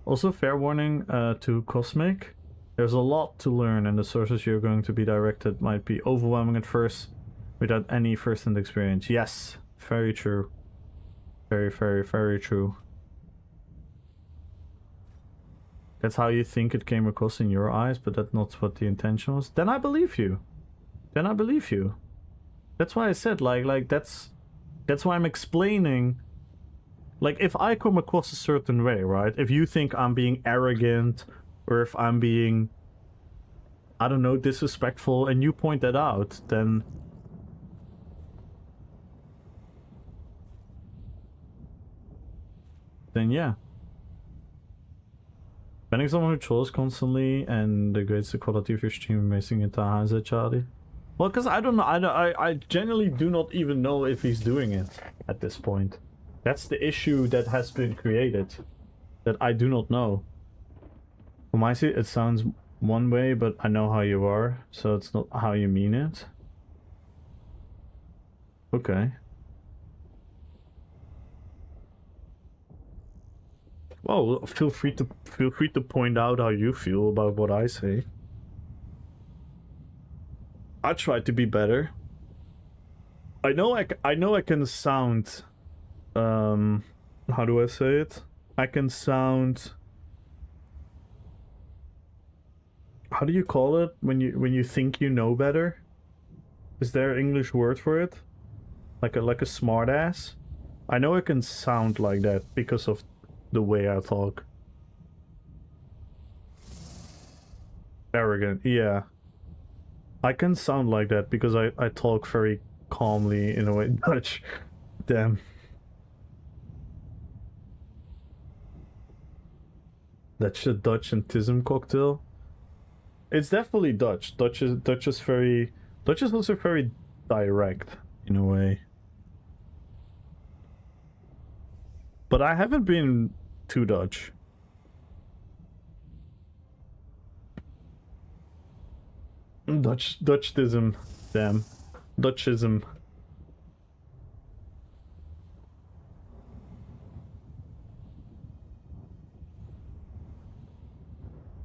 Also, fair warning to Cosmic. There's a lot to learn and the sources you're going to be directed might be overwhelming at first without any first-hand experience. Yes, Very true. Very, very, very true. That's how you think it came across in your eyes, but that's not what the intention was. Then I believe you. Then I believe you. That's why I said, like that's why I'm explaining. Like, if I come across a certain way, right? If you think I'm being arrogant, or if I'm being, I don't know, disrespectful, and you point that out, then yeah. Banning someone who trolls constantly and degrades the quality of your stream, amazing it has it, Charlie. Well, because I don't know, I genuinely do not even know if he's doing it at this point. That's the issue that has been created, that I do not know. From my side, it sounds one way, but I know how you are, so it's not how you mean it. Okay. Well, feel free to point out how you feel about what I say. I try to be better. I know I can sound, how do I say it? I can sound, how do you call it when you think you know better? Is there an English word for it? Like a smart ass? I know I can sound like that because of the way I talk. Arrogant, yeah. I can sound like that because I talk very calmly in a way. Dutch. Damn. That's a Dutch and Tism cocktail. It's definitely Dutch. Dutch is also very direct in a way. But I haven't been too Dutch. Dutchism. Damn. Dutchism.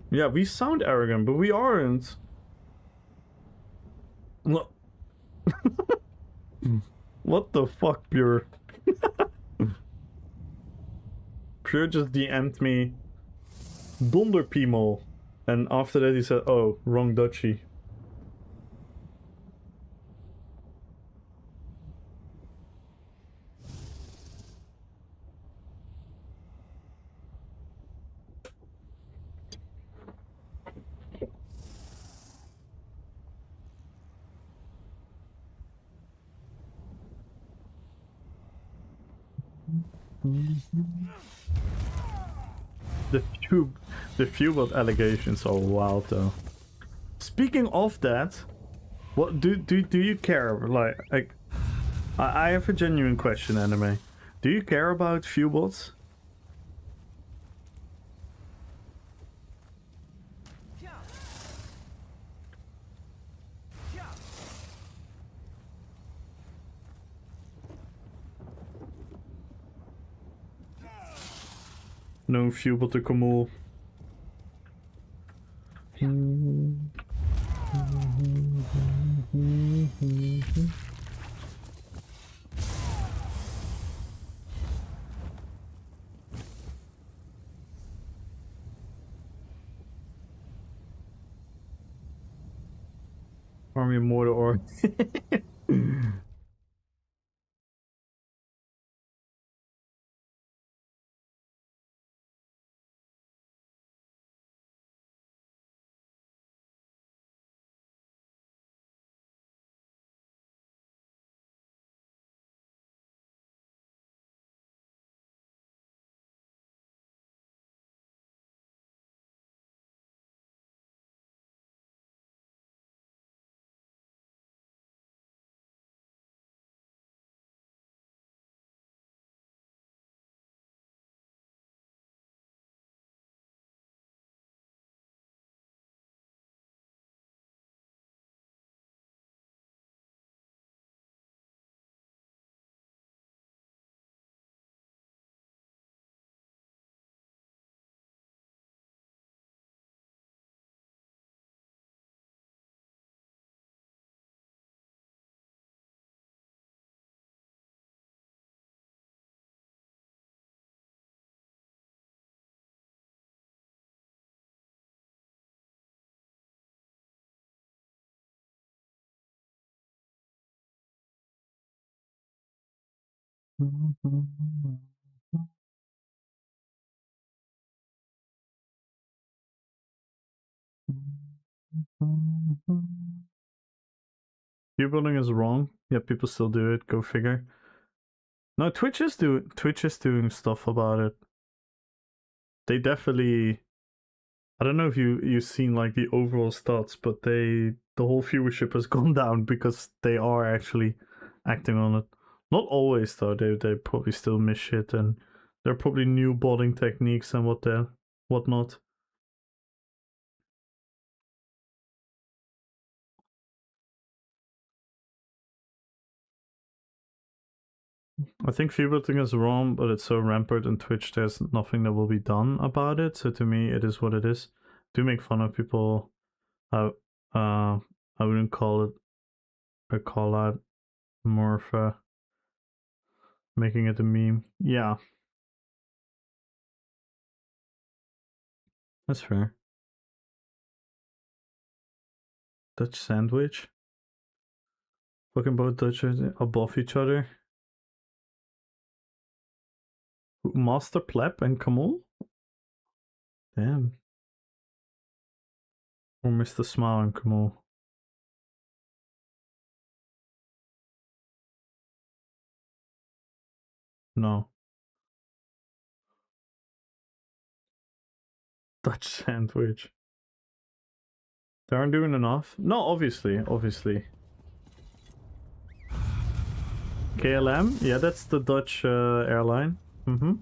Yeah, we sound arrogant, but we aren't. What? What the fuck, Pure? Pure just DM'd me Donderpiemel. And after that he said, oh, wrong Dutchie. The few allegations are wild though. Speaking of that, what do you care? Like I have a genuine question, anime. Do you care about few bots? No few bot to Kamul. Army mortar or View building is wrong. Yeah, people still do it. Go figure. No, Twitch is doing stuff about it. They definitely. I don't know if you've seen like the overall stats, but the whole viewership has gone down because they are actually acting on it. Not always though. They probably still miss shit, and there are probably new botting techniques and whatnot. I think viewerting is wrong, but it's so rampant in Twitch. There's nothing that will be done about it. So to me, it is what it is. Do make fun of people. I wouldn't call it a call out, more of a making it a meme. Yeah, that's fair. Dutch sandwich. Fucking both Dutchers above each other. Master Pleb and Kamul? Damn. Or Mr. Smile and Kamul. No. Dutch sandwich. They aren't doing enough? No, obviously. KLM? Yeah, that's the Dutch airline. Mm-hmm.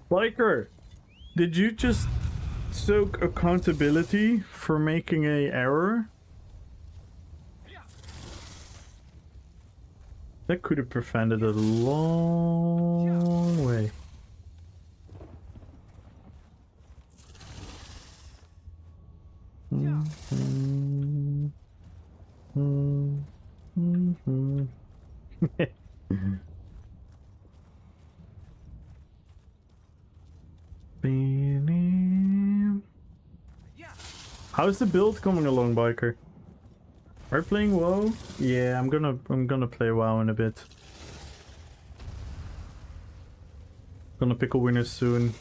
Biker, did you just soak accountability for making a error? That could have prevented a long way. How's the build coming along, Biker? Are you playing WoW? Yeah, I'm gonna play WoW in a bit. Gonna pick a winner soon.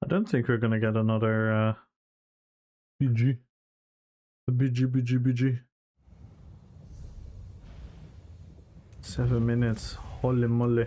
I don't think we're gonna get another BG. A BG. 7 minutes. Holy moly.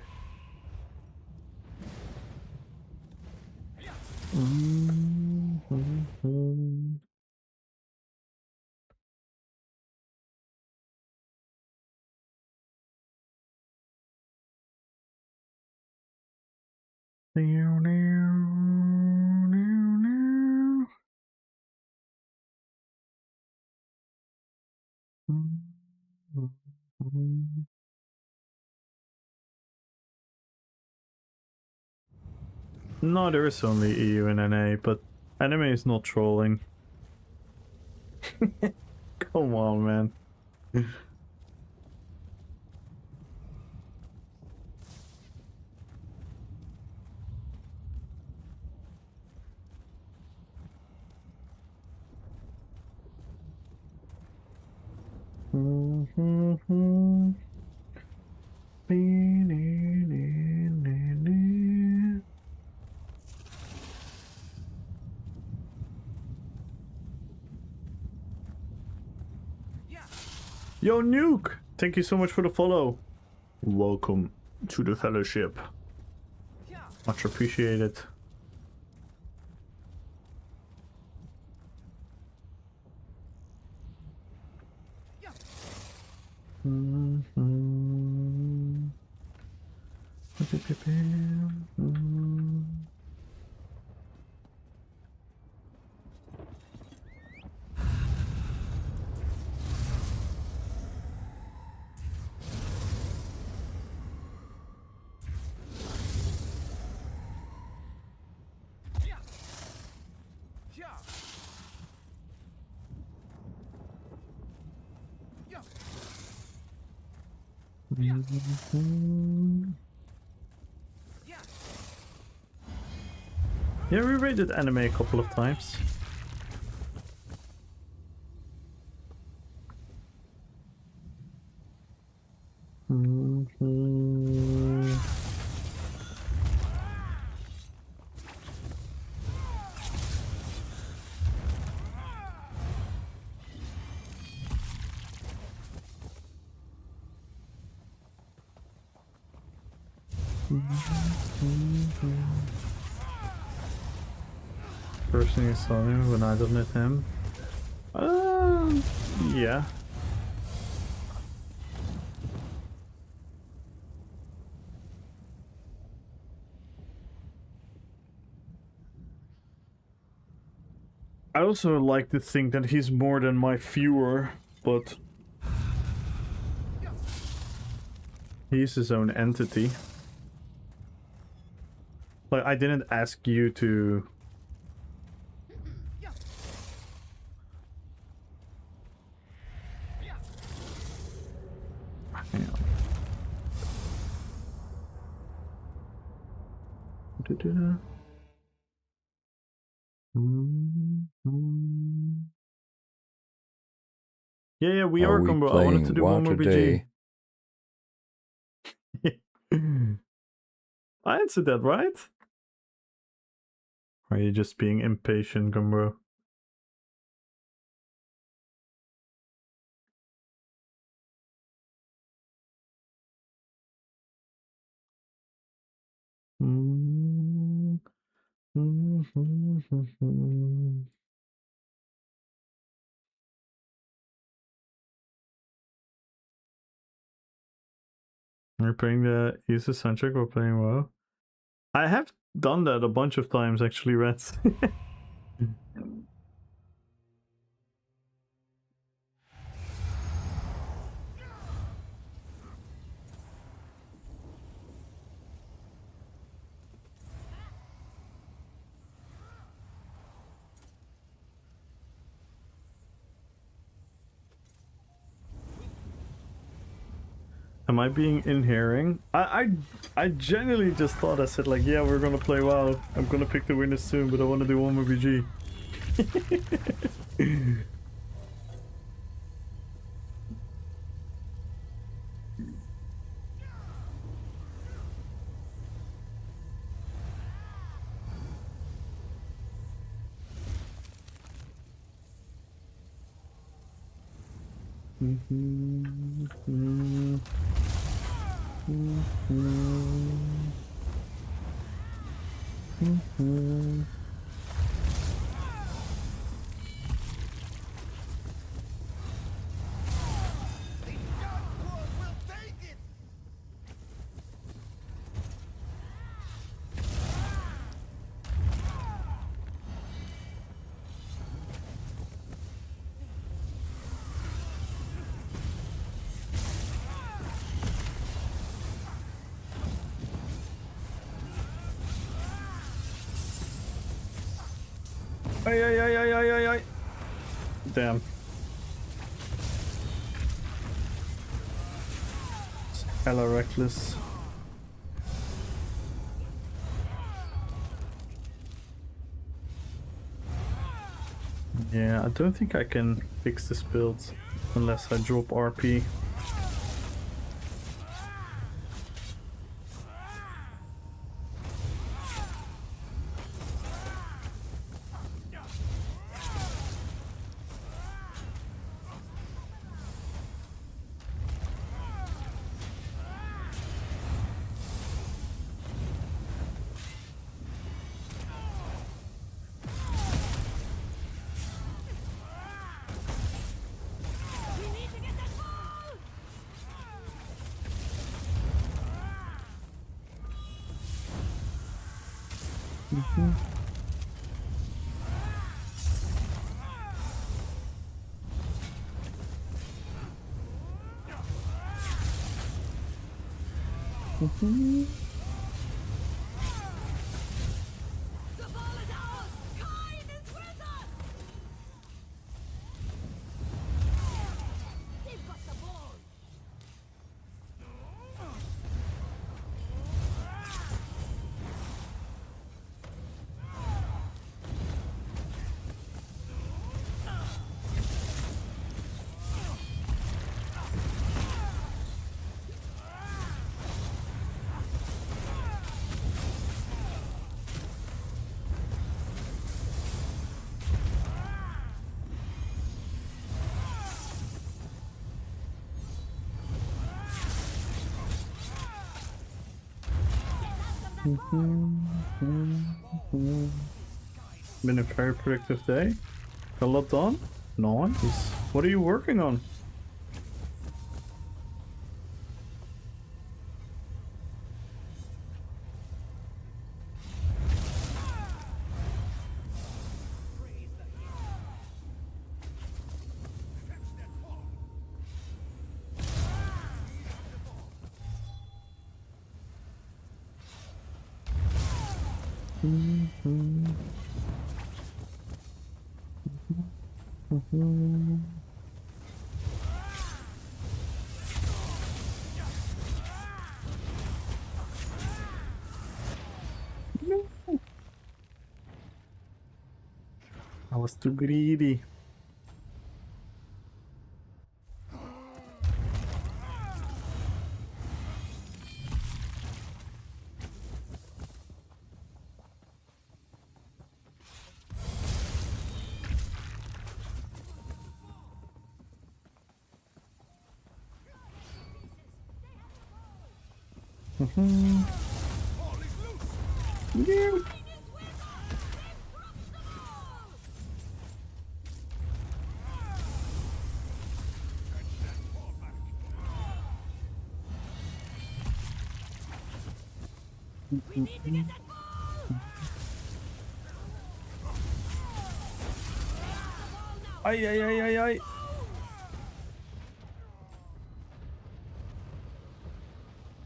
No, there is only EU and NA, but anime is not trolling. Come on, man. Yo, Nuke! Thank you so much for the follow. Welcome to the fellowship. Much appreciated. Yeah, we rated anime a couple of times. Personally saw him when I don't met him. Yeah. I also like to think that he's more than my viewer, but he's his own entity. Like, I didn't ask you to... Hang on. Yeah, we are combo. I wanted to do one more BG. I answered that, right? Or are you just being impatient, Gumbro? We're playing the ESO soundtrack, we're playing WoW. I have done that a bunch of times, actually, Reds. Am I being inherring? I genuinely just thought, I said like, yeah, we're gonna play WoW. I'm gonna pick the winners soon, but I want to do one more BG. Ay. Damn. It's hella reckless. Yeah, I don't think I can fix this build unless I drop RP. Been a very productive day. A lot done. Nice. What are you working on? I was too greedy. Yeah. Ay.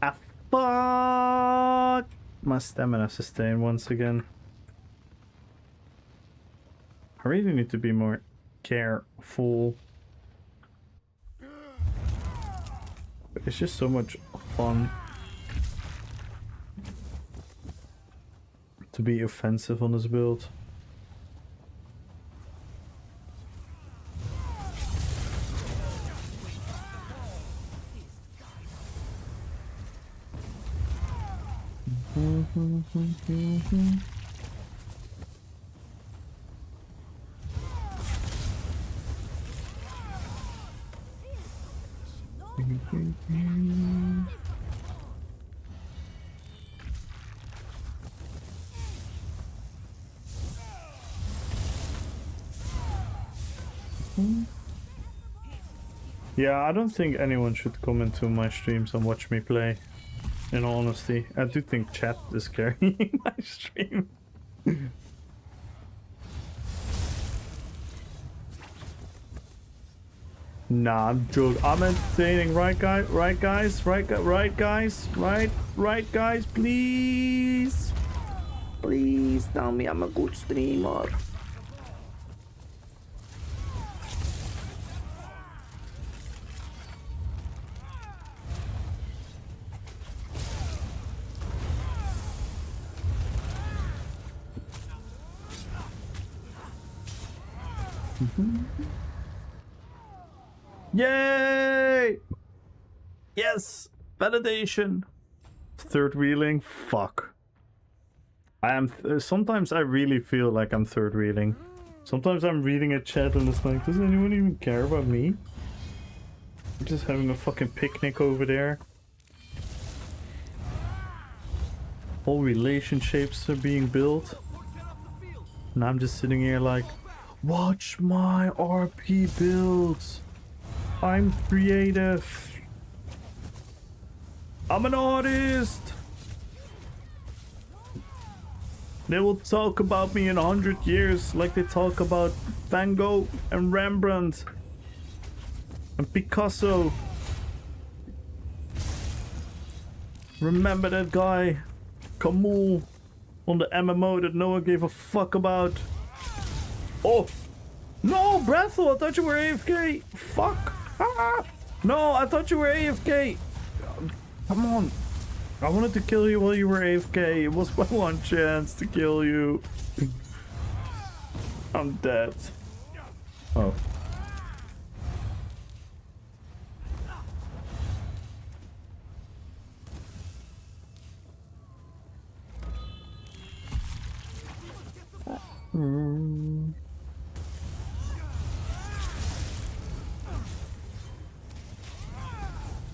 Ah, fuck! My stamina sustained once again. I really need to be more careful. It's just so much fun to be offensive on this build. Yeah, I don't think anyone should come into my streams and watch me play. In all honesty, I do think chat is carrying my stream. Nah, I'm joking. I'm entertaining, right, guys? Right, guys? Right, guys? Right, guys? Please, please tell me I'm a good streamer. Yay! Yes! Validation! Third wheeling? Fuck. I am. Sometimes I really feel like I'm third wheeling. Sometimes I'm reading a chat and it's like, does anyone even care about me? I'm just having a fucking picnic over there. Whole relationships are being built. And I'm just sitting here like, watch my RP builds. I'm creative. I'm an artist. They will talk about me in 100 years like they talk about Van Gogh and Rembrandt and Picasso. Remember that guy, Camus, on the MMO that no one gave a fuck about? Oh! No, Breathel, I thought you were AFK! Fuck! Ah! No, I thought you were AFK! Come on! I wanted to kill you while you were AFK. It was my one chance to kill you. I'm dead. Oh.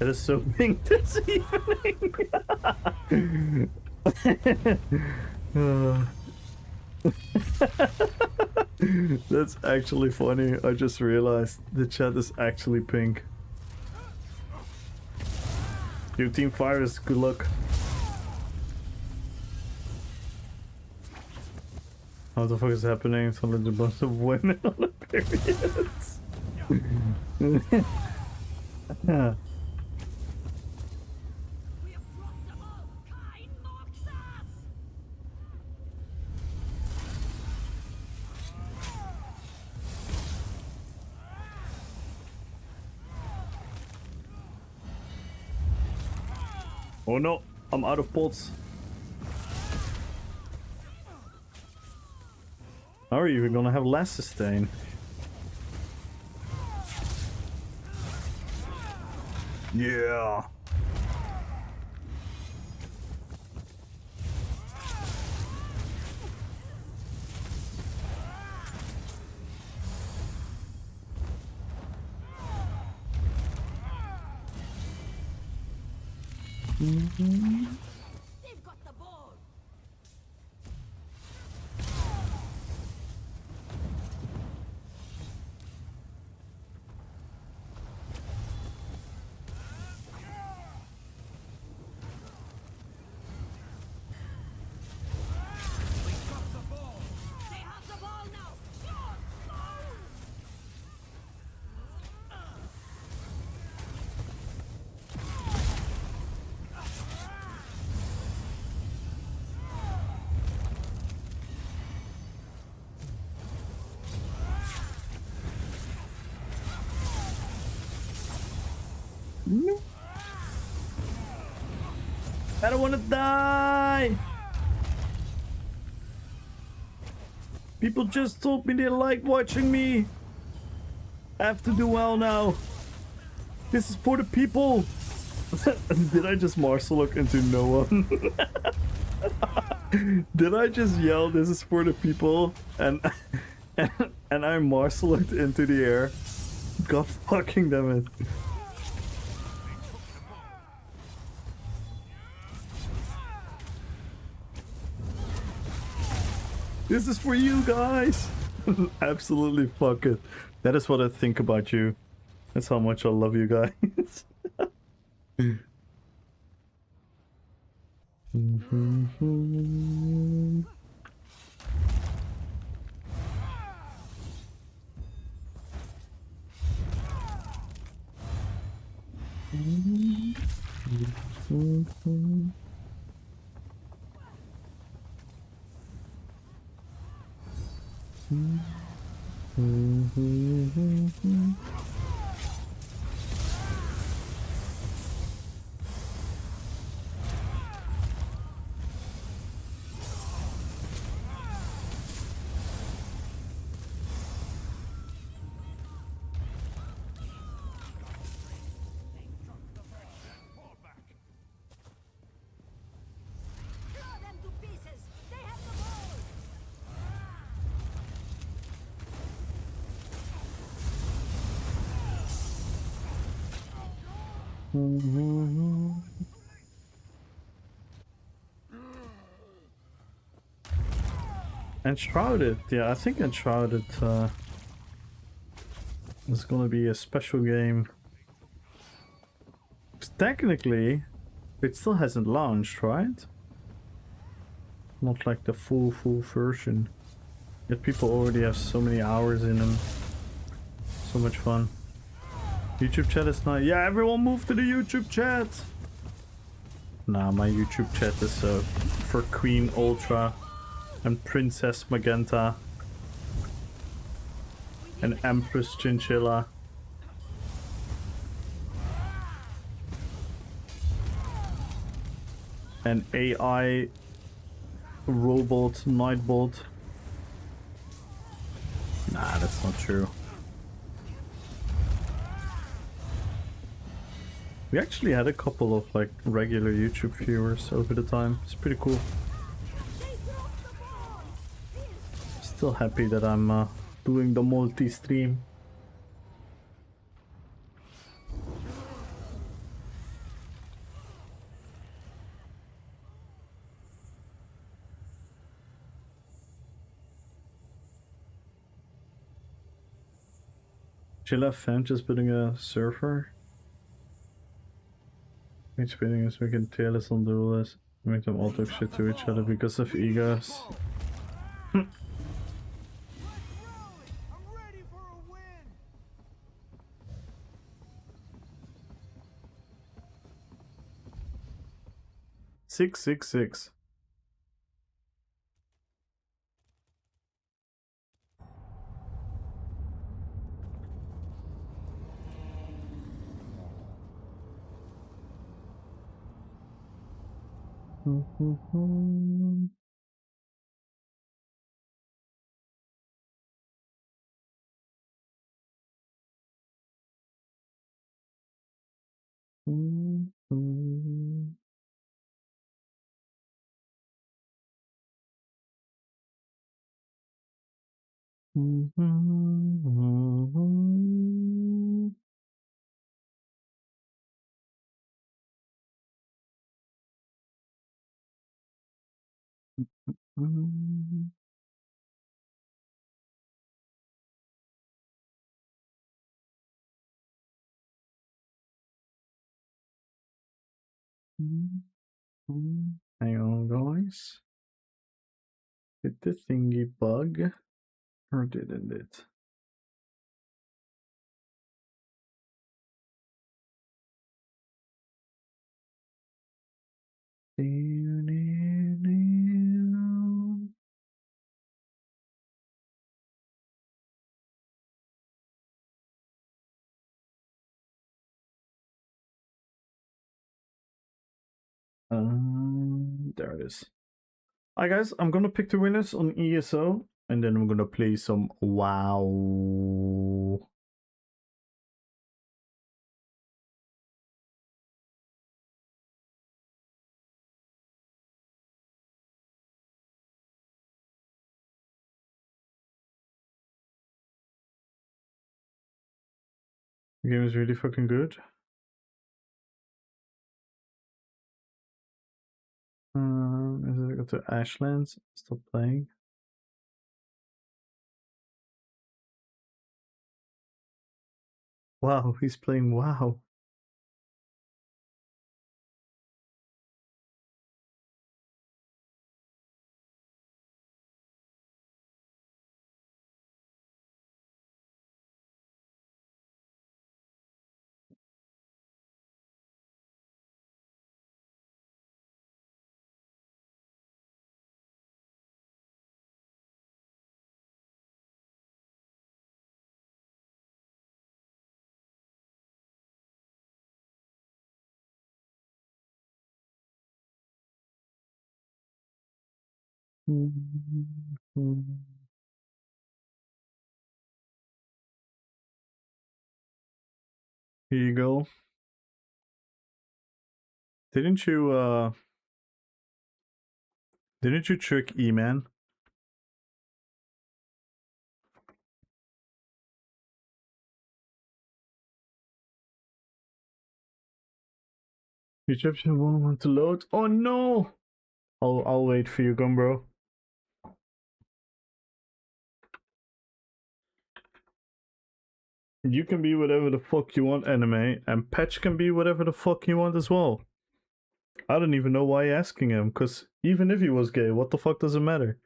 It is so pink this evening. That's actually funny. I just realized the chat is actually pink. Your team fires, good luck. What the fuck is happening? It's only a bunch of women on the periods. Oh no, I'm out of pots. How are you gonna have less sustain? Yeah. They've got the ball. They have the ball now. Sure. No. I don't want to die. People just told me they like watching me. I have to do well now. This is for the people. Did I just martial look into no one? Did I just yell, this is for the people? And I martial looked into the air. God fucking damn it. This is for you guys. Absolutely fuck it. That is what I think about you. That's how much I love you guys. Tear them to pieces. They have the ball. Enshrouded, yeah, I think Enshrouded is gonna be a special game. 'Cause technically, it still hasn't launched, right? Not like the full version. Yet people already have so many hours in them. So much fun. YouTube chat is not. Yeah, everyone move to the YouTube chat. Nah, my YouTube chat is for Queen Ultra and Princess Magenta and Empress Chinchilla. And AI Robot Nightbolt. Nah, that's not true. We actually had a couple of like regular YouTube viewers over the time. It's pretty cool. Still happy that I'm doing the multi-stream. Chilla fam just building a server. Each building is making tailors on the rulers. Make them all talk shit to each other because of egos. I'm ready for a win. 666. Hang on, guys. Did the thingy bug or didn't it? There it is. Alright guys, I'm gonna pick the winners on ESO and then I'm gonna play some WoW. The game is really fucking good. As I go to Ashlands, stop playing. Wow, he's playing WoW. Here you go. Didn't you trick E-Man? Egyptian won't want to load. Oh no! I'll wait for you, Gumbro. You can be whatever the fuck you want, anime, and Patch can be whatever the fuck you want as well. I don't even know why you're asking him, because even if he was gay, what the fuck does it matter?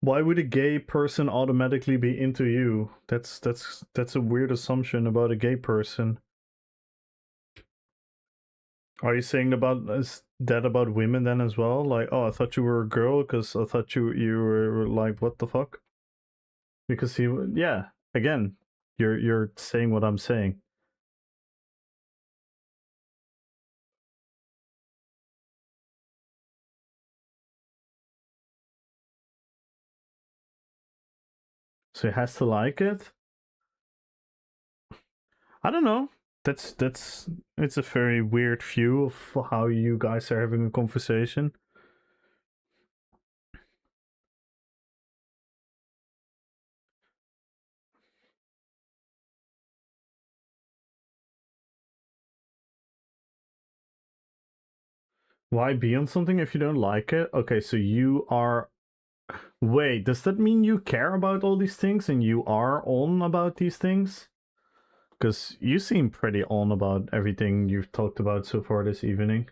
Why would a gay person automatically be into you? That's a weird assumption about a gay person. Are you saying that about women then as well? Like, oh, I thought you were a girl because I thought you were like, what the fuck? Because yeah, again, you're saying what I'm saying. So he has to like it. I don't know. That's it's a very weird view of how you guys are having a conversation. Why be on something if you don't like it? Okay, so you are. Wait, does that mean you care about all these things and you are on about these things? Because you seem pretty on about everything you've talked about so far this evening.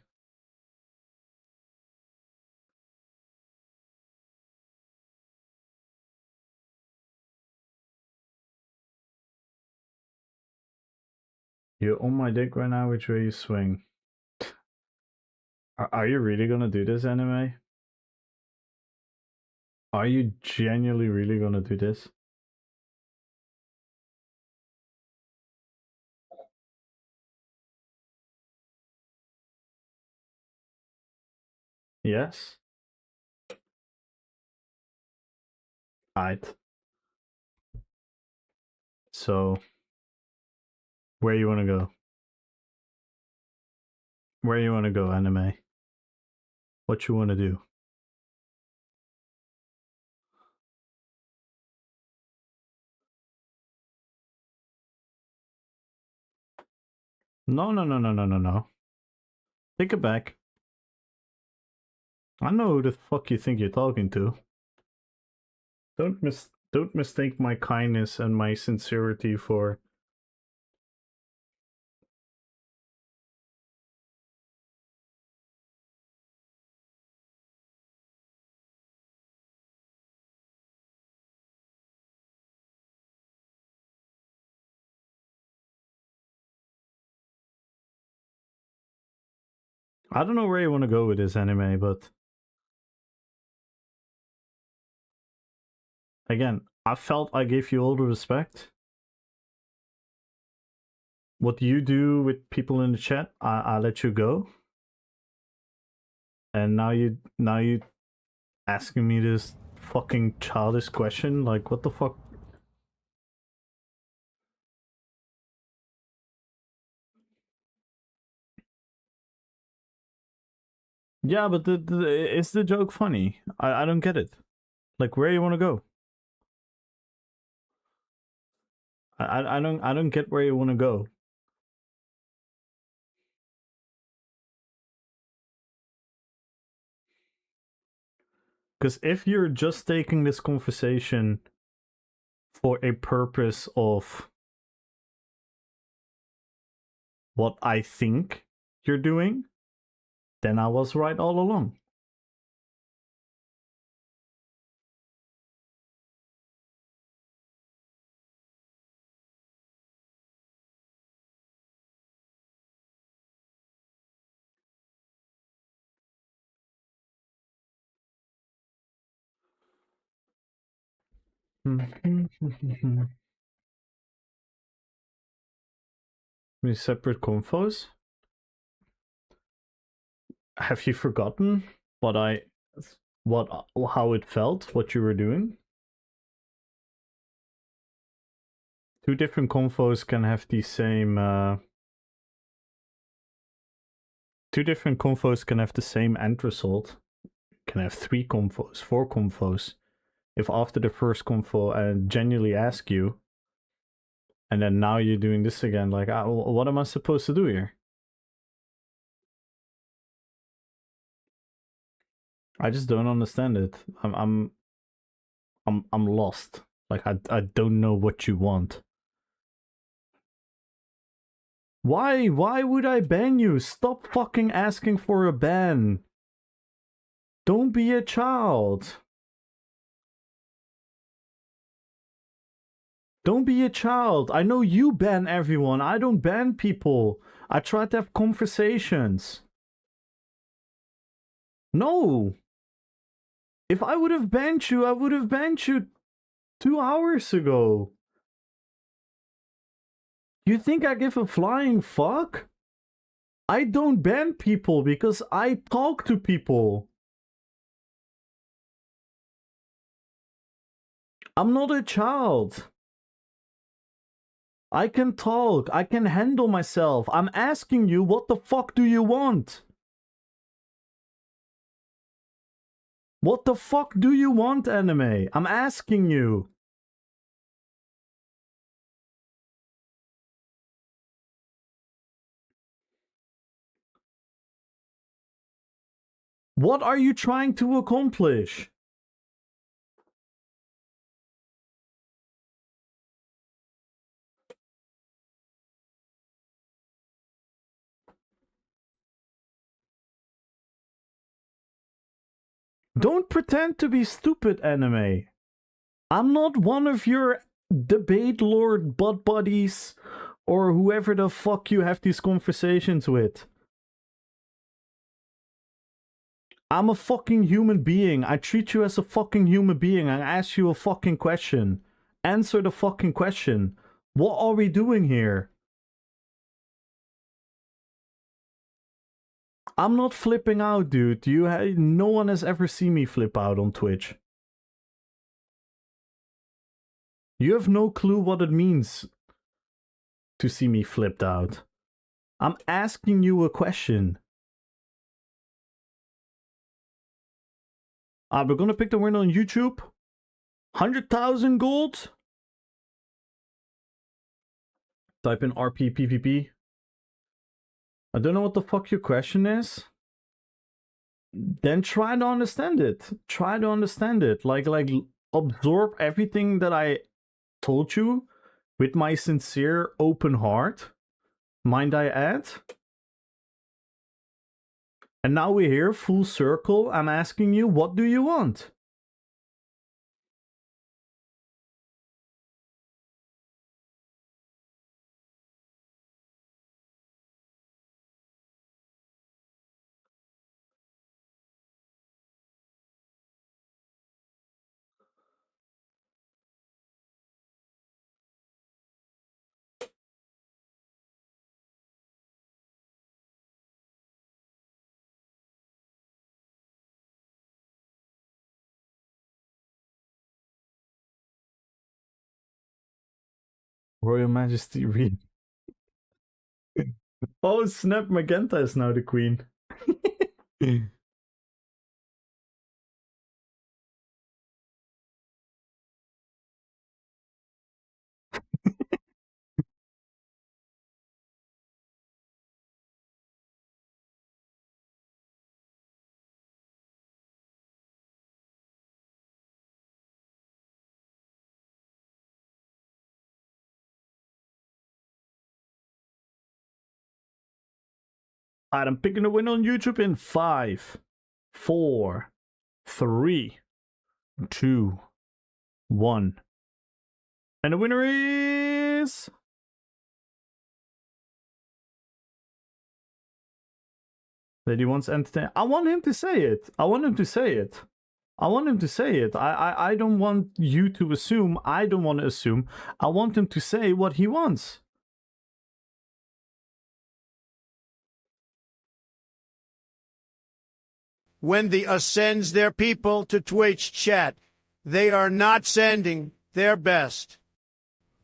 You're on my dick right now, which way you swing. Are you really gonna do this, anime? Are you genuinely really gonna do this? Yes? Aight. So, where you wanna go? Where you wanna go, anime? What you wanna do? No, no, no, no, no, no, no. Take it back. I know who the fuck you think you're talking to. Don't mistake my kindness and my sincerity for. I don't know where you want to go with this anime, but again, I felt I gave you all the respect. What you do with people in the chat, I let you go. And now you asking me this fucking childish question, like what the fuck? Yeah, but is the joke funny? I don't get it. Like where you want to go? I don't get where you want to go. Because if you're just taking this conversation for a purpose of what I think you're doing, then I was right all along. With separate confos? Have you forgotten how it felt, what you were doing? Two different confos can have the same two different confos can have the same end result. Can have 3 confos, 4 confos. If after the first convo I genuinely ask you, and then now you're doing this again, like, what am I supposed to do here? I just don't understand it. I'm lost. Like, I don't know what you want. Why would I ban you? Stop fucking asking for a ban. Don't be a child. Don't be a child. I know you ban everyone. I don't ban people. I try to have conversations. No. If I would have banned you, I would have banned you 2 hours ago. You think I give a flying fuck? I don't ban people because I talk to people. I'm not a child. I can talk. I can handle myself. I'm asking you, what the fuck do you want? What the fuck do you want, anime? I'm asking you. What are you trying to accomplish? Don't pretend to be stupid, anime. I'm not one of your debate lord butt buddies or whoever the fuck you have these conversations with. I'm a fucking human being. I treat you as a fucking human being. I ask you a fucking question. Answer the fucking question. What are we doing here? I'm not flipping out, dude. No one has ever seen me flip out on Twitch. You have no clue what it means to see me flipped out. I'm asking you a question. We're gonna pick the winner on YouTube. 100,000 gold. Type in RP PvP. I don't know what the fuck your question is. Then try to understand it. Try to understand it. Like absorb everything that I told you with my sincere open heart. Mind I add. And now we're here, full circle. I'm asking you, what do you want? Royal Majesty read. Oh snap, Magenta is now the queen. Alright, I'm picking a winner on YouTube in 5, 4, 3, 2, 1. And the winner is... that he wants entertain. I want him to say it. I want him to say it. I want him to say it. I don't want you to assume. I don't want to assume. I want him to say what he wants. When the sends their people to Twitch chat, they are not sending their best.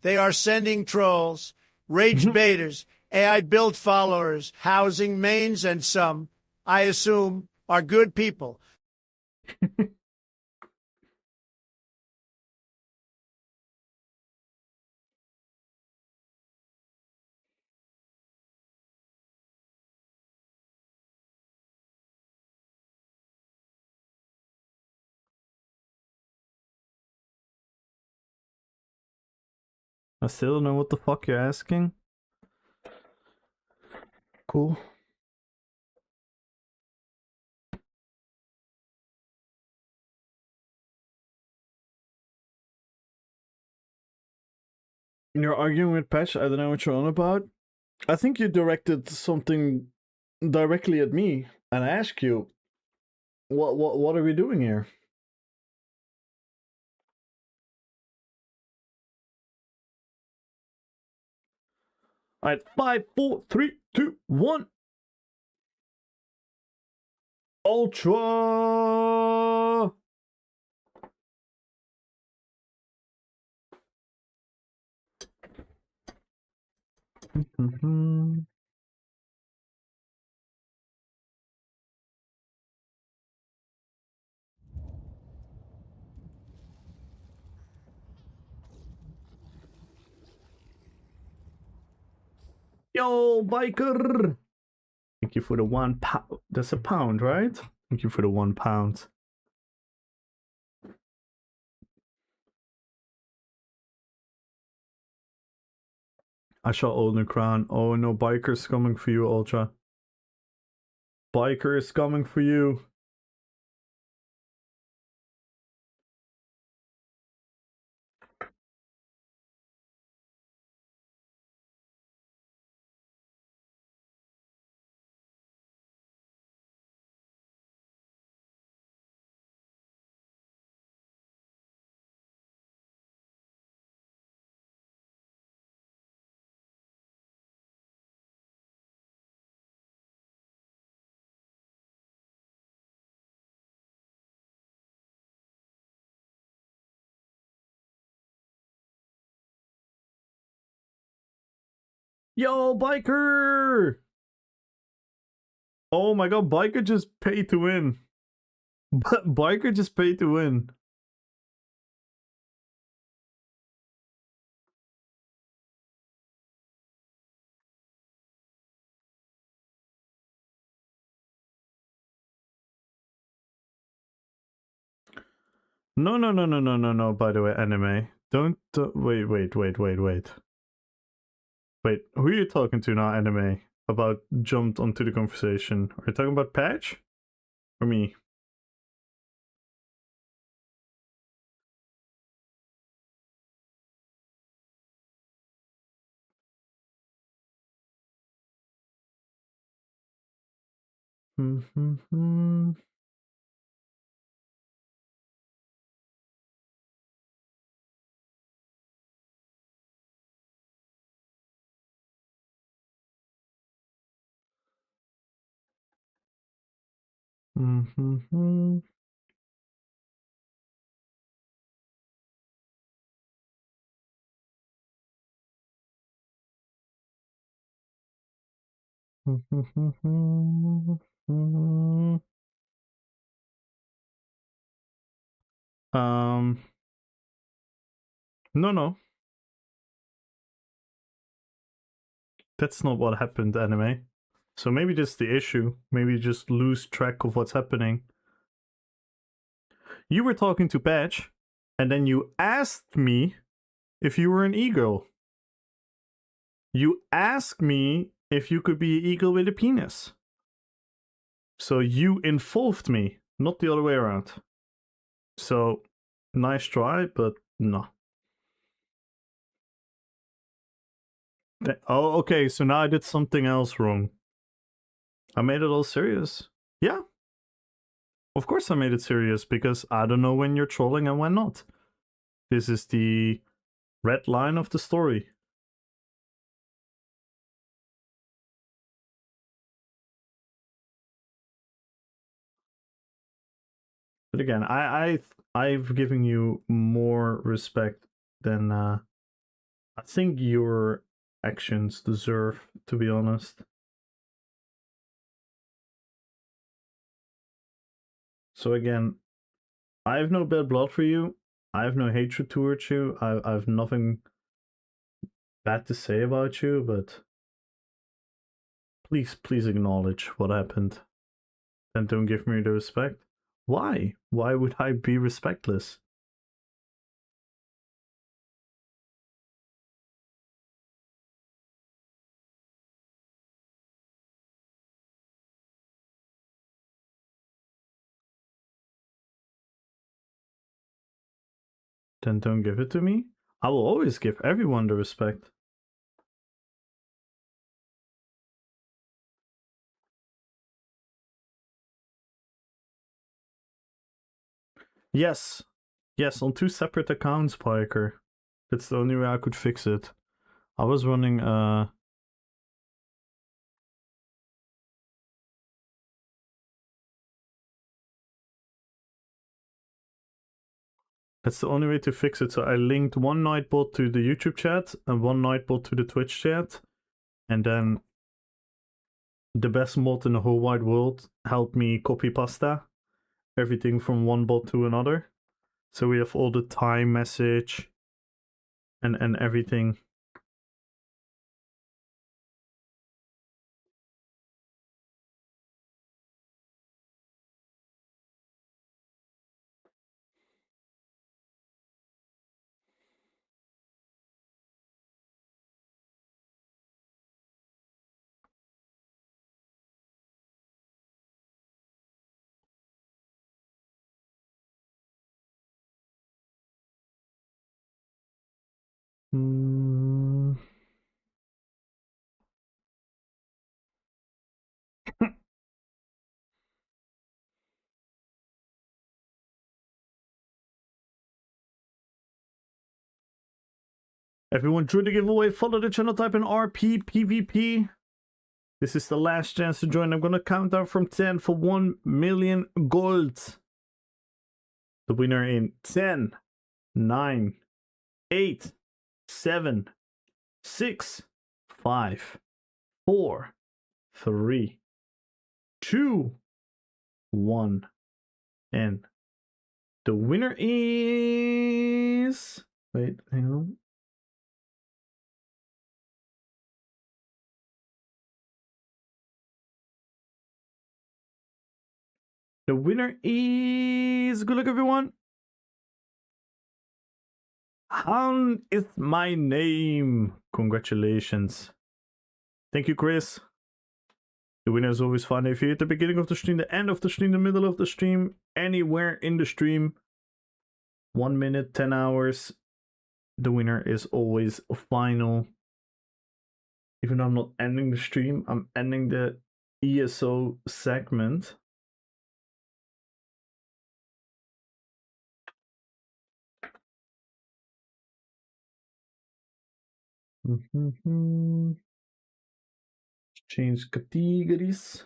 They are sending trolls, rage baiters, AI build followers, housing mains, and some, I assume, are good people. I still don't know what the fuck you're asking. Cool. You're arguing with Patch. I don't know what you're on about. I think you directed something directly at me, and I asked you, what are we doing here? Alright, 5, 4, 3, 2, 1. Ultra. Yo, biker! Thank you for the £1. That's a pound, right? Thank you for the £1. I shot Olden Crown. Oh no, biker's coming for you, Ultra. Biker is coming for you. Yo, biker! Oh my god, biker just paid to win. But biker just paid to win. No, by the way, anime. Don't, wait. Wait, who are you talking to now, anime? About jumped onto the conversation. Are you talking about Patch? Or me? No. That's not what happened, anime. So maybe that's the issue. Maybe you just lose track of what's happening. You were talking to Patch, and then you asked me if you were an eagle. You asked me if you could be an eagle with a penis. So you involved me, not the other way around. So nice try, but no. Oh, okay, so now I did something else wrong. I made it all serious. Yeah. Of course I made it serious, because I don't know when you're trolling and when not. This is the red line of the story. But again, I've given you more respect than I think your actions deserve, to be honest. So again, I have no bad blood for you. I have no hatred towards you. I have nothing bad to say about you, but please acknowledge what happened. And don't give me the respect. Why? Why would I be respectless? Then don't give it to me. I will always give everyone the respect. Yes. Yes, on 2 separate accounts, Piker. That's the only way I could fix it. I was running that's the only way to fix it. So I linked one Nightbot to the YouTube chat and one Nightbot to the Twitch chat. And then the best mod in the whole wide world helped me copy pasta everything from one bot to another. So we have all the time message and everything. Everyone join the giveaway, follow the channel, type in RP PvP. This is the last chance to join. I'm gonna count down from 10 for 1 million gold. The winner in 10, 9, 8, 7, 6, 5, 4, 3, 2, 1. And the winner is... Wait, hang on. The winner is... Good luck, everyone. Hound is my name. Congratulations. Thank you, Chris. The winner is always fun if you're at the beginning of the stream, the end of the stream, the middle of the stream, anywhere in the stream. 1 minute, 10 hours. The winner is always final. Even though I'm not ending the stream, I'm ending the ESO segment. Change categories.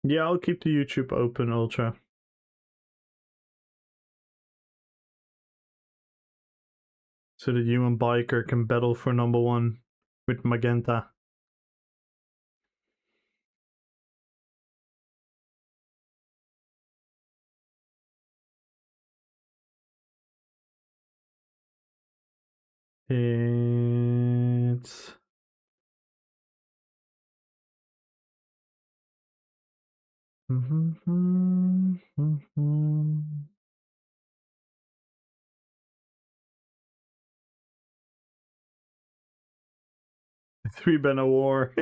Yeah, I'll keep the YouTube open, Ultra. So that you and Biker can battle for #1 with Magenta. It's... Three banner war.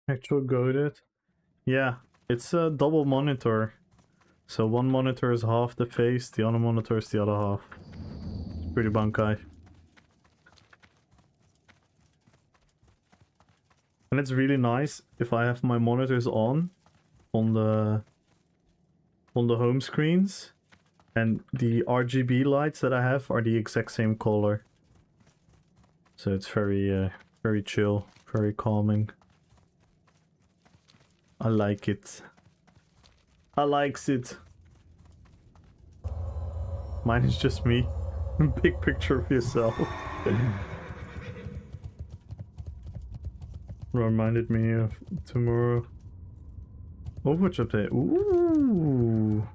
Actual goaded. Yeah, it's a double monitor. So one monitor is half the face, the other monitor is the other half. It's pretty bunkai. And it's really nice if I have my monitors on the home screens, and the RGB lights that I have are the exact same color. So it's very very chill, very calming. I like it. I likes it. Mine is just me. Big picture of yourself. Reminded me of tomorrow. Overwatch update. Ooh.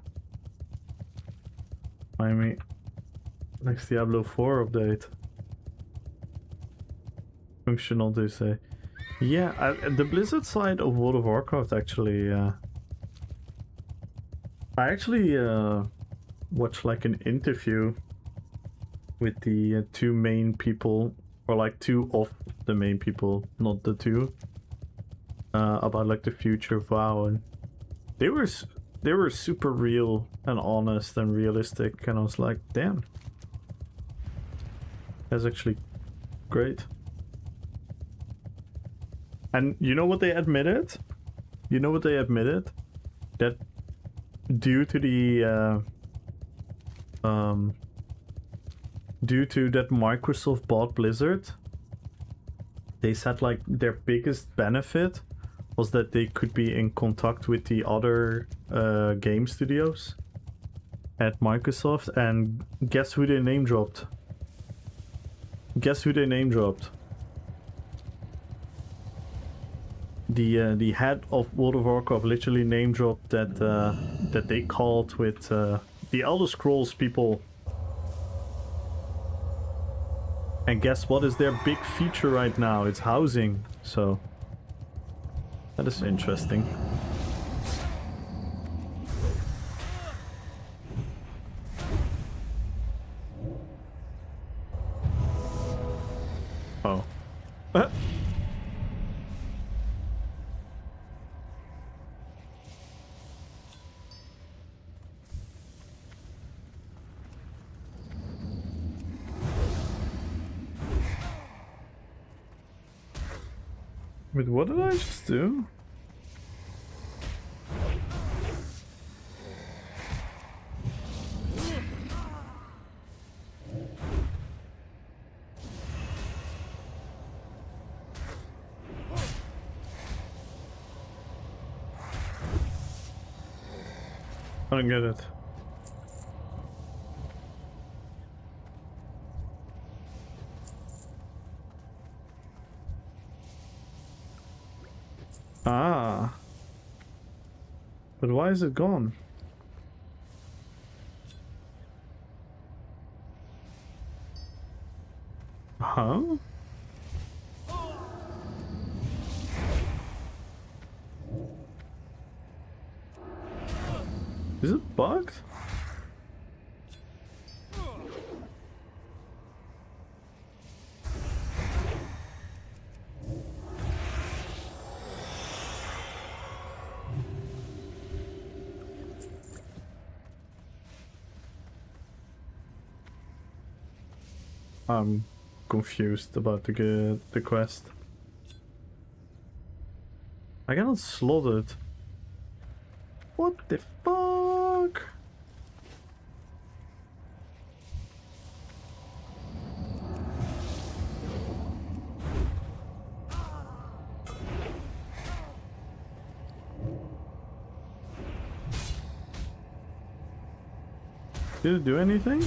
I mean, next Diablo 4 update. Functional, they say. Yeah, the Blizzard side of World of Warcraft actually. I actually watched like an interview with the two main people, or like two of the main people, not the two, about like the future of WoW, and they were super real and honest and realistic, and I was like, damn, that's actually great. And you know what they admitted? You know what they admitted? That due to the due to that Microsoft bought Blizzard, they said like their biggest benefit was that they could be in contact with the other game studios at Microsoft, and guess who they name dropped? Guess who they name dropped? The head of World of Warcraft literally name dropped that that they called with the Elder Scrolls people. And guess what is their big feature right now? It's housing. So that is interesting. Oh. Wait, what did I just do? I don't get it. Ah. But why is it gone? Huh? Is it bugged? I'm confused about the quest. I cannot slot it. What the fuck? Did it do anything?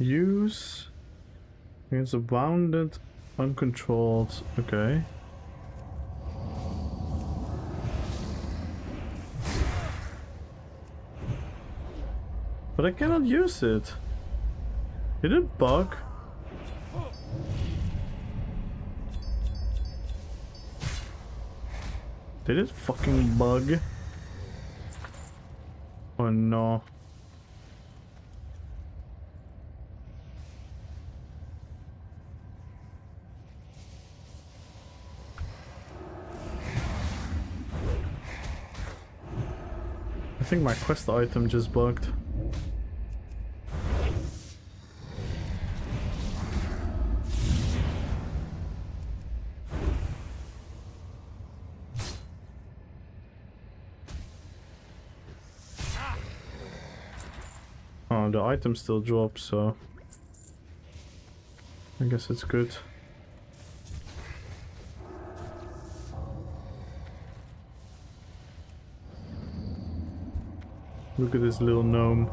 Use against a bounded, uncontrolled. Okay. But I cannot use it. Did it bug? Did it fucking bug? Oh no. I think my quest item just bugged. Oh, the item still drops, so I guess it's good. Look at this little gnome.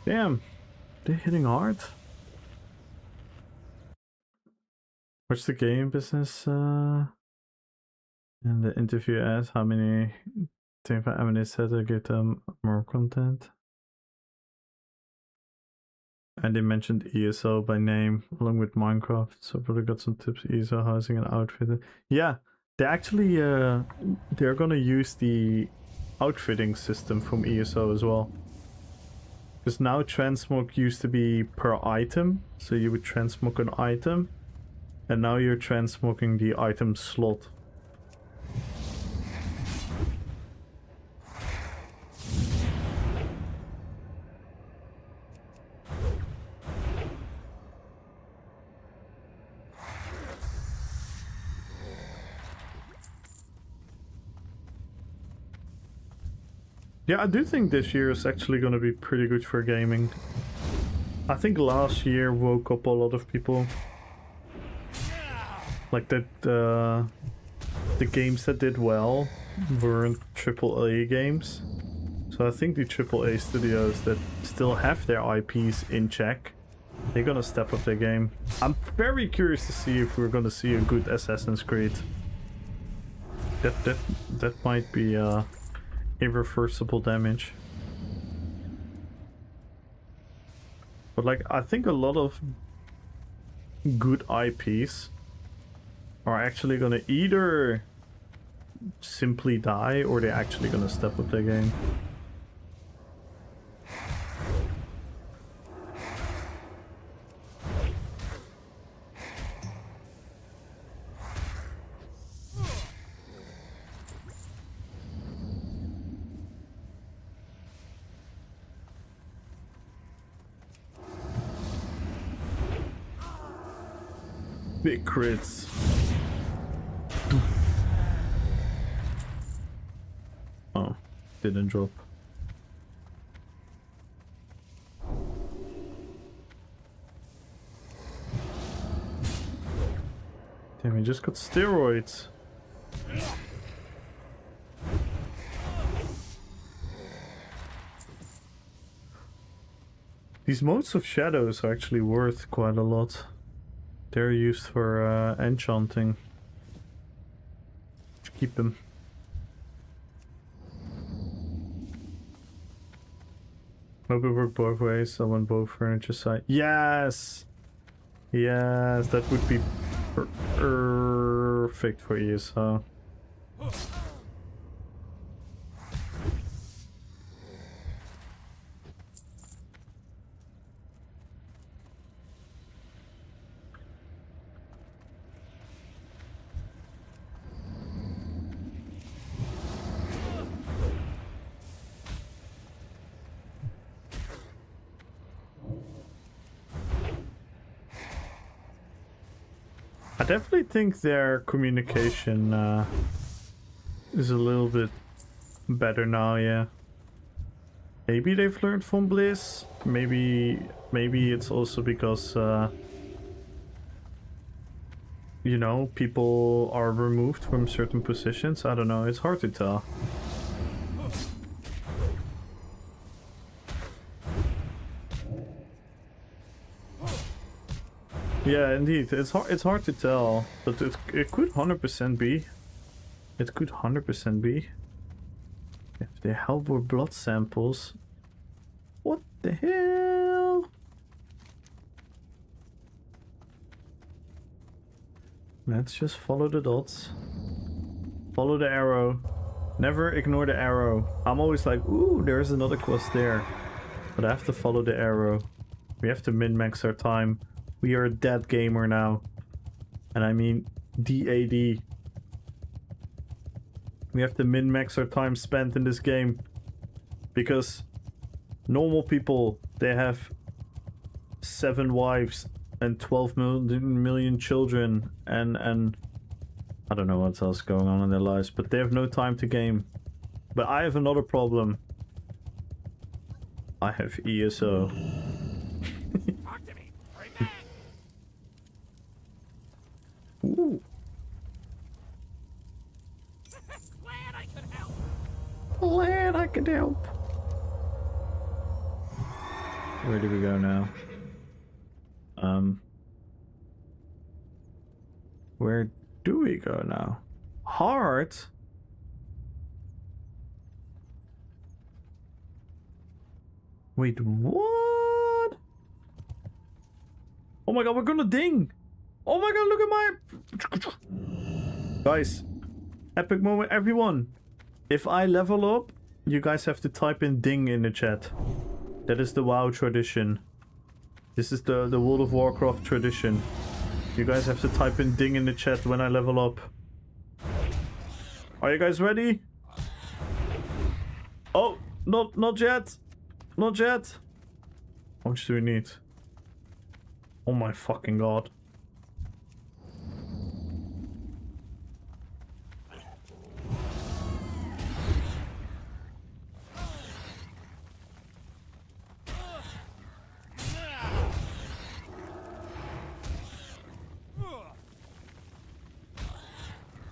Damn, they're hitting hard. What's the game business? And the interview asked how many 25 minutes said to get them more content. And they mentioned ESO by name along with Minecraft, so probably got some tips. ESO housing and outfitting. Yeah, they actually they're gonna use the outfitting system from ESO as well. Because now transmog used to be per item, so you would transmog an item, and now you're transmogging the item slot. Yeah, I do think this year is actually going to be pretty good for gaming. I think last year woke up a lot of people. Like that, the games that did well weren't AAA games. So I think the AAA studios that still have their IPs in check, they're gonna step up their game. I'm very curious to see if we're gonna see a good Assassin's Creed. That might be irreversible damage. But like, I think a lot of good IPs are actually gonna either simply die or they're actually gonna step up their game. Big crits. Oh, didn't drop. Damn, he just got steroids. These modes of shadows are actually worth quite a lot. They're used for enchanting. Just keep them. Hope it worked both ways. I want both furniture side. Yes! Yes, that would be perfect for ESO. I definitely think their communication is a little bit better now, yeah. Maybe they've learned from Bliss. Maybe it's also because you know, people are removed from certain positions. I don't know, it's hard to tell. Yeah, indeed, it's hard to tell, but it could 100% be. It could 100% be. If they help with blood samples. What the hell? Let's just follow the dots. Follow the arrow. Never ignore the arrow. I'm always like, ooh, there's another quest there. But I have to follow the arrow. We have to min-max our time. We are a dead gamer now. And I mean DAD. We have to min-max our time spent in this game. Because normal people, they have 7 wives and 12 million children and I don't know what else going on in their lives, but they have no time to game. But I have another problem. I have ESO. Ooh. Glad I could help. Glad I could help. Where do we go now? Where do we go now? Heart? Wait, what? Oh my god, we're gonna ding! Oh my god, look at my... Guys, epic moment, everyone. If I level up, you guys have to type in ding in the chat. That is the WoW tradition. This is the World of Warcraft tradition. You guys have to type in ding in the chat when I level up. Are you guys ready? Oh, not yet. Not yet. How much do we need? Oh my fucking god.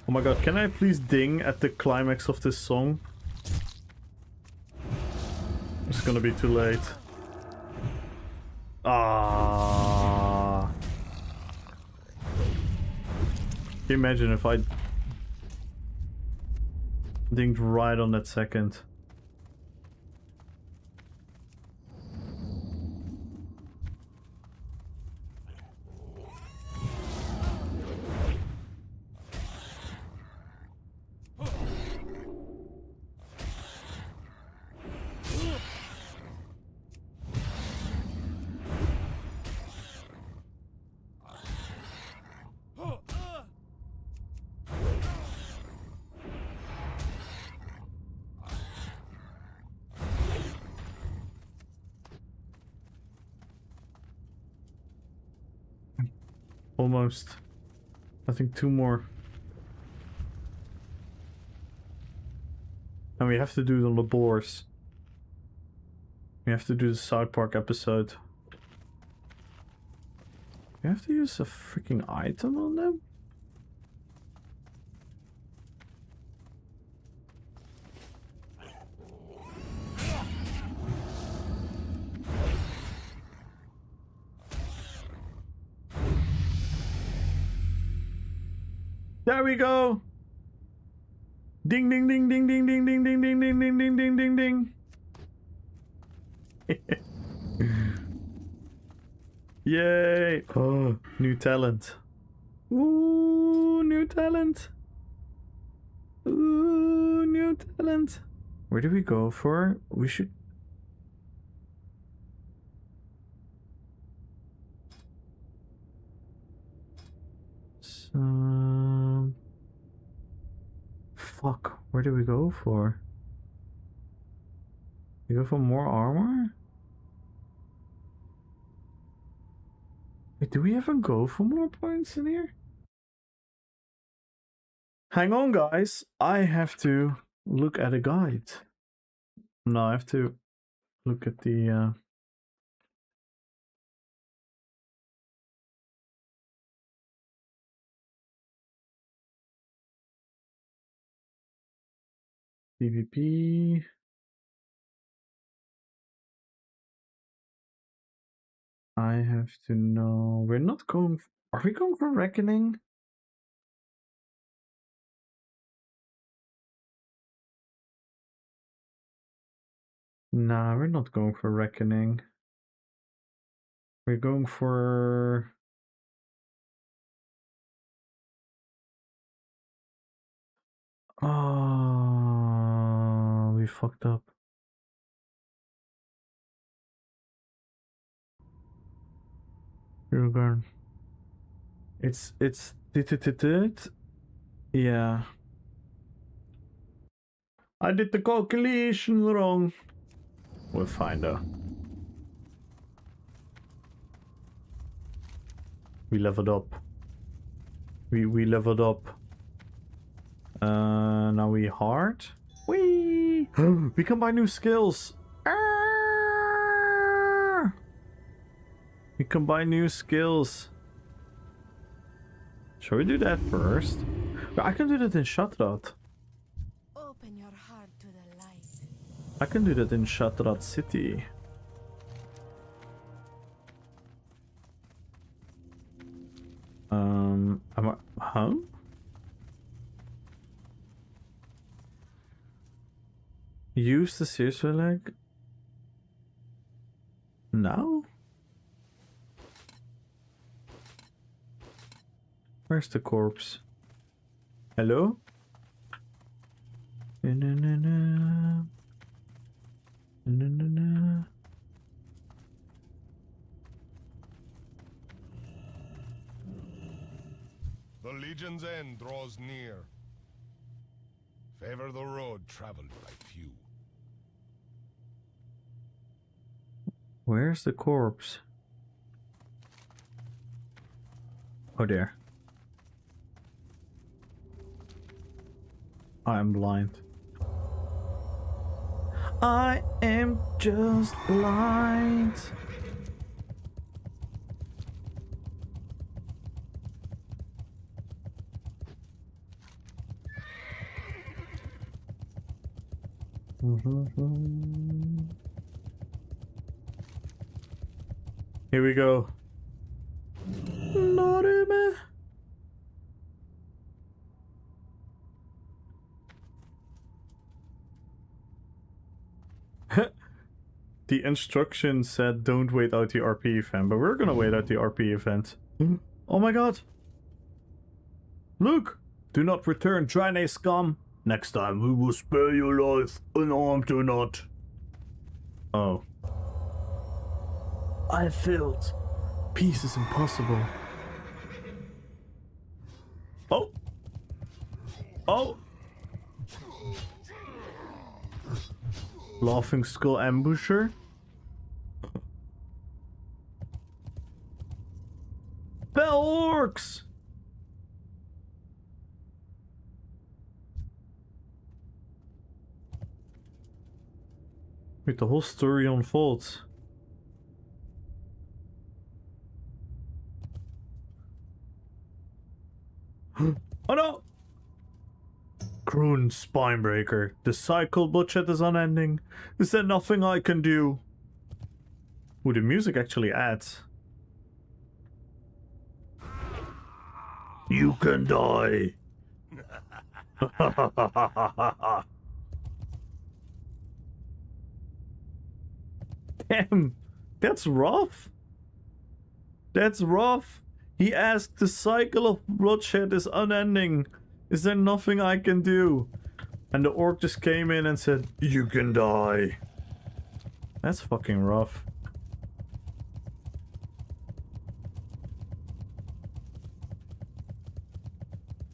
Oh my god, can I please ding at the climax of this song? It's gonna be too late. Ah. Can you imagine if I... Dinged right on that second. Almost. I think 2 more. And we have to do the labors. We have to do the South Park episode. We have to use a freaking item on them? There we go. Ding ding ding ding ding ding ding ding ding ding ding ding ding ding ding. Yay! Oh, new talent. Ooh, new talent. Ooh, new talent. Where do we go for? We should. Fuck, where do we go for? We go for more armor? Wait, do we even go for more points in here? Hang on, guys. I have to look at a guide. No, I have to look at the PvP. I have to know. We're not going. Are we going for Reckoning? Nah, we're not going for Reckoning. We're going for. Oh, we fucked up. Rugarn. It's yeah. I did the calculation wrong. We're fine though. We leveled up. We leveled up. Now we hard. Whee! We can buy new skills. We can buy new skills. Shall we do that first? I can do that in Shatrat. Open your heart to the light. I can do that in Shatrat City. Huh? Use the Sears leg? Now? Where's the corpse? Hello? Na na na na. Na na na. The Legion's end draws near. Favor the road traveled by few. Where's the corpse? Oh, there. I'm blind. I am just blind. Here we go. Norime. the instructions said don't wait out the RP event, but we're gonna wait out the RP event. Oh my god! Look! Do not return, Draenei scum! Next time we will spare your life, unarmed or not. Oh. I failed. Peace is impossible. Oh! Oh! Laughing Skull Ambusher? Bell Orcs! Wait, the whole story unfolds. Oh no! Kroon Spinebreaker. The cycle bloodshed is unending. Is there nothing I can do? Ooh, the music actually adds. You can die. Damn, that's rough. That's rough. He asked, the cycle of bloodshed is unending. Is there nothing I can do? And the orc just came in and said, you can die. That's fucking rough.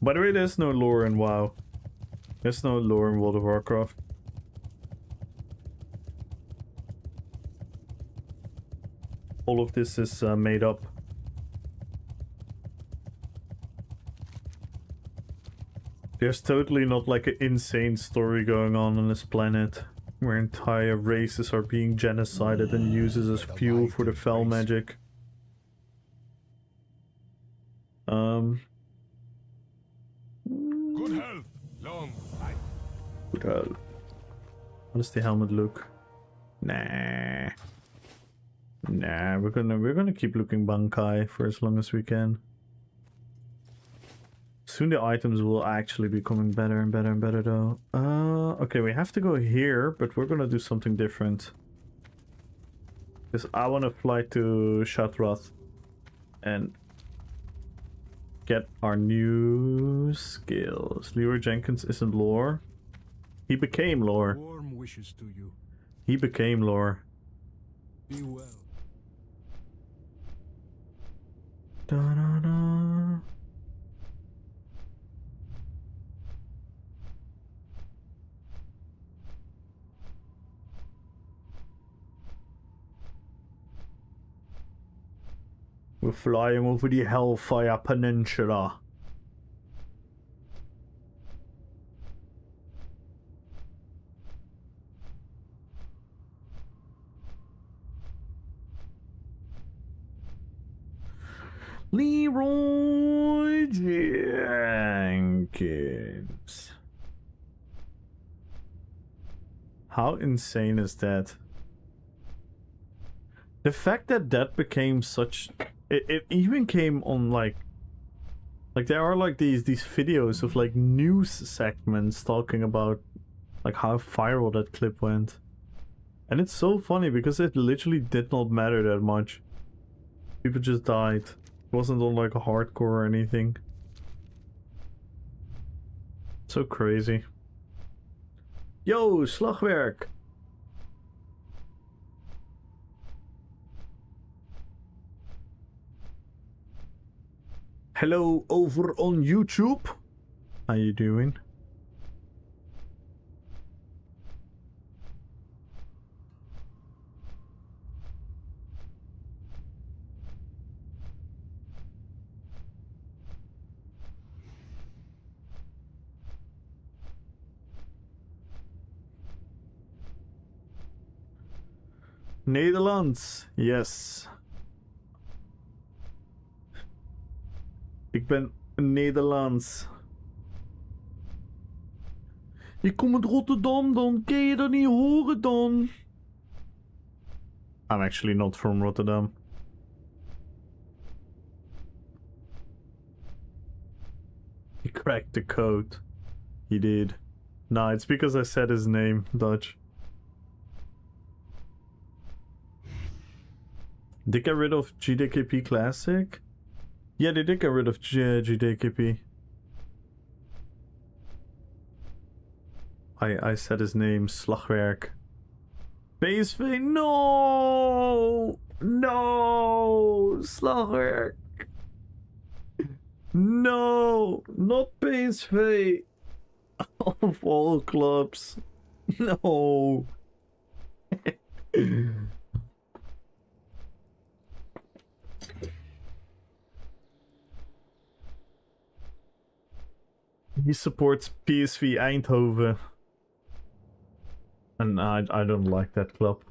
By the way, there's no lore in WoW. There's no lore in World of Warcraft. All of this is made up. There's totally not like an insane story going on this planet where entire races are being genocided and used as fuel for the fell magic. Good health, long life. Good health. How does the helmet look? Nah. Nah, we're gonna keep looking Bankai for as long as we can. Soon the items will actually be coming better and better and better though. Okay, we have to go here, but we're gonna do something different. Because I wanna fly to Shatrath and get our new skills. Leroy Jenkins isn't lore. He became lore. Warm wishes to you. He became lore. Be well. Da-da-da. We're flying over the Hellfire Peninsula. Leroy Jenkins. How insane is that? The fact that that became such... It even came on like there are like these videos of like news segments talking about like how viral that clip went. And it's so funny because it literally did not matter that much. People just died. It wasn't on like a hardcore or anything. So crazy. Yo, slagwerk! Hello over on YouTube. How you doing? Nederlands, yes. Ik ben Nederlands. Je komt uit Rotterdam dan, kun je dat niet horen dan? I'm actually not from Rotterdam. He cracked the code. He did. Nah, it's because I said his name, Dutch. Did get rid of GDKP Classic? Yeah, they did get rid of GDKP. I said his name, Slagwerk. PSV, no! No! Slagwerk! No! Not PSV! Of all clubs. No! He supports PSV Eindhoven. And I don't like that club.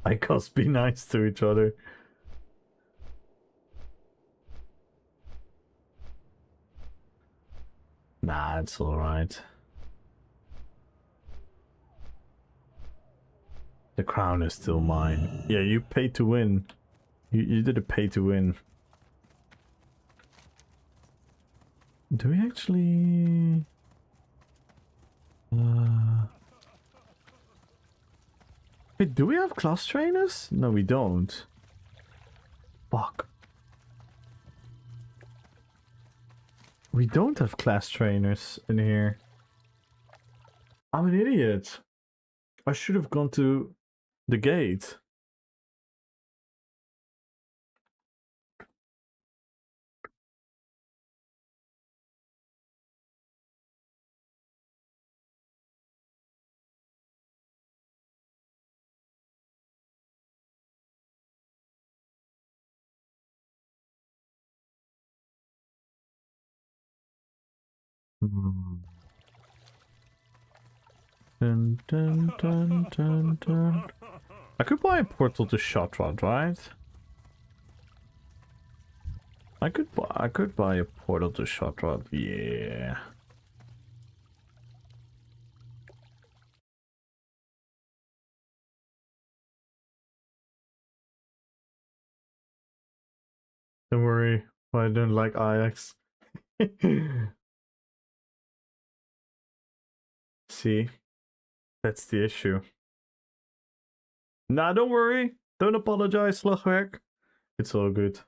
Icons be nice to each other. Nah, it's alright. The crown is still mine. Yeah, you paid to win. You did a pay to win. Do we actually... Wait, do we have class trainers? No, we don't. Fuck. We don't have class trainers in here. I'm an idiot. I should have gone to the gate. Dun, dun, dun, dun, dun. I could buy a portal to Shot Rod, right? I could buy a portal to Shot Rod, yeah. Don't worry, I don't like Ajax. See? That's the issue. Nah, don't worry. Don't apologize, Slagwerk. It's all good.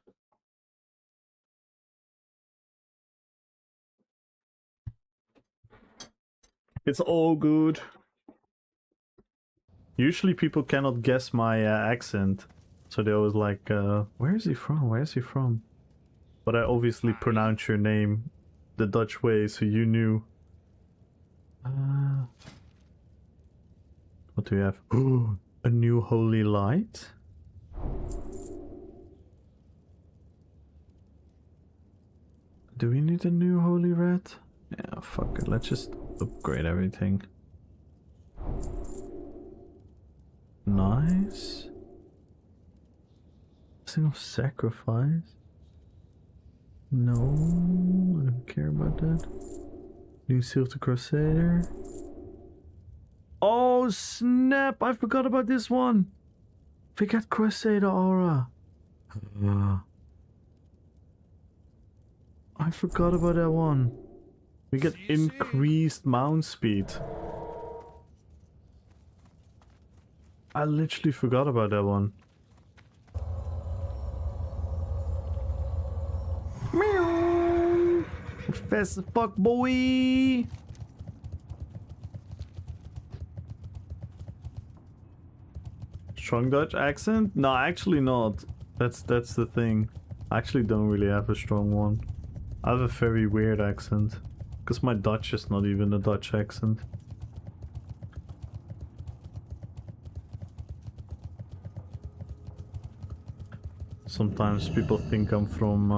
It's all good. Usually people cannot guess my accent. So they always like, where is he from? Where is he from? But I obviously pronounce your name the Dutch way, so you knew. What do we have? A new holy light? Do we need a new holy red? Yeah, fuck it. Let's just upgrade everything. Nice. Single sacrifice? No, I don't care about that. New Silver Crusader. Oh snap! I forgot about this one. We got Crusader aura. I forgot about that one. We get increased mount speed. I literally forgot about that one. Meow. Fast as fuck, boy. Strong Dutch accent? No, actually not. That's the thing. I actually don't really have a strong one. I have a very weird accent. Because my Dutch is not even a Dutch accent. Sometimes people think I'm from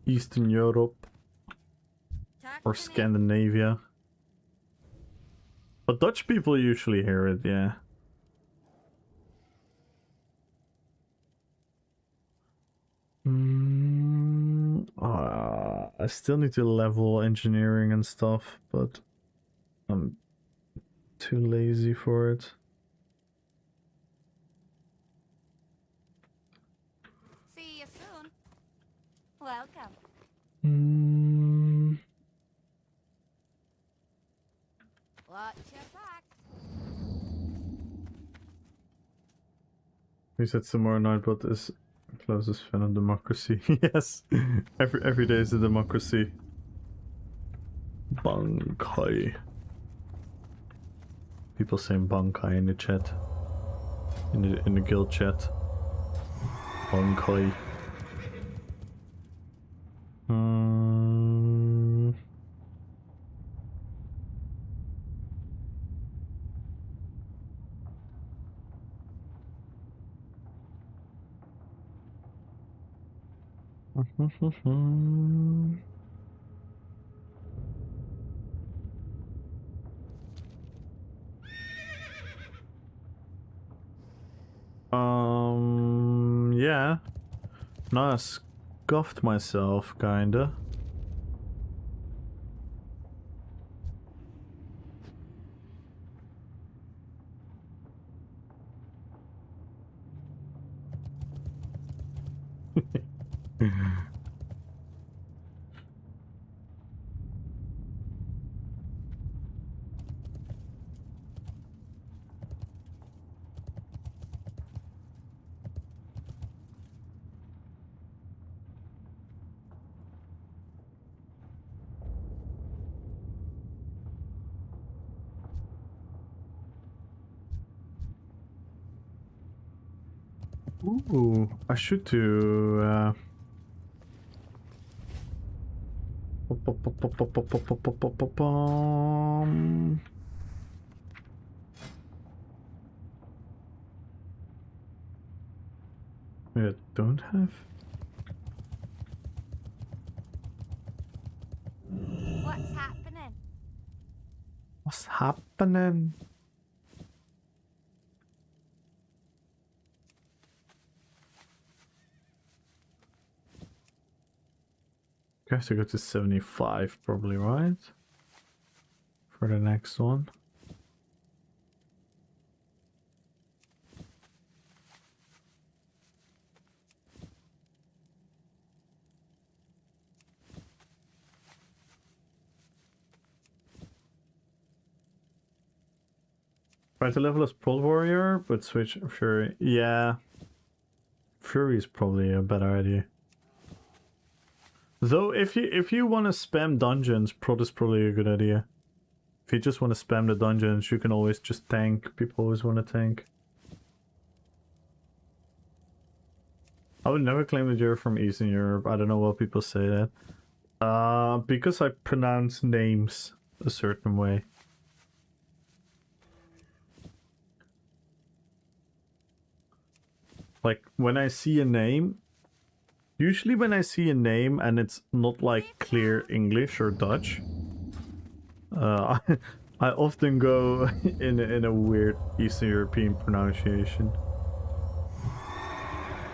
Eastern Europe or Scandinavia. But Dutch people usually hear it, yeah. I still need to level engineering and stuff, but I'm too lazy for it. See you soon. Welcome. We said some more annoyed, but is closest fan of democracy. Yes, every day is a democracy. Bankai. People saying Bankai in the chat, in the guild chat. Bankai. Yeah. No, I scuffed myself, kinda. Ooh, I should do I don't have. What's happening? What's happening? I have to go to 75 probably, right? For the next one. Try to level as Prod Warrior, but switch Fury. Yeah. Fury is probably a better idea. Though if you want to spam dungeons, Prod is probably a good idea. If you just want to spam the dungeons, you can always just tank. People always want to tank. I would never claim that you're from Eastern Europe. I don't know why people say that. Because I pronounce names a certain way. Like, when I see a name... Usually when I see a name and it's not like clear English or Dutch... I often go in a weird Eastern European pronunciation.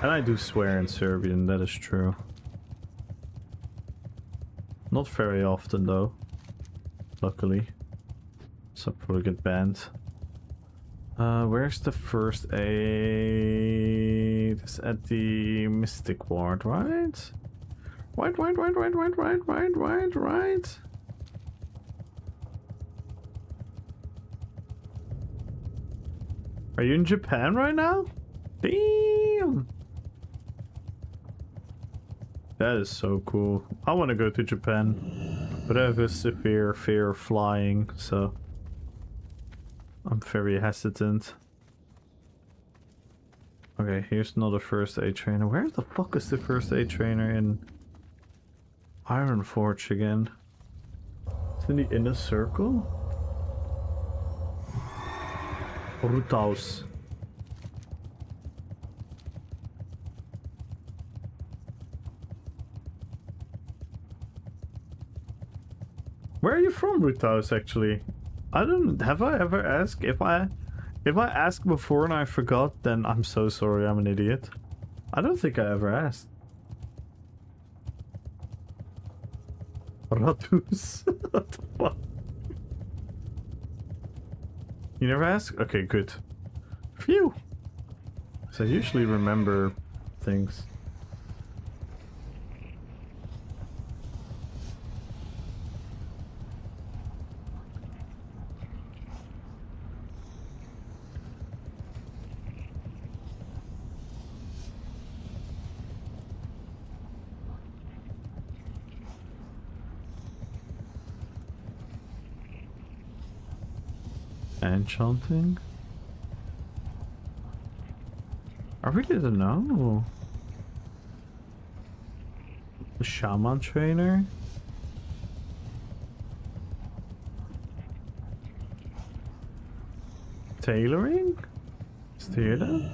And I do swear in Serbian, that is true. Not very often though. Luckily. So I'll probably get banned. Where's the first aid? It's at the Mystic Ward, right? Right. Are you in Japan right now? Damn! That is so cool. I want to go to Japan, but I have a severe fear of flying, so I'm very hesitant. Okay, here's another first aid trainer. Where the fuck is the first aid trainer in Iron Forge again? It's in the inner circle? Ruthaus. Where are you from, Ruthaus, actually? I don't... Have I ever asked? If I asked before and I forgot, then I'm so sorry, I'm an idiot. I don't think I ever asked. Ratus? What the fuck? You never asked? Okay, good. Phew! So I usually remember things. Enchanting? I really don't know. The shaman trainer? Tailoring? Is there that?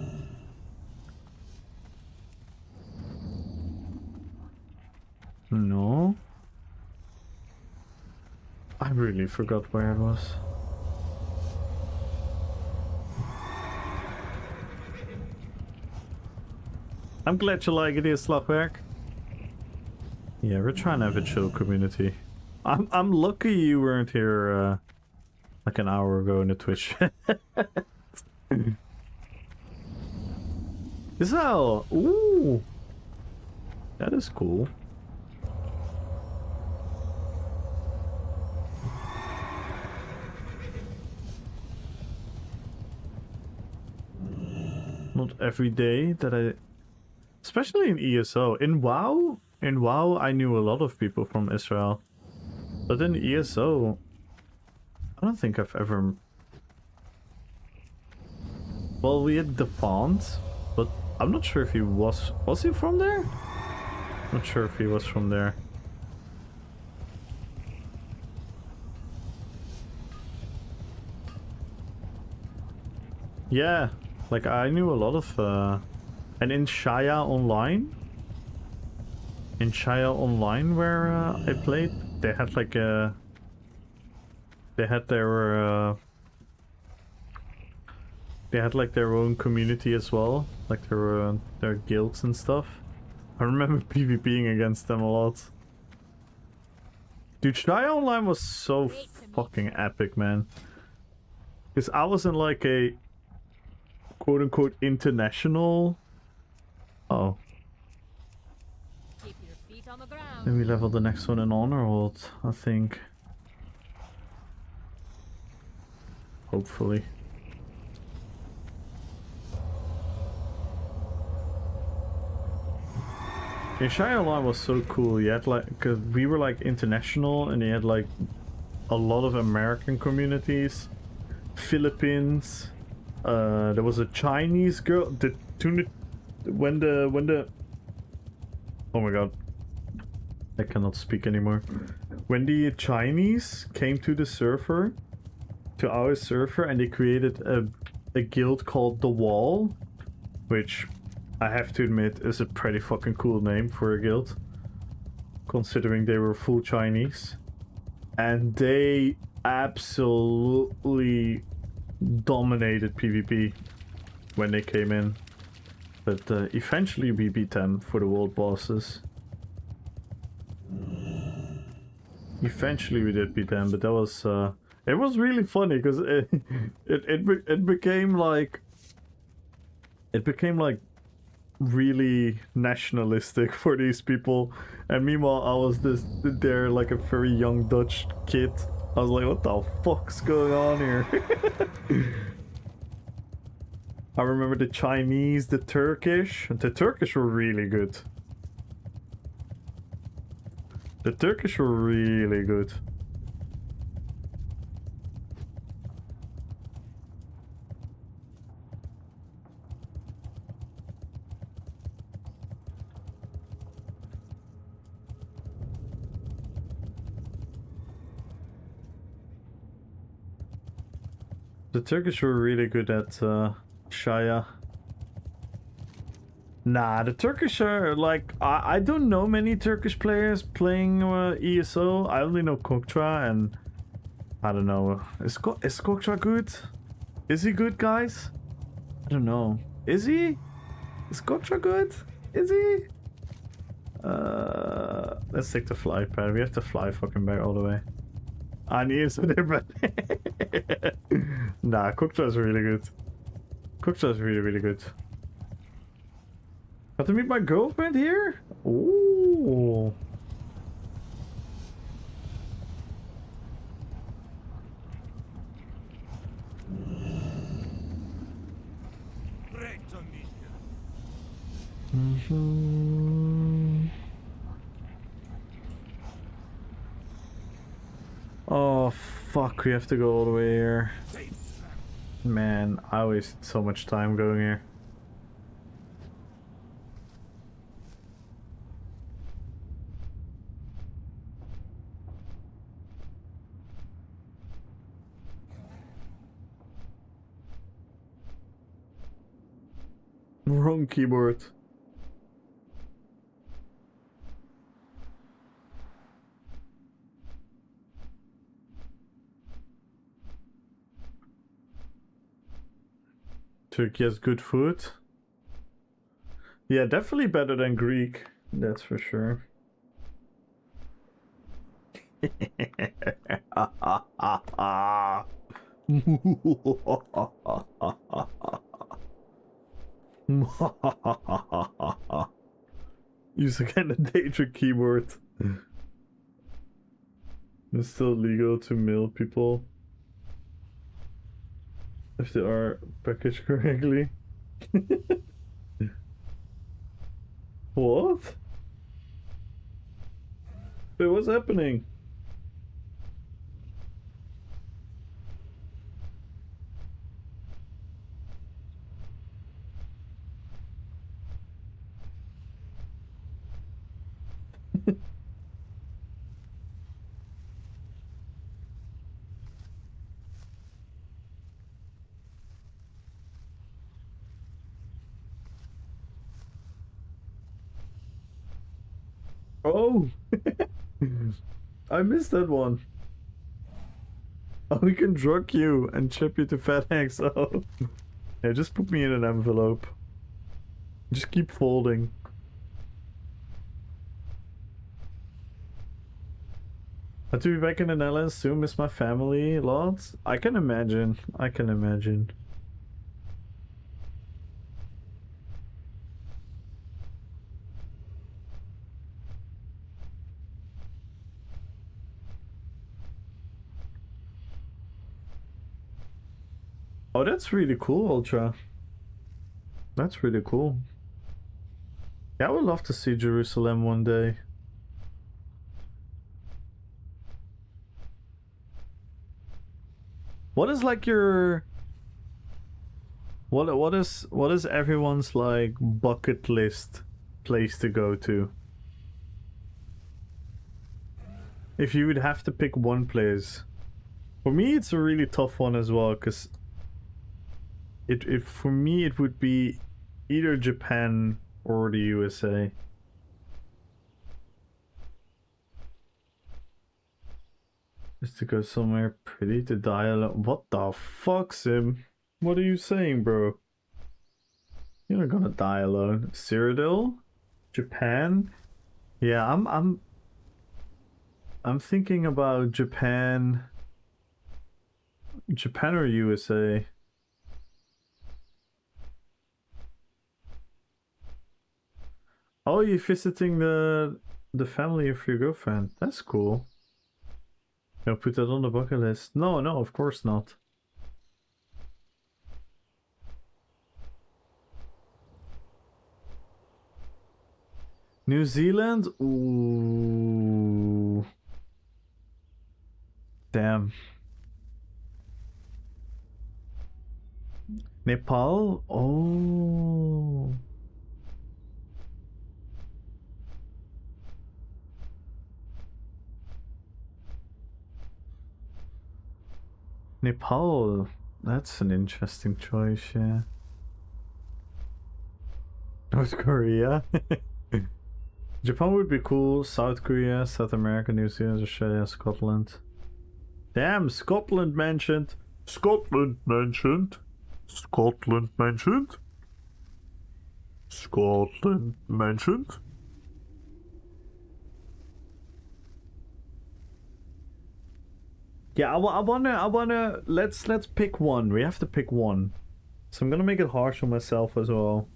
No. I really forgot where it was. I'm glad you like it, Slagwerk. Yeah, we're trying to have a chill community. I'm lucky you weren't here like an hour ago in the Twitch. Giselle! Ooh! That is cool. Not every day that I... Especially in ESO. In WoW, I knew a lot of people from Israel. But in ESO, I don't think I've ever... Well, we had Defant, but I'm not sure if he was... Was he from there? Not sure if he was from there. Yeah, like I knew a lot of... And in Shaya Online? In Shaya Online where I played, they had like a... They had their... They had like their own community as well. Like their guilds and stuff. I remember PvPing against them a lot. Dude, Shaya Online was so fucking epic, man. Because I was in like a... quote-unquote international... Oh. Keep your feet on the ground. Then we level the next one in honor hold, I think. Hopefully. Yeah, Shire Online was so cool. You had like, cause we were like international, and you had like a lot of American communities, Philippines. There was a Chinese girl. When the oh my god, I cannot speak anymore. When the Chinese came to the server, to our server, and they created a guild called The Wall, which I have to admit is a pretty fucking cool name for a guild, considering they were full Chinese, and they absolutely dominated PvP when they came in. But eventually we beat them for the world bosses. Eventually we did beat them, but that was it was really funny because it became like really nationalistic for these people, and meanwhile I was there like a very young Dutch kid. I was like, what the fuck's going on here? I remember the Chinese, the Turkish. The Turkish were really good. The Turkish were really good. The Turkish were really good at Shaya. Nah, the Turkish are like... I don't know many Turkish players playing ESO. I only know Koktra, and... I don't know. Is Koktra good? Is he good, guys? I don't know. Is he? Is Koktra good? Is he? Let's take the fly pad. We have to fly fucking back all the way. I need some different. Nah, Koktra is really good. Koktra is really, really good. Got to meet my girlfriend here? Ooh. Oh fuck, we have to go all the way here. Man, I wasted so much time going here. Wrong keyboard. Turkey has good food. Yeah, definitely better than Greek. That's for sure. Use a kind of data keyboard. It's still legal to mail people if they are packaged correctly. What? Wait, what's happening? Oh! I missed that one. Oh, we can drug you and ship you to FedEx. Oh. Yeah, just put me in an envelope. Just keep folding. I have to be back in the Netherlands soon, miss my family lots. I can imagine. I can imagine. Oh, that's really cool, Ultra. That's really cool. Yeah, I would love to see Jerusalem one day. What is like your what is everyone's like bucket list place to go to? If you would have to pick one place. For me it's a really tough one as well, because it for me it would be either Japan or the USA. Just to go somewhere pretty to die alone. What the fuck, Sim? What are you saying, bro? You're not gonna die alone. Cyrodiil? Japan? Yeah, I'm thinking about Japan. Japan or USA? Oh, you're visiting the family of your girlfriend. That's cool. You'll put that on the bucket list. No, no, of course not. New Zealand? Ooh. Damn. Nepal? Oh. Nepal. That's an interesting choice, yeah. North Korea? Japan would be cool. South Korea, South America, New Zealand, Australia, Scotland. Damn, Scotland mentioned. Scotland mentioned. Scotland mentioned. Scotland mentioned. Yeah, I wanna. Let's pick one. We have to pick one. So I'm gonna make it harsh on myself as well.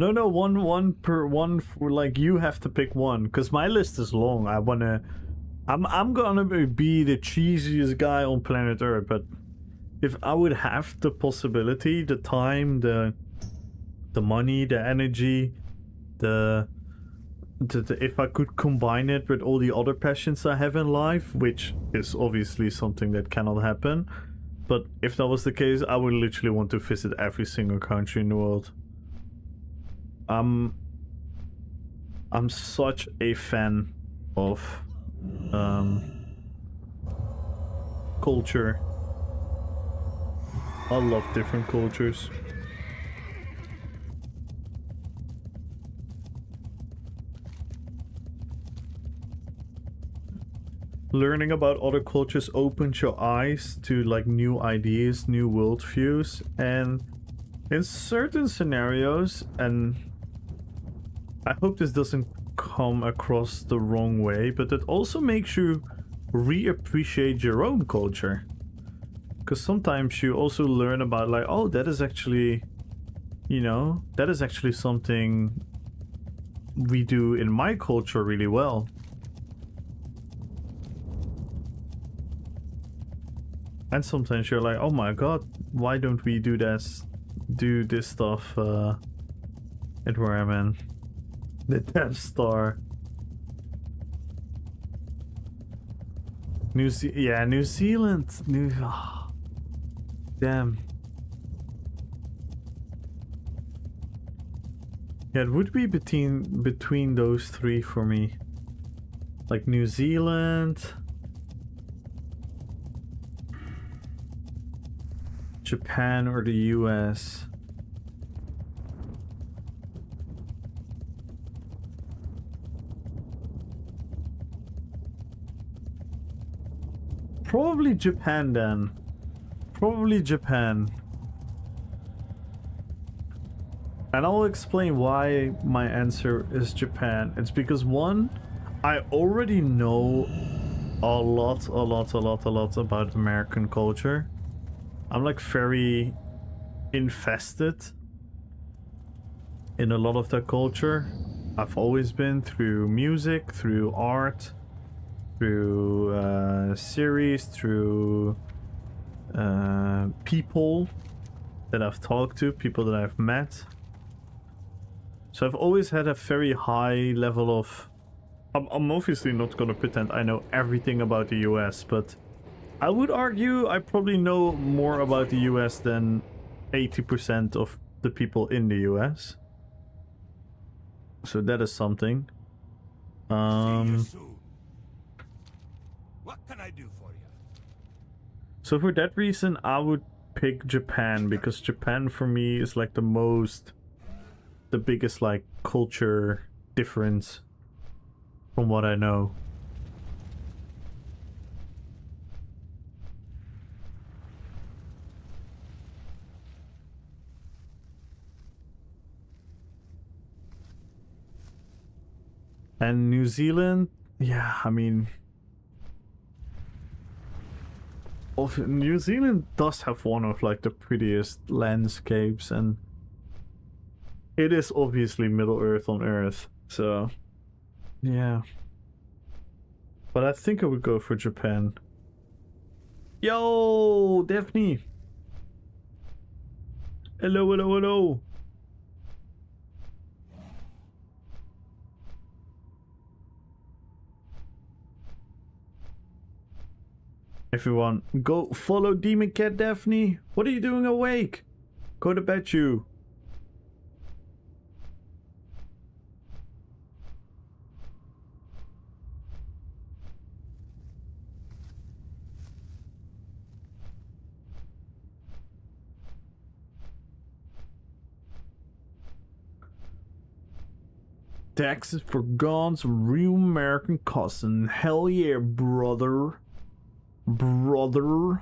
No, one per one for, like, you have to pick one, because my list is long. I'm gonna be the cheesiest guy on planet Earth, but if I would have the possibility, the time, the money, the energy, if I could combine it with all the other passions I have in life, which is obviously something that cannot happen, but if that was the case, I would literally want to visit every single country in the world. I'm such a fan of culture. I love different cultures. Learning about other cultures opens your eyes to like new ideas, new worldviews, and in certain scenarios, and I hope this doesn't come across the wrong way, but it also makes you reappreciate your own culture. Because sometimes you also learn about like, oh, that is actually, you know, that is actually something we do in my culture really well. And sometimes you're like, oh my god, why don't we do this stuff at where I'm in? The Death Star. New Zealand. Damn. Yeah, it would be between those three for me. Like New Zealand, Japan, or the US. Probably Japan then. Probably Japan. And I'll explain why my answer is Japan. It's because one, I already know a lot about American culture. I'm like very invested in a lot of that culture. I've always been through music, through art, through series, through people that I've talked to, people that I've met. So I've always had a very high level of... I'm obviously not gonna pretend I know everything about the US, but I would argue I probably know more about the US than 80% of the people in the US. So that is something. See you soon. What can I do for you? So for that reason, I would pick Japan, because Japan for me is like the biggest like culture difference from what I know. And New Zealand, yeah, I mean, New Zealand does have one of like the prettiest landscapes, and it is obviously Middle Earth on Earth, so yeah. But I think I would go for Japan. Yo, Daphne! Hello, hello, hello! Everyone, go follow Demon Cat Daphne. What are you doing awake? Go to bed, you. Taxes for guns, real American cousin. Hell yeah, brother. Brother.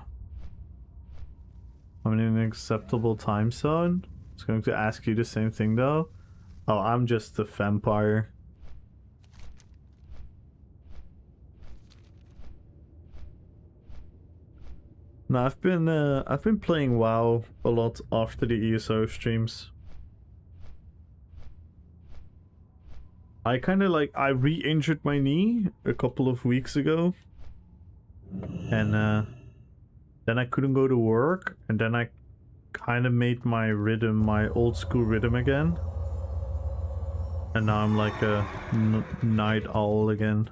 I'm in an acceptable time zone. It's going to ask you the same thing though. Oh, I'm just a vampire. No, I've been playing WoW a lot after the ESO streams. I kind of like, I re-injured my knee a couple of weeks ago. And then I couldn't go to work. And then I kind of made my rhythm, my old school rhythm again. And now I'm like a night owl again.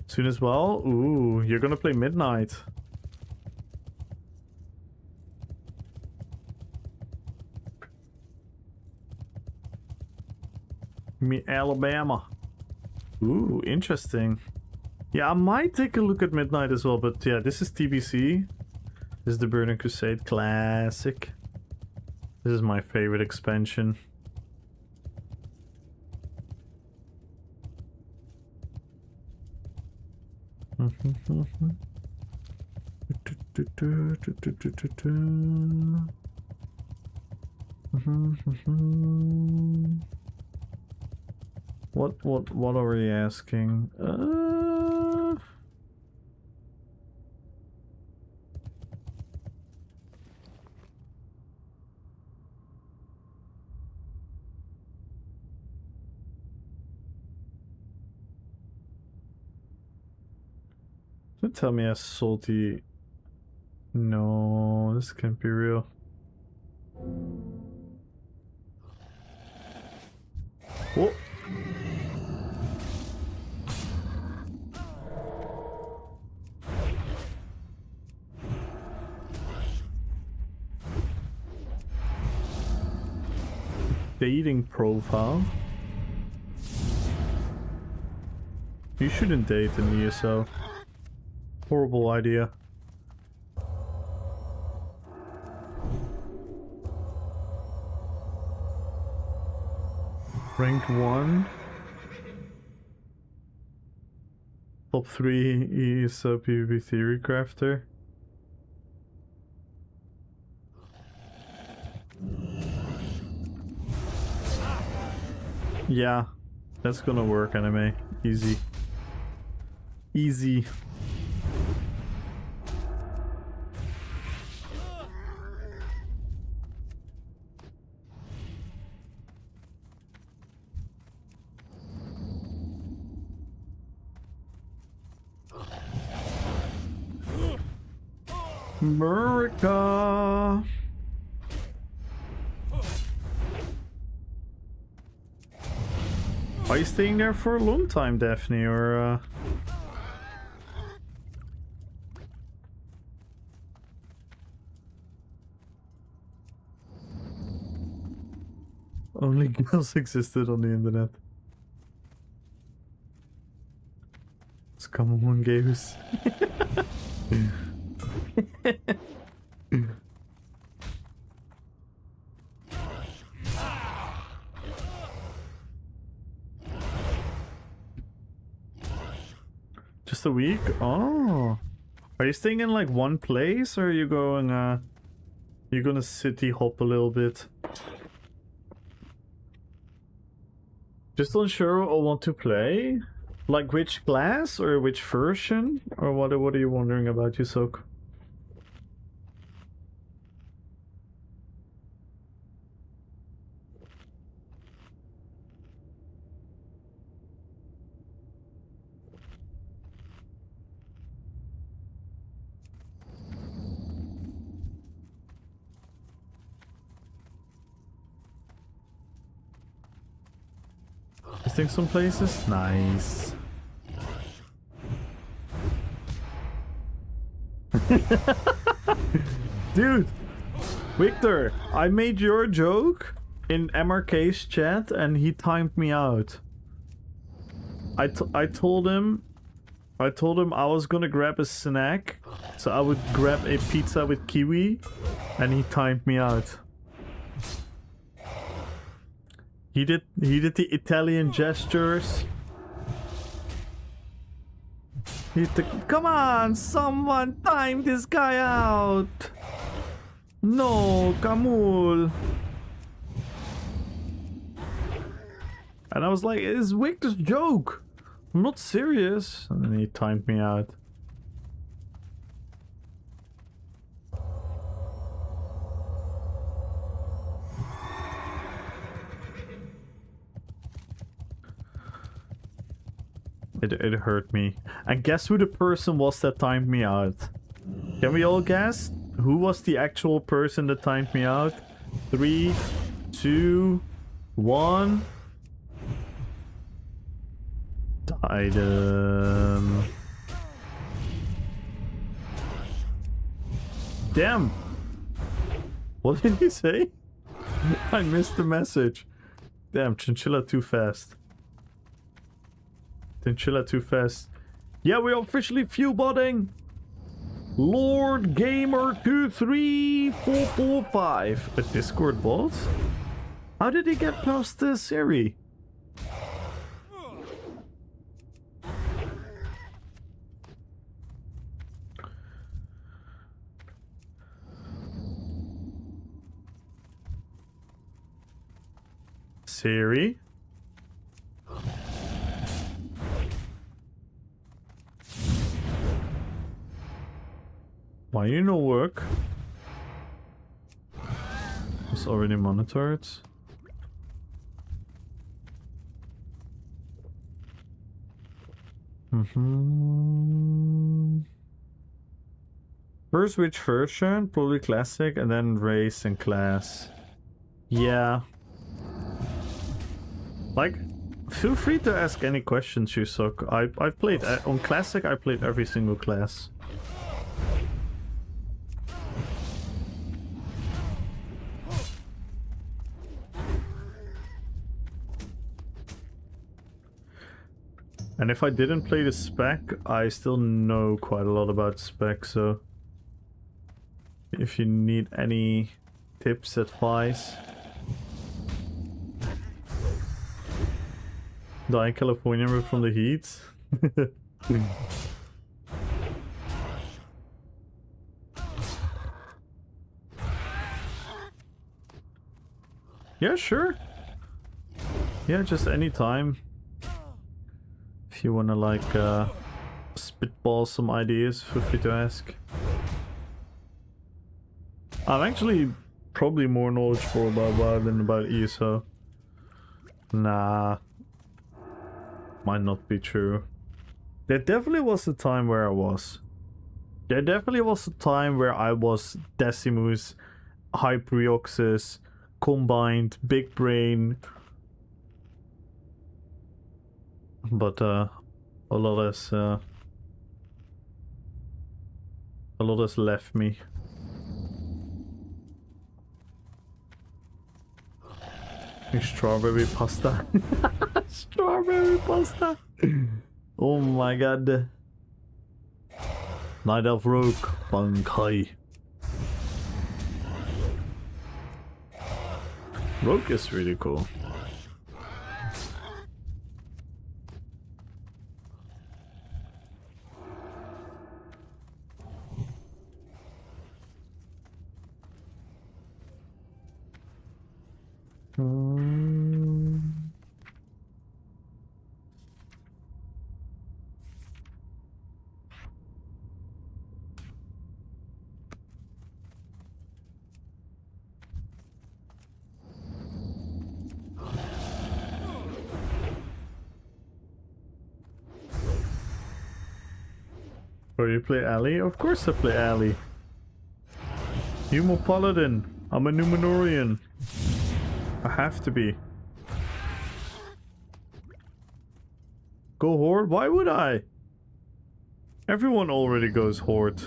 Soon as well? Ooh, you're gonna play midnight. Me Alabama. Ooh, interesting. Yeah, I might take a look at midnight as well, but yeah, this is TBC. This is the Burning Crusade Classic. This is my favorite expansion. What are we asking? Don't tell me a salty. No, this can't be real. Oh. Dating profile. You shouldn't date an ESO. Horrible idea. Rank 1. Top 3 ESO PvP Theory Crafter. Yeah, that's gonna work, anime. Easy. Easy. America. Are you staying there for a long time, Daphne, or Only girls existed on the internet. It's come on, games. Just a week? Oh. Are you staying in like one place, or are you going you're gonna city hop a little bit? Just unsure or want to play? Like which class or which version? Or what are you wondering about, Yusok? Visiting some places? Nice. Dude, Victor, I made your joke in MRK's chat and he timed me out. I told him I was gonna grab a snack, so I would grab a pizza with kiwi, and he timed me out. He did the Italian gestures. Come on, someone time this guy out. No, Kamul. And I was like, it's Victor's joke. I'm not serious. And then he timed me out. It hurt me. And guess who the person was that timed me out? Can we all guess? Who was the actual person that timed me out? 3, 2, 1. Died. Damn. What did he say? I missed the message. Damn, Chinchilla too fast. Chinchilla too fast. Yeah, we're officially few-botting. Lord Gamer 23445. A Discord bot? How did he get past the Siri? Siri? Why you no work? It's already monitored. First which version? Probably classic and then race and class. Yeah. Like, feel free to ask any questions, you suck. I've played on classic. I played every single class. And if I didn't play the spec, I still know quite a lot about spec, so if you need any tips, advice. Die in California from the heat. Yeah, sure. Yeah, just anytime. If you wanna like spitball some ideas, feel free to ask. I'm actually probably more knowledgeable about WoW than about ESO. Nah. Might not be true. There definitely was a time where I was. There definitely was a time where I was Decimus, Hyperioxus, Combined, Big Brain. But a lot has left me. Strawberry pasta. Strawberry pasta. Oh my god. Night of Rogue. Bankai. Rogue is really cool. Oh, you play Ali? Of course I play Ali. Humo Paladin. I'm a Numenorian. I have to be. Go Horde? Why would I? Everyone already goes Horde.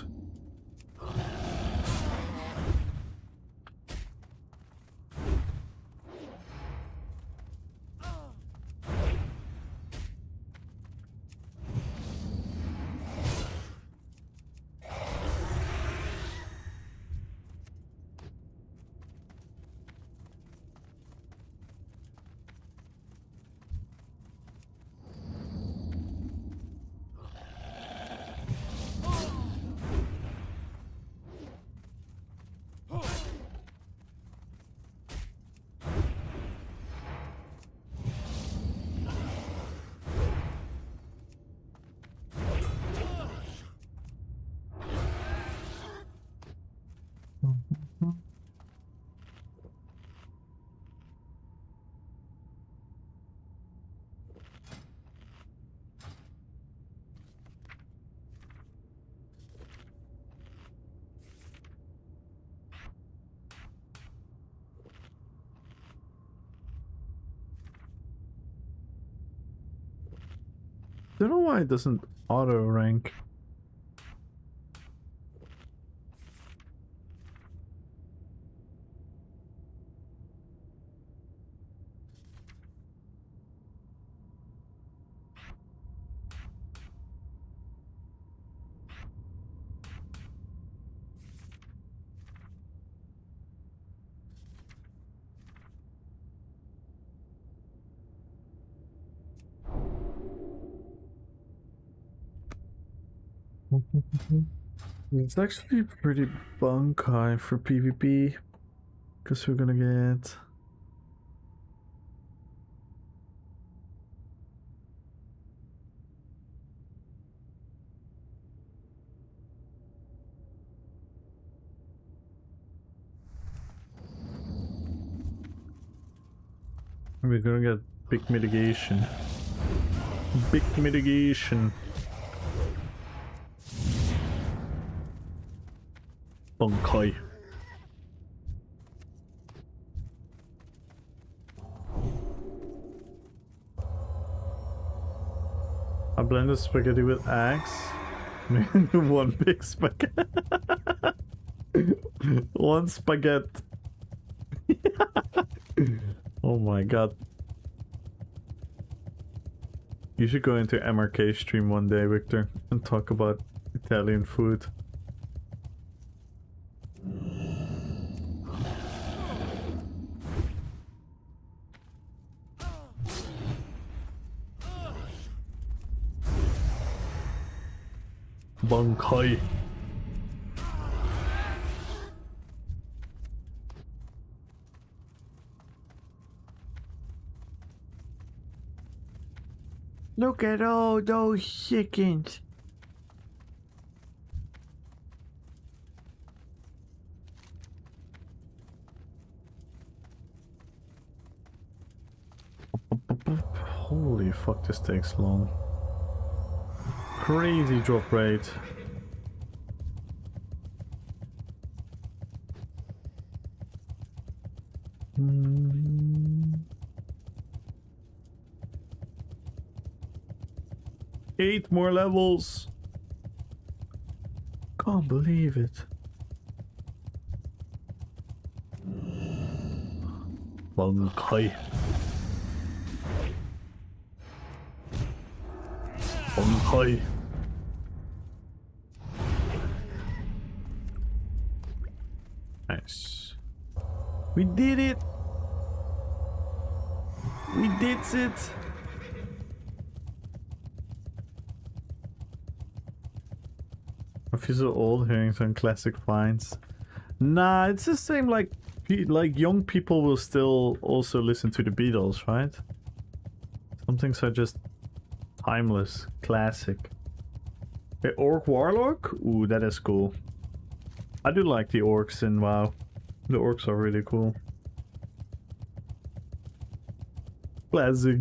Don't know why it doesn't auto rank. It's actually pretty bunkai for PvP, because we're gonna get big mitigation. Big mitigation. Bunkai. I blended spaghetti with eggs. One big spaghetti. One spaghetti. Oh my god. You should go into MRK stream one day, Victor, and talk about Italian food. Bunkai. Look at all those chickens. Holy fuck, this takes long. Crazy drop rate. Eight more levels. Can't believe it. Bunkai. Bunkai. Nice. We did it. We did it. I feel so old hearing some classic finds. Nah, it's the same. Like young people will still also listen to the Beatles, right? Some things are just timeless, classic. The Orc Warlock? Ooh, that is cool. I do like the orcs in WoW. The orcs are really cool. Classic.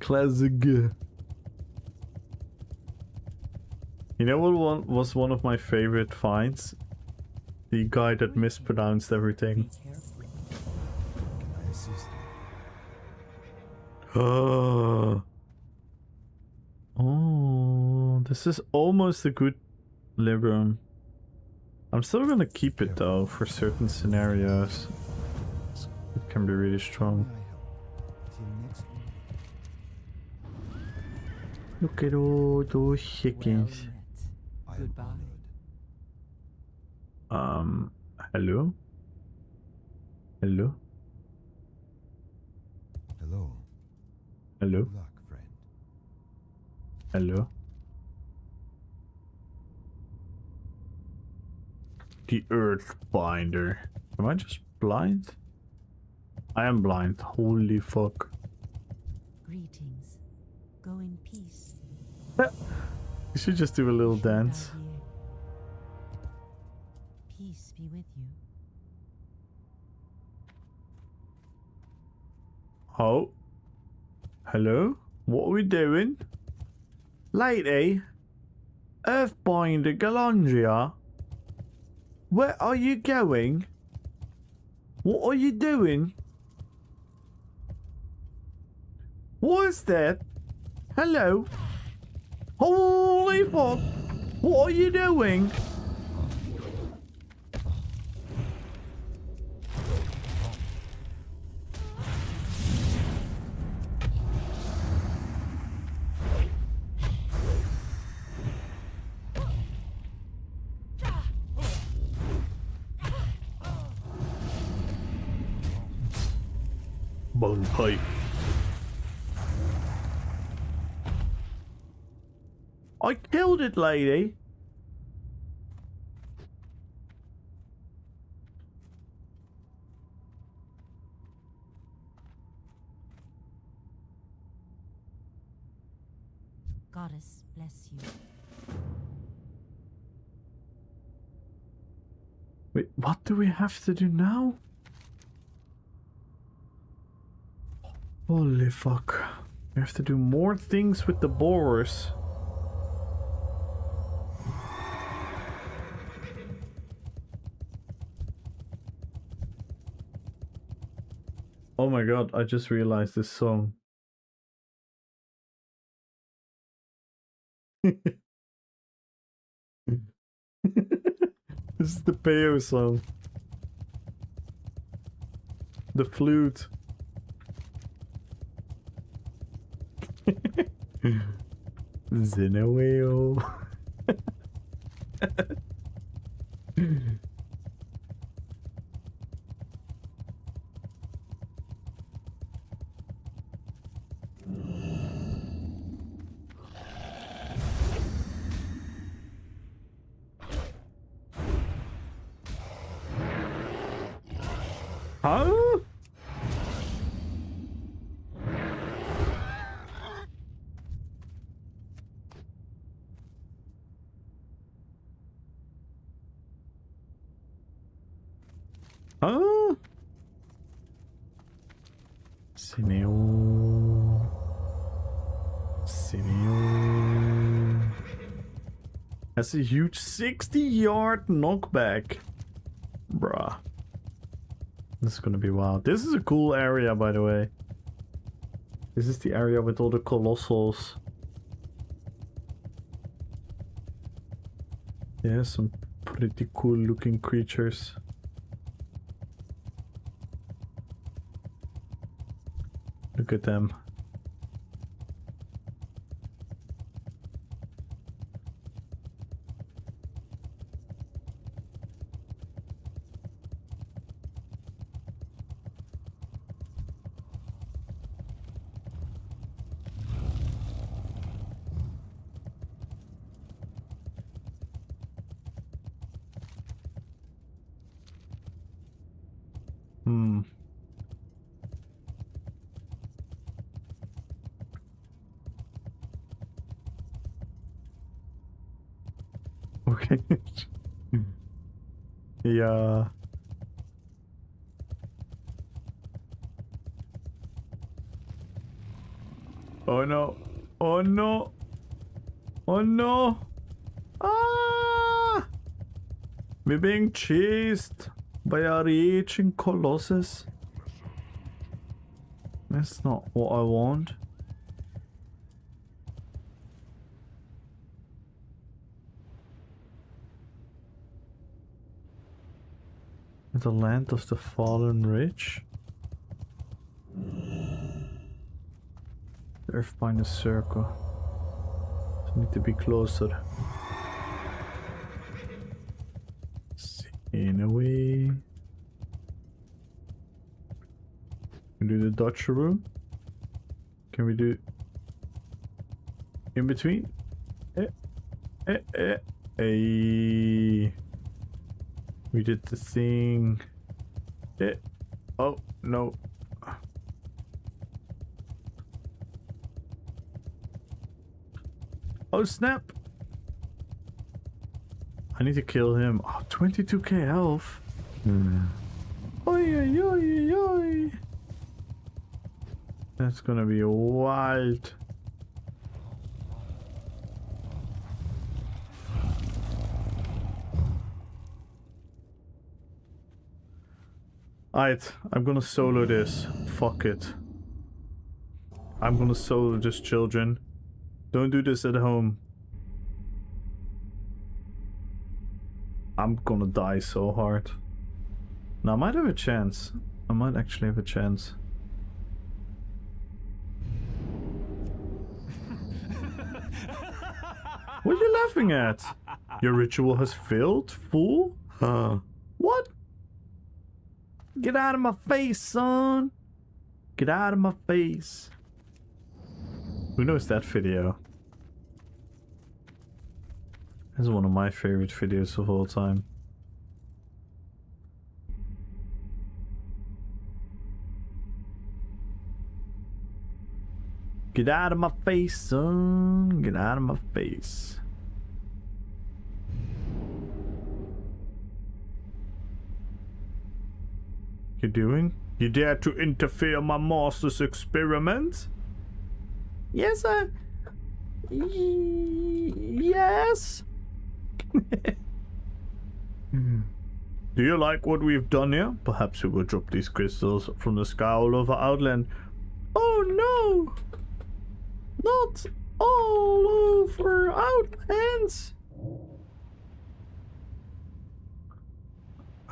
Classic. You know what was one of my favorite finds? The guy that mispronounced everything. Oh, this is almost a good Libram. I'm still gonna keep it though for certain scenarios. It can be really strong. Look at all those chickens. Goodbye. Hello? Hello? Hello. Hello? Good luck, friend. Hello? The Earthbinder. Am I just blind? I am blind. Holy fuck. Greetings. Go in peace. You should just do a little dance. Peace be with you. Oh. Hello? What are we doing? Lady? Earthbinder Galandria? Where are you going? What are you doing? What is that? Hello? Holy fuck! What are you doing? Bone pipe. I killed it, lady. Goddess bless you. Wait, what do we have to do now? Holy fuck. We have to do more things with the borers. Oh my god, I just realized this song. This is the Peo song. The flute. Zinaweo. Huh? Huh? Sineo. Has a huge 60-yard knockback. Bruh. This is gonna be wild. This is a cool area, by the way. This is the area with all the colossals. Yeah, some pretty cool looking creatures. Look at them. Okay. Yeah. Oh no. Oh no. Oh no. Ah! We're being chased by a raging colossus. That's not what I want. The land of the fallen rich. The earth behind the circle. So need to be closer. In a way. We do the dodgeroo. Can we do in between? Hey. We did the thing. Oh no. Oh snap. I need to kill him. Oh, 22k health. Oi, oi, oi, oi. That's gonna be wild. Alright, I'm gonna solo this. Fuck it. I'm gonna solo this, children. Don't do this at home. I'm gonna die so hard. Now I might have a chance. I might actually have a chance. What are you laughing at? Your ritual has failed, fool? What? Get out of my face, son. Get out of my face. Who knows that video? That's one of my favorite videos of all time. Get out of my face, son. Get out of my face. You doing? You dare to interfere my master's experiment? Yes, yes. Do you like what we've done here? Perhaps we will drop these crystals from the sky all over Outland. Oh no! Not all over Outlands!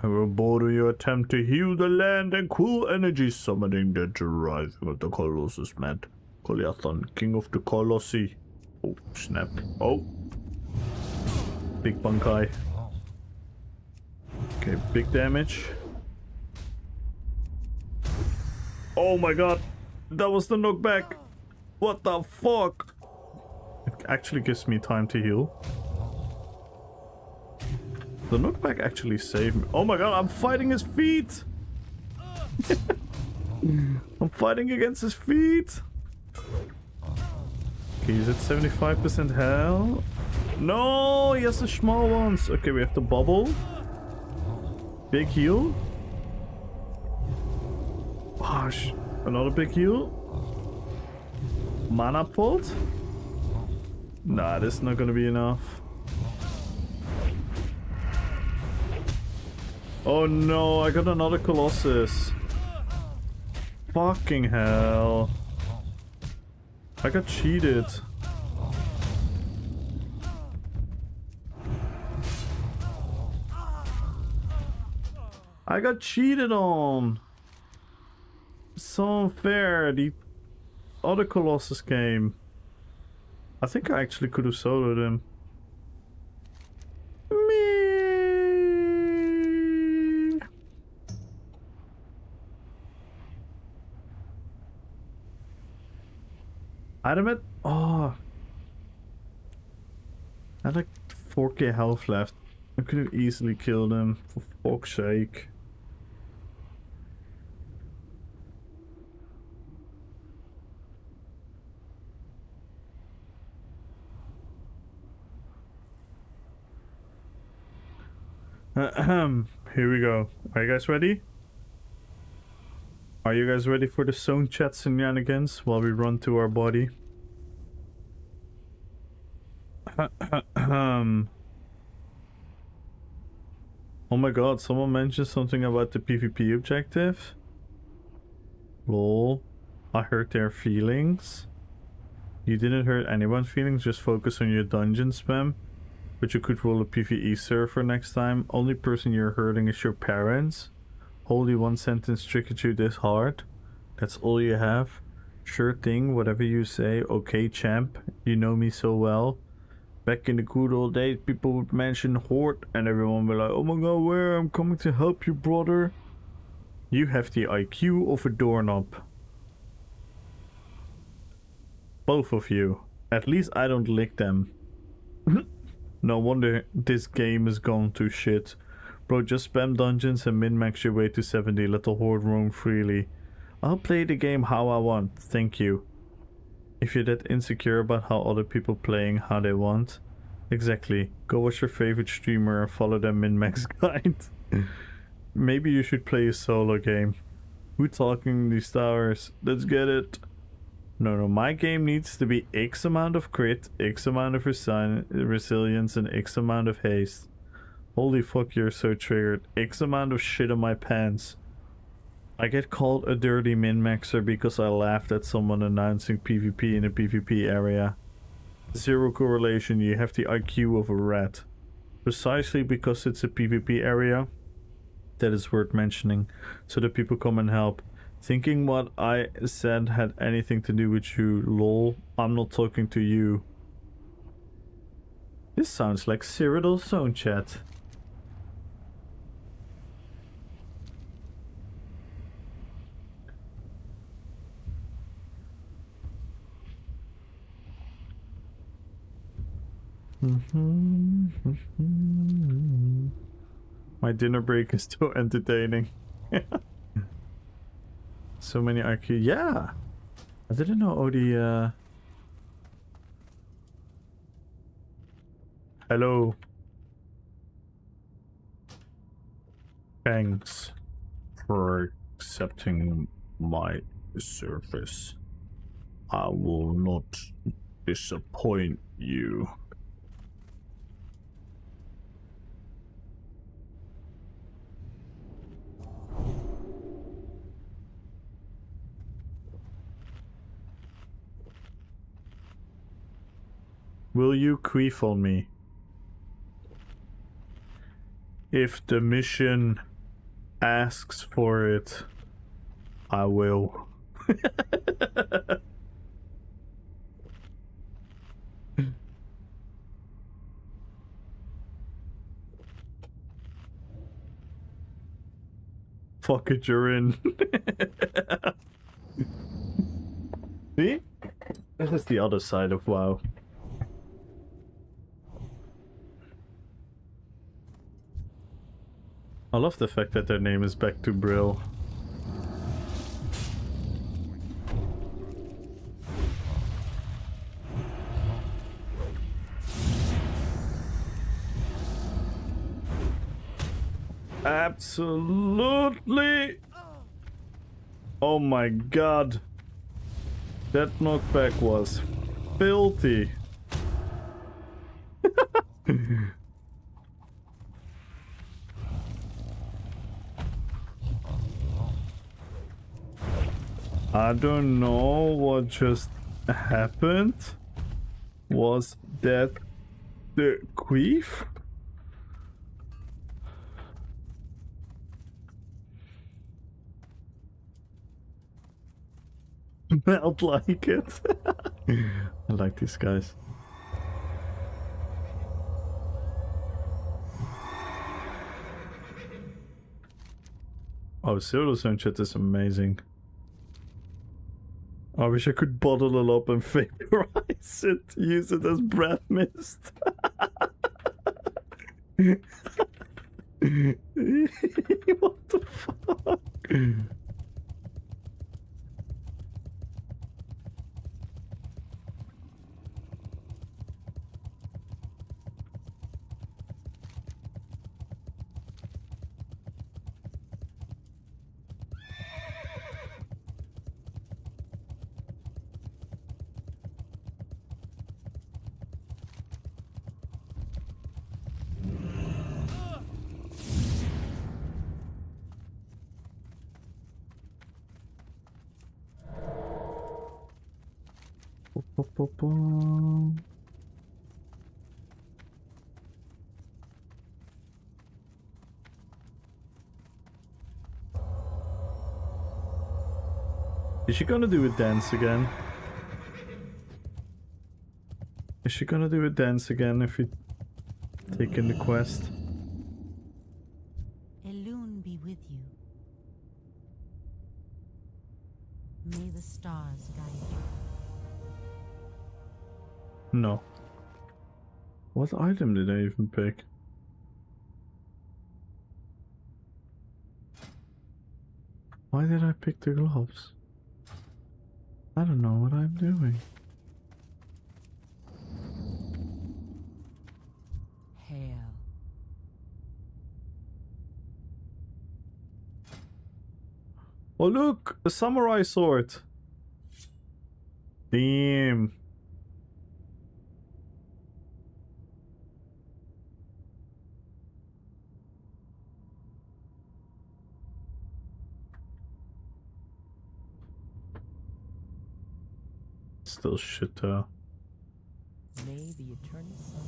I will border your attempt to heal the land and cool energy summoning the rising of the Colossus man. Coliathon, king of the Colossi. Oh, snap. Oh. Big bunkai. Okay, big damage. Oh my god. That was the knockback. What the fuck? It actually gives me time to heal. The knockback actually saved me. Oh my god, I'm fighting his feet! I'm fighting against his feet! Okay, he's at 75% health. No, he has the small ones. Okay, we have the bubble. Big heal. Gosh, another big heal. Mana pot? Nah, this is not gonna be enough. Oh no, I got another Colossus. Fucking hell. I got cheated. I got cheated on. So unfair. The other Colossus game. I think I actually could have soloed him. Item it? Oh. I had like 4k health left. I could have easily killed him, for fuck's sake. Here we go. Are you guys ready? Are you guys ready for the zone chat shenanigans while we run to our body? Oh my god, someone mentioned something about the PvP objective. Lol. I hurt their feelings. You didn't hurt anyone's feelings, just focus on your dungeon spam. But you could roll a PvE server next time. Only person you're hurting is your parents. Holy one sentence triggered you this hard. That's all you have. Sure thing, whatever you say. Okay, champ. You know me so well. Back in the good old days, people would mention Horde and everyone would be like, oh my god, where? I'm coming to help you, brother. You have the IQ of a doorknob. Both of you. At least I don't lick them. No wonder this game is gone to shit. Bro, just spam dungeons and min-max your way to 70. Let the horde roam freely. I'll play the game how I want. Thank you. If you're that insecure about how other people playing how they want. Exactly. Go watch your favorite streamer and follow their min-max guide. Maybe you should play a solo game. Who talking these towers? Let's get it. No, my game needs to be X amount of crit, X amount of resilience, and X amount of haste. Holy fuck, you're so triggered. X amount of shit on my pants. I get called a dirty min-maxer because I laughed at someone announcing PvP in a PvP area. Zero correlation, you have the IQ of a rat. precisely because it's a PvP area that is worth mentioning, so that people come and help. Thinking what I said had anything to do with you, lol. I'm not talking to you. This sounds like Cyrodiil's zone chat. My dinner break is too entertaining. So many IQ. Yeah, I didn't know Odie. Hello. Thanks for accepting my service. I will not disappoint you. Will you queef on me? If the mission asks for it, I will. Fuck it, you're in. See? This is the other side of WoW. I love the fact that their name is back to Brill. Absolutely! Oh my god. That knockback was filthy. I don't know what just happened. Was that the queef? I'd like it. I like these guys. Oh, Pseudo shit is amazing. I wish I could bottle it up and vaporize it, use it as breath mist. What the fuck? Is she gonna do a dance again? Is she gonna do a dance again if you take in the quest? Elune be with you. May the stars guide you. No. What item did I even pick? Why did I pick the gloves? I don't know what I'm doing. Hail. Oh look! A samurai sword! Damn. Still shit though. May the eternal sun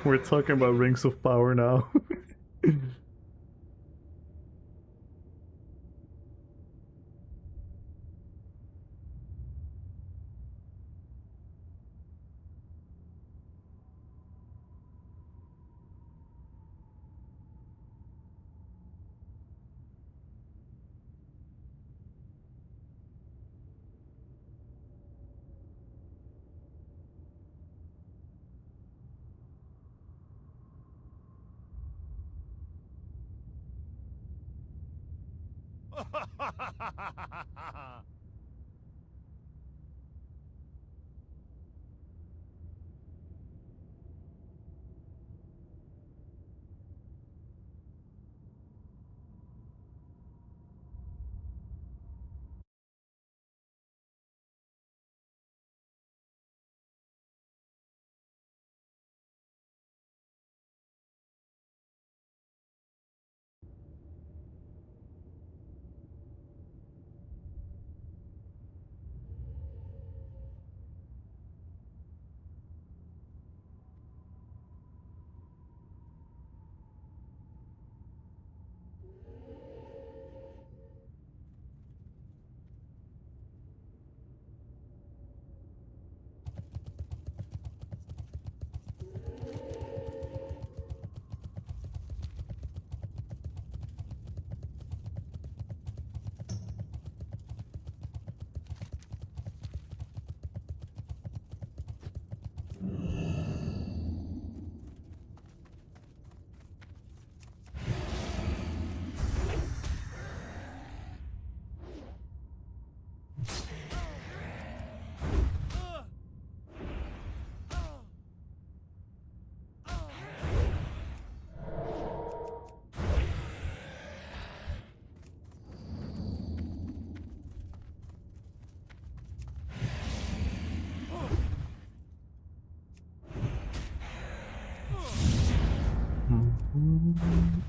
We're talking about rings of power now.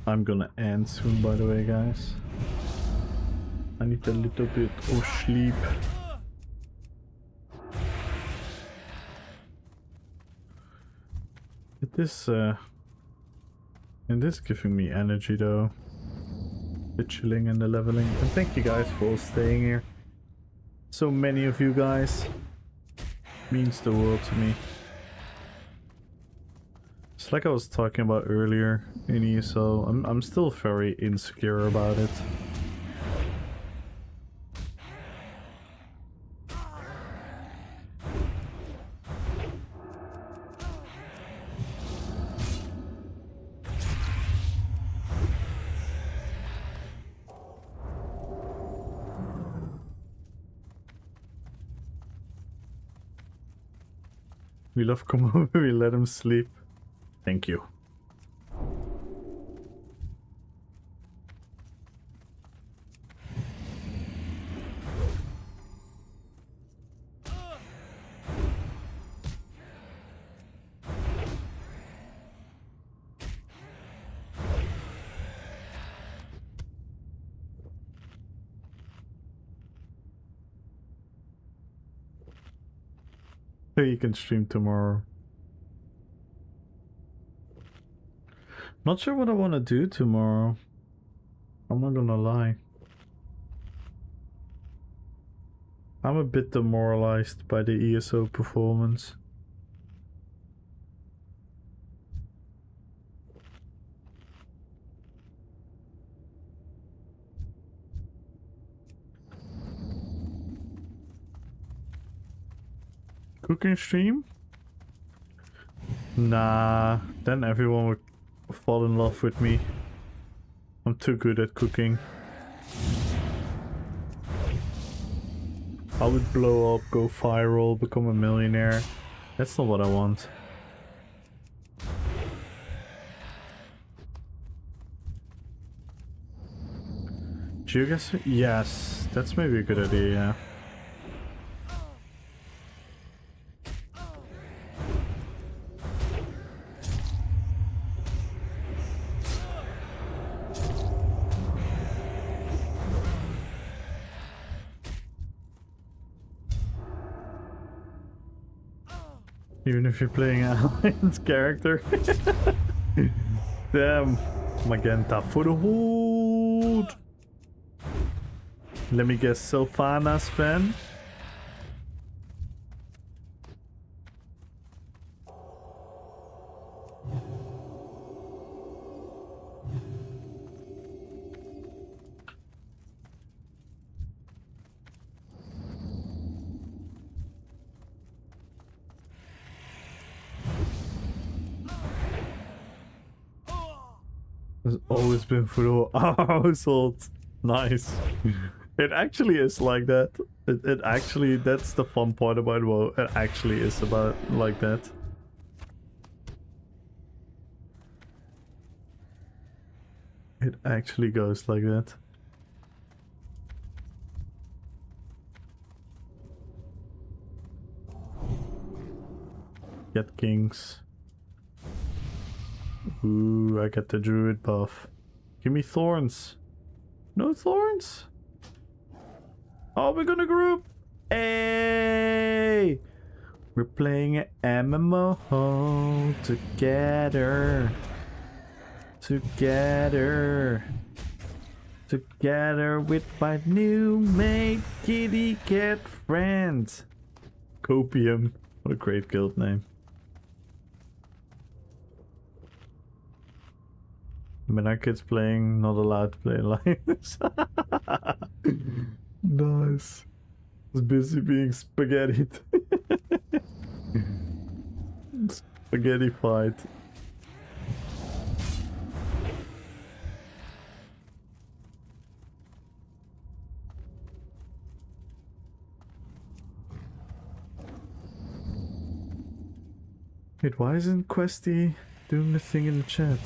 I'm gonna end soon, by the way, guys. I need a little bit of sleep. It is giving me energy though. The chilling and the leveling. And thank you guys for all staying here. So many of you guys. Means the world to me. It's like I was talking about earlier in ESO. I'm still very insecure about it. We love come over, we let him sleep. Thank you. So you can stream tomorrow. Not sure what I want to do tomorrow. I'm not gonna lie. I'm a bit demoralized by the ESO performance. Cooking stream? Nah, then everyone would fall in love with me. I'm too good at cooking. I would blow up, go viral, become a millionaire. That's not what I want. Do you guys? Yes, that's maybe a good idea, yeah. Even if you're playing an alliance character. Damn. Magenta for the hold. Let me guess, Sylvanas fan? It's always been for the household. Nice. It actually is like that. It actually, that's the fun part about WoW. It actually is about like that. It actually goes like that. Get kings. Ooh, I got the druid buff. Give me thorns. No thorns? Oh, we're gonna group. Hey! We're playing an MMO together. Together with my new mate kitty cat friend. Copium. What a great guild name. When our kids playing, not allowed to play like this. Nice. Was busy being spaghetti. Spaghetti fight. Wait, why isn't Questy doing the thing in the chat?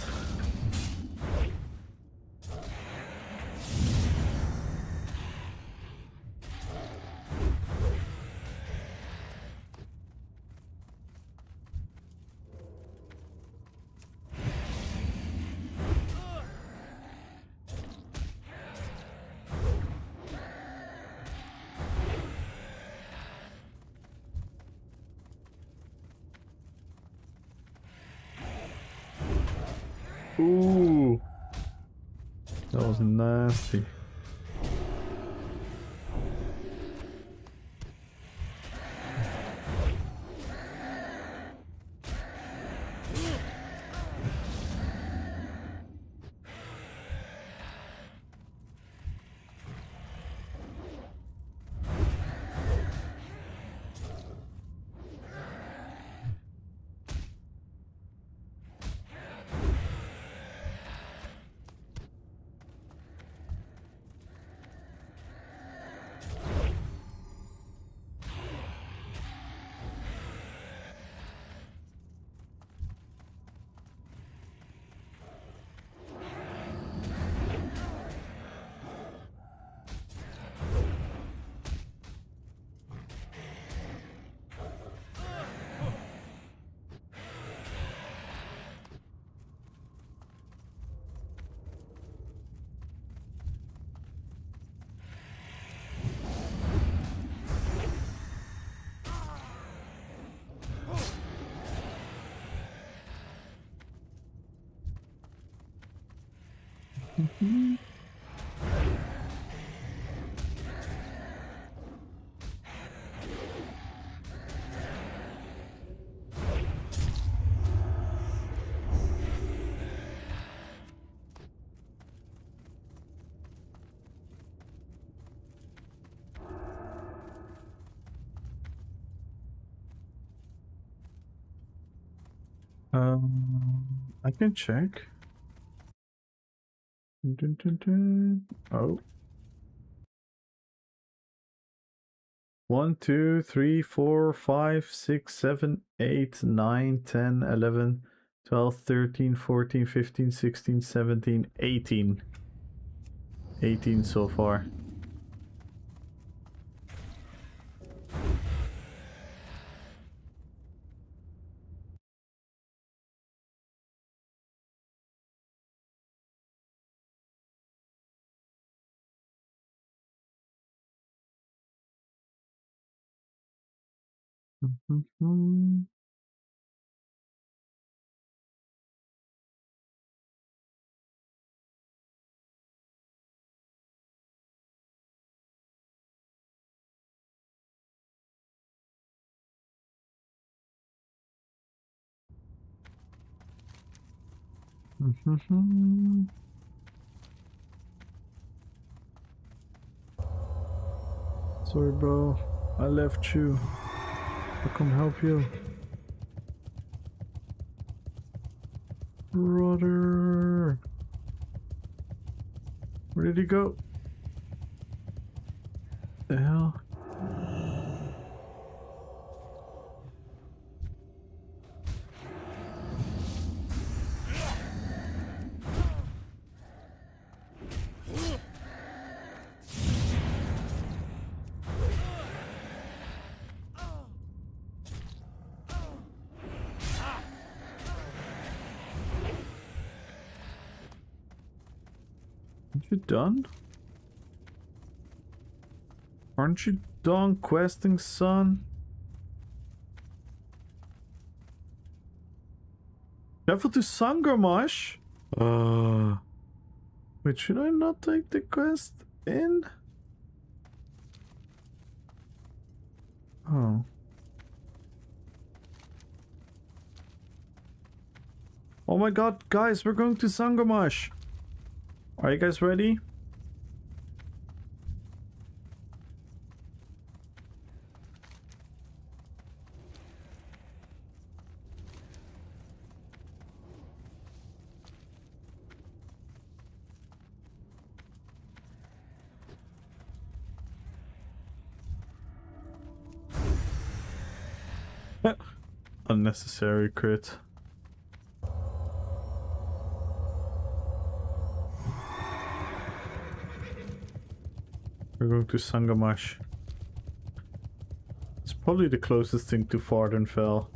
Ooh, that was nasty. I can check. Dun, dun, dun. Oh. 1, 2, 3, 4, 5, 6, 7, 8, 9, 10, 11, 12, 13, 14, 15, 16, 17, 18. 18 so far. Sorry, bro. I left you. I'll come help you. Brother. Where did he go? The hell? Aren't you done? Aren't you done questing, son? Careful to Sangarmash. Wait, should I not take the quest in? Oh. Oh my god, guys, we're going to Sangarmash. Are you guys ready? Unnecessary crit. We're going to Sangamash. It's probably the closest thing to Vardenfell.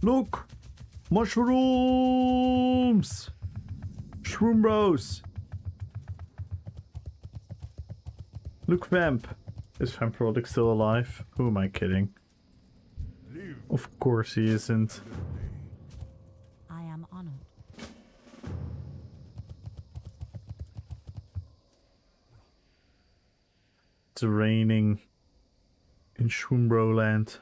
Look! Mushrooms! Shroom bros! Look, Vamp. Is Vamp Roddick still alive? Who am I kidding? Of course he isn't. I am honored. It's raining in Shroom land.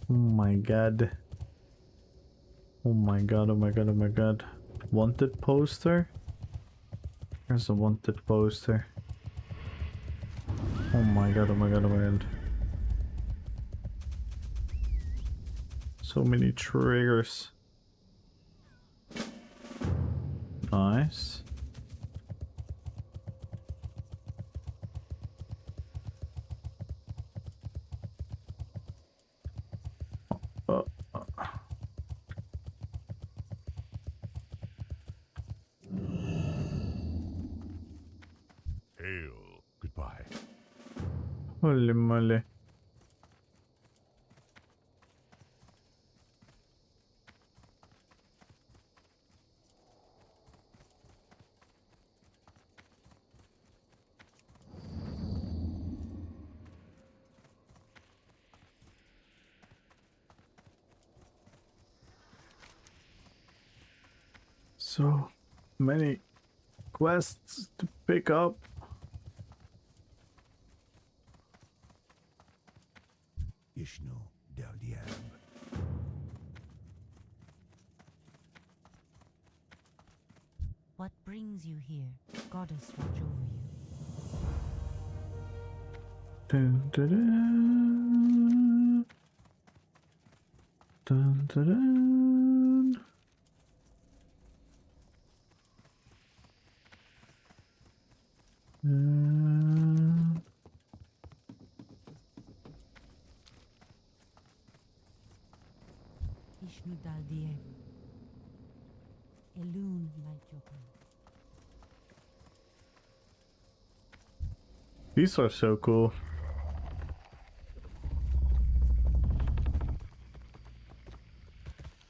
Oh my god. Oh my god, oh my god, oh my god. Wanted poster? There's a wanted poster. Oh my god, oh my god, oh my god. So many triggers. Nice. Hail, goodbye. Holy moly. So many quests to pick up. Ishno del Diab. What brings you here? Goddess watch over you. Dun, dun, dun. Dun, dun, dun. Ishnu dal Diab. Elun light your path. These are so cool.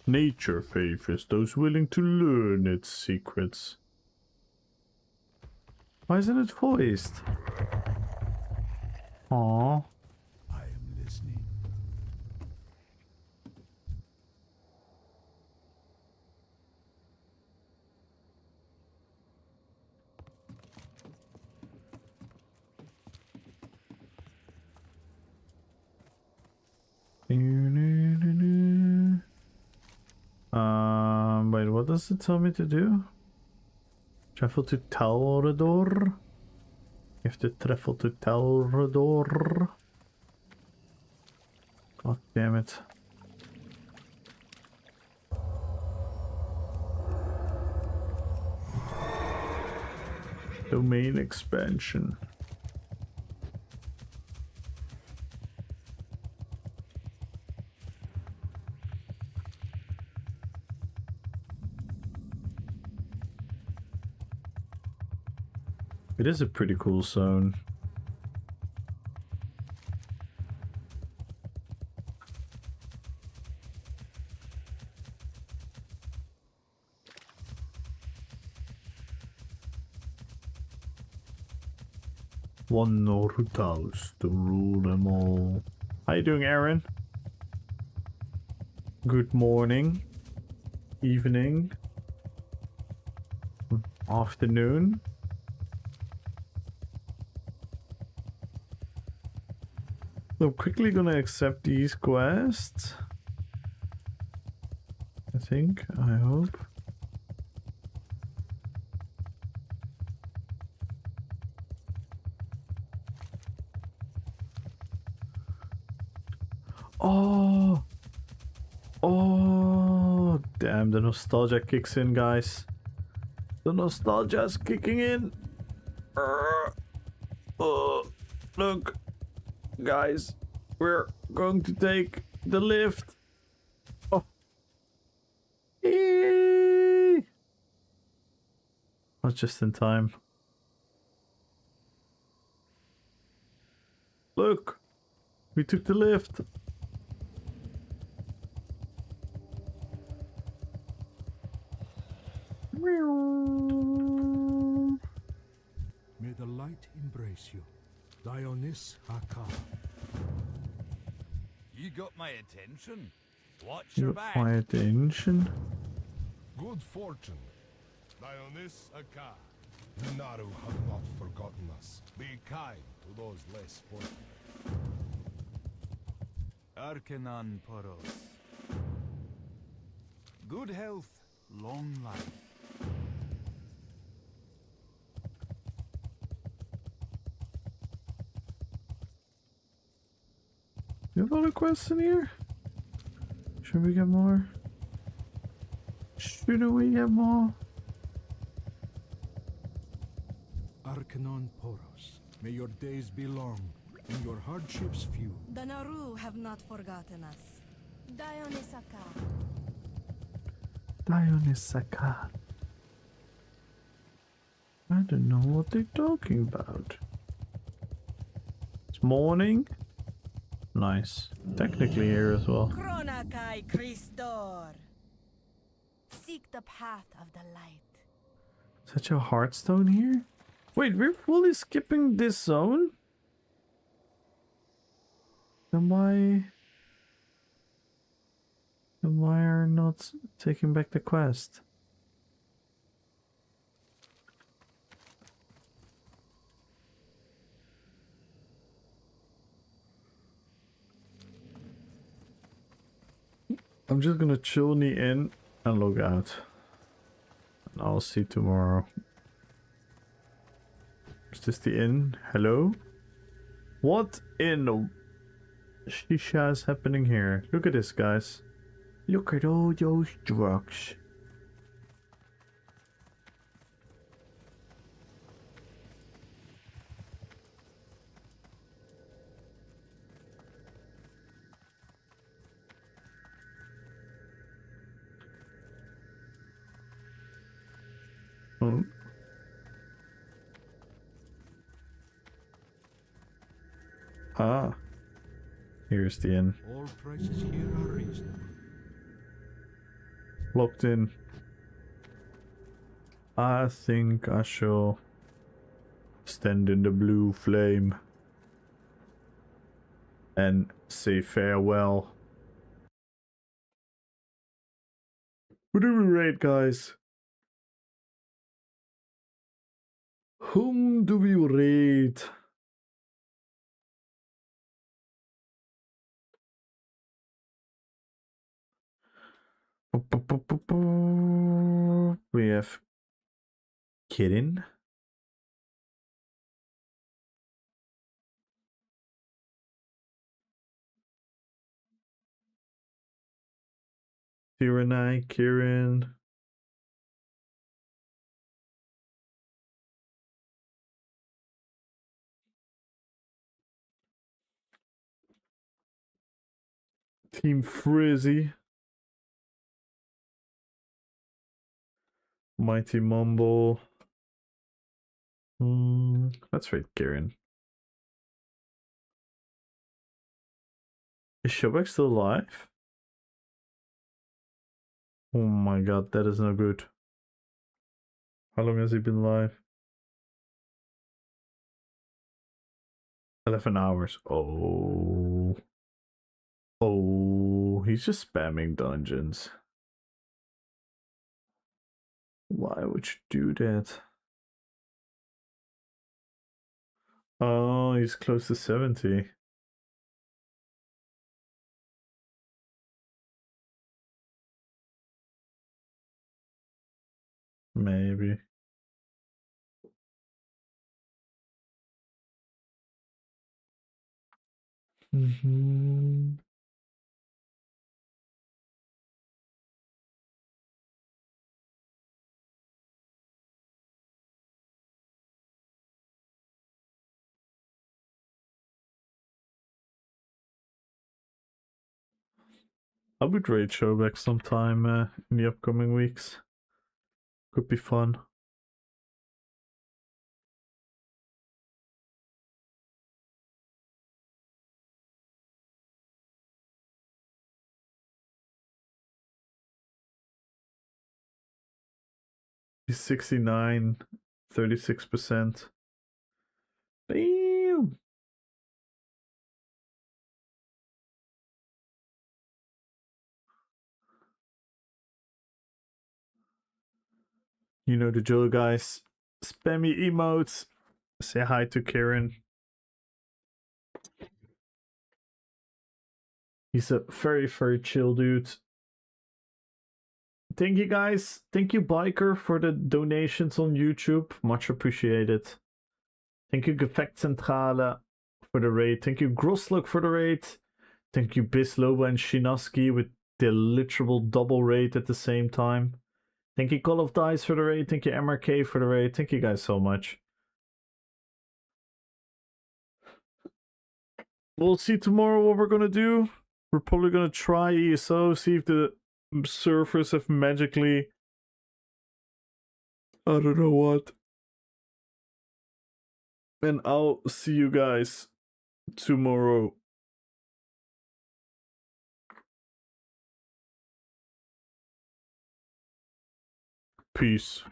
Nature favors those willing to learn its secrets. Why isn't it voiced? Aww. I am listening. Wait, what does it tell me to do? Travel to Talrador? You have to travel to Talrador. God damn it. Domain expansion. It is a pretty cool zone. One Naruto's to rule them all. How you doing, Aaron? Good morning, evening, afternoon. I'm quickly gonna accept these quests. I think, I hope. Oh! Oh! Damn, the nostalgia kicks in, guys. The nostalgia's kicking in. Look. Guys, we're going to take the lift. Oh. Eee! Not just in time. Look, we took the lift. May the light embrace you. Dionys Haka. You got my attention. Watch You your got back. my attention. Good fortune. Dionys Haka. The Naru have not forgotten us. Be kind to those less fortunate. Arcanon Poros. Good health, long life. You have other quests in here? Should we get more? Shouldn't we get more? Arcanon Poros. May your days be long and your hardships few. The Naru have not forgotten us. Dionysaka. Dionysaka. I don't know what they're talking about. It's morning. Nice. Technically here as well. Kronakai Christor. Seek the path of the light. Such a Hearthstone here? Wait, we're fully skipping this zone? Then why are not taking back the quest? I'm just gonna chill in the inn and log out. And I'll see tomorrow. Is this the inn? Hello? What in the shisha is happening here? Look at this, guys. Look at all those drugs. Oh. Ah. Here's the inn. All prices here are reasonable. locked in. I think I shall stand in the blue flame and say farewell. Who do we raid, guys? Whom do we raid? We have Kirin. Tyranai, Kirin. Team Frizzy. Mighty Mumble. Let's raid Kirin. Is Shobek still alive? Oh my god, that is no good. How long has he been live? 11 hours. Oh. Oh, he's just spamming dungeons. Why would you do that? Oh, he's close to 70. Maybe. I would raid Showback sometime in the upcoming weeks. Could be fun. He's 69, 36%. Damn! You know the drill, guys. Spammy emotes. Say hi to Kieran. He's a very, very chill dude. Thank you, guys. Thank you, Biker, for the donations on YouTube. Much appreciated. Thank you, Gefectcentrale, for the raid. Thank you, Grosluk, for the raid. Thank you, Bisloba and Shinaski with the literal double raid at the same time. Thank you, Call of Dice, for the raid. Thank you, MRK, for the raid. Thank you guys so much. We'll see tomorrow what we're gonna do. We're probably gonna try ESO, see if the servers have magically... I don't know what. And I'll see you guys tomorrow. Peace.